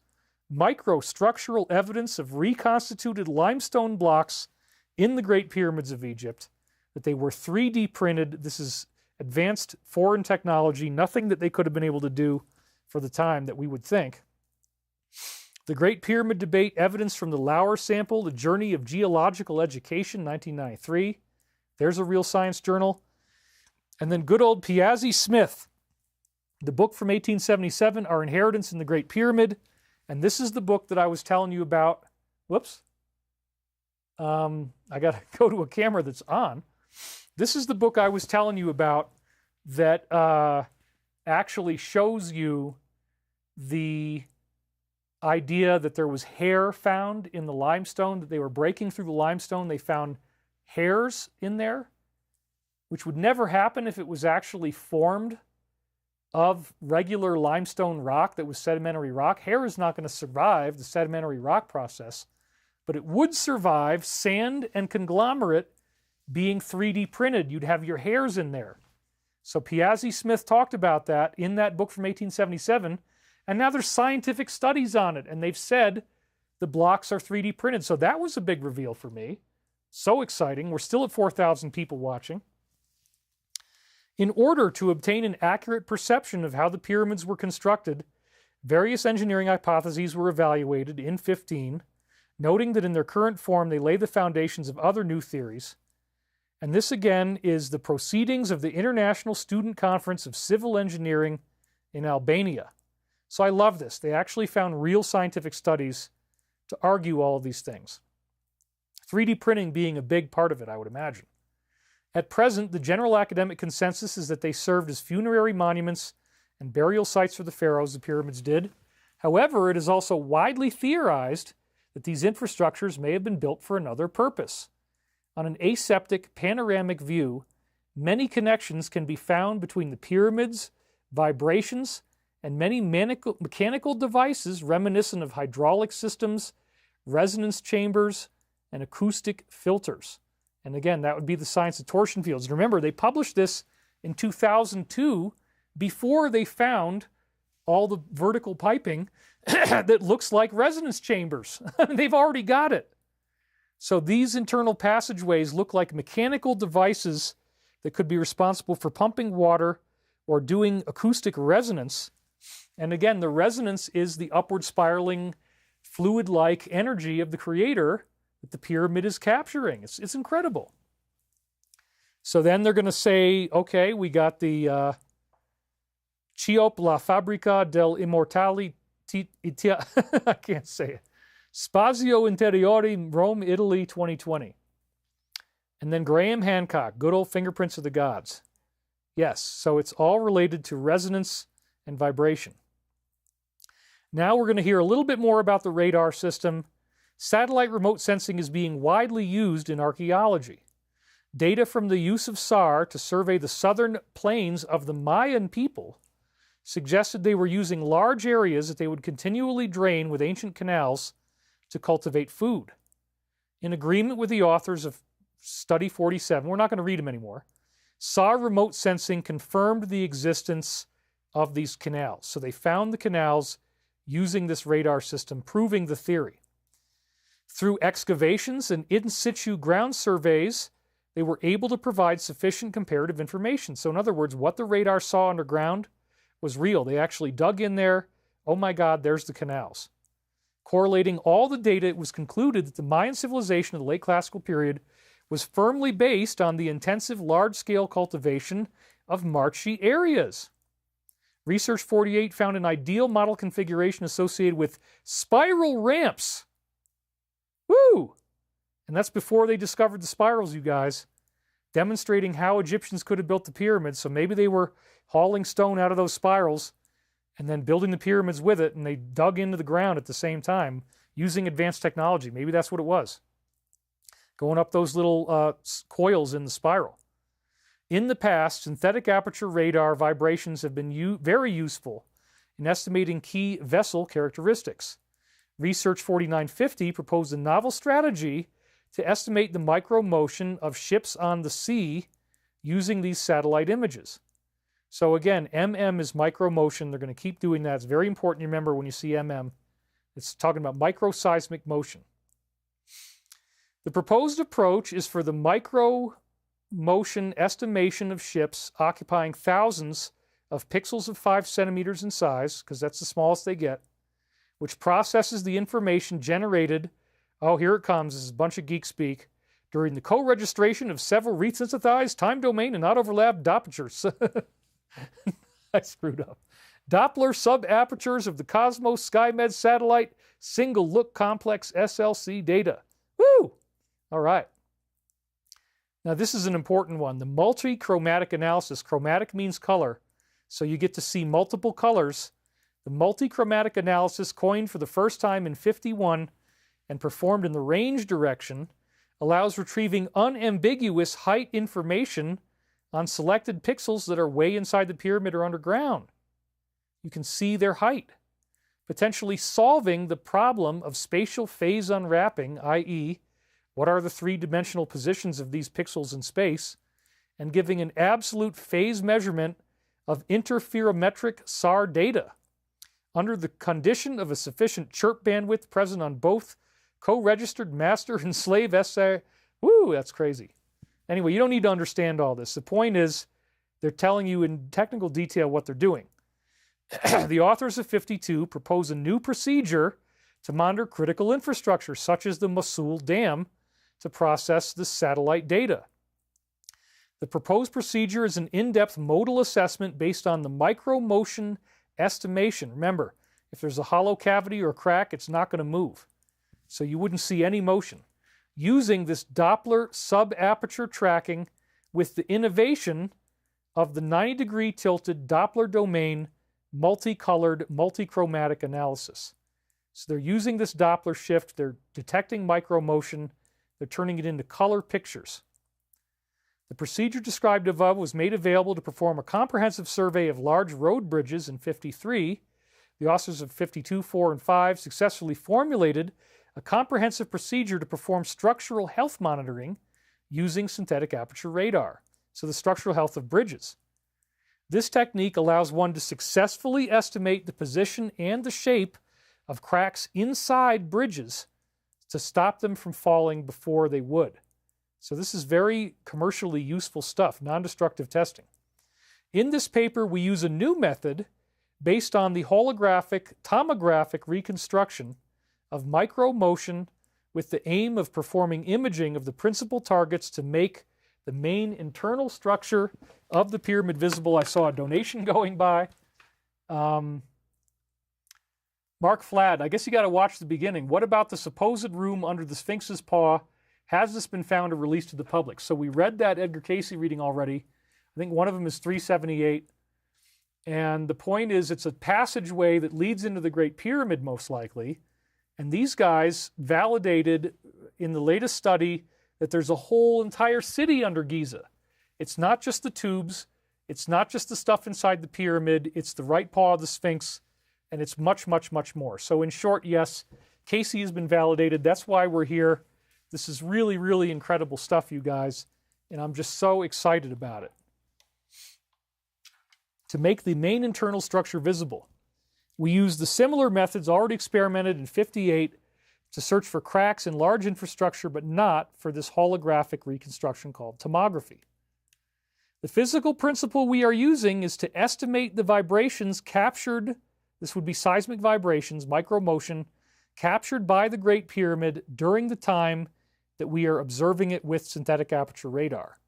Microstructural evidence of reconstituted limestone blocks in the Great Pyramids of Egypt, that they were 3D printed. This is advanced foreign technology, nothing that they could have been able to do for the time that we would think. The Great Pyramid Debate, evidence from the Lauer sample, The Journey of Geological Education, 1993. There's a real science journal. And then good old Piazzi Smith, the book from 1877, Our Inheritance in the Great Pyramid. And this is the book that I was telling you about. Whoops. I got to go to a camera that's on. This is the book I was telling you about that actually shows you the idea that there was hair found in the limestone, that they were breaking through the limestone. They found hairs in there, which would never happen if it was actually formed of regular limestone rock that was sedimentary rock. Hair is not going to survive the sedimentary rock process, but it would survive sand and conglomerate being 3D printed. You'd have your hairs in there. So Piazzi Smith talked about that in that book from 1877, and now there's scientific studies on it, and they've said the blocks are 3D printed. So that was a big reveal for me. So exciting. We're still at 4,000 people watching. In order to obtain an accurate perception of how the pyramids were constructed, various engineering hypotheses were evaluated in 15, noting that in their current form they lay the foundations of other new theories. And this again is the proceedings of the International Student Conference of Civil Engineering in Albania. So I love this. They actually found real scientific studies to argue all of these things. 3D printing being a big part of it, I would imagine. At present, the general academic consensus is that they served as funerary monuments and burial sites for the pharaohs, the pyramids did. However, it is also widely theorized that these infrastructures may have been built for another purpose. On an aseptic, panoramic view, many connections can be found between the pyramids, vibrations, and many mechanical devices reminiscent of hydraulic systems, resonance chambers, and acoustic filters. And again, that would be the science of torsion fields. Remember, they published this in 2002 before they found all the vertical piping that looks like resonance chambers. They've already got it. So these internal passageways look like mechanical devices that could be responsible for pumping water or doing acoustic resonance. And again, the resonance is the upward spiraling fluid-like energy of the creator that the pyramid is capturing. It's incredible. So then they're going to say, okay, we got the Chiop la Fabbrica del Immortali, I can't say it. Spazio Interiore, Rome, Italy, 2020. And then Graham Hancock, good old Fingerprints of the Gods. Yes, so it's all related to resonance and vibration. Now we're going to hear a little bit more about the radar system. Satellite remote sensing is being widely used in archaeology. Data from the use of SAR to survey the southern plains of the Mayan people suggested they were using large areas that they would continually drain with ancient canals to cultivate food. In agreement with the authors of Study 47, we're not going to read them anymore, SAR remote sensing confirmed the existence of these canals. So they found the canals using this radar system, proving the theory. Through excavations and in situ ground surveys, they were able to provide sufficient comparative information. So in other words, what the radar saw underground was real. They actually dug in there. Oh my God, there's the canals. Correlating all the data, it was concluded that the Mayan civilization of the late classical period was firmly based on the intensive large-scale cultivation of marshy areas. Research 48 found an ideal model configuration associated with spiral ramps. Woo! And that's before they discovered the spirals, you guys, demonstrating how Egyptians could have built the pyramids. So maybe they were hauling stone out of those spirals and then building the pyramids with it, and they dug into the ground at the same time using advanced technology. Maybe that's what it was. Going up those little coils in the spiral. In the past, synthetic aperture radar vibrations have been very useful in estimating key vessel characteristics. Research 4950 proposed a novel strategy to estimate the micromotion of ships on the sea using these satellite images. So again, MM is micromotion. They're going to keep doing that. It's very important to remember when you see MM. It's talking about microseismic motion. The proposed approach is for the micromotion estimation of ships occupying thousands of pixels of 5 centimeters in size, because that's the smallest they get, which processes the information generated, oh, here it comes, this is a bunch of geek speak, during the co-registration of several resensitized time domain and not overlapped Dopplers. I screwed up. Doppler subapertures of the Cosmos SkyMed satellite single look complex SLC data. Woo! All right. Now this is an important one. The multi-chromatic analysis. Chromatic means color, so you get to see multiple colors. The multi-chromatic analysis, coined for the first time in 51 and performed in the range direction, allows retrieving unambiguous height information on selected pixels that are way inside the pyramid or underground. You can see their height, potentially solving the problem of spatial phase unwrapping, i.e., what are the three-dimensional positions of these pixels in space, and giving an absolute phase measurement of interferometric SAR data under the condition of a sufficient chirp bandwidth present on both co-registered master and slave SA. Woo, that's crazy. Anyway, you don't need to understand all this. The point is, they're telling you in technical detail what they're doing. The authors of 52 propose a new procedure to monitor critical infrastructure, such as the Mosul Dam, to process the satellite data. The proposed procedure is an in-depth modal assessment based on the micromotion estimation. Remember, if there's a hollow cavity or crack, it's not going to move. So you wouldn't see any motion. Using this Doppler subaperture tracking with the innovation of the 90-degree tilted Doppler domain multicolored multichromatic analysis. So they're using this Doppler shift, they're detecting micromotion, they're turning it into color pictures. The procedure described above was made available to perform a comprehensive survey of large road bridges in 53. The authors of 52, 4, and 5 successfully formulated a comprehensive procedure to perform structural health monitoring using synthetic aperture radar, so the structural health of bridges. This technique allows one to successfully estimate the position and the shape of cracks inside bridges to stop them from falling before they would. So this is very commercially useful stuff, non-destructive testing. In this paper, we use a new method based on the holographic tomographic reconstruction of micromotion with the aim of performing imaging of the principal targets to make the main internal structure of the pyramid visible. I saw a donation going by. Mark Flad, I guess you got to watch the beginning. What about the supposed room under the Sphinx's paw? Has this been found or released to the public? So we read that Edgar Casey reading already. I think one of them is 378. And the point is, it's a passageway that leads into the Great Pyramid, most likely. And these guys validated in the latest study that there's a whole entire city under Giza. It's not just the tubes. It's not just the stuff inside the pyramid. It's the right paw of the Sphinx. And it's much, much, much more. So in short, yes, Casey has been validated. That's why we're here. This is really, really incredible stuff, you guys. And I'm just so excited about it. to make the main internal structure visible. We used the similar methods already experimented in '58 to search for cracks in large infrastructure, but not for this holographic reconstruction called tomography. The physical principle we are using is to estimate the vibrations captured, this would be seismic vibrations, micromotion, captured by the Great Pyramid during the time that we are observing it with synthetic aperture radar.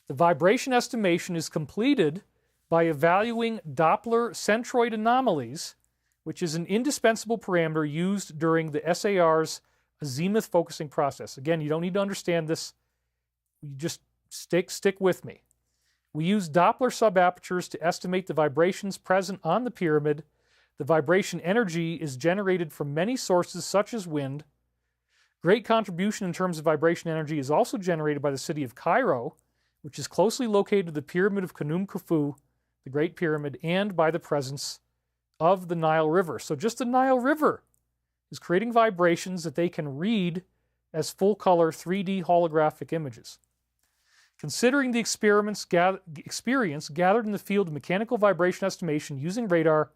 The vibration estimation is completed by evaluating Doppler centroid anomalies, which is an indispensable parameter used during the SAR's azimuth focusing process. Again, you don't need to understand this. You just stick with me. We use Doppler subapertures to estimate the vibrations present on the pyramid. The vibration energy is generated from many sources such as wind. Great contribution in terms of vibration energy is also generated by the city of Cairo, which is closely located to the Pyramid of Khnum-Khufu, the Great Pyramid, and by the presence of the Nile River. So just the Nile River is creating vibrations that they can read as full-color 3D holographic images. Considering the experience gathered in the field of mechanical vibration estimation using radar,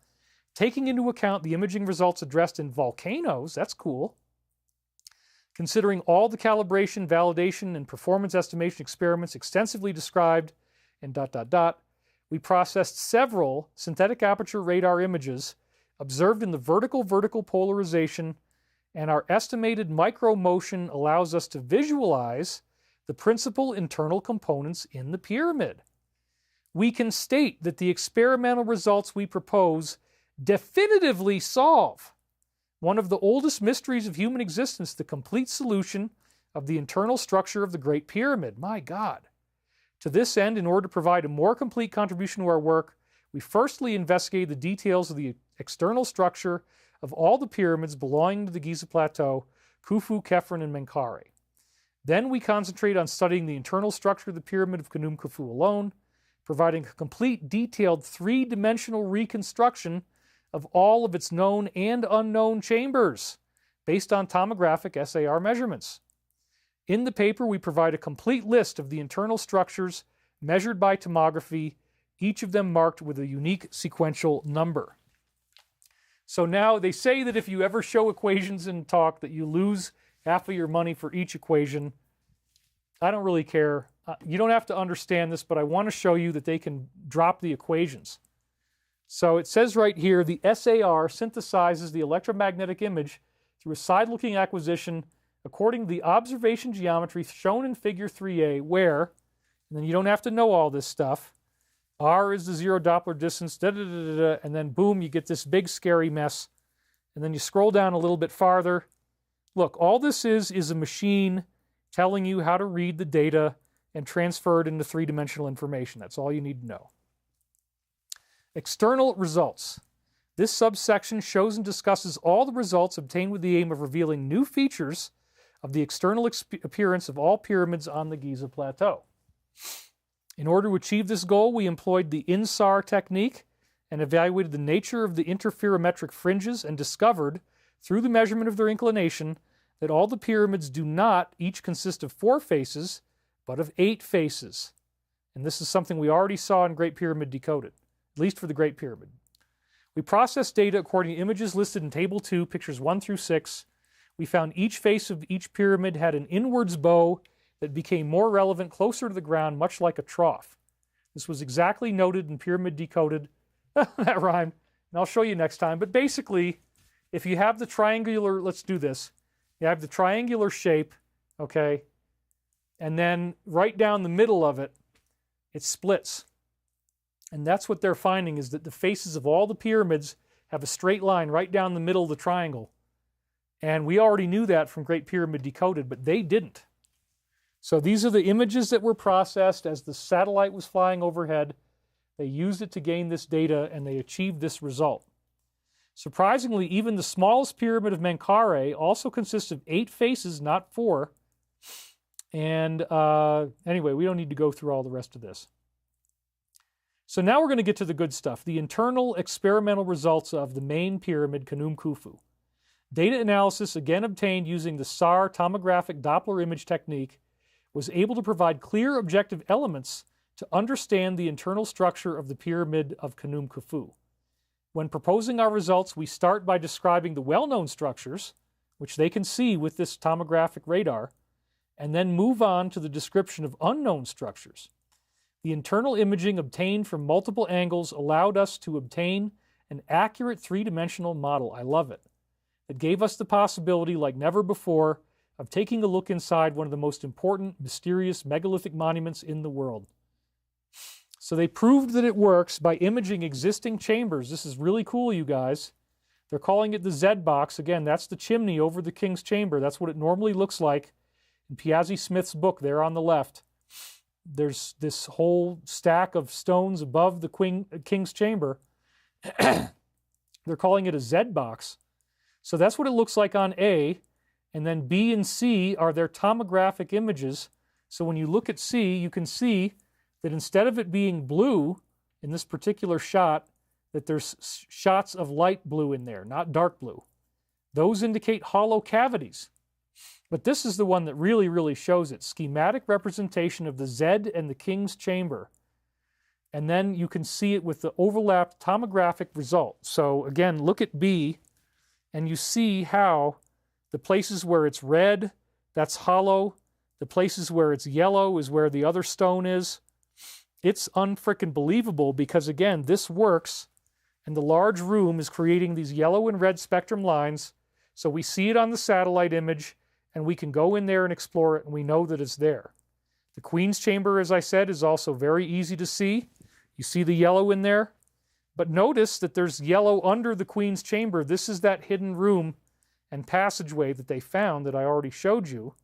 taking into account the imaging results addressed in volcanoes, that's cool. Considering all the calibration, validation, and performance estimation experiments extensively described in ... we processed several synthetic aperture radar images observed in the vertical polarization, and our estimated micromotion allows us to visualize the principal internal components in the pyramid. We can state that the experimental results we propose definitively solve one of the oldest mysteries of human existence, the complete solution of the internal structure of the Great Pyramid. My God. To this end, in order to provide a more complete contribution to our work, we firstly investigated the details of the external structure of all the pyramids belonging to the Giza Plateau, Khufu, Chephren, and Menkaure. Then we concentrate on studying the internal structure of the Pyramid of Khnum-Khufu alone, providing a complete, detailed, three-dimensional reconstruction of all of its known and unknown chambers, based on tomographic SAR measurements. In the paper, we provide a complete list of the internal structures measured by tomography, each of them marked with a unique sequential number. So now they say that if you ever show equations in talk that you lose half of your money for each equation. I don't really care. You don't have to understand this, but I want to show you that they can drop the equations. So it says right here, the SAR synthesizes the electromagnetic image through a side-looking acquisition according to the observation geometry shown in Figure 3a, where, and then you don't have to know all this stuff, R is the zero Doppler distance, and then boom, you get this big scary mess. And then you scroll down a little bit farther. Look, all this is a machine telling you how to read the data and transfer it into three-dimensional information. That's all you need to know. External results. This subsection shows and discusses all the results obtained with the aim of revealing new features of the external appearance of all pyramids on the Giza Plateau. In order to achieve this goal, we employed the INSAR technique and evaluated the nature of the interferometric fringes and discovered, through the measurement of their inclination, that all the pyramids do not each consist of 4 faces, but of 8 faces. And this is something we already saw in Great Pyramid Decoded, at least for the Great Pyramid. We processed data according to images listed in Table 2, pictures 1 through 6. We found each face of each pyramid had an inwards bow that became more relevant closer to the ground, much like a trough. This was exactly noted in Pyramid Decoded. That rhymed. And I'll show you next time. But basically, if you have the triangular, let's do this. You have the triangular shape, okay? And then right down the middle of it, it splits. And that's what they're finding, is that the faces of all the pyramids have a straight line right down the middle of the triangle. And we already knew that from Great Pyramid Decoded, but they didn't. So these are the images that were processed as the satellite was flying overhead. They used it to gain this data, and they achieved this result. Surprisingly, even the smallest pyramid of Menkaure also consists of 8 faces, not 4. And anyway, we don't need to go through all the rest of this. So now we're going to get to the good stuff, the internal experimental results of the main pyramid, Khnum-Khufu. Data analysis, again obtained using the SAR tomographic Doppler image technique, was able to provide clear objective elements to understand the internal structure of the pyramid of Khnum Khufu. When proposing our results, we start by describing the well-known structures, which they can see with this tomographic radar, and then move on to the description of unknown structures. The internal imaging obtained from multiple angles allowed us to obtain an accurate three-dimensional model. I love it. It gave us the possibility, like never before, of taking a look inside one of the most important, mysterious megalithic monuments in the world. So they proved that it works by imaging existing chambers. This is really cool, you guys. They're calling it the Z box. Again, that's the chimney over the king's chamber. That's what it normally looks like. In Piazzi Smith's book, there on the left, there's this whole stack of stones above the king's chamber. They're calling it a Z box. So that's what it looks like on A. And then B and C are their tomographic images. So when you look at C, you can see that instead of it being blue in this particular shot, that there's shots of light blue in there, not dark blue. Those indicate hollow cavities. But this is the one that really, really shows it. Schematic representation of the Z and the king's chamber. And then you can see it with the overlapped tomographic result. So again, look at B, and you see how the places where it's red, that's hollow. The places where it's yellow is where the other stone is. It's unfrickin' believable because, again, this works, and the large room is creating these yellow and red spectrum lines. So we see it on the satellite image, and we can go in there and explore it, and we know that it's there. The Queen's Chamber, as I said, is also very easy to see. You see the yellow in there. But notice that there's yellow under the Queen's Chamber. This is that hidden room and passageway that they found that I already showed you,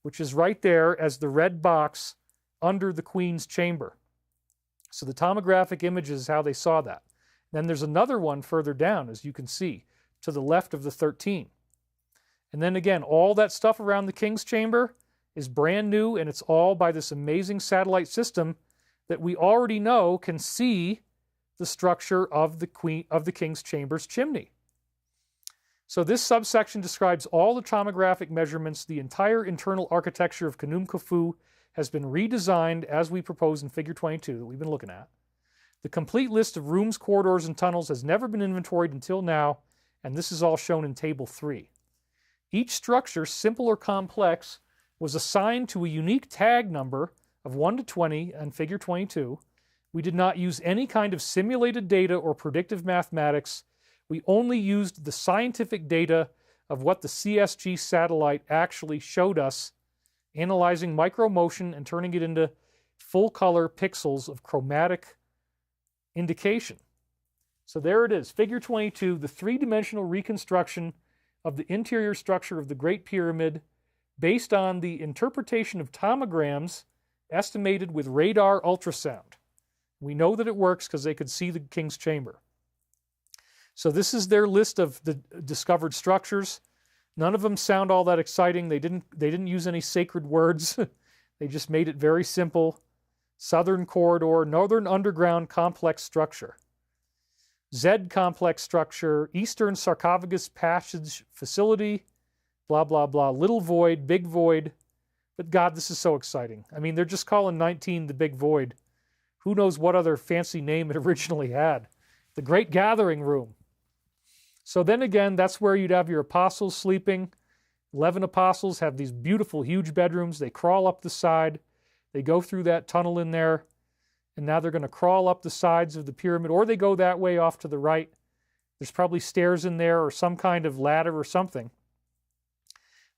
which is right there as the red box under the Queen's Chamber. So the tomographic image is how they saw that. Then there's another one further down, as you can see, to the left of the 13. And then again, all that stuff around the King's Chamber is brand new, and it's all by this amazing satellite system that we already know can see the structure of the King's Chamber's chimney. So this subsection describes all the tomographic measurements. The entire internal architecture of Khnum Khufu has been redesigned as we propose in Figure 22 that we've been looking at. The complete list of rooms, corridors, and tunnels has never been inventoried until now, and this is all shown in Table 3. Each structure, simple or complex, was assigned to a unique tag number of 1 to 20 in Figure 22. We did not use any kind of simulated data or predictive mathematics. We only used the scientific data of what the CSG satellite actually showed us, analyzing micromotion and turning it into full-color pixels of chromatic indication. So there it is, Figure 22, the three-dimensional reconstruction of the interior structure of the Great Pyramid based on the interpretation of tomograms estimated with radar ultrasound. We know that it works because they could see the King's Chamber. So this is their list of the discovered structures. None of them sound all that exciting. They didn't use any sacred words. They just made it very simple. Southern corridor, northern underground complex structure. Z complex structure, eastern sarcophagus passage facility, blah, blah, blah, little void, big void. But God, this is so exciting. I mean, they're just calling 19 the big void. Who knows what other fancy name it originally had. The Great Gathering Room. So then again, that's where you'd have your apostles sleeping. 11 apostles have these beautiful, huge bedrooms. They crawl up the side. They go through that tunnel in there. And now they're going to crawl up the sides of the pyramid, or they go that way off to the right. There's probably stairs in there or some kind of ladder or something.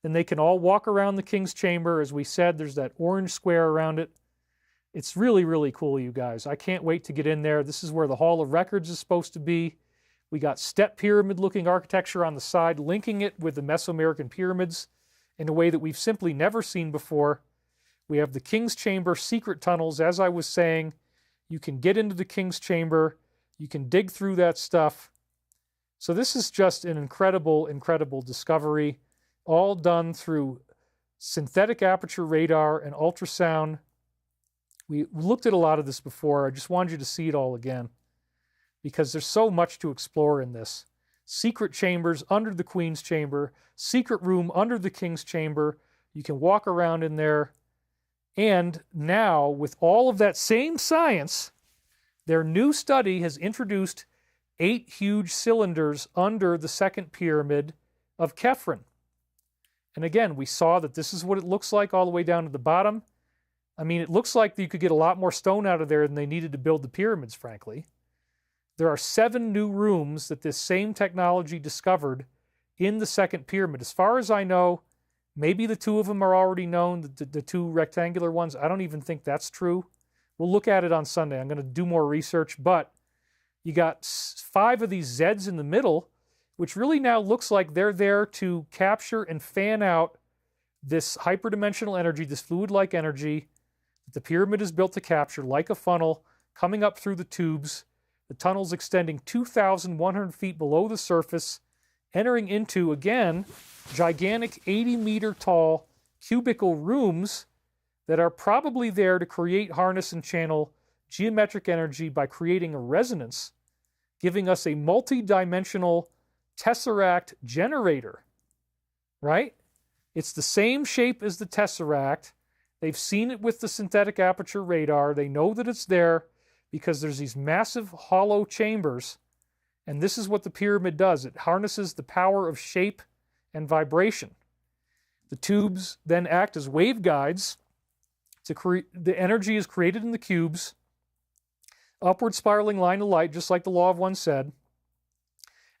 Then they can all walk around the King's Chamber. As we said, there's that orange square around it. It's really, really cool, you guys. I can't wait to get in there. This is where the Hall of Records is supposed to be. We got step pyramid-looking architecture on the side, linking it with the Mesoamerican pyramids in a way that we've simply never seen before. We have the King's Chamber secret tunnels, as I was saying. You can get into the King's Chamber. You can dig through that stuff. So this is just an incredible, incredible discovery, all done through synthetic aperture radar and ultrasound. We looked at a lot of this before. I just wanted you to see it all again because there's so much to explore in this. Secret chambers under the Queen's Chamber, secret room under the King's Chamber. You can walk around in there. And now, with all of that same science, their new study has introduced 8 huge cylinders under the second pyramid of Chephren. And again, we saw that this is what it looks like all the way down to the bottom. I mean, it looks like you could get a lot more stone out of there than they needed to build the pyramids, frankly. There are 7 new rooms that this same technology discovered in the second pyramid. As far as I know, maybe the 2 of them are already known, the 2 rectangular ones. I don't even think that's true. We'll look at it on Sunday. I'm going to do more research, but you got 5 of these Zeds in the middle, which really now looks like they're there to capture and fan out this hyperdimensional energy, this fluid-like energy that the pyramid is built to capture, like a funnel, coming up through the tubes, the tunnels extending 2,100 feet below the surface, entering into, again, gigantic 80-meter-tall cubical rooms that are probably there to create, harness, and channel geometric energy by creating a resonance, giving us a multi-dimensional Tesseract generator, right? It's the same shape as the Tesseract. They've seen it with the synthetic aperture radar. They know that it's there because there's these massive hollow chambers, and this is what the pyramid does. It harnesses the power of shape and vibration. The tubes then act as waveguides. The energy is created in the cubes, upward spiraling line of light, just like the Law of One said.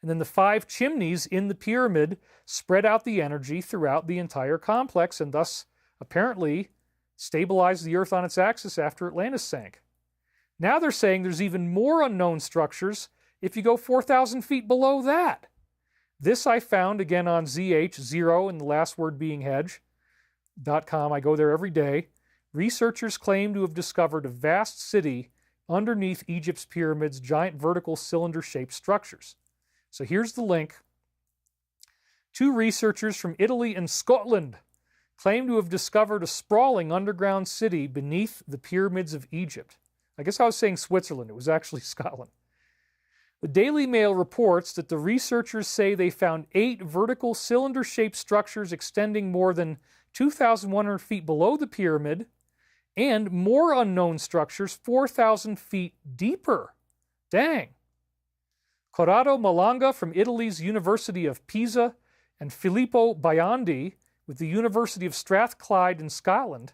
And then the 5 chimneys in the pyramid spread out the energy throughout the entire complex and thus apparently stabilized the Earth on its axis after Atlantis sank. Now they're saying there's even more unknown structures if you go 4,000 feet below that. This I found again on ZH0 and the last word being hedge.com. I go there every day. Researchers claim to have discovered a vast city underneath Egypt's pyramids, giant vertical cylinder-shaped structures. So here's the link. 2 researchers from Italy and Scotland claim to have discovered a sprawling underground city beneath the pyramids of Egypt. I guess I was saying Switzerland. It was actually Scotland. The Daily Mail reports that the researchers say they found 8 vertical cylinder-shaped structures extending more than 2,100 feet below the pyramid and more unknown structures 4,000 feet deeper. Dang. Corrado Malanga from Italy's University of Pisa and Filippo Biondi with the University of Strathclyde in Scotland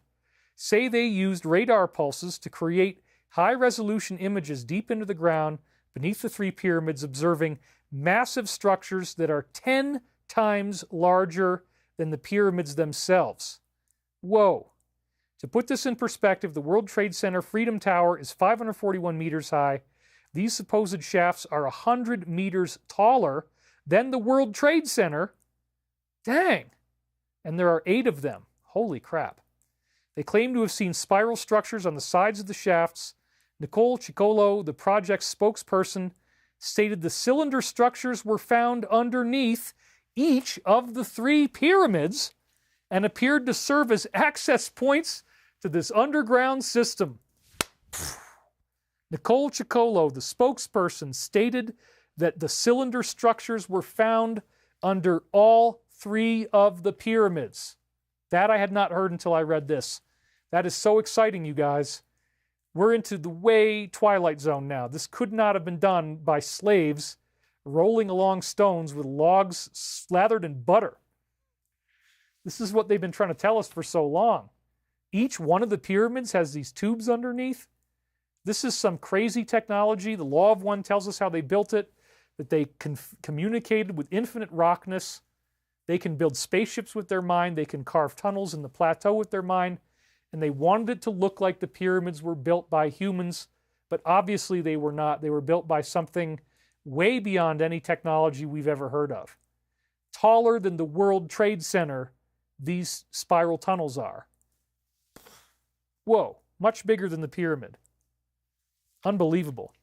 say they used radar pulses to create high-resolution images deep into the ground beneath the 3 pyramids, observing massive structures that are 10 times larger than the pyramids themselves. Whoa. To put this in perspective, the World Trade Center Freedom Tower is 541 meters high. These supposed shafts are 100 meters taller than the World Trade Center. Dang. And there are 8 of them. Holy crap. They claim to have seen spiral structures on the sides of the shafts. Nicole Ciccolo, the project's spokesperson, stated the cylinder structures were found underneath each of the 3 pyramids and appeared to serve as access points to this underground system. Nicole Ciccolo, the spokesperson, stated that the cylinder structures were found under all 3 of the pyramids. That I had not heard until I read this. That is so exciting, you guys. We're into the way Twilight Zone now. This could not have been done by slaves rolling along stones with logs slathered in butter. This is what they've been trying to tell us for so long. Each one of the pyramids has these tubes underneath. This is some crazy technology. The Law of One tells us how they built it, that they communicated with infinite rockness. They can build spaceships with their mind. They can carve tunnels in the plateau with their mind. And they wanted it to look like the pyramids were built by humans, but obviously they were not. They were built by something way beyond any technology we've ever heard of. Taller than the World Trade Center, these spiral tunnels are. Whoa, much bigger than the pyramid. Unbelievable.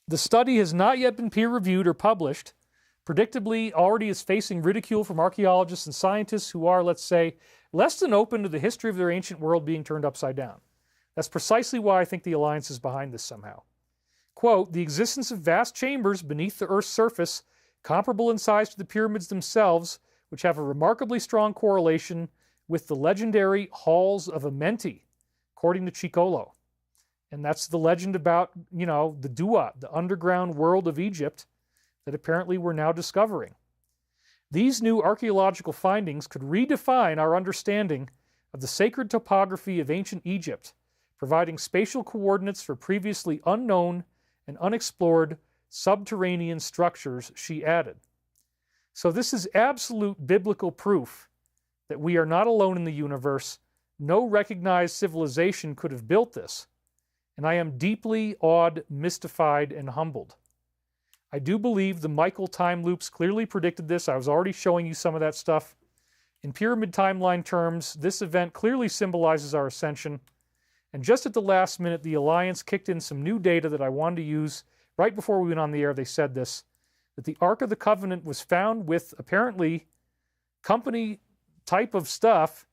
The study has not yet been peer-reviewed or published. Predictably, already is facing ridicule from archaeologists and scientists who are, let's say, less than open to the history of their ancient world being turned upside down. That's precisely why I think the Alliance is behind this somehow. Quote, the existence of vast chambers beneath the Earth's surface, comparable in size to the pyramids themselves, which have a remarkably strong correlation with the legendary Halls of Amenti, according to Chicolo. And that's the legend about, the Dua, the underground world of Egypt that apparently we're now discovering. These new archaeological findings could redefine our understanding of the sacred topography of ancient Egypt, providing spatial coordinates for previously unknown and unexplored subterranean structures, she added. So this is absolute biblical proof that we are not alone in the universe. No recognized civilization could have built this. And I am deeply awed, mystified, and humbled. I do believe the Michael time loops clearly predicted this. I was already showing you some of that stuff. In pyramid timeline terms, this event clearly symbolizes our ascension. And just at the last minute, the Alliance kicked in some new data that I wanted to use. Right before we went on the air, they said this, that the Ark of the Covenant was found with, apparently, company type of stuff.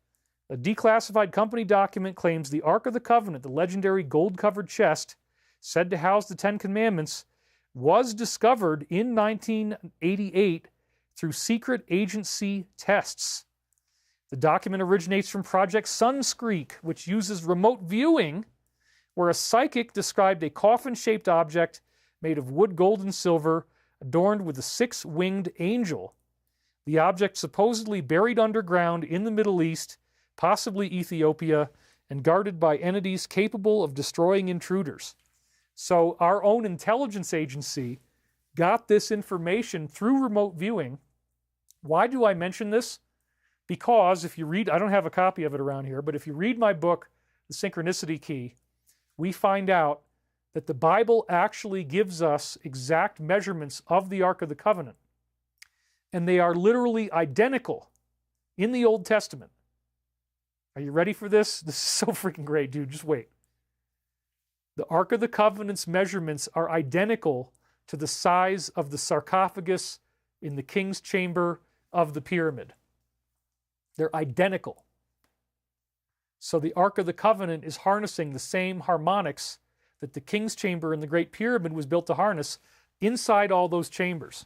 A declassified company document claims the Ark of the Covenant, the legendary gold-covered chest, said to house the Ten Commandments, was discovered in 1988 through secret agency tests. The document originates from Project Sunskreek, which uses remote viewing, where a psychic described a coffin-shaped object made of wood, gold, and silver, adorned with a six-winged angel. The object supposedly buried underground in the Middle East, possibly Ethiopia, and guarded by entities capable of destroying intruders. So our own intelligence agency got this information through remote viewing. Why do I mention this? Because if you read, I don't have a copy of it around here, but if you read my book, The Synchronicity Key, we find out that the Bible actually gives us exact measurements of the Ark of the Covenant. And they are literally identical in the Old Testament. Are you ready for this? This is so freaking great, dude. Just wait. The Ark of the Covenant's measurements are identical to the size of the sarcophagus in the king's chamber of the pyramid. They're identical. So the Ark of the Covenant is harnessing the same harmonics that the king's chamber in the Great Pyramid was built to harness inside all those chambers.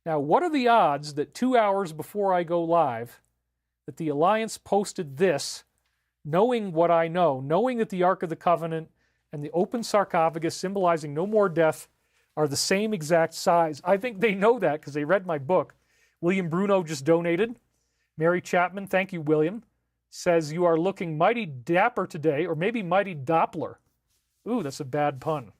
Now, what are the odds that 2 hours before I go live, that the Alliance posted this, knowing what I know, knowing that the Ark of the Covenant and the open sarcophagus symbolizing no more death are the same exact size? I think they know that because they read my book. William Bruno just donated. Mary Chapman, thank you, William, says you are looking mighty dapper today, or maybe mighty Doppler. Ooh, that's a bad pun.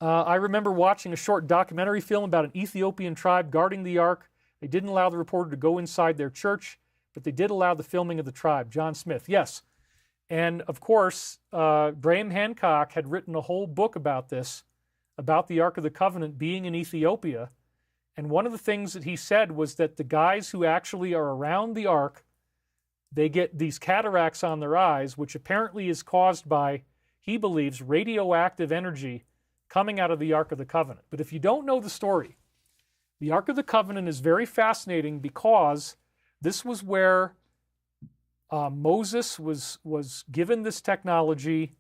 I remember watching a short documentary film about an Ethiopian tribe guarding the Ark. They didn't allow the reporter to go inside their church, but they did allow the filming of the tribe. John Smith, yes. And of course, Graham Hancock had written a whole book about this, about the Ark of the Covenant being in Ethiopia. And one of the things that he said was that the guys who actually are around the Ark, they get these cataracts on their eyes, which apparently is caused by, he believes, radioactive energy coming out of the Ark of the Covenant. But if you don't know the story, the Ark of the Covenant is very fascinating because this was where Moses was given this technology,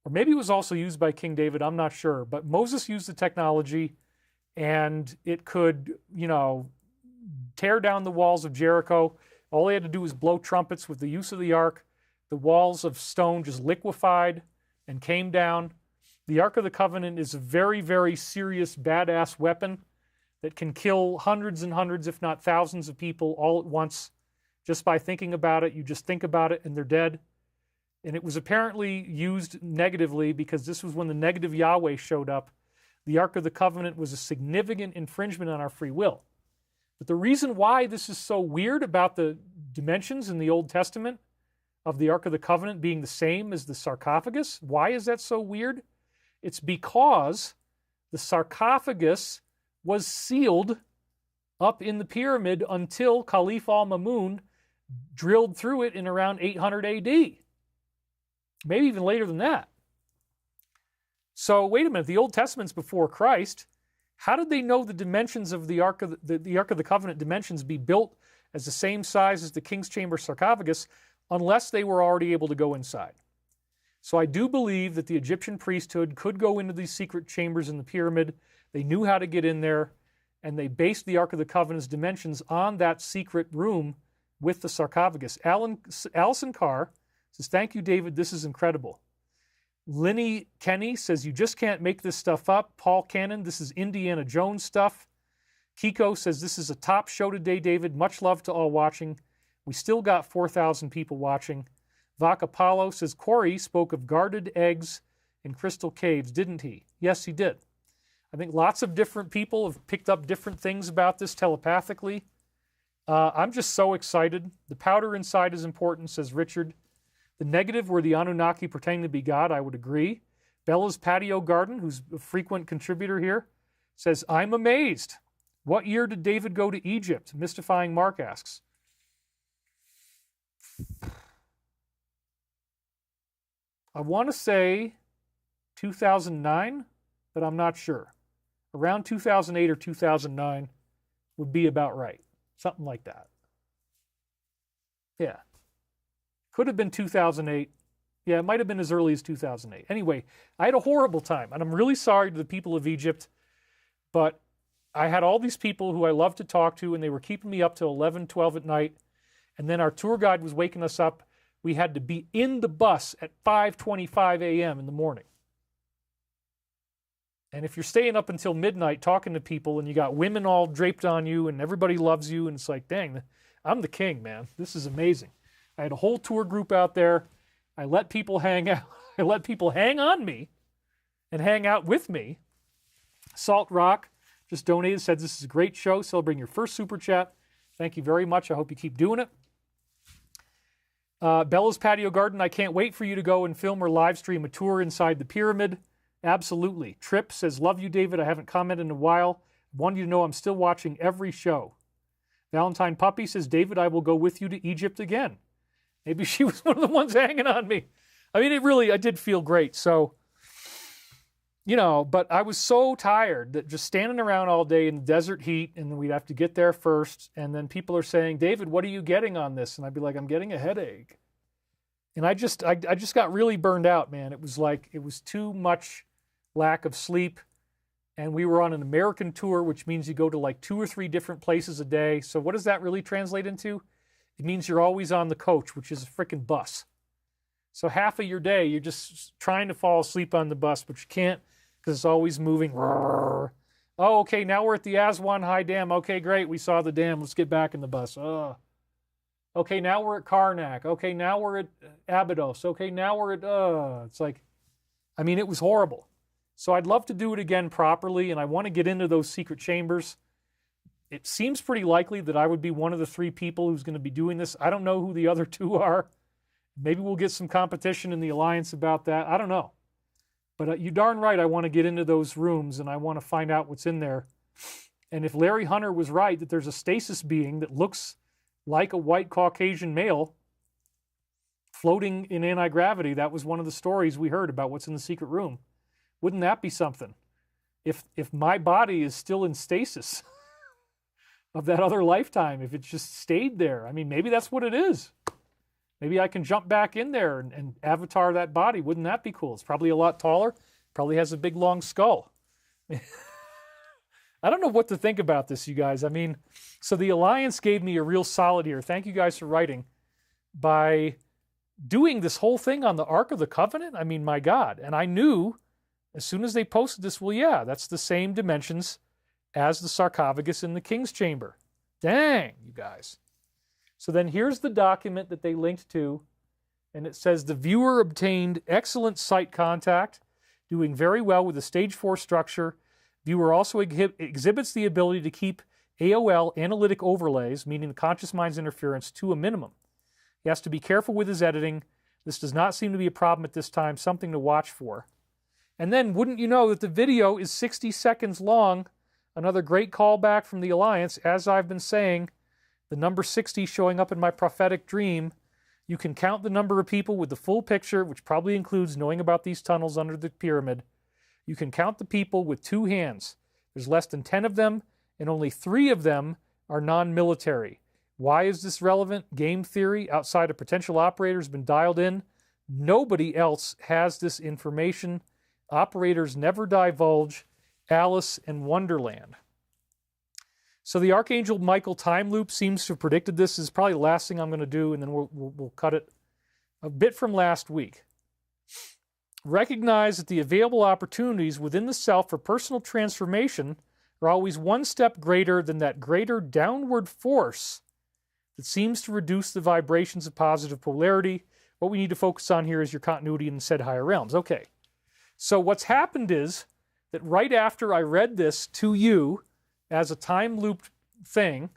or maybe it was also used by King David, I'm not sure. But Moses used the technology, and it could, tear down the walls of Jericho. All he had to do was blow trumpets with the use of the Ark. The walls of stone just liquefied and came down. The Ark of the Covenant is a very, very serious, badass weapon that can kill hundreds and hundreds, if not thousands of people all at once just by thinking about it. You just think about it and they're dead. And it was apparently used negatively because this was when the negative Yahweh showed up. The Ark of the Covenant was a significant infringement on our free will. But the reason why this is so weird about the dimensions in the Old Testament of the Ark of the Covenant being the same as the sarcophagus, why is that so weird? It's because the sarcophagus was sealed up in the pyramid until Caliph al-Mamun drilled through it in around 800 AD. Maybe even later than that. So wait a minute, the Old Testament's before Christ. How did they know the dimensions of the Ark of the Covenant dimensions be built as the same size as the King's Chamber sarcophagus unless they were already able to go inside? So I do believe that the Egyptian priesthood could go into these secret chambers in the pyramid. They knew how to get in there, and they based the Ark of the Covenant's dimensions on that secret room with the sarcophagus. Allison Carr says, thank you, David. This is incredible. Linny Kenny says, you just can't make this stuff up. Paul Cannon, this is Indiana Jones stuff. Kiko says, this is a top show today, David. Much love to all watching. We still got 4,000 people watching. Vaca Paulo says, Corey spoke of guarded eggs in crystal caves, didn't he? Yes, he did. I think lots of different people have picked up different things about this telepathically. I'm just so excited. The powder inside is important, says Richard. The negative were the Anunnaki pretending to be God, I would agree. Bella's Patio Garden, who's a frequent contributor here, says, I'm amazed. What year did David go to Egypt? Mystifying Mark asks. I want to say 2009, but I'm not sure. Around 2008 or 2009 would be about right. Something like that. Yeah. Could have been 2008. Yeah, it might have been as early as 2008. Anyway, I had a horrible time, and I'm really sorry to the people of Egypt, but I had all these people who I love to talk to, and they were keeping me up till 11, 12 at night, and then our tour guide was waking us up. We had to be in the bus at 5:25 a.m. in the morning. And if you're staying up until midnight talking to people, and you got women all draped on you, and everybody loves you, and it's like, dang, I'm the king, man. This is amazing. I had a whole tour group out there. I let people hang out. I let people hang on me and hang out with me. Salt Rock just donated, said this is a great show. Celebrating your first super chat. Thank you very much. I hope you keep doing it. Bella's Patio Garden, I can't wait for you to go and film or live stream a tour inside the pyramid. Absolutely. Trip says, love you, David. I haven't commented in a while. Want you to know I'm still watching every show. Valentine Puppy says, David, I will go with you to Egypt again. Maybe she was one of the ones hanging on me. I mean, I did feel great. So, but I was so tired that just standing around all day in the desert heat, and then we'd have to get there first. And then people are saying, David, what are you getting on this? And I'd be like, I'm getting a headache. And I just got really burned out, man. It was too much lack of sleep. And we were on an American tour, which means you go to like 2 or 3 different places a day. So what does that really translate into? It means you're always on the coach, which is a freaking bus. So half of your day, you're just trying to fall asleep on the bus, but you can't because it's always moving. Oh, okay, now we're at the Aswan High Dam. Okay, great, we saw the dam. Let's get back in the bus. Okay, now we're at Karnak. Okay, now we're at Abydos. Okay, now we're at, it's like, I mean, it was horrible. So I'd love to do it again properly, and I want to get into those secret chambers. It seems pretty likely that I would be one of the 3 people who's going to be doing this. I don't know who the other 2 are. Maybe we'll get some competition in the Alliance about that. I don't know. But you're darn right, I want to get into those rooms, and I want to find out what's in there. And if Larry Hunter was right, that there's a stasis being that looks like a white Caucasian male floating in anti-gravity, that was one of the stories we heard about what's in the secret room. Wouldn't that be something? If my body is still in stasis of that other lifetime, if it just stayed there. I mean, maybe that's what it is. Maybe I can jump back in there and avatar that body. Wouldn't that be cool? It's probably a lot taller. Probably has a big, long skull. I don't know what to think about this, you guys. I mean, so the Alliance gave me a real solid here. Thank you guys for writing. By doing this whole thing on the Ark of the Covenant, I mean, my God. And I knew as soon as they posted this, well, yeah, that's the same dimensions as the sarcophagus in the King's Chamber. Dang, you guys. So then here's the document that they linked to, and it says the viewer obtained excellent sight contact, doing very well with the stage 4 structure. Viewer also exhibits the ability to keep AOL analytic overlays, meaning the conscious mind's interference, to a minimum. He has to be careful with his editing. This does not seem to be a problem at this time, something to watch for. And then, wouldn't you know that the video is 60 seconds long? Another great callback from the Alliance. As I've been saying, the number 60 showing up in my prophetic dream. You can count the number of people with the full picture, which probably includes knowing about these tunnels under the pyramid. You can count the people with 2 hands. There's less than 10 of them, and only 3 of them are non-military. Why is this relevant? Game theory outside of potential operators has been dialed in. Nobody else has this information. Operators never divulge. Alice in Wonderland. So the Archangel Michael time loop seems to have predicted this. This is probably the last thing I'm going to do, and then we'll cut it a bit from last week. Recognize that the available opportunities within the self for personal transformation are always one step greater than that greater downward force that seems to reduce the vibrations of positive polarity. What we need to focus on here is your continuity in the said higher realms. Okay, so what's happened is that right after I read this to you as a time loop thing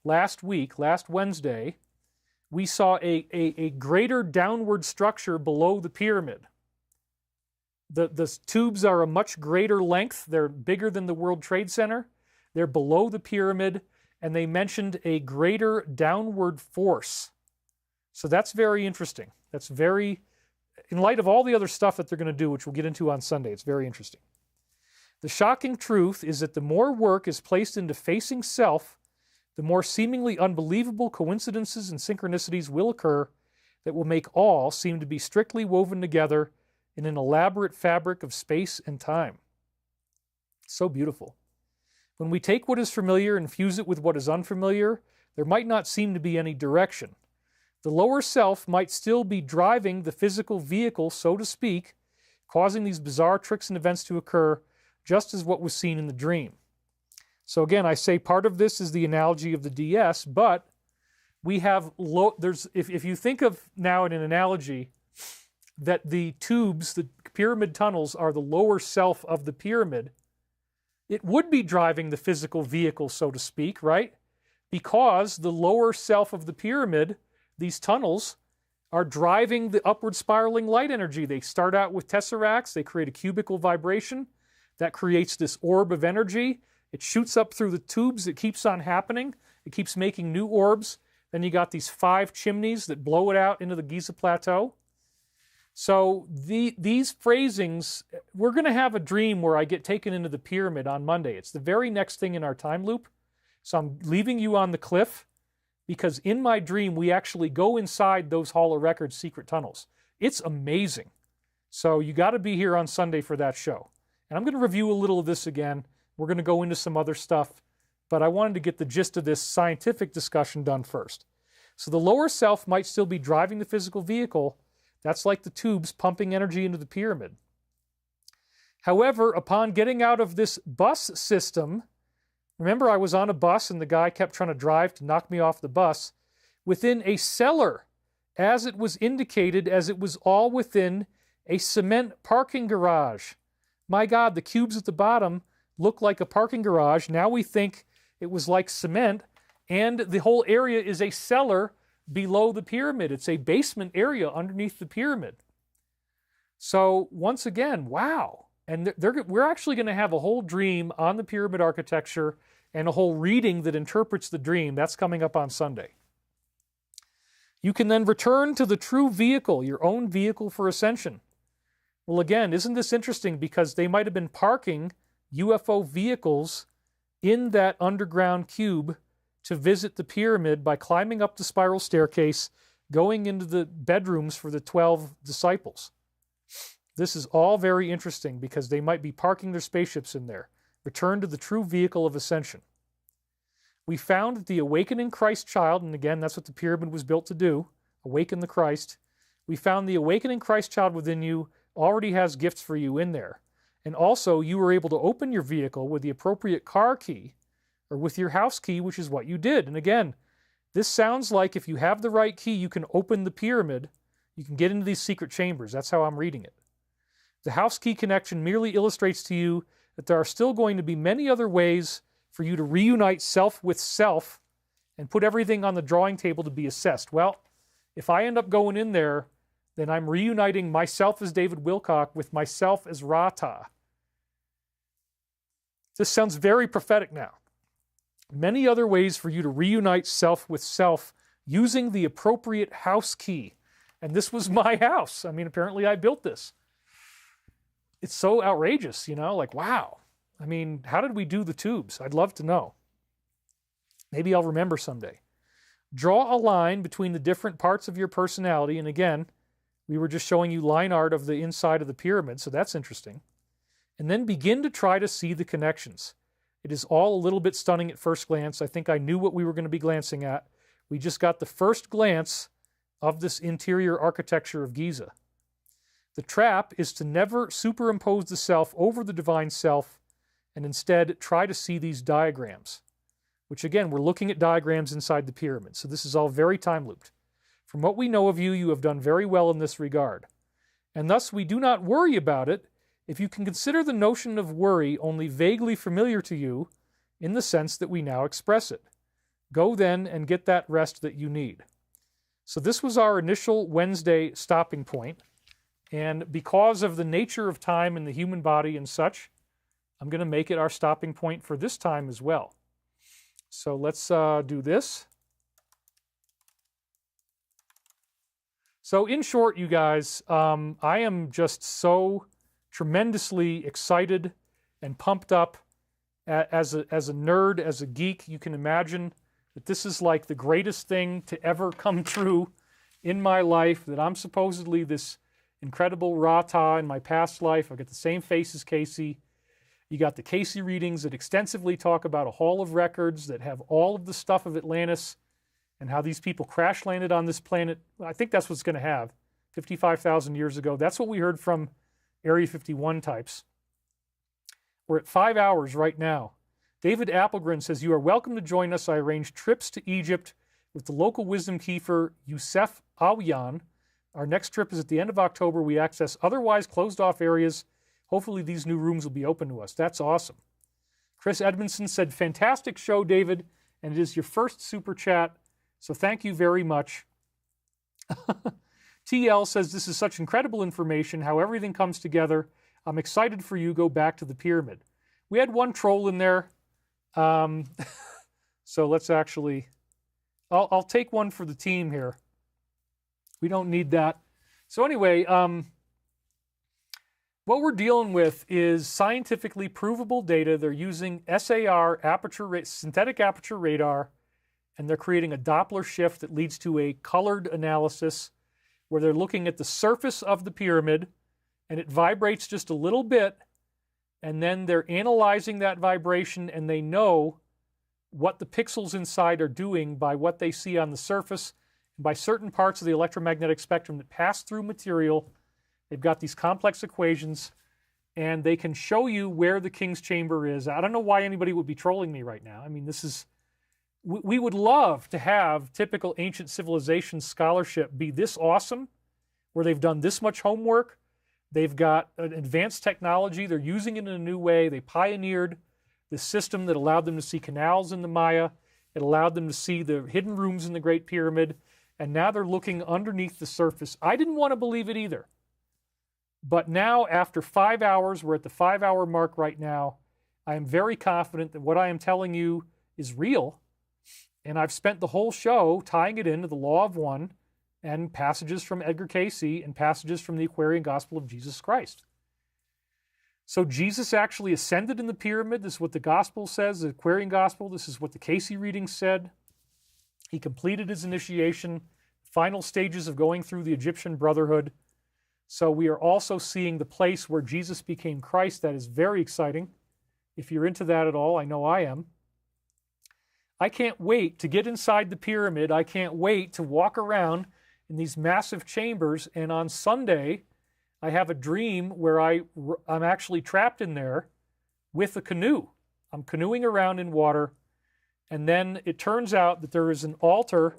last week, last Wednesday, we saw a greater downward structure below the pyramid. The tubes are a much greater length. They're bigger than the World Trade Center. They're below the pyramid, and they mentioned a greater downward force. So that's very interesting. That's very, in light of all the other stuff that they're going to do, which we'll get into on Sunday, it's very interesting. The shocking truth is that the more work is placed into facing self, the more seemingly unbelievable coincidences and synchronicities will occur that will make all seem to be strictly woven together in an elaborate fabric of space and time. So beautiful. When we take what is familiar and fuse it with what is unfamiliar, there might not seem to be any direction. The lower self might still be driving the physical vehicle, so to speak, causing these bizarre tricks and events to occur, just as what was seen in the dream. So again, I say part of this is the analogy of the DS, but we have if you think of now in an analogy that the tubes, the pyramid tunnels, are the lower self of the pyramid, it would be driving the physical vehicle, so to speak, right? Because the lower self of the pyramid, these tunnels, are driving the upward spiraling light energy. They start out with tesseracts, they create a cubical vibration that creates this orb of energy. It shoots up through the tubes, it keeps on happening, it keeps making new orbs. Then you got these 5 chimneys that blow it out into the Giza plateau. So these phrasings, we're going to have a dream where I get taken into the pyramid on Monday. It's the very next thing in our time loop. So I'm leaving you on the cliff because in my dream, we actually go inside those Hall of Records secret tunnels. It's amazing. So you got to be here on Sunday for that show. And I'm going to review a little of this again. We're going to go into some other stuff, but I wanted to get the gist of this scientific discussion done first. So the lower self might still be driving the physical vehicle. That's like the tubes pumping energy into the pyramid. However, upon getting out of this bus system, remember I was on a bus and the guy kept trying to drive to knock me off the bus, within a cellar, as it was indicated, as it was all within a cement parking garage. My God, the cubes at the bottom look like a parking garage. Now we think it was like cement, and the whole area is a cellar below the pyramid. It's a basement area underneath the pyramid. So once again, wow. And we're actually going to have a whole dream on the pyramid architecture and a whole reading that interprets the dream. That's coming up on Sunday. You can then return to the true vehicle, your own vehicle for ascension. Well, again, isn't this interesting? Because they might have been parking UFO vehicles in that underground cube to visit the pyramid by climbing up the spiral staircase, going into the bedrooms for the 12 disciples. This is all very interesting because they might be parking their spaceships in there. Return to the true vehicle of ascension. We found that the awakening Christ child, and again, that's what the pyramid was built to do, awaken the Christ. We found the awakening Christ child within you already has gifts for you in there. And also, you were able to open your vehicle with the appropriate car key or with your house key, which is what you did. And again, this sounds like if you have the right key, you can open the pyramid. You can get into these secret chambers. That's how I'm reading it. The house key connection merely illustrates to you that there are still going to be many other ways for you to reunite self with self and put everything on the drawing table to be assessed. Well, if I end up going in there, then I'm reuniting myself as David Wilcock with myself as Rata. This sounds very prophetic now. Many other ways for you to reunite self with self using the appropriate house key. And this was my house. I mean, apparently I built this. It's so outrageous, you know, like, wow. I mean, how did we do the tubes? I'd love to know. Maybe I'll remember someday. Draw a line between the different parts of your personality. And again, we were just showing you line art of the inside of the pyramid, so that's interesting. And then begin to try to see the connections. It is all a little bit stunning at first glance. I think I knew what we were going to be glancing at. We just got the first glance of this interior architecture of Giza. The trap is to never superimpose the self over the divine self and instead try to see these diagrams, which again, we're looking at diagrams inside the pyramid. So this is all very time-looped. From what we know of you, you have done very well in this regard. And thus we do not worry about it if you can consider the notion of worry only vaguely familiar to you in the sense that we now express it. Go then and get that rest that you need. So this was our initial Wednesday stopping point. And because of the nature of time in the human body and such, I'm going to make it our stopping point for this time as well. So let's do this. So in short, you guys, I am just so tremendously excited and pumped up as a nerd, as a geek. You can imagine that this is like the greatest thing to ever come true in my life, that I'm supposedly this incredible Rata in my past life. I've got the same face as Casey. You got the Casey readings that extensively talk about a hall of records that have all of the stuff of Atlantis and how these people crash landed on this planet. I think that's what's going to have 55,000 years ago. That's what we heard from Area 51 types. We're at 5 hours right now. David Applegren says, you are welcome to join us. I arranged trips to Egypt with the local wisdom keeper, Youssef Awiyan. Our next trip is at the end of October. We access otherwise closed-off areas. Hopefully these new rooms will be open to us. That's awesome. Chris Edmondson said, fantastic show, David, and it is your first super chat, so thank you very much. TL says, this is such incredible information, how everything comes together. I'm excited for you. Go back to the pyramid. We had one troll in there, so let's actually, I'll take one for the team here. We don't need that. So anyway, what we're dealing with is scientifically provable data. They're using SAR, synthetic aperture radar, and they're creating a Doppler shift that leads to a colored analysis where they're looking at the surface of the pyramid, and it vibrates just a little bit, and then they're analyzing that vibration, and they know what the pixels inside are doing by what they see on the surface, by certain parts of the electromagnetic spectrum that pass through material. They've got these complex equations, and they can show you where the king's chamber is. I don't know why anybody would be trolling me right now. I mean, this is, we would love to have typical ancient civilization scholarship be this awesome, where they've done this much homework. They've got an advanced technology. They're using it in a new way. They pioneered the system that allowed them to see canals in the Maya. It allowed them to see the hidden rooms in the Great Pyramid. And now they're looking underneath the surface. I didn't want to believe it either. But now, after 5 hours, we're at the 5-hour mark right now, I am very confident that what I am telling you is real. And I've spent the whole show tying it into the Law of One and passages from Edgar Cayce and passages from the Aquarian Gospel of Jesus Christ. So Jesus actually ascended in the pyramid. This is what the Gospel says, the Aquarian Gospel. This is what the Cayce reading said. He completed his initiation, final stages of going through the Egyptian Brotherhood. So we are also seeing the place where Jesus became Christ. That is very exciting. If you're into that at all, I know I am. I can't wait to get inside the pyramid. I can't wait to walk around in these massive chambers. And on Sunday, I have a dream where I'm actually trapped in there with a canoe. I'm canoeing around in water. And then it turns out that there is an altar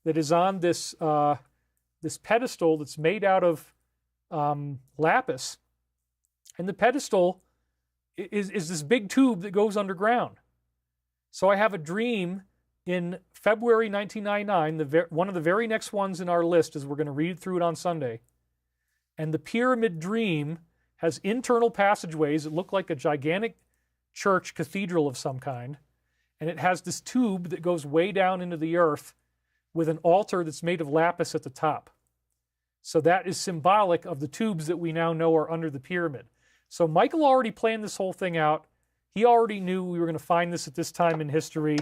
that is on this, this pedestal that's made out of lapis. And the pedestal is this big tube that goes underground. So I have a dream in February 1999, one of the very next ones in our list, as we're going to read through it on Sunday. And the pyramid dream has internal passageways that look like a gigantic church cathedral of some kind. And it has this tube that goes way down into the earth with an altar that's made of lapis at the top. So that is symbolic of the tubes that we now know are under the pyramid. So Michael already planned this whole thing out. He already knew we were going to find this at this time in history.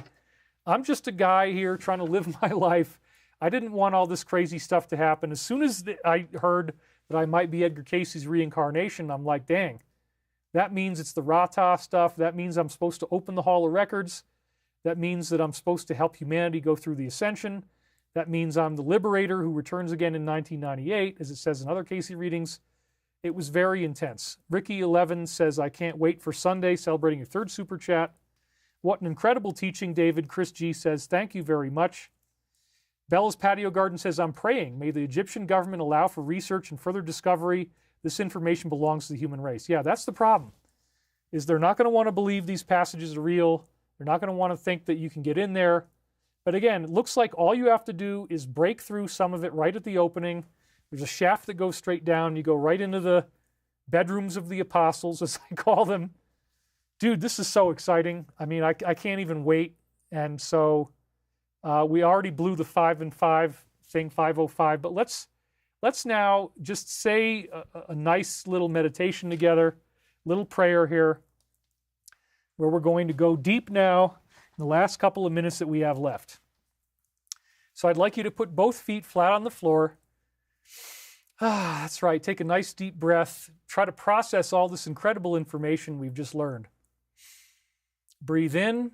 I'm just a guy here trying to live my life. I didn't want all this crazy stuff to happen. As soon as I heard that I might be Edgar Cayce's reincarnation, I'm like, dang, That means it's the Rata stuff. That means I'm supposed to open the Hall of Records. That means that I'm supposed to help humanity go through the Ascension. That means I'm the liberator who returns again in 1998, as it says in other Casey readings. It was very intense. Ricky11 says, I can't wait for Sunday, celebrating your third super chat. What an incredible teaching, David. Chris G says, thank you very much. Bella's Patio Garden says, I'm praying. May the Egyptian government allow for research and further discovery. This information belongs to the human race. Yeah, that's the problem, is they're not going to want to believe these passages are real. They're not going to want to think that you can get in there. But again, it looks like all you have to do is break through some of it right at the opening. There's a shaft that goes straight down. You go right into the bedrooms of the apostles, as I call them. Dude, this is so exciting. I mean, I can't even wait. And so we already blew the 5 and 5 thing, 505. But let's now just say a nice little meditation together, little prayer here, where we're going to go deep now in the last couple of minutes that we have left. So I'd like you to put both feet flat on the floor. That's right. Take a nice deep breath. Try to process all this incredible information we've just learned. Breathe in.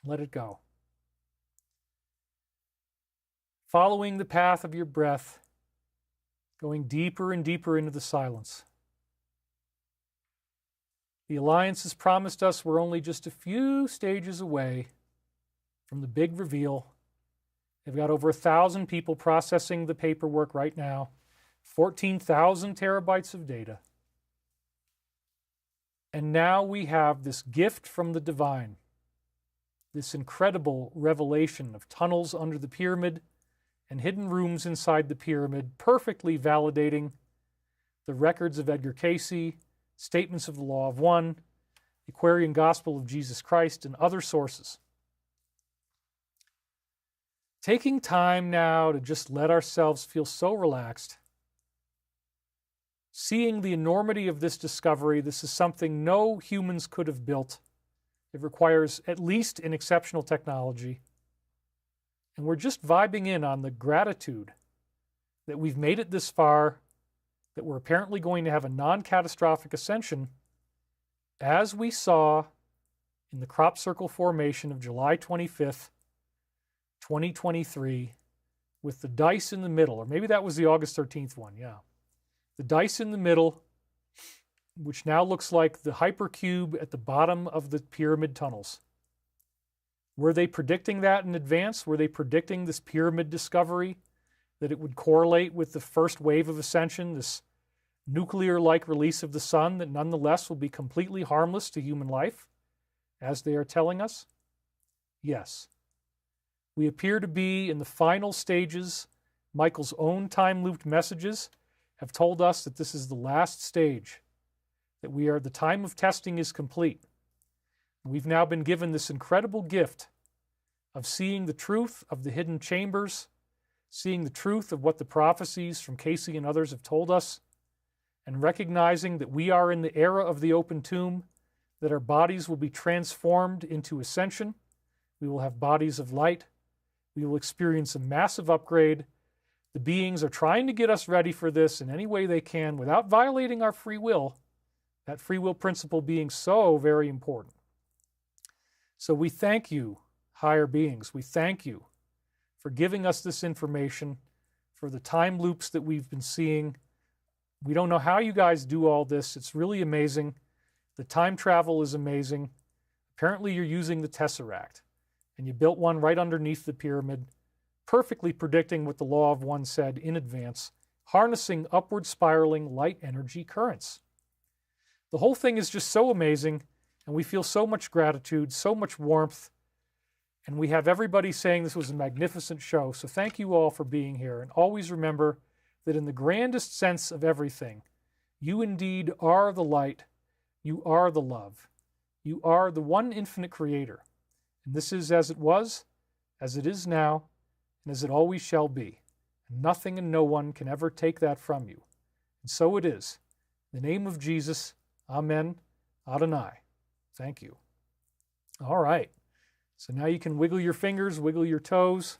Let it go. Following the path of your breath, going deeper and deeper into the silence. The Alliance has promised us we're only just a few stages away from the big reveal. They've got over 1,000 people processing the paperwork right now, 14,000 terabytes of data. And now we have this gift from the divine, this incredible revelation of tunnels under the pyramid and hidden rooms inside the pyramid, perfectly validating the records of Edgar Cayce, statements of the Law of One, the Aquarian Gospel of Jesus Christ, and other sources. Taking time now to just let ourselves feel so relaxed, seeing the enormity of this discovery. This is something no humans could have built. It requires at least an exceptional technology. And we're just vibing in on the gratitude that we've made it this far, that we're apparently going to have a non-catastrophic ascension, as we saw in the crop circle formation of July 25th, 2023, with the dice in the middle, or maybe that was the August 13th one, yeah. The dice in the middle, which now looks like the hypercube at the bottom of the pyramid tunnels. Were they predicting that in advance? Were they predicting this pyramid discovery, that it would correlate with the first wave of ascension, this nuclear-like release of the sun that nonetheless will be completely harmless to human life, as they are telling us? Yes. We appear to be in the final stages. Michael's own time-looped messages have told us that this is the last stage, that the time of testing is complete. We've now been given this incredible gift of seeing the truth of the hidden chambers, seeing the truth of what the prophecies from Cayce and others have told us, and recognizing that we are in the era of the open tomb, that our bodies will be transformed into ascension. We will have bodies of light. We will experience a massive upgrade. The beings are trying to get us ready for this in any way they can without violating our free will, that free will principle being so very important. So we thank you, higher beings. We thank you for giving us this information, for the time loops that we've been seeing. We don't know how you guys do all this. It's really amazing. The time travel is amazing. Apparently you're using the Tesseract, and you built one right underneath the pyramid, perfectly predicting what the Law of One said in advance, harnessing upward spiraling light energy currents. The whole thing is just so amazing, and we feel so much gratitude, so much warmth, and we have everybody saying this was a magnificent show. So thank you all for being here, and always remember that in the grandest sense of everything, you indeed are the light, you are the love, you are the one infinite creator. And this is as it was, as it is now, and as it always shall be. And nothing and no one can ever take that from you. And so it is. In the name of Jesus, Amen, Adonai. Thank you. All right. So now you can wiggle your fingers, wiggle your toes.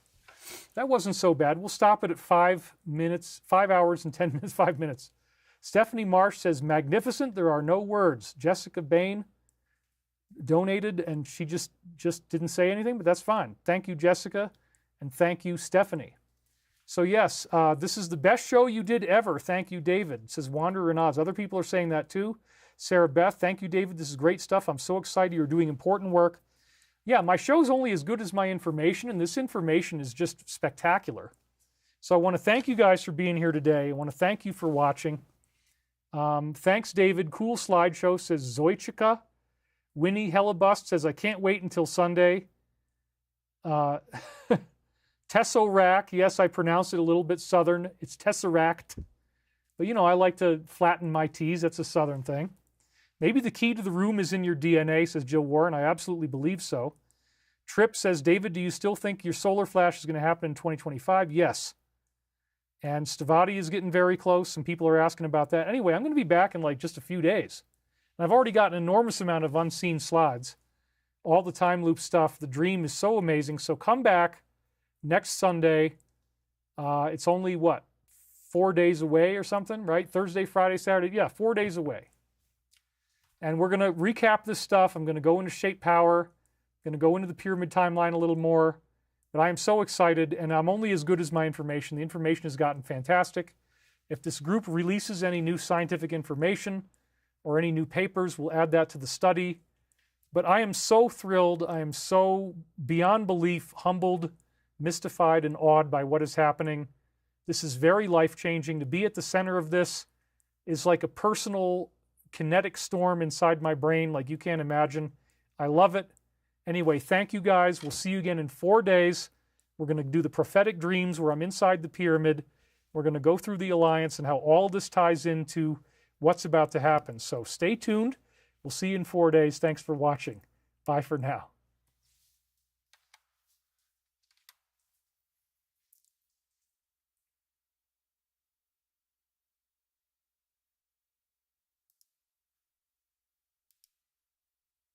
That wasn't so bad. We'll stop it at 5 minutes, 5 hours and 10 minutes, 5 minutes. Stephanie Marsh says, magnificent, there are no words. Jessica Bain donated, and she just didn't say anything, but that's fine. Thank you, Jessica, and thank you, Stephanie. So yes, this is the best show you did ever. Thank you, David. It says Wanderer in Oz. Other people are saying that too. Sarah Beth, thank you, David. This is great stuff. I'm so excited you're doing important work. Yeah, my show's only as good as my information, and this information is just spectacular. So I want to thank you guys for being here today. I want to thank you for watching. Thanks, David. Cool slideshow, says Zoichika. Winnie Hellebust says, I can't wait until Sunday. Tesseracts, yes, I pronounce it a little bit southern. It's Tesseract. But, you know, I like to flatten my T's. That's a southern thing. Maybe the key to the room is in your DNA, says Jill Warren. I absolutely believe so. Tripp says, David, do you still think your solar flash is going to happen in 2025? Yes. And Stavati is getting very close. Some people are asking about that. Anyway, I'm going to be back in like just a few days. And I've already got an enormous amount of unseen slides. All the time loop stuff. The dream is so amazing. So come back next Sunday. It's only, what, 4 days away or something, right? Thursday, Friday, Saturday. Yeah, 4 days away. And we're going to recap this stuff. I'm going to go into shape power. I'm going to go into the pyramid timeline a little more. But I am so excited, and I'm only as good as my information. The information has gotten fantastic. If this group releases any new scientific information or any new papers, we'll add that to the study. But I am so thrilled. I am so beyond belief humbled, mystified, and awed by what is happening. This is very life-changing. To be at the center of this is like a personal kinetic storm inside my brain like you can't imagine. I love it. Anyway, thank you guys. We'll see you again in 4 days. We're going to do the prophetic dreams where I'm inside the pyramid. We're going to go through the alliance and how all this ties into what's about to happen. So stay tuned. We'll see you in 4 days. Thanks for watching. Bye for now.